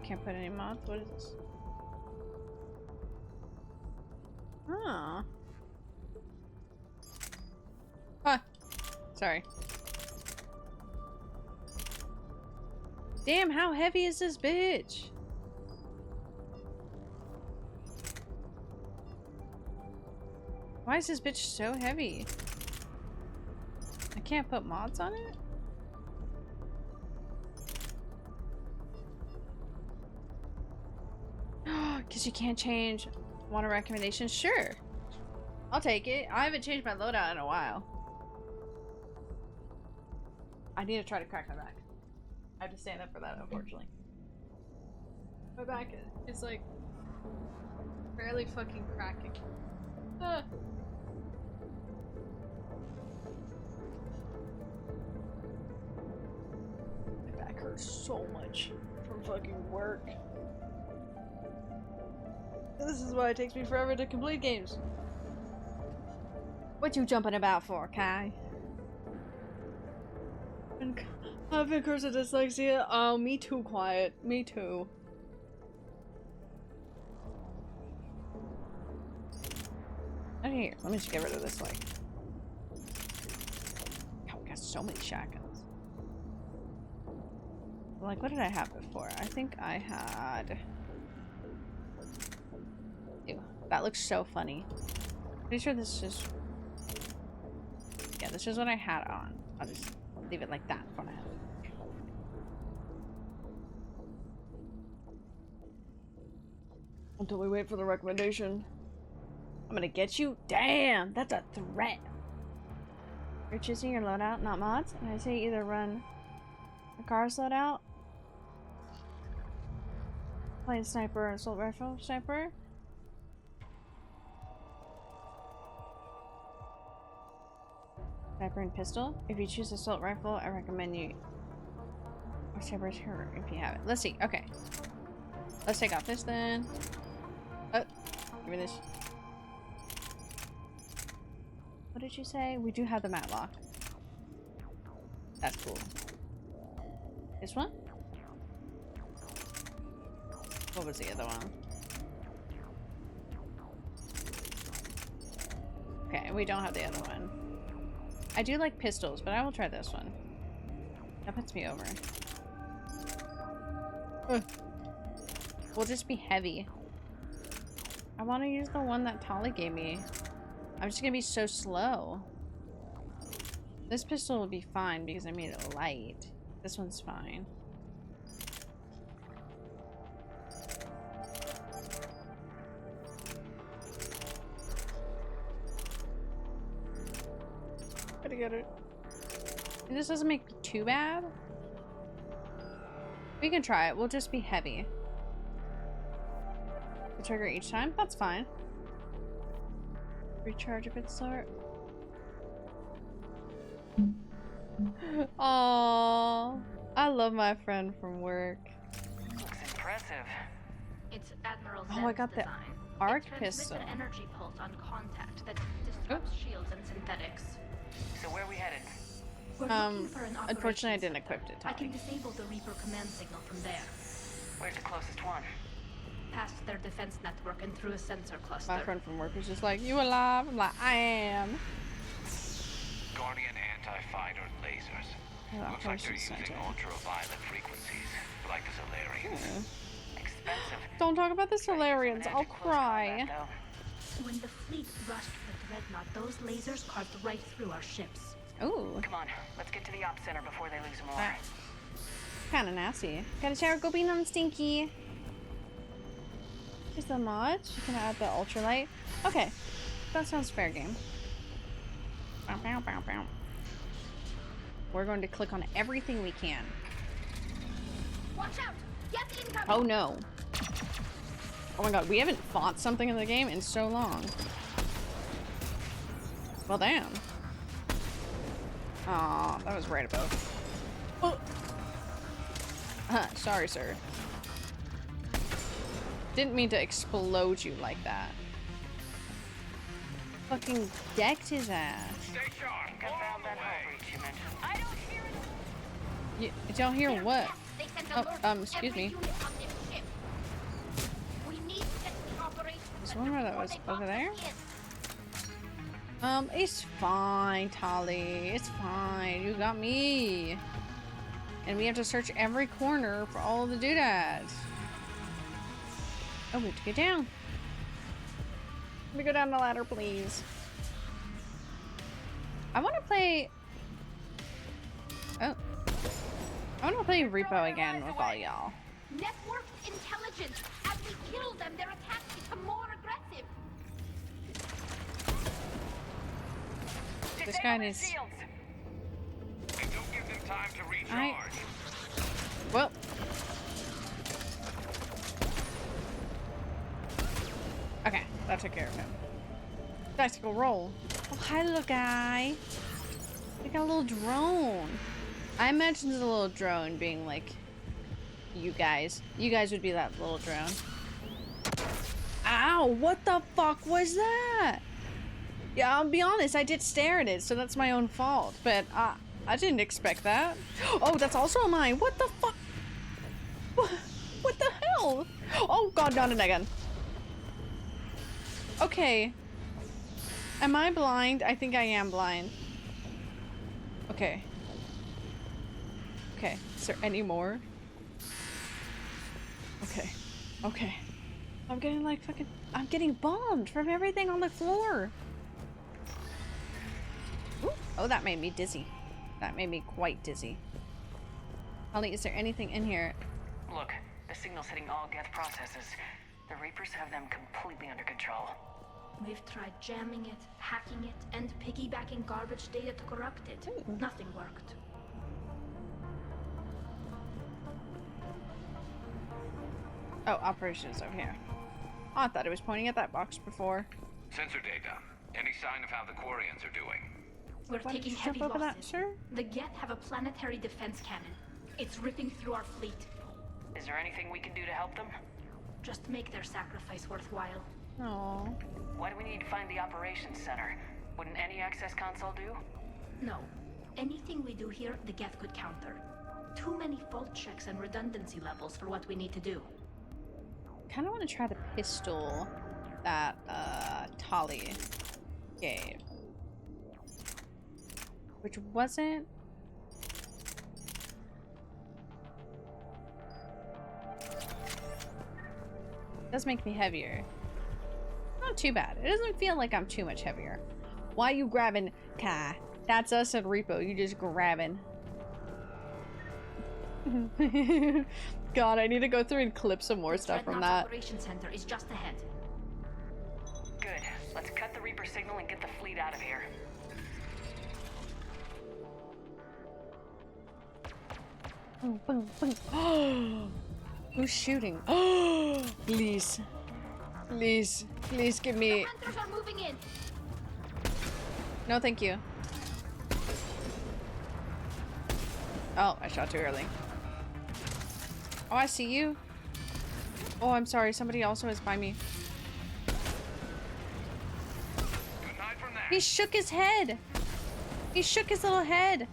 can't put any mods. What is this? Oh. Huh. Sorry. Damn, how heavy is this bitch? Why is this bitch so heavy? I can't put mods on it? Because you can't change. Want a recommendation? Sure. I'll take it. I haven't changed my loadout in a while. I need to try to crack my back. I have to stand up for that, unfortunately. My back is like barely fucking cracking. Ah. My back hurts so much from fucking work. This is why it takes me forever to complete games. What you jumping about for, Kai? I've been cursed with dyslexia. Oh, me too, Quiet. Me too. Okay, here. Let me just get rid of this, like. Oh, we got so many shotguns. Like, what did I have before? I think I had... Ew, that looks so funny. Pretty sure this is... Yeah, this is what I had on. I'll just leave it like that for now. Until we wait for the recommendation. I'm gonna get you? Damn, that's a threat. You're choosing your loadout, not mods? And I say either run a car's loadout, plain sniper, assault rifle sniper. Sniper and pistol. If you choose assault rifle, I recommend you or sniper's here if you have it. Let's see. Okay. Let's take off this then. Oh, give me this. What did you say? We do have the matlock. That's cool. This one? What was the other one? Okay, we don't have the other one. I do like pistols, but I will try this one. That puts me over. Ugh. We'll just be heavy. I want to use the one that Tali gave me. I'm just gonna be so slow. This pistol will be fine because I made it light. This one's fine. Gotta get it. And this doesn't make it too bad. We can try it. We'll just be heavy. The trigger each time? That's fine. Recharge a bit slower. Aww. I love my friend from work. Looks impressive. It's Admiral Oh, I got the design. arc It transmits pistol. an energy pulse on contact that disrupts shields and synthetics. So where are we headed? We're looking for an Unfortunately, I operations didn't center. equip it. I can disable the Reaper command signal from there. Where's the closest one? Past their defense network and through a sensor cluster. My friend from work was just like, "You alive?" I'm like, "I am." Guardian anti-fighter lasers. Oh, Looks like they're operations using center. ultraviolet frequencies, like the Solarians. Expensive. Don't talk about the Solarians. I'll cry. When the fleet rushed the Dreadnought, those lasers carved right through our ships. Ooh. Come on, let's get to the op center before they lose more. Kind of nasty. Got a shower, go being on stinky. Just a mod. You can add the ultralight. Okay, that sounds fair game. Bow, bow, bow, bow. We're going to click on everything we can. Watch out! Gatling coming! Oh no. Oh my god, we haven't fought something in the game in so long. Well, damn. Aw, that was right above. Oh. Sorry, sir. Didn't mean to explode you like that. Fucking decked his ass. Stay sharp. I found that hull breach you mentioned. I don't hear it. Don't hear what? They sent Oh, excuse me. unit on this ship. One more that was over there. It's fine, Tali. It's fine. You got me. And we have to search every corner for all the doodads. Oh, we have to get down. Let me go down the ladder, please. I want to play... Oh. I want to play Repo again with all y'all. Network intelligence. As we kill them, their attacks become more aggressive. This guy needs... And don't give them time to recharge. Well. Okay, that took care of him. Tactical roll. Oh, hi, little guy. We got a little drone. I imagine there's a little drone being like, you guys. You guys would be that little drone. Ow, what the fuck was that? Yeah, I'll be honest, I did stare at it, so that's my own fault. But I didn't expect that. Oh, that's also mine. What the fuck? What the hell? Oh god, not it again. Okay. Am I blind? I think I am blind. Okay. Okay. Is there any more? Okay. Okay. I'm getting like fucking... I'm getting bombed from everything on the floor. Ooh. Oh, that made me dizzy. That made me quite dizzy. Holly, is there anything in here? Look, the signal's hitting all Geth processes. The Reapers have them completely under control. We've tried jamming it, hacking it, and piggybacking garbage data to corrupt it. Nothing worked. Oh, operations over here. Oh, I thought it was pointing at that box before. Sensor data. Any sign of how the Quarians are doing? We're Why taking did you heavy jump over that, losses. sir? The Geth have a planetary defense cannon. It's ripping through our fleet. Is there anything we can do to help them? Just make their sacrifice worthwhile. Aww. Why do we need to find the operations center? Wouldn't any access console do? No. Anything we do here, the Geth could counter. Too many fault checks and redundancy levels for what we need to do. Kind of want to try the pistol that Tali gave, which wasn't. Does make me heavier. Not too bad. It doesn't feel like I'm too much heavier. Why you grabbing? Kai, that's us at Repo. You just grabbing. God, I need to go through and clip some more stuff from that. Operations center is just ahead. Good. Let's cut the Reaper signal and get the fleet out of here. Boom, boom, boom. Who's shooting? Please. Please. Please give me... The hunters are moving in. No, thank you. Oh, I shot too early. Oh, I see you. Oh, I'm sorry. Somebody also is by me. He shook his head. He shook his little head.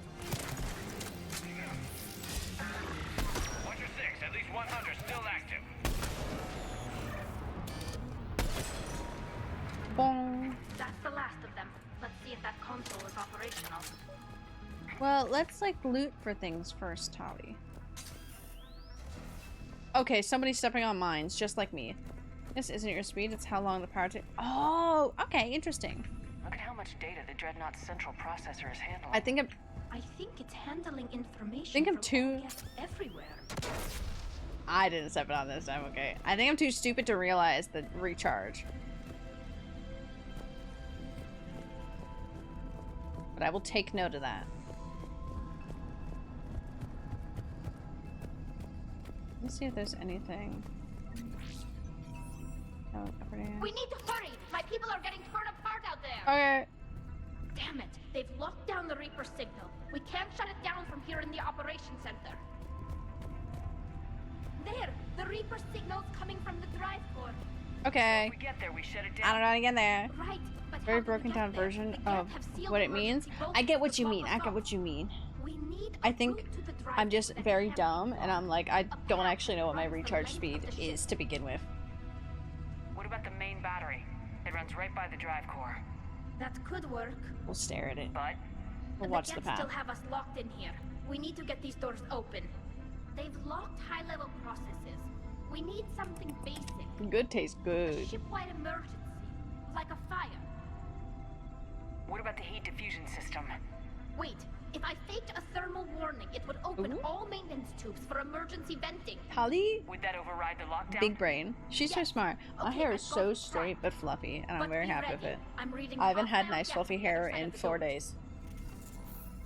Watcher 6, at least 100 still active. Boom. That's the last of them. Let's see if that console is operational. Well, let's like loot for things first, Tali. Okay, somebody's stepping on mines, just like me. This isn't your speed, it's how long the power takes. Oh, okay, interesting. Look at how much data the Dreadnought's central processor is handling. I think it's handling information. think I'm too... everywhere. I didn't step it on this time, okay. I think I'm too stupid to realize the recharge. But I will take note of that. Let's see if there's anything. Oh, over there. We need to hurry! My people are getting torn apart out there! Okay. Damn it! They've locked down the Reaper signal. We can't shut it down from here in the operations center. There! The Reaper signal's coming from the drive core. Okay. If we get there, we shut it down. I don't know how to get there. Right, but Very broken down version of what it means. I get what you mean. I get what you mean. I think I'm just very dumb and I'm like, I don't actually know what my recharge speed is to begin with. What do about the main battery? It runs right by the drive core. That could work. We'll stare at it. But we'll watch the path. Still have us locked in here. We need to get these doors open. They've locked high-level processes. We need something basic. Good tastes good. A ship-wide emergency, like a fire. What about the heat diffusion system? Wait, if I faked a thermal warning, it would open all maintenance tubes for emergency venting. Holly? Would that override the lockdown? Big brain. She's so smart. My hair is so straight but fluffy, and I'm very happy with it. I haven't had nice fluffy hair in 4 days.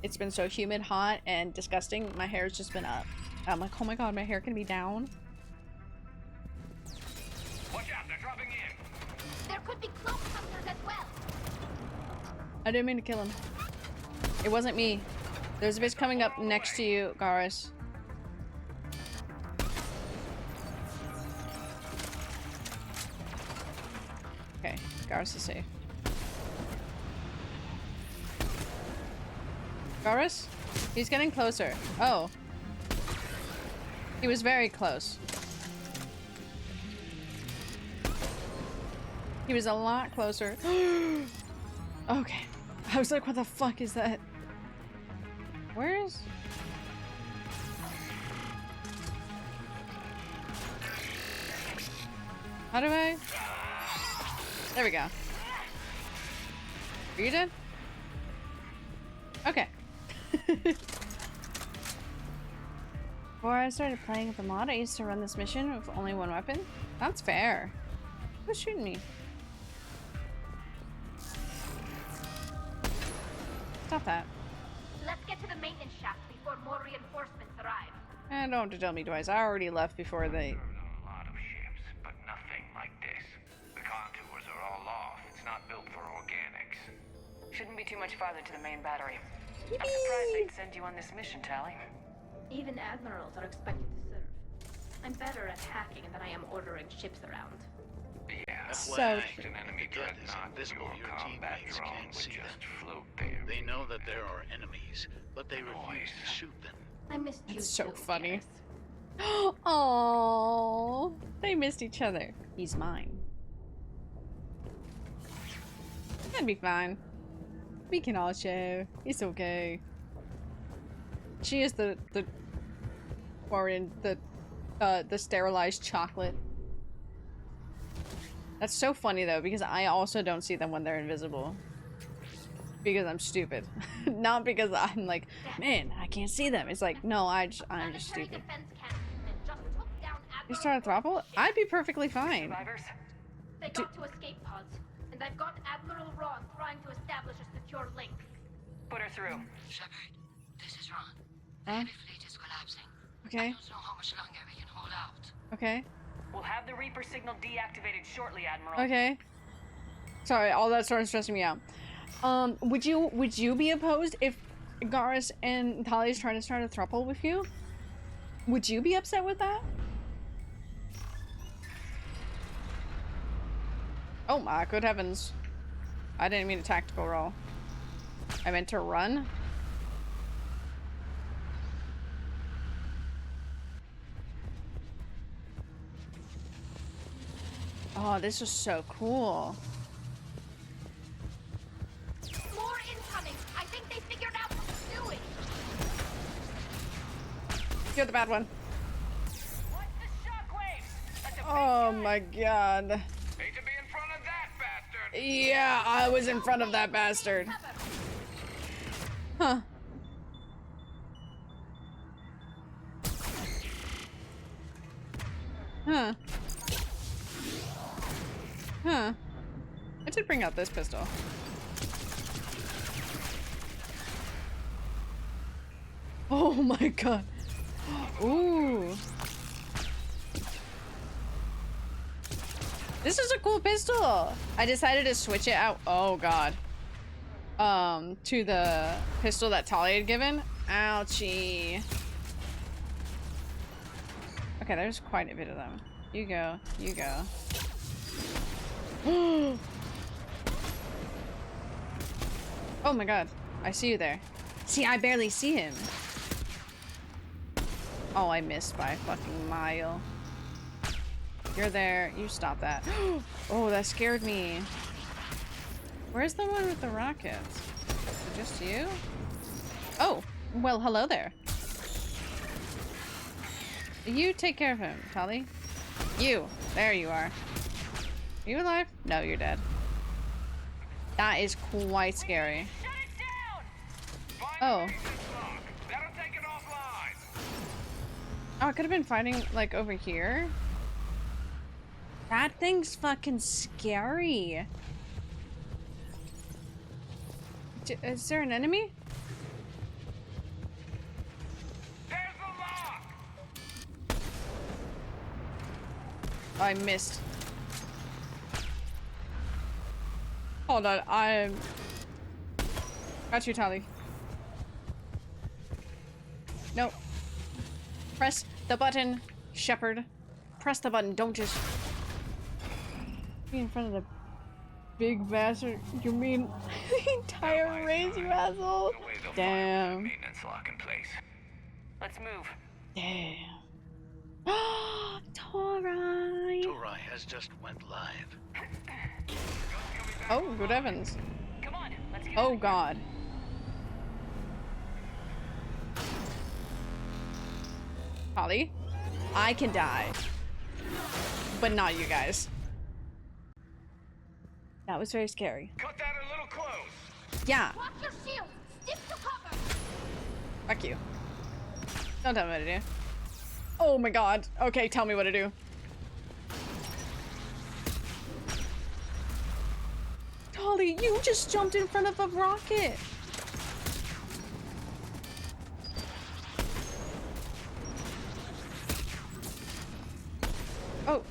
It's been so humid, hot, and disgusting. My hair's just been up. I'm like, oh my god, my hair can be down. Watch out, they're dropping in. There could be cloak hunters as well. I didn't mean to kill him. It wasn't me. There's a bitch coming up next to you, Garis. Okay, Garis is safe. Garis? He's getting closer. Oh. He was very close. He was a lot closer. Okay. I was like, what the fuck is that? Where is... How do I... There we go. Are you dead? Okay. Before I started playing with the mod, I used to run this mission with only one weapon. That's fair. Who's shooting me? Stop that. Let's get to the maintenance shaft before more reinforcements arrive. And don't have to tell me twice. I already left before they... A lot of ships, but nothing like this. The contours are all off. It's not built for organics. Shouldn't be too much farther to the main battery. I'm surprised they'd send you on this mission, Tally. Even admirals are expected to serve. I'm better at hacking than I am ordering ships around. Yeah, so an enemy dreadnought, your combat drone would just float there. They know that there are enemies, but they refuse to shoot them. I missed you. It's so funny. Oh, they missed each other. He's mine. That'd be fine. We can all share. It's okay. She is the sterilized chocolate. That's so funny though, because I also don't see them when they're invisible. Because I'm stupid. Not because I'm like, man, I can't see them. It's like, no, I'm just stupid. You start a throttle? I'd be perfectly fine. They got to escape pods, and I've got Admiral Ron trying to establish a secure link. Put her through. Shepard, this is Ron. Huh? The heavy fleet is collapsing. Okay. I don't know how much longer we can hold out. Okay. We'll have the Reaper signal deactivated shortly, Admiral. Okay. Sorry, all that started stressing me out. Would you be opposed if Garis and Tali's trying to start a throuple with you? Would you be upset with that? Oh my good heavens. I didn't mean a tactical roll. I meant to run. Oh, this is so cool. More incoming! I think they figured out what to do it! You're the bad one. What's the shockwave? That's a Oh my god. Hate to be in front of that bastard! Yeah, I was in front of that bastard. Huh. Huh. Huh. I did bring out this pistol. Oh my god. Ooh. This is a cool pistol. I decided to switch it out. Oh god. To the pistol that Tali had given. Ouchie. Okay, there's quite a bit of them. You go. You go. Oh my god. I see you there. See, I barely see him. Oh, I missed by a fucking mile. You're there. You stop that. Oh, that scared me. Where's the one with the rockets? Is it just you? Oh, well, hello there. You take care of him, Tali. You. There you are. Are you alive? No, you're dead. That is quite scary. Oh. Oh, I could have been fighting, like, over here. That thing's fucking scary. Is there an enemy? Oh, I missed. Hold on, got you, Tali. No. Press the button, Shepherd. Press the button, don't just be in front of the big bastard. You mean the entire race, you asshole? Damn. Maintenance lock in place. Let's move. Damn. Torai. Torai has just went live. Oh, good heavens. Come on, let's get Oh god. Holly, I can die. But not you guys. That was very scary. Cut that a little close. Yeah. Watch your shield. Stick to cover. Fuck you. Don't tell me what to do. Oh my god. Okay, tell me what to do. Tali, you just jumped in front of a rocket. Oh.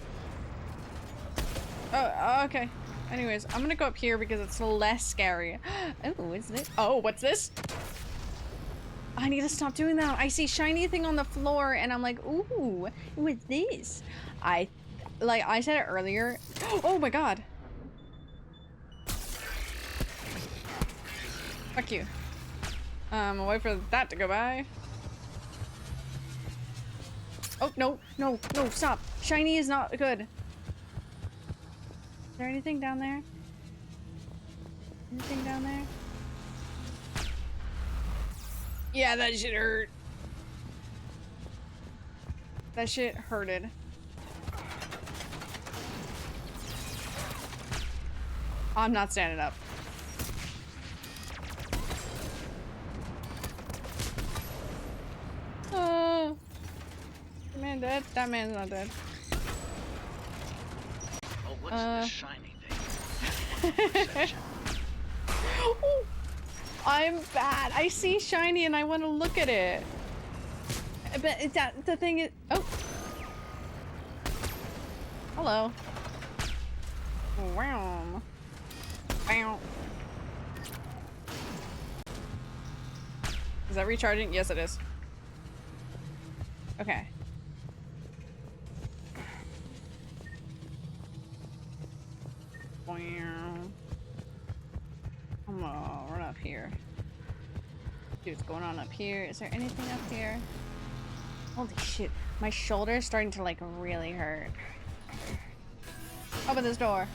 Oh, okay. Anyways, I'm gonna go up here because it's less scary. Oh, what's this? Oh, what's this? I need to stop doing that. I see shiny thing on the floor and I'm like, ooh, what's this? I said it earlier. Oh my god. Fuck you. I'll wait for that to go by. Oh, no, no, no, stop. Shiny is not good. Is there anything down there? Anything down there? Yeah, that shit hurt. That shit hurted. I'm not standing up. Oh. Is the man dead? That man's not dead. Oh, what's this shiny thing? Oh, I'm bad. I see shiny and I want to look at it. But is that the thing is? Oh. Hello. Wow. Wow. Is that recharging? Yes, it is. Okay. Wow. I'm gonna run up here. See what's going on up here. Is there anything up here? Holy shit. My shoulder is starting to like really hurt. Open this door.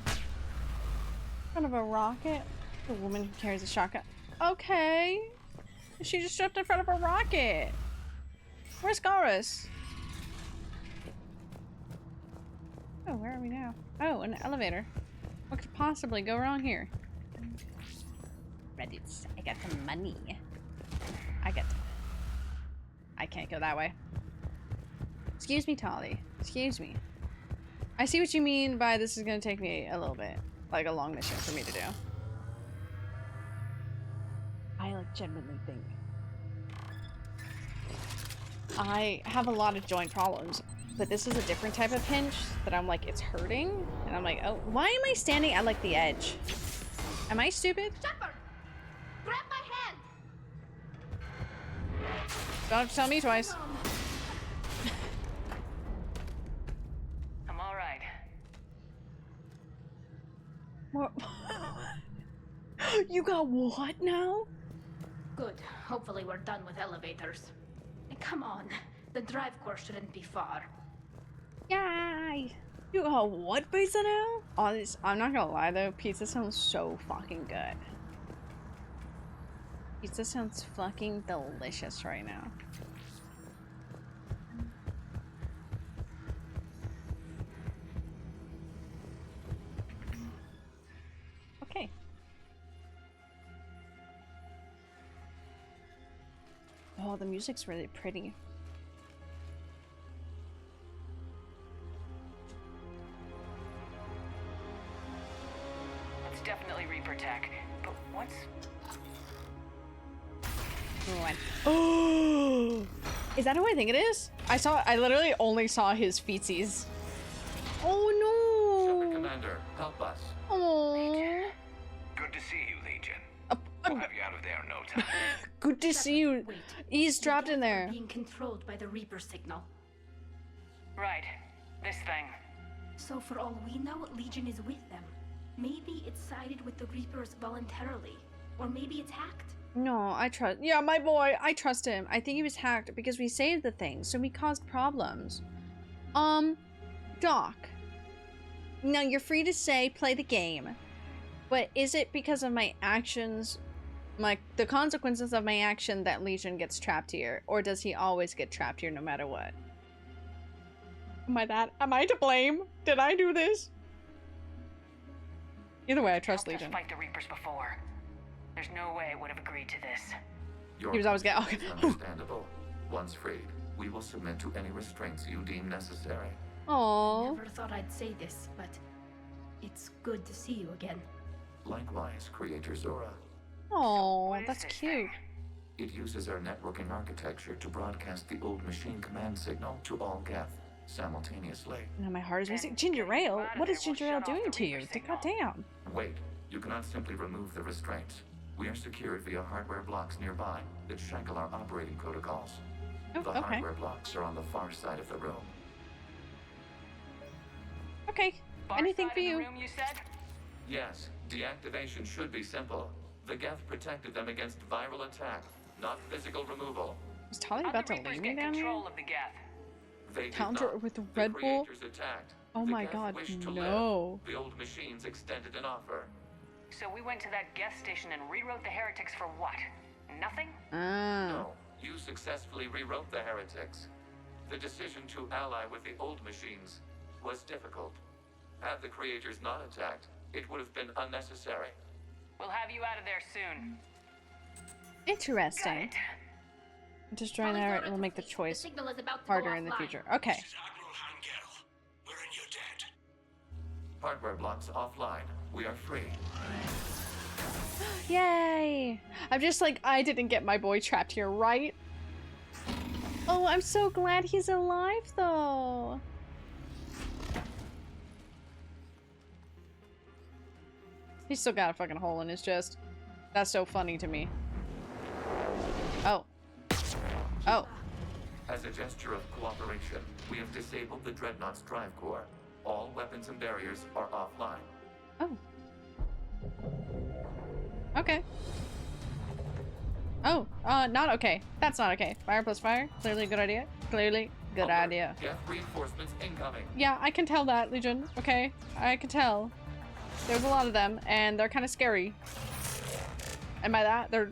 In front of a rocket? The woman who carries a shotgun. Okay. She just stepped in front of a rocket. Where's Garrus? Oh, where are we now? Oh, an elevator. What could possibly go wrong here? Reddits. I got some money. I can't go that way. Excuse me, Tali. Excuse me. I see what you mean by this is gonna take me a little bit. Like a long mission for me to do. I like genuinely think. I have a lot of joint problems, but this is a different type of pinch that I'm like, it's hurting. And I'm like, oh, why am I standing at like the edge? Am I stupid? Shepherd, grab my hand. Don't have to tell me twice. I'm all right. What? You got what now? Good. Hopefully we're done with elevators. And come on, the drive course shouldn't be far. Yay! You got what pizza now? Oh, this, I'm not gonna lie though, pizza sounds so fucking good. Pizza sounds fucking delicious right now. Okay. Oh, the music's really pretty. It's definitely Reaper tech, but what's... What? Oh! Is that who I think it is? I literally only saw his feetsies. Oh no! Commander, help us. Oh. Good to see you, Legion. We'll have you out of there in no time. Good to see you. He's trapped in there. Being controlled by the Reaper signal. Right. This thing. So for all we know, Legion is with them. Maybe it sided with the Reapers voluntarily. Or maybe it's hacked. No, I trust. Yeah, my boy. I trust him. I think he was hacked because we saved the thing, so we caused problems. Doc. Now you're free to say play the game, but is it because of my actions, the consequences of my action that Legion gets trapped here, or does he always get trapped here no matter what? Am I to blame? Did I do this? Either way, I trust Legion. Fight the Reapers before. There's no way I would have agreed to this. Your he was always getting understandable. Once freed, we will submit to any restraints you deem necessary. Aww. Never thought I'd say this, but it's good to see you again. Likewise, Creator Zora. Aww, that's cute. It uses our networking architecture to broadcast the old machine command signal to all Geth simultaneously. Now my heart is racing. Ginger Ale? What is Ginger Ale doing to you? Goddamn. Wait, you cannot simply remove the restraints. We are secured via hardware blocks nearby that shackle our operating protocols. Oh, the okay. hardware blocks are on the far side of the room. Okay. Anything for you? Room, you said? Yes, deactivation should be simple. The Geth protected them against viral attack, not physical removal. Is Tali about to leave me down here? Of the Geth? They Counter did with not. Red the Bull? creators attacked. Oh The my Geth god, wished to no. live. The old machines extended an offer. So we went to that Geth station and rewrote the heretics for what? Nothing? No, you successfully rewrote the heretics. The decision to ally with the old machines was difficult. Had the creators not attacked, it would have been unnecessary. We'll have you out of there soon. Interesting. Just trying to it'll make the choice harder in the future. Okay. Hardware blocks offline. We are free. Yay! I'm just like, I didn't get my boy trapped here, right? Oh, I'm so glad he's alive, though. He's still got a fucking hole in his chest. That's so funny to me. Oh. Oh. As a gesture of cooperation, we have disabled the Dreadnought's drive core. All weapons and barriers are offline. Oh. Okay. Oh, not okay. That's not okay. Fire plus fire. Clearly a good idea. Clearly good idea. Geth reinforcements incoming. Yeah, I can tell that, Legion. Okay, I can tell. There's a lot of them, and they're kind of scary. And by that, they're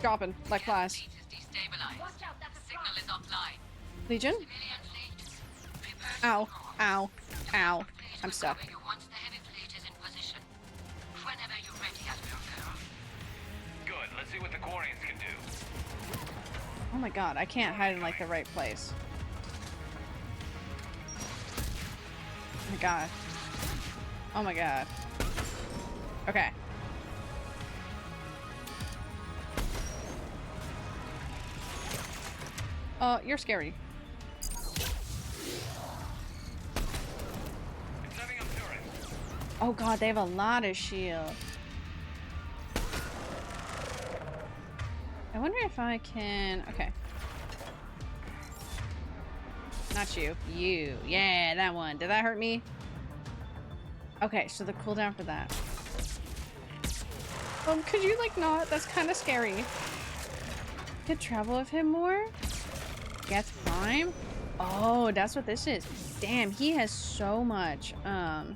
dropping like flies. Legion? Ow, ow, ow. I'm stuck. Good, let's see what the Quarians can do. Oh my god, I can't hide in like the right place. Oh my god. Oh my god. Okay. You're scary. Oh god, they have a lot of shield. I wonder if I can... Okay. Not you. You. Yeah, that one. Did that hurt me? Okay, so the cooldown for that. Could you like not? That's kind of scary. Could travel with him more? Geth Prime? Oh, that's what this is. Damn, he has so much. Let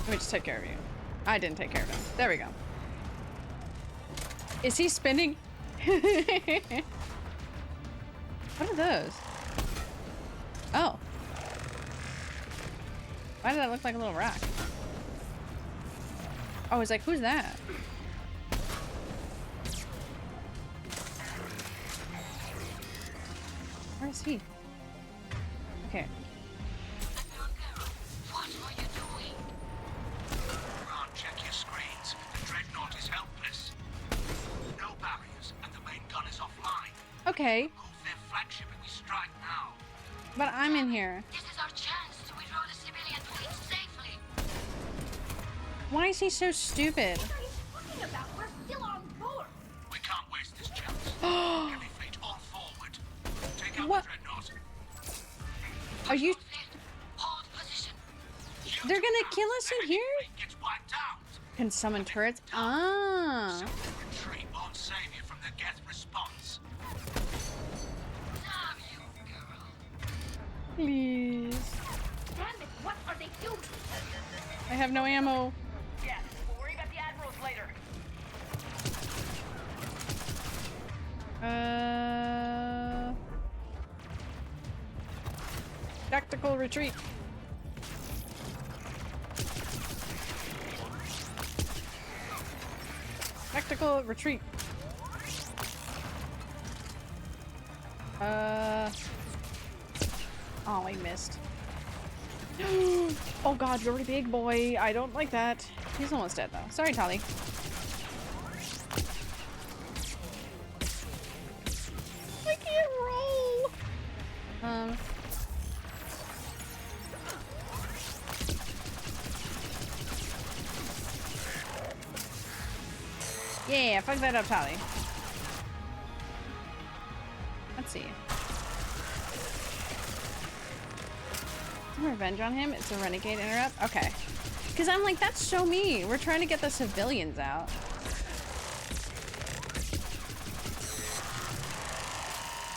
me just take care of you. I didn't take care of him. There we go. Is he spinning? What are those? Oh. Why did that look like a little rock? Oh, I was like, who's that? Where is he? Okay. What are you doing? Ron, check your screens. The Dreadnought is helpless. No barriers, and the main gun is offline. Okay. Move their flagship and we strike now. But I'm in here. This is our chance to withdraw the civilian fleet safely. Why is he so stupid? What are you talking about? We're still on board. We can't waste this chance. Heavy fleet all forward. Take out What? the Dreadnought. Are you? Hold position. They're gonna kill us in here? Gets wiped out. Can summon turrets? Ah. Retreat won't save you from the Geth response. Damn you, girl. Please. Damn it, what are they doing? I have no ammo. Yeah, we'll worry about the admirals later. Tactical retreat. Tactical retreat. Oh, I missed. Oh god, you're a big boy. I don't like that. He's almost dead though. Sorry, Tali. I can't roll. Yeah, fuck that up, Tali. Let's see. Some revenge on him? It's a renegade interrupt? Okay. Because I'm like, that's so me. We're trying to get the civilians out.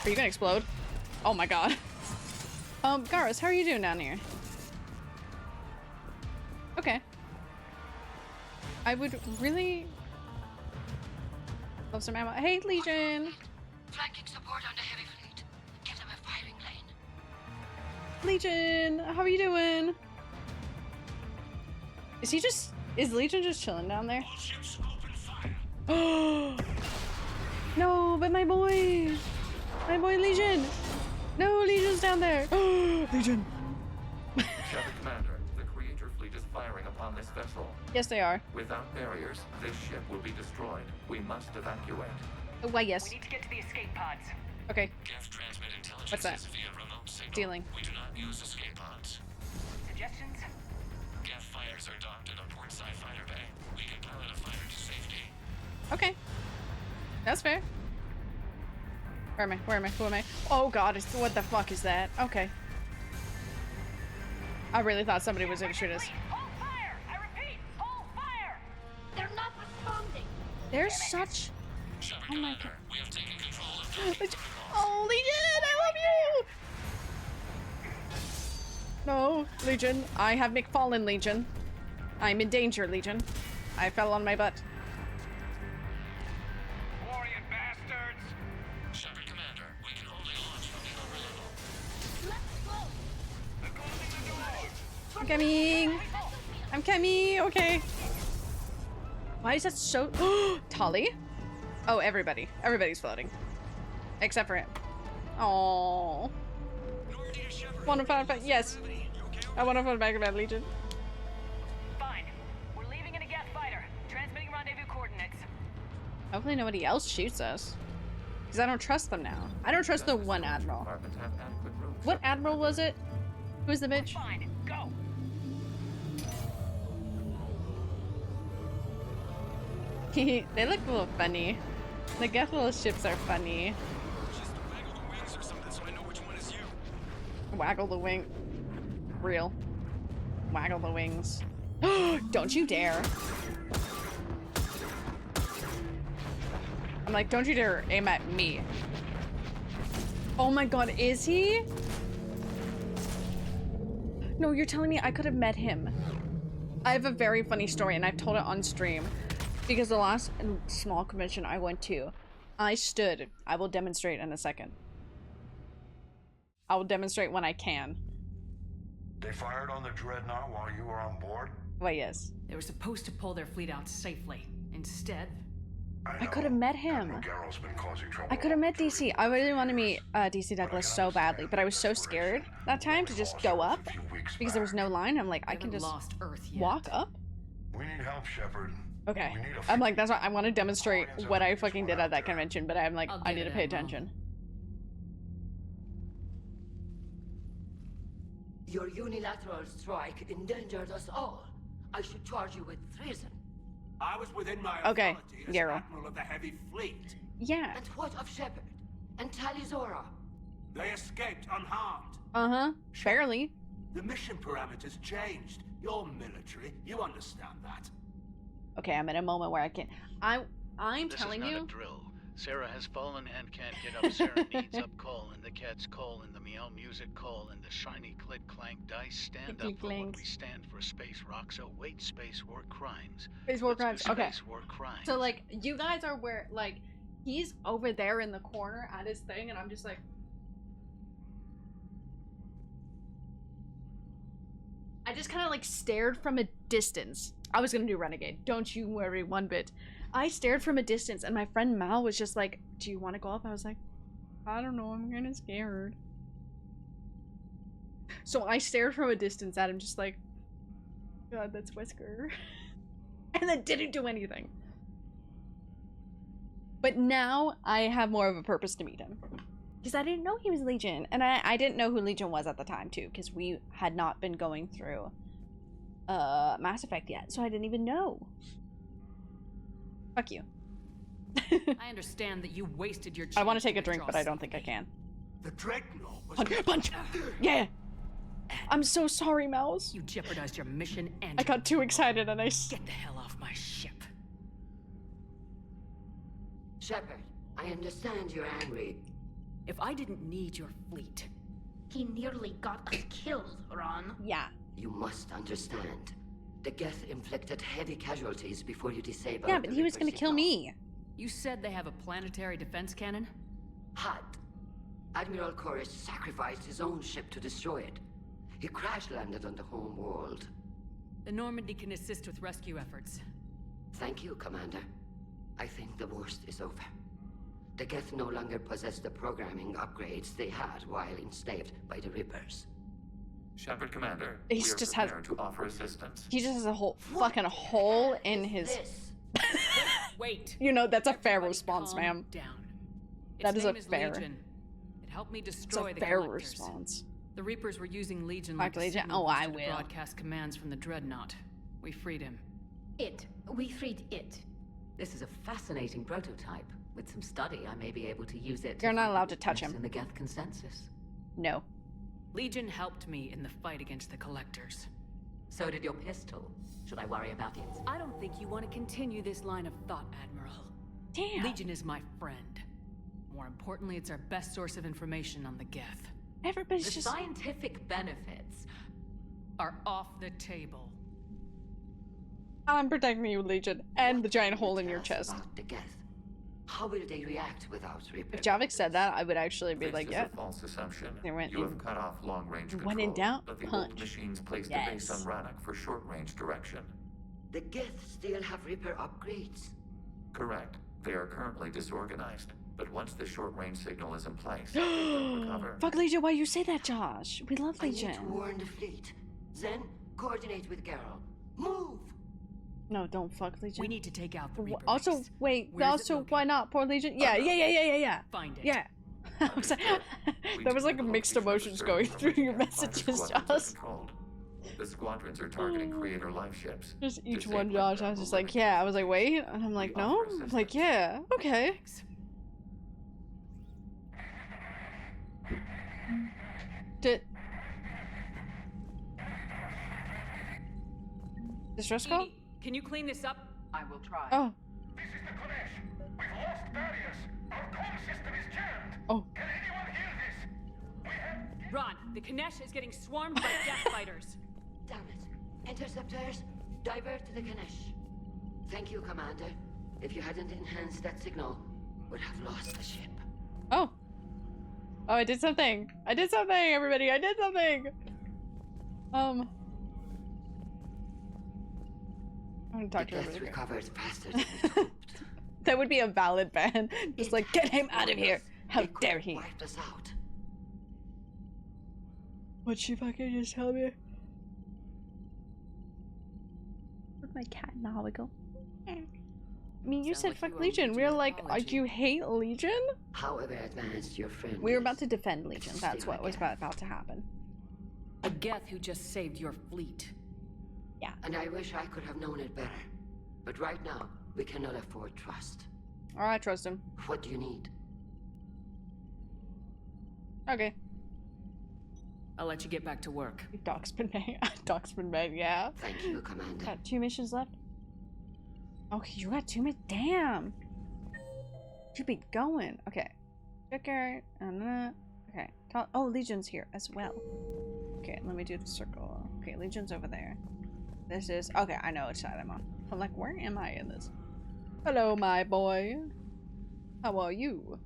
Are you gonna explode? Oh my god. Garrus, how are you doing down here? Okay. I would really love some ammo. Hey, Legion! Flanking support on the heavy fleet. Give them a firing lane. Legion, how are you doing? Is Legion just chilling down there? Oh no, but my boy Legion. No, Legion's down there. Legion. Shattered Commander, the Creator fleet is firing upon this vessel. Yes, they are. Without barriers, this ship will be destroyed. We must evacuate. Oh, why, yes. We need to get to the escape pods. Okay. Geth transmit intelligence What's that? via remote signal. Dealing. We do not use escape pods. Suggestions? Geth fighters are docked in a portside fighter bay. We can pilot a fighter to safety. Okay. That's fair. Where am I? Where am I? Who am I? Oh god, what the fuck is that? Okay. I really thought somebody was gonna shoot us. Hold fire! I repeat, hold fire! They're not responding. They're such... Shattered Oh my Commander, we have taken control of Oh, Legion, I love you! No, Legion. I have McFallen, Legion. I'm in danger, Legion. I fell on my butt. Warrior bastards! Shattered Commander, we can only launch from the upper level. Let's go. They're closing the doors! I'm coming! I'm coming! Okay. Why is that so... Tali? Oh, everybody. Everybody's floating. Except for him. Oh. Want to find back? Yes. I want to find back about Legion. Fine. We're leaving in a Geth fighter. Transmitting rendezvous coordinates. Hopefully nobody else shoots us. Because I don't trust them now. I don't trust the one admiral. Department have adequate room. What admiral was it? Who's the bitch? Fine. Go. They look a little funny. The Geth little ships are funny. Just waggle the wings or something so I know which one is you. Waggle the wing. Real. Waggle the wings. Don't you dare. I'm like, don't you dare aim at me. Oh my god, is he? No, you're telling me I could have met him. I have a very funny story, and I've told it on stream. Because the last small convention I went to, I stood. I will demonstrate in a second. I will demonstrate when I can. They fired on the Dreadnought while you were on board? Why, yes. They were supposed to pull their fleet out safely. Instead, I could have met him. I could have met DC. I really want to meet DC Douglas so badly, but I was so scared that time to just go up because there was no line. I'm like, I can just walk up. We need help, Shepard. Okay. I'm like, that's why I want to demonstrate what I fucking did at that convention, but I'm like, I need to pay attention. Your unilateral strike endangered us all. I should charge you with treason. I was within my okay, authority as Yarrow. Admiral of the Heavy Fleet. Yeah. And what of Shepard? And Talizora? They escaped unharmed. Uh-huh. Barely. The mission parameters changed. You're military. You understand that. Okay, I'm in a moment where I can't. I'm telling you. This is you. not a drill. Sarah has fallen and can't get up. Sarah needs up call, and the cat's call, and the meow music call, and the shiny clit clank dice stand up for what we stand for. Space rock, so wait, space war crimes. Space war crimes. Okay. Space war crimes. So like, you guys are where like he's over there in the corner at his thing, and I'm just like. I just kind of like stared from a distance. I was gonna do Renegade. Don't you worry one bit. I stared from a distance, and my friend Mal was just like, do you want to go up? I was like, I don't know, I'm kind of scared. So I stared from a distance at him, just like, God, that's Wesker. And then didn't do anything. But now I have more of a purpose to meet him. Because I didn't know he was Legion. And I didn't know who Legion was at the time, too. Because we had not been going through Mass Effect yet. So I didn't even know. Fuck you. I understand that you wasted your chance. I want to take a drink, but I don't think I can. The Dreadnought was punch! Yeah! I'm so sorry, Mouse. You jeopardized your mission and I got too excited and I... Get the hell off my ship. Shepard, I understand you're angry. If I didn't need your fleet... He nearly got us killed, Ron. Yeah. You must understand. The Geth inflicted heavy casualties before you disabled. Yeah, but he was gonna kill me. You said they have a planetary defense cannon? Had. Admiral Koris sacrificed his own ship to destroy it. He crash-landed on the home world. The Normandy can assist with rescue efforts. Thank you, Commander. I think the worst is over. The Geth no longer possess the programming upgrades they had while enslaved by the Reapers. Shepard Commander, He we are just prepared to offer assistance. He just has a whole fucking hole in his... Wait. You know, that's a fair response, ma'am. Down. That is a name fair... Legion. It helped me destroy it's a the fair collectors. response. The Reapers were using Legion Fuck like a Legion? signal Oh, I booster to will. broadcast commands from the Dreadnought. We freed him. We freed it. This is a fascinating prototype. With some study, I may be able to use it. You're not allowed to touch him. In the Geth consensus. No. Legion helped me in the fight against the Collectors. So did your pistol. Should I worry about it? I don't think you want to continue this line of thought, Admiral. Damn. Legion is my friend. More importantly, it's our best source of information on the Geth. Everybody's the just... scientific benefits are off the table. I'm protecting you, Legion, and the giant hole in your chest. About the Geth. How will they react without Reaper? If Javik said that, I would actually be like, yeah. A false assumption. They went you in, have cut off long-range control, when in doubt, but the punch. old machines placed a base on Rannoch for short-range direction. The Geth still have Reaper upgrades? Correct. They are currently disorganized, but once the short-range signal is in place, they will recover. Fuck Legion, why you say that, Josh? We love Legion. I need to warn the fleet. Then, coordinate with Garrel. Move! No, don't fuck Legion. We need to take out the Reaper Also, base. wait, Where is also, it why not? Poor Legion? Yeah, yeah. Find it. Yeah. I was like, there was like mixed emotions going through your messages, Josh. The squadrons are targeting creator life ships. Just each one, Josh. I was just like, yeah. I was like, wait. And I'm like, no? I'm like, yeah. Okay. Distress call? Can you clean this up? I will try. Oh. This is the Kodesh. We've lost barriers. Our comm system is jammed. Oh. Can anyone hear this? Run! The Kinesh is getting swarmed by death fighters. Damn it. Interceptors, divert to the Ganesh. Thank you, Commander. If you hadn't enhanced that signal, would have lost the ship. Oh. Oh, I did something. I did something, everybody. I did something. I'm gonna talk to everybody. Recovers faster than we hoped. That would be a valid ban. Just like, get him out of here. How dare he? Wiped us out. What'd she fucking just tell me? Where'd my cat and the go? I mean, you said fuck Legion. We were like, you hate Legion? However advanced your friend We were about to defend Legion. That's what was about to happen. A Geth who just saved your fleet. Yeah. And I wish I could have known it better. But right now, we cannot afford trust. Alright, trust him. What do you need? Okay. I'll let you get back to work. Doc's been made. Doc's been made, yeah. Thank you, Commander. Got 2 missions left. Okay, you got 2 missions. Damn. Keep it going. Okay. Checker. Okay. Oh, Legion's here as well. Okay, let me do the circle. Okay, Legion's over there. This is... Okay, I know which side I'm on. I'm like, where am I in this? Hello, my boy. How are you?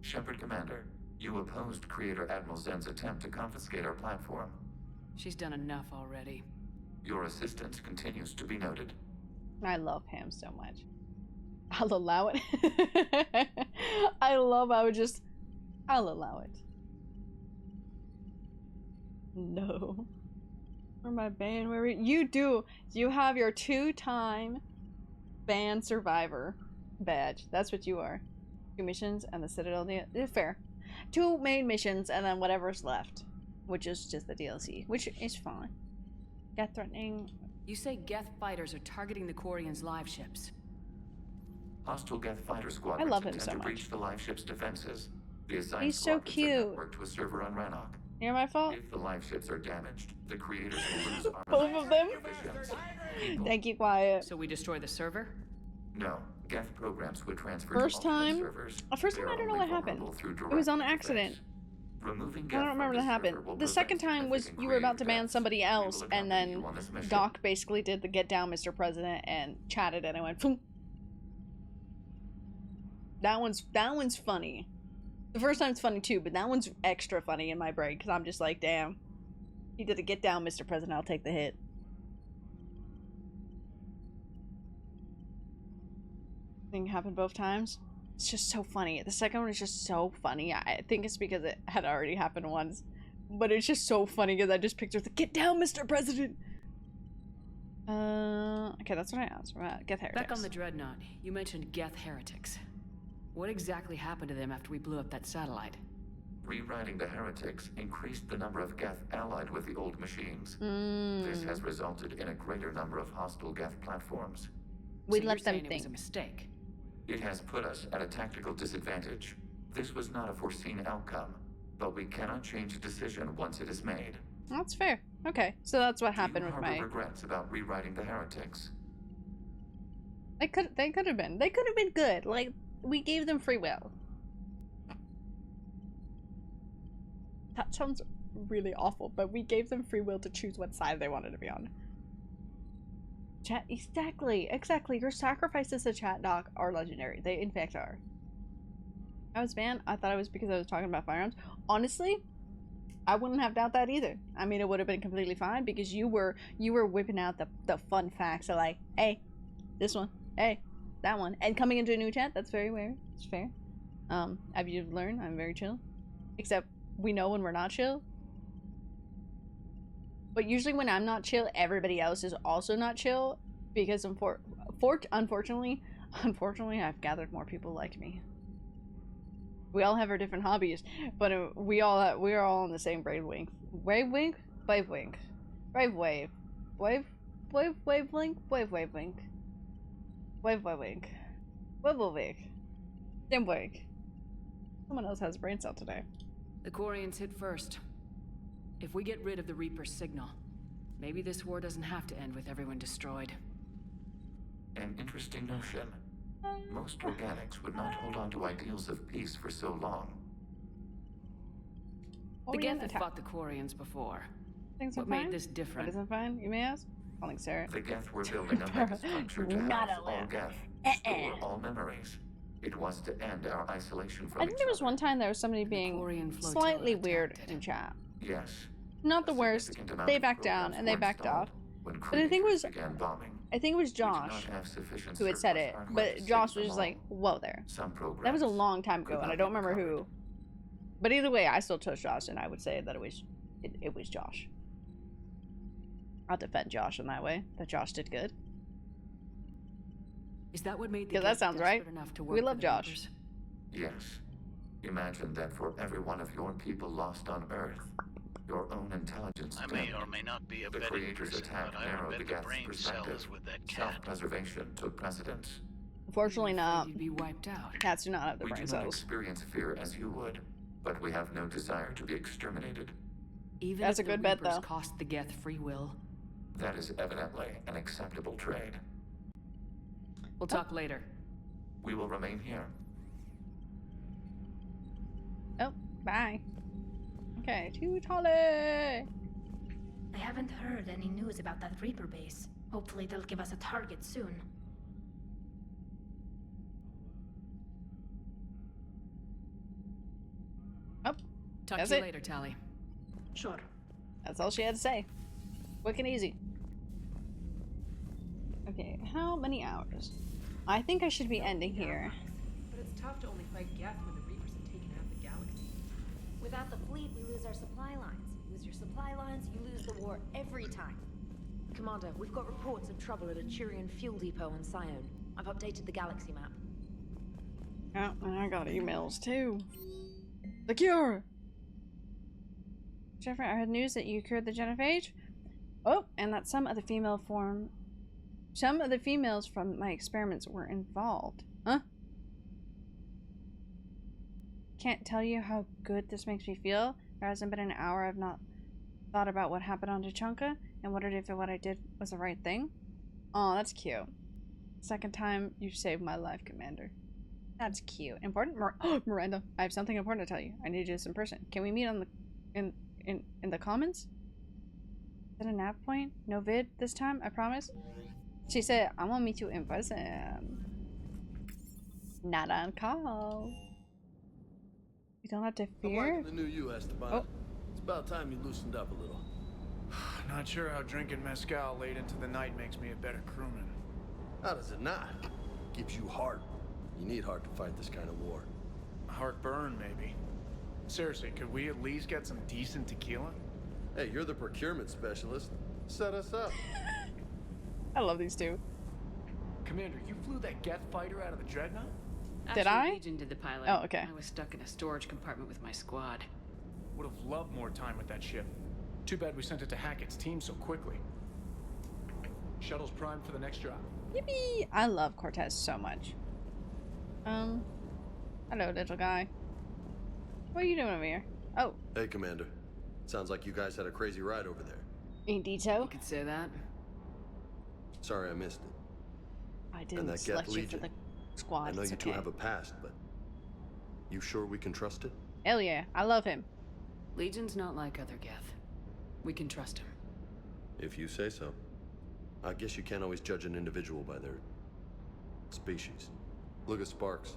Shepard Commander, you opposed Creator Admiral Zen's attempt to confiscate our platform. She's done enough already. Your assistance continues to be noted. I love him so much. I'll allow it. I love how it just... I'll allow it. No. Where my band? Where you do? You have your 2-time band survivor badge. That's what you are. 2 missions and the Citadel. Fair. 2 main missions and then whatever's left, which is just the DLC, which is fine. Death threatening. You say Geth fighters are targeting the Quarians' live ships. Hostile Geth fighter squadrons love him intend so to much. breach the live ship's defenses. The assigned He's so squadrons are cute. networked to a server on Rannoch. You're my fault. If the live ships are damaged, the creators will lose Both of them. People. Thank you, Quiet. So we destroy the server? No, Geth programs would transfer First to alternate time. servers. First time They I are don't know only what happened. vulnerable through It was direct on defense. accident. Removing I Geth don't remember from that this server happened. will The second prevent time was trafficking you were about to creator ban Geths. somebody We else, will and accompany then you on this mission. Doc basically did the get down, Mr. President, and chatted, and I went, Phoom. That one's funny. The first time's funny too, but that one's extra funny in my brain because I'm just like, damn. He did a get down, Mr. President. I'll take the hit. Thing happened both times. It's just so funny. The second one is just so funny. I think it's because it had already happened once. But it's just so funny because I just pictured the get down, Mr. President. Okay, that's what I asked. Geth heretics. Back on the Dreadnought, you mentioned Geth heretics. What exactly happened to them after we blew up that satellite? Rewriting the heretics increased the number of Geth allied with the old machines. This has resulted in a greater number of hostile Geth platforms. We So let you're them saying it was think. a mistake. It has put us at a tactical disadvantage. This was not a foreseen outcome, but we cannot change a decision once it is made. That's fair. Okay, so that's what happened with harbor my... regrets about rewriting the heretics? They could have been. They could have been good. Like, we gave them free will. That sounds really awful, but we gave them free will to choose what side they wanted to be on. Chat, exactly. Your sacrifices to chat, Doc, are legendary. They, in fact, are. I was banned. I thought it was because I was talking about firearms. Honestly, I wouldn't have doubt that either. I mean, it would have been completely fine because you were whipping out the fun facts of like, hey, this one, hey, that one, and coming into a new chat. That's very rare. It's fair. As you've learned, I'm very chill. Except we know when we're not chill. But usually when I'm not chill, everybody else is also not chill because unfortunately, I've gathered more people like me. We all have our different hobbies, but we are all on the same wavelength. Wavelength? Wavelength. Wavelength. Wavelength. Wavelength. Wavelength. Wavelength. Wavelength. Someone else has a brain cell today. The Quarians hit first. If we get rid of the Reaper's signal, maybe this war doesn't have to end with everyone destroyed. An interesting notion. Most organics would not hold on to ideals of peace for so long. The Quarian Geth have attack. fought the Quarians before. Things What are made fine? this different? What isn't fine, you may ask? Calling Sarah. The Geth were building a megastructure to Not house a all lot. Geth, store all memories. It was to end our isolation from I think each there was other. one time there was somebody being slightly weird in chat. Yes. Not the worst. Significant amount They of backed down programs and they were backed installed off. when But I think it was began bombing. Josh have sufficient who had said surplus it. hardware to But save Josh them was just all. like, whoa there. Some programs That was a long time ago could and I not don't be remember who. But either way, I still trust Josh and I would say that it was Josh. I'll defend Josh in that way. That Josh did good. Is that what made the Because that Geth sounds right. desperate enough to work We for love the Josh. Reapers? Yes. Imagine that for every one of your people lost on Earth, your own intelligence I dimmed. may or may not be a The betting creators person, attack but I narrowed bet the the Geth's brain perspective. cells with that cat. Self-preservation took precedence. Unfortunately not. You'd be wiped out. Cats do not have the We brain do not cells. experience fear as you would, but we have no desire to be exterminated. Even That's if a good the bet, Reapers though. cost the Geth free will. That is evidently an acceptable trade. We'll talk later. We will remain here. Oh, bye. Okay, to Tolly. I haven't heard any news about that Reaper base. Hopefully they'll give us a target soon. Oh, Talk that's to you it. later, Tally. Sure. That's all she had to say. Quick and easy. Okay, how many hours? I think I should be ending here. But it's tough to only fight Geth when the Reapers have taken out the galaxy. Without the fleet, we lose our supply lines. You lose your supply lines, you lose the war every time. Commander, we've got reports of trouble at a Turian fuel depot on Sion. I've updated the galaxy map. Oh, and I got emails too. The cure! Jennifer, I heard news that you cured the genophage? Oh, and that some of the females from my experiments were involved. Huh? Can't tell you how good this makes me feel. There hasn't been an hour I've not thought about what happened on Tuchanka and wondered if what I did was the right thing. Oh, that's cute. Second time you've saved my life, Commander. That's cute. Important? Miranda, I have something important to tell you. I need to do this in person. Can we meet on the in the comments? Is that a nav point? No vid this time, I promise. She said, I want to meet you in person. Not on call. You don't have to I'm fear. liking the new you, Esteban. Oh. It's about time you loosened up a little. Not sure how drinking mezcal late into the night makes me a better crewman. How does it not? Gives you heart. You need heart to fight this kind of war. Heartburn, maybe. Seriously, could we at least get some decent tequila? Hey, you're the procurement specialist. Set us up. I love these two. Commander, you flew that Geth fighter out of the Dreadnought? Did Actually, I? Legion did the pilot. Oh, okay. I was stuck in a storage compartment with my squad. Would have loved more time with that ship. Too bad we sent it to Hackett's team so quickly. Shuttle's primed for the next drop. Yippee! I love Cortez so much. Hello, little guy. What are you doing over here? Oh, Hey, Commander. Sounds like you guys had a crazy ride over there. Indito. You could say that. Sorry I missed it. I And didn't that select Geth you for Legion. the squad. I know It's you two okay. have a past, but you sure we can trust it? Hell yeah, I love him. Legion's not like other Geth. We can trust him. If you say so. I guess you can't always judge an individual by their species. Look at Sparks.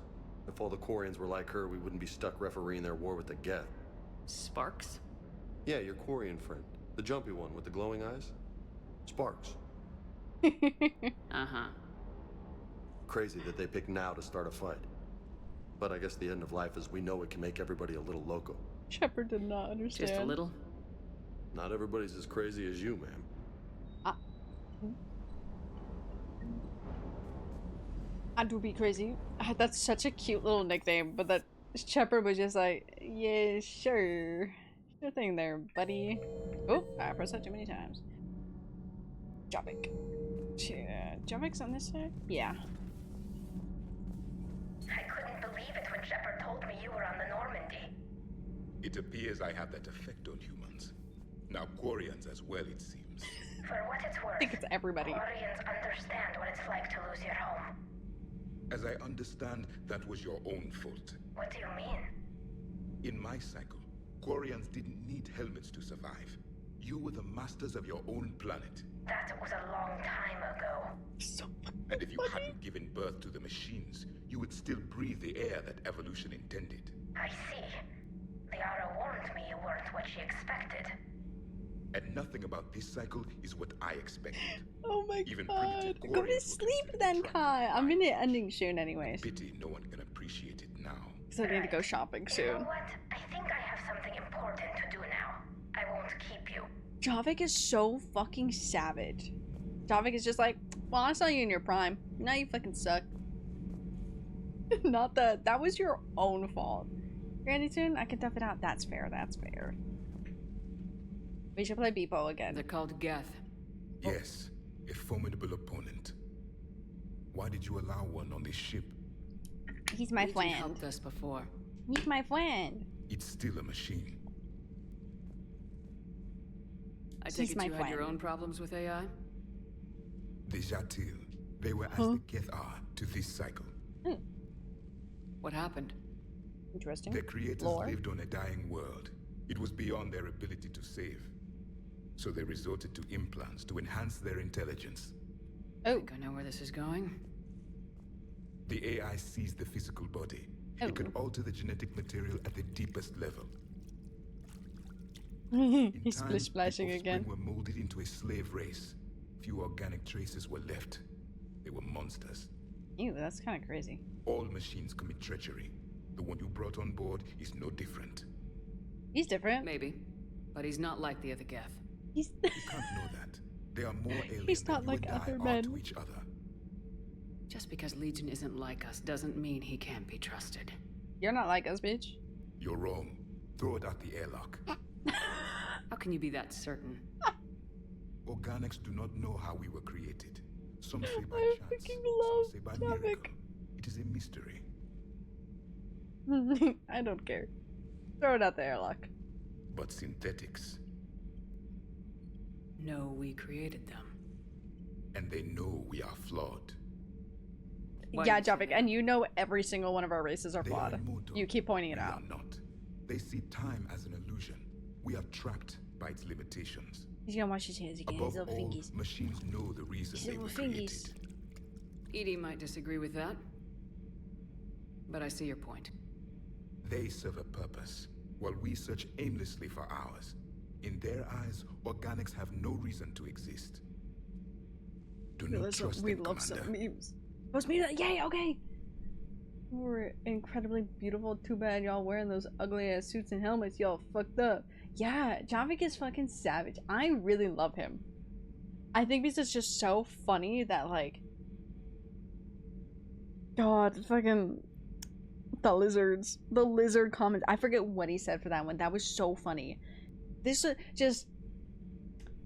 If all the Quarians were like her, we wouldn't be stuck refereeing their war with the Geth. Sparks? Yeah, your Quarian friend. The jumpy one with the glowing eyes. Sparks. Uh-huh. Crazy that they pick now to start a fight. But I guess the end of life as we know it can make everybody a little loco. Shepard did not understand. Just a little? Not everybody's as crazy as you, ma'am. I do be crazy. That's such a cute little nickname, but that Shepard was just like, yeah, sure. Sure thing there, buddy. Oh, I pressed that too many times. Javik. Javik's on this side? Yeah. I couldn't believe it when Shepard told me you were on the Normandy. It appears I have that effect on humans. Now Quarians as well, it seems. For what it's worth, I think it's everybody. Quarians understand what it's like to lose your home. As I understand, that was your own fault. What do you mean? In my cycle, Quarians didn't need helmets to survive. You were the masters of your own planet. That was a long time ago. And if you hadn't given birth to the machines, you would still breathe the air that evolution intended. I see. Liara warned me you weren't what she expected. And nothing about this cycle is what I expected. Oh my Even god. primitive Go to Quarians sleep then, Kai. I'm gonna ending soon anyways. pity no one can appreciate it now. So I need to go shopping You know soon. what? I think I have something important to do now. I won't keep you. Javik is so fucking savage. Javik is just like, well, I saw you in your prime. Now you fucking suck. Not that. That was your own fault. Ready soon? I can tough it out. That's fair. That's fair. We should play Beepo again. They're called Geth. Yes, a formidable opponent. Why did you allow one on this ship? He's my Legion friend. helped us before. He's my friend. It's still a machine. I take He's it my you had your friend. own problems with AI? The Jatil. They were as the Geth are to this cycle. What happened? Interesting. Their creators Lore. lived on a dying world. It was beyond their ability to save. So they resorted to implants to enhance their intelligence. I think I know where this is going. The AI seized the physical body. Oh. It could alter the genetic material at the deepest level. He's splish splashing again. Were molded into a slave race. Few organic traces were left. They were monsters. Ew, that's kind of crazy. All machines commit treachery. The one you brought on board is no different. He's different. Maybe. But he's not like the other Geth. He's You can't know that. They are more alien He's than not you like and I other are men. to each other. Just because Legion isn't like us doesn't mean he can't be trusted. You're not like us, bitch. You're wrong. Throw it out the airlock. How can you be that certain? Organics do not know how we were created. Some say by I chance, freaking some say by love miracle. It is a mystery. Javik. I don't care. Throw it out the airlock. But synthetics, No, we created them. and they know we are flawed. Why Yeah, do you say Javik, and you know every single one of our races are They are flawed. immortal. You keep pointing it We out. are not. They see time as an illusion. We are trapped by its limitations. He's gonna wash his hands again. Above His little all, fingies. machines know the reason His they little were fingies. created. Edie might disagree with that. But I see your point. They serve a purpose, while we search aimlessly for ours. In their eyes, organics have no reason to exist. Do not trust We them, love some Commander. memes. Post me that. Yay, okay. We're incredibly beautiful. Too bad y'all wearing those ugly ass suits and helmets. Y'all fucked up. Yeah, Javik is fucking savage. I really love him. I think this is just so funny that like, God, fucking the lizards, the lizard comments. I forget what he said for that one. That was so funny. This just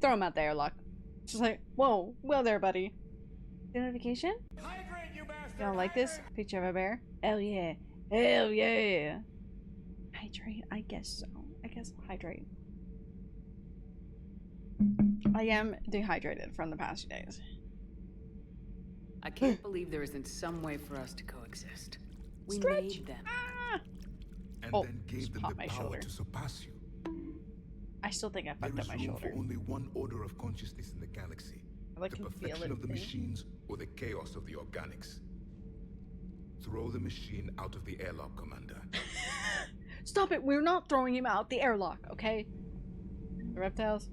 throw him out there, luck. Just like, whoa, well there, buddy. Notification? Y'all like this? Picture of a bear? Hell yeah. Hell yeah. Hydrate? I guess so. I guess I'll hydrate. I am dehydrated from the past few days. I can't believe there isn't some way for us to coexist. We Stretch. made them. And Oh, then gave just them pop the my power shoulder. to surpass you. I still think I There fucked is up my room shoulder. for only one order of consciousness in the galaxy. I The can feel perfection it. of the machines or the chaos of the organics. Throw the machine out of the airlock, Commander. Stop it! We're not throwing him out the airlock, okay? The reptiles.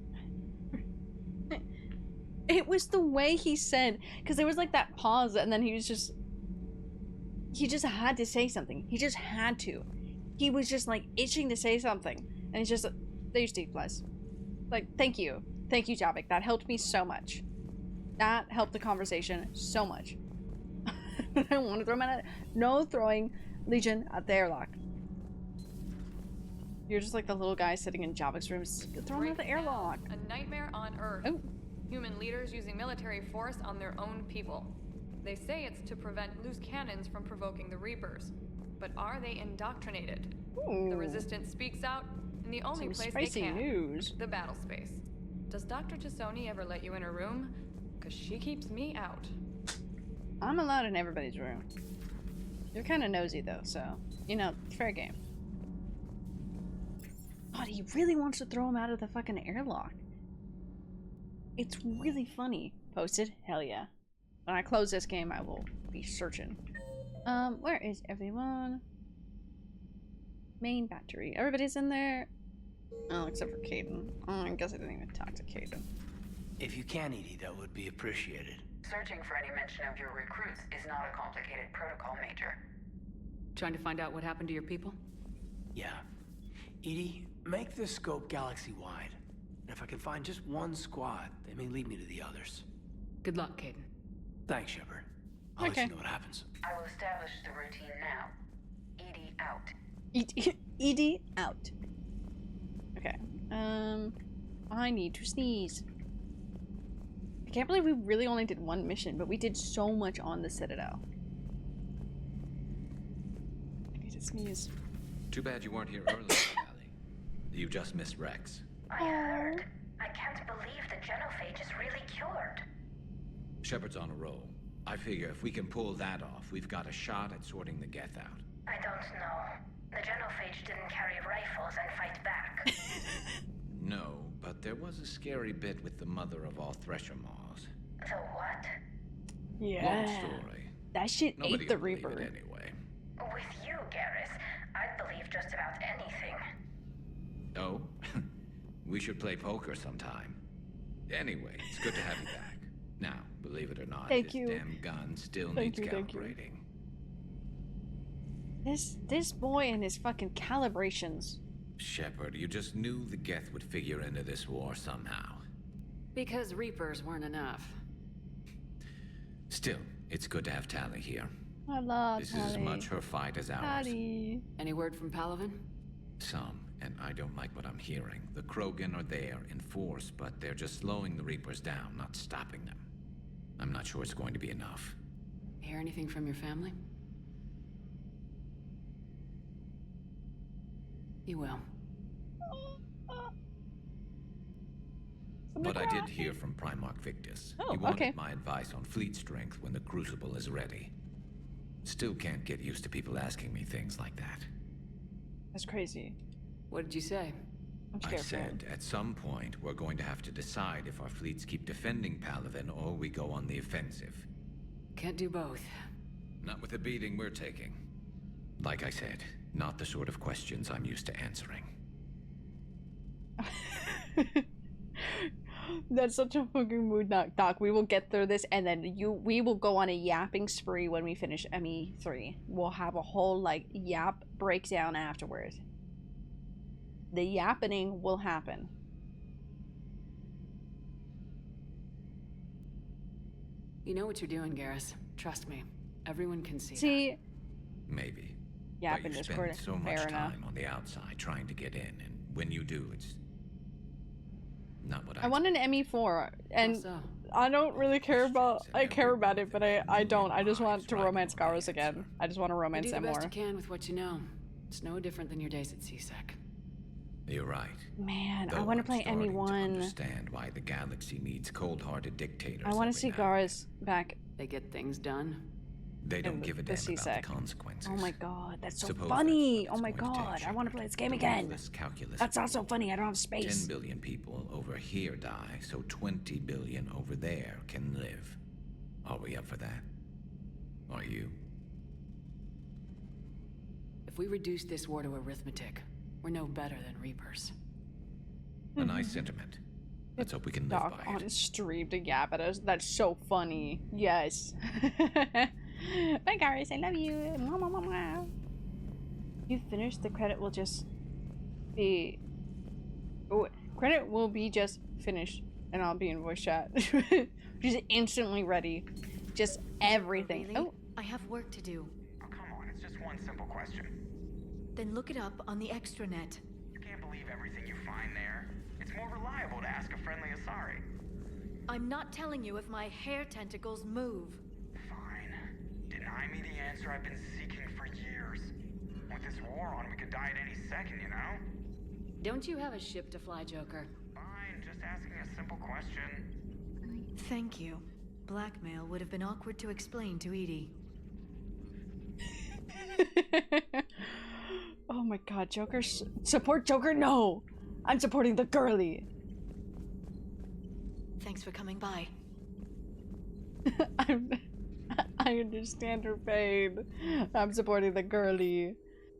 It was the way he said, because there was like that pause, and then he just had to say something. He just had to. He was just like itching to say something, and he's just there's Steve plus. Like, thank you, Javik. That helped me so much. That helped the conversation so much. I want to throw him out. No throwing Legion at the airlock. You're just like the little guy sitting in Javik's room. Throw him out the airlock. A nightmare on Earth. Oh. Human leaders using military force on their own people. They say it's to prevent loose cannons from provoking the Reapers. But are they indoctrinated? Ooh. The Resistance speaks out in the only Some place spicy they can. news. The battle space. Does Dr. Chisoni ever let you in her room? Because she keeps me out. I'm allowed in everybody's room. You're kind of nosy though, so you know, fair game. God, he really wants to throw him out of the fucking airlock. It's really funny. Posted? Hell yeah. When I close this game, I will be searching. Where is everyone? Main battery. Everybody's in there. Oh, except for Caden. Oh, I guess I didn't even talk to Caden. If you can, Edie, that would be appreciated. Searching for any mention of your recruits is not a complicated protocol, Major. Trying to find out what happened to your people? Yeah. Edie, make the scope galaxy-wide. And if I can find just one squad, they may lead me to the others. Good luck, Caden. Thanks, Shepard. I'll let you know what happens. I will establish the routine now. Edie out. Edie out. Okay. I need to sneeze. I can't believe we really only did one mission, but we did so much on the Citadel. I need to sneeze. Too bad you weren't here earlier, Allie. You just missed Rex. I heard. I can't believe the genophage is really cured. Shepard's on a roll. I figure if we can pull that off, we've got a shot at sorting the Geth out. I don't know. The genophage didn't carry rifles and fight back. No, but there was a scary bit with the mother of all Thresher Maws. The what? Yeah. Long story. That shit Nobody ate the will believe Reaper. it anyway. With you, Garrus, I'd believe just about anything. Oh? We should play poker sometime. Anyway, it's good to have you back. Now, believe it or not, Thank this you. damn gun still Thank needs you, thank you. calibrating. This boy and his fucking calibrations. Shepard, you just knew the Geth would figure into this war somehow. Because Reapers weren't enough. Still, it's good to have Tali here. I love This is as much her fight as ours. Tali. Any word from Palaven? Some, and I don't like what I'm hearing. The Krogan are there in force, but they're just slowing the Reapers down, not stopping them. I'm not sure it's going to be enough. Hear anything from your family? You will. But I did hear from Primarch Victus. Oh, he wanted okay. my advice on fleet strength when the Crucible is ready. Still can't get used to people asking me things like that. That's crazy. What did you say? I'm I scared for him. said, at some point, we're going to have to decide if our fleets keep defending Palaven or we go on the offensive. Can't do both. Not with the beating we're taking. Like I said, not the sort of questions I'm used to answering. That's such a fucking mood knock, Doc. We will get through this, and then we will go on a yapping spree when we finish ME3. We'll have a whole like yap breakdown afterwards. The yappening will happen. You know what you're doing, Garrus. Trust me. Everyone can see See, Maybe. yap But in you Discord. spend so much Fair enough. time on the outside trying to get in, and when you do, it's not what I want an ME4, and I don't really care about. I care about it, but I don't. I just want to romance Garros again. I just want to You romance do the them best more. you can with what you know. It's no different than your days at CSEC. You're right. Man, I Though want to I'm play starting to ME1. understand why the galaxy needs cold-hearted dictators. I want every to see now- Garros back. They get things done. They don't in give a the damn about CSEC. the consequences. Oh my god, that's so Suppose funny! that's Oh what my it's going to god, take, I want to play this game The again. ruthless calculus That's of not so funny. I don't have space. 10 billion people over here die, so 20 billion over there can live. Are we up for that? Are you? If we reduce this war to arithmetic, we're no better than Reapers. A nice sentiment. Let's hope we can live Doc by it. on stream to yap at us. That's so funny. Yes. Bye, Garros. I love you. Mwah, mwah, mwah, mwah. You finished. The credit will just be. Oh, credit will be just finished, and I'll be in voice chat. Just instantly ready. Just everything. Really? Oh, I have work to do. Oh, come on, it's just one simple question. Then look it up on the extranet. You can't believe everything you find there. It's more reliable to ask a friendly Asari. I'm not telling you if my hair tentacles move. Fine. Deny me the answer I've been seeking for years. With this war on, we could die at any second, you know? Don't you have a ship to fly, Joker? Fine, just asking a simple question. Thank you. Blackmail would have been awkward to explain to Edie. oh my god, Joker. Support Joker? No! I'm supporting the girly. Thanks for coming by. I understand her pain. I'm supporting the girly.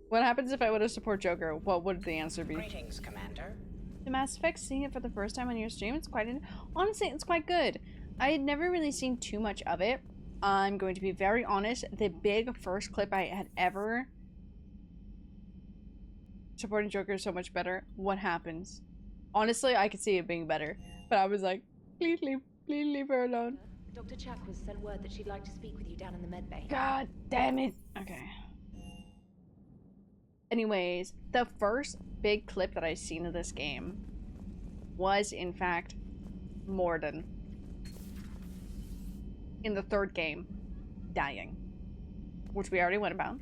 What happens if I were to support Joker? What would the answer be? Greetings, Commander. The Mass Effect, seeing it for the first time on your stream, it's quite honestly, it's quite good. I had never really seen too much of it. I'm going to be very honest. The big first clip I had ever supporting Joker is so much better. What happens? Honestly, I could see it being better, but I was like, please leave her alone. Dr. Chakwas sent word that she'd like to speak with you down in the med bay. God damn it. Okay. Anyways, the first big clip that I've seen of this game was, in fact, Morden in the third game dying, which we already went about.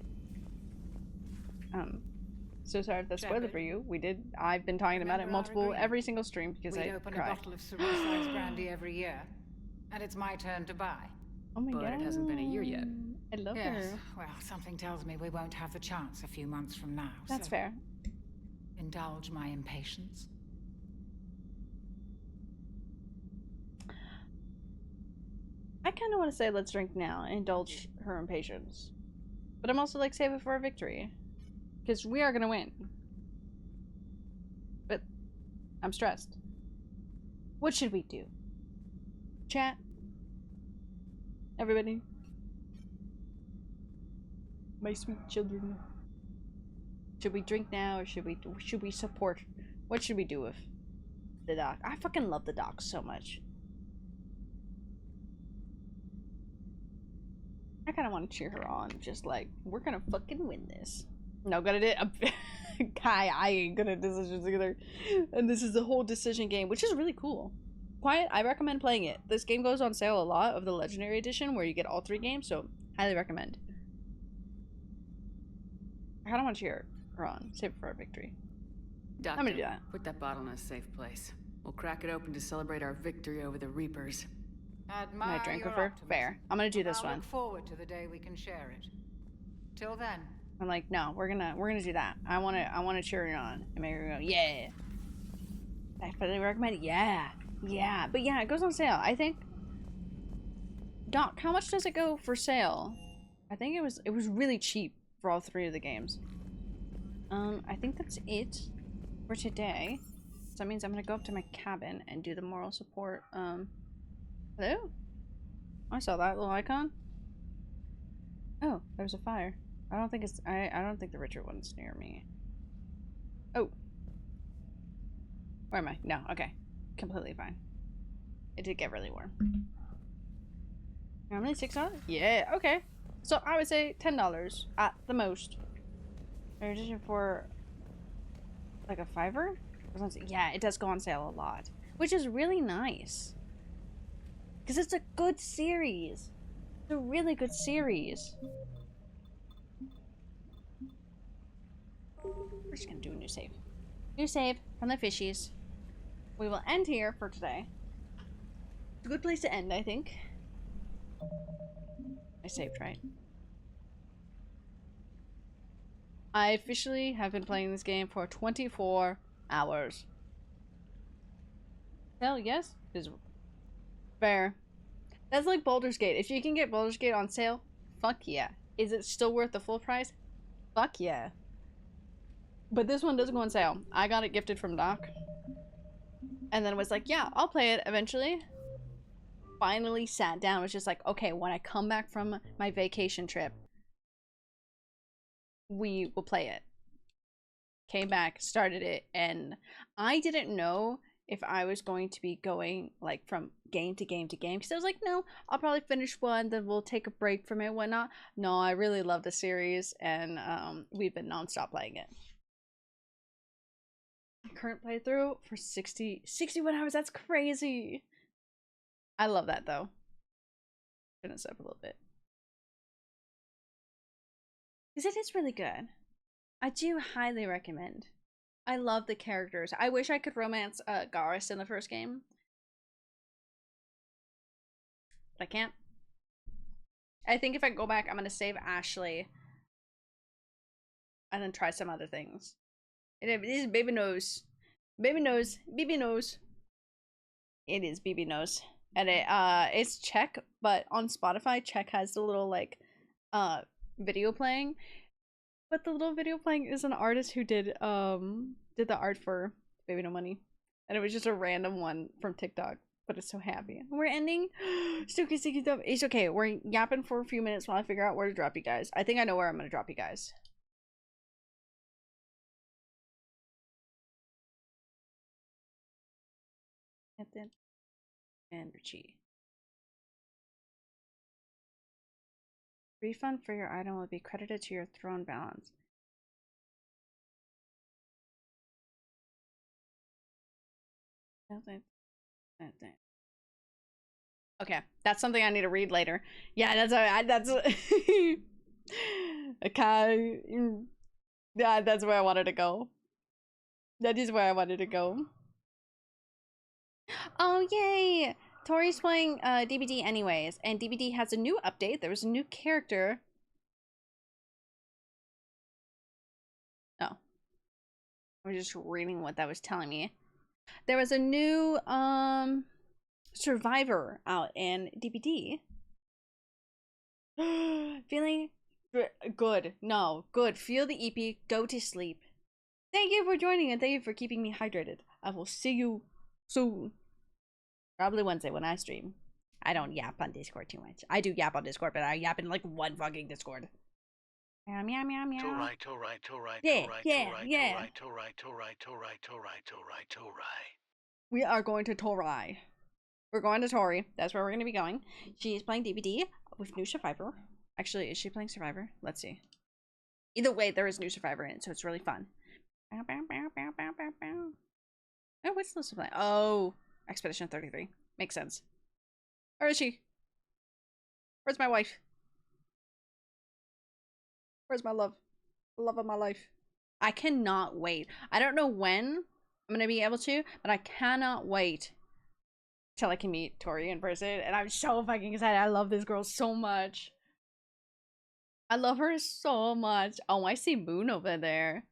So sorry if that's spoiler for you. I've been talking about it every single stream because I open cry. a bottle of Cerusi's brandy every year, and it's my turn to buy. Oh my god. But it hasn't been a year yet. I love Yes, her. well, something tells me we won't have the chance a few months from now. That's so fair. Indulge my impatience. I kind of want to say let's drink now and indulge her impatience. But I'm also like, save it for a victory. Because we are going to win. But I'm stressed. What should we do? Chat? Everybody? My sweet children. Should we drink now or should we support? What should we do with the doc? I fucking love the doc so much. I kind of want to cheer her on, just like, we're gonna fucking win this. No, gonna do Kai, I ain't good at decisions either. And this is the whole decision game, which is really cool. Quiet, I recommend playing it. This game goes on sale a lot of the Legendary Edition, where you get all 3 games, so highly recommend. I kind of want to cheer her on. Save it for a victory. Doctor, I'm gonna do that. Put that bottle in a safe place. We'll crack it open to celebrate our victory over the Reapers. Admire I drank your with her. optimism. Fair. I'm gonna do this I'll one. look forward to the day we can share it. Till then. I'm like, no, we're gonna do that. I wanna cheer her on and make her go, yeah. I finally recommend it. Yeah. Yeah. But yeah, it goes on sale. I think. Doc, how much does it go for sale? I think it was really cheap for all 3 of the games. I think that's it for today. So that means I'm gonna go up to my cabin and do the moral support. Hello? I saw that little icon. Oh, there's a fire. I don't think it's I don't think the Richard one's near me. Oh. Where am I? No, okay. Completely fine. It did get really warm. How many? $6? Yeah, okay. So I would say $10 at the most. Edition for like a $5? Yeah, it does go on sale a lot, which is really nice. Because it's a good series. It's a really good series. We're just gonna do a new save. New save from the fishies. We will end here for today. It's a good place to end, I think. I saved, right? I officially have been playing this game for 24 hours. Hell yes, is fair. That's like Baldur's Gate. If you can get Baldur's Gate on sale, fuck yeah. Is it still worth the full price? Fuck yeah. But this one doesn't go on sale. I got it gifted from Doc. And then was like, yeah, I'll play it eventually. Finally sat down. Was just like, okay, when I come back from my vacation trip, we will play it. Came back, started it, and I didn't know if I was going to be going like from game to game to game, because I was like, no, I'll probably finish one, then we'll take a break from it, whatnot. No, I really love the series, and we've been non-stop playing it. Current playthrough for 61 hours. That's crazy. I love that though. Finish up a little bit because it is really good. I do highly recommend. I love the characters. I wish I could romance Garrus in the first game. But I can't. I think if I go back, I'm gonna save Ashley. and then try some other things. And it is baby nose. Baby nose. BB nose. It is BB nose. And it's Czech, but on Spotify, Czech has the little like video playing. But the little video playing is an artist who did the art for Baby No Money. And it was just a random one from TikTok. But it's so happy. We're ending. Sticky sticky stuff. It's okay. We're yapping for a few minutes while I figure out where to drop you guys. I think I know where I'm gonna drop you guys. And Richie. Refund for your item will be credited to your throne balance. Okay, that's something I need to read later. Yeah, that's okay. Yeah, that's where I wanted to go. That is where I wanted to go. Oh yay! Tori's playing DBD anyways, and DBD has a new update. There was a new character. Oh. I was just reading what that was telling me. There was a new survivor out in DBD. Feeling good. No, good. Feel the EP. Go to sleep. Thank you for joining and thank you for keeping me hydrated. I will see you soon. Probably Wednesday when I stream. I don't yap on Discord too much. I do yap on Discord, but I yap in like one fucking Discord. Meow meow meow meow. Torai. We are going to Torai. We're going to Tori. That's where we're going to be going. She is playing DBD with new Survivor. Actually, is she playing Survivor? Let's see. Either way, there is new Survivor in it, so it's really fun. Oh, what's this playing? Oh, Expedition 33. Makes sense. Where is she? Where's my wife? Where's my love? The love of my life. I cannot wait. I don't know when I'm going to be able to, but I cannot wait till I can meet Tori in person. And I'm so fucking excited. I love this girl so much. I love her so much. Oh, I see Moon over there.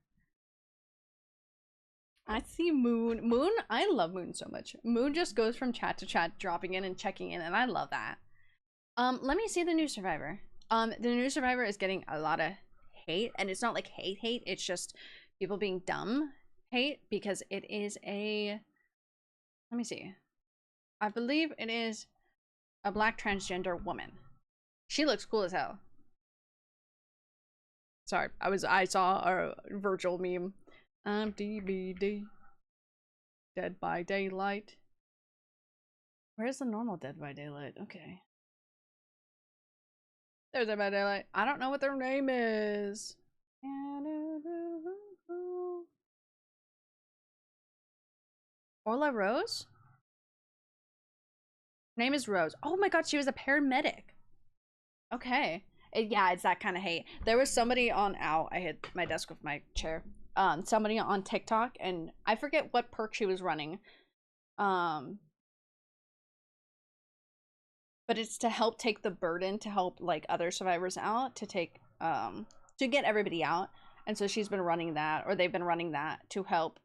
I see Moon. Moon, I love Moon so much. Moon just goes from chat to chat, dropping in and checking in, and I love that. Let me see the new Survivor. The new Survivor is getting a lot of hate, and it's not like hate, it's just people being dumb hate, because it is a, let me see. I believe it is a black transgender woman. She looks cool as hell. Sorry, I saw a Virgil meme. DBD. Dead by Daylight. Where's the normal Dead by Daylight? Okay. There's Dead by Daylight. I don't know what their name is. Orla Rose? Name is Rose. Oh my god, she was a paramedic. Okay. Yeah, it's that kind of hate. There was somebody on, ow, I hit my desk with my chair. Somebody on TikTok, and I forget what perk she was running. But it's to help take the burden, to help like other survivors out, to take to get everybody out. And so she's been running that, or they've been running that to help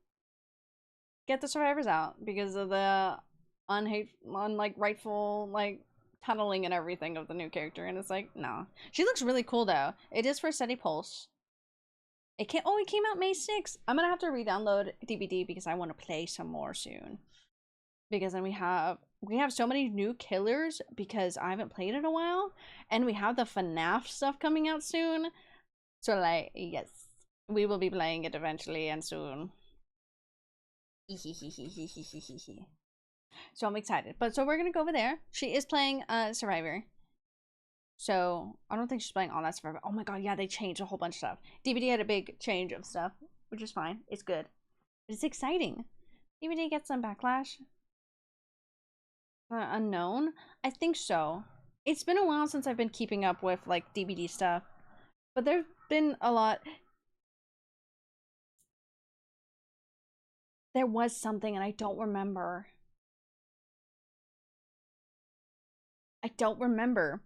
get the survivors out because of the rightful like tunneling and everything of the new character. And it's like, no. She looks really cool though. It is for Steady Pulse. It came out May 6th. I'm gonna have to re-download DBD because I want to play some more soon. Because then we have so many new killers because I haven't played in a while, and we have the FNAF stuff coming out soon. So like, yes, we will be playing it eventually and soon. So I'm excited. But so we're gonna go over there. She is playing Survivor. So I don't think she's playing all that Survivor. Oh my god, yeah, they changed a whole bunch of stuff. DBD had a big change of stuff, which is fine. It's good. But it's exciting. DBD gets some backlash. Unknown? I think so. It's been a while since I've been keeping up with like DBD stuff. But there's been a lot. There was something and I don't remember. I don't remember.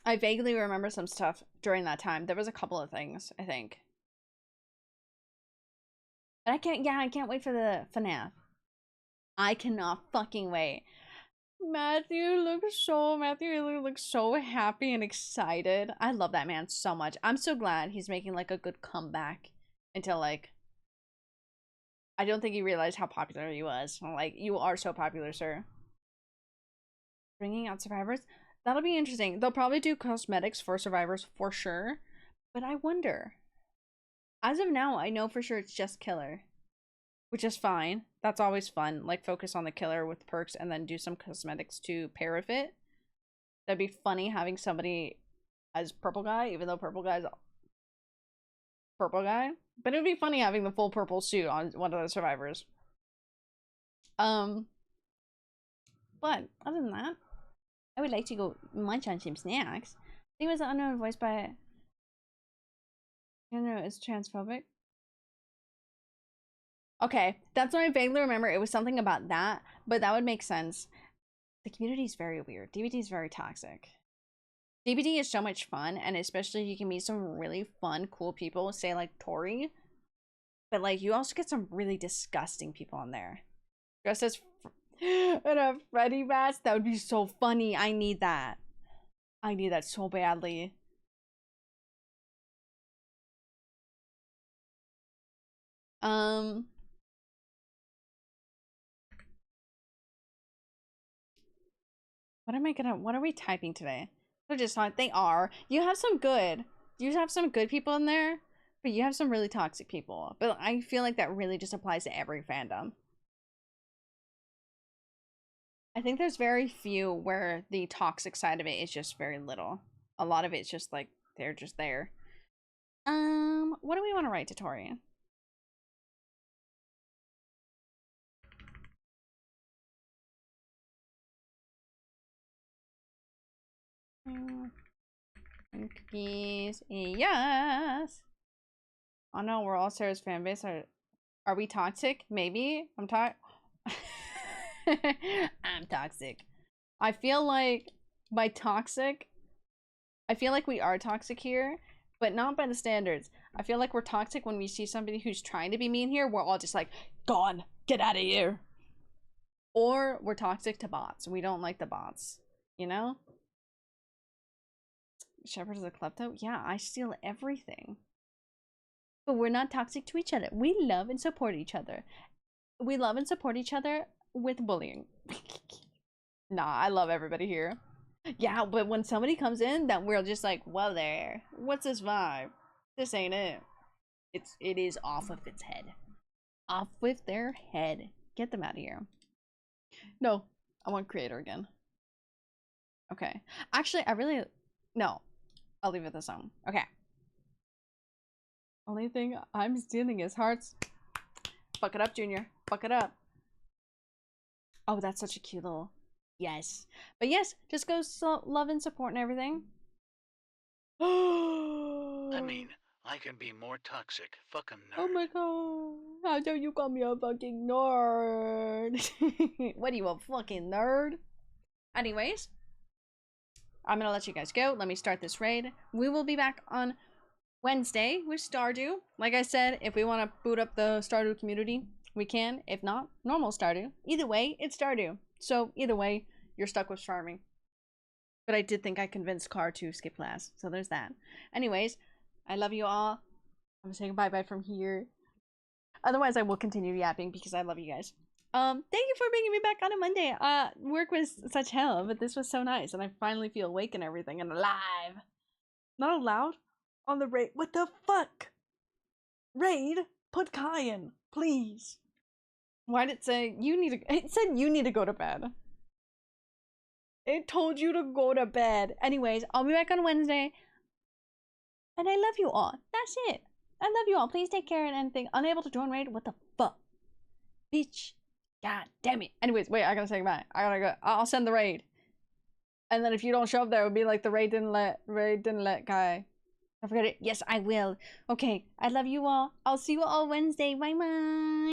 I vaguely remember some stuff during that time. There was a couple of things, I think. And I can't wait for the FNAF. I cannot fucking wait. Matthew looks so happy and excited. I love that man so much. I'm so glad he's making like a good comeback until like I don't think he realized how popular he was. Like, you are so popular, sir. Bringing out survivors? That'll be interesting. They'll probably do cosmetics for survivors for sure. But I wonder. As of now, I know for sure it's just killer. Which is fine. That's always fun. Like, focus on the killer with perks and then do some cosmetics to pair with it. That'd be funny having somebody as purple guy, even though purple guy's purple guy. But it would be funny having the full purple suit on one of the survivors. But other than that, I would like to go munch on some snacks. I think it was an unknown voice by I don't know, it's transphobic. Okay, that's what I vaguely remember. It was something about that, but that would make sense. The community is very weird. DBD is very toxic. DBD is so much fun, and especially you can meet some really fun, cool people, say like Tori. But like, you also get some really disgusting people on there. Dressed as in a Freddy mask, that would be so funny. I need that. I need that so badly. What are we typing today? They're just not, they are. You have some good people in there, but you have some really toxic people. But I feel like that really just applies to every fandom. I think there's very few where the toxic side of it is just very little. A lot of it's just like, they're just there. What do we want to write to Tori? Cookies, yes. Oh no, we're all Sarah's fan base. Are we toxic? Maybe. I'm toxic. I feel like by toxic, I feel like we are toxic here, but not by the standards. I feel like we're toxic when we see somebody who's trying to be mean here. We're all just like, gone, get out of here. Or we're toxic to bots. We don't like the bots, you know? Shepard is a klepto? Yeah, I steal everything. But we're not toxic to each other. We love and support each other. We love and support each other with bullying. Nah, I love everybody here. Yeah, but when somebody comes in that we're just like, well there, what's this vibe? This ain't it. It is off of its head. Off with their head. Get them out of here. No, I want creator again. Okay. Actually, no. I'll leave it the same. Okay. Only thing I'm stealing is hearts. Fuck it up, Junior. Fuck it up. Oh, that's such a cute little... Yes. But yes, just go love and support and everything. I mean, I can be more toxic. Fucking nerd. Oh my god. How dare you call me a fucking nerd? What are you, a fucking nerd? Anyways, I'm gonna let you guys go. Let me start this raid. We will be back on Wednesday with Stardew. Like I said, if we want to boot up the Stardew community, we can. If not, normal Stardew. Either way, it's Stardew. So either way, you're stuck with farming. But I did think I convinced Car to skip class. So there's that. Anyways, I love you all. I'm saying bye-bye from here. Otherwise, I will continue yapping because I love you guys. Thank you for bringing me back on a Monday. Work was such hell, but this was so nice. And I finally feel awake and everything and alive. Not allowed on the raid. What the fuck? Raid? Put Kai in, please. Why did it say you need to... It said you need to go to bed. It told you to go to bed. Anyways, I'll be back on Wednesday. And I love you all. That's it. I love you all. Please take care and anything. Unable to join raid? What the fuck? Bitch. God damn it. Anyways, wait, I gotta say goodbye. I gotta go. I'll send the raid. And then if you don't show up there, it would be like the raid didn't let Kai. I forget it. Yes, I will. Okay, I love you all. I'll see you all Wednesday. Bye bye.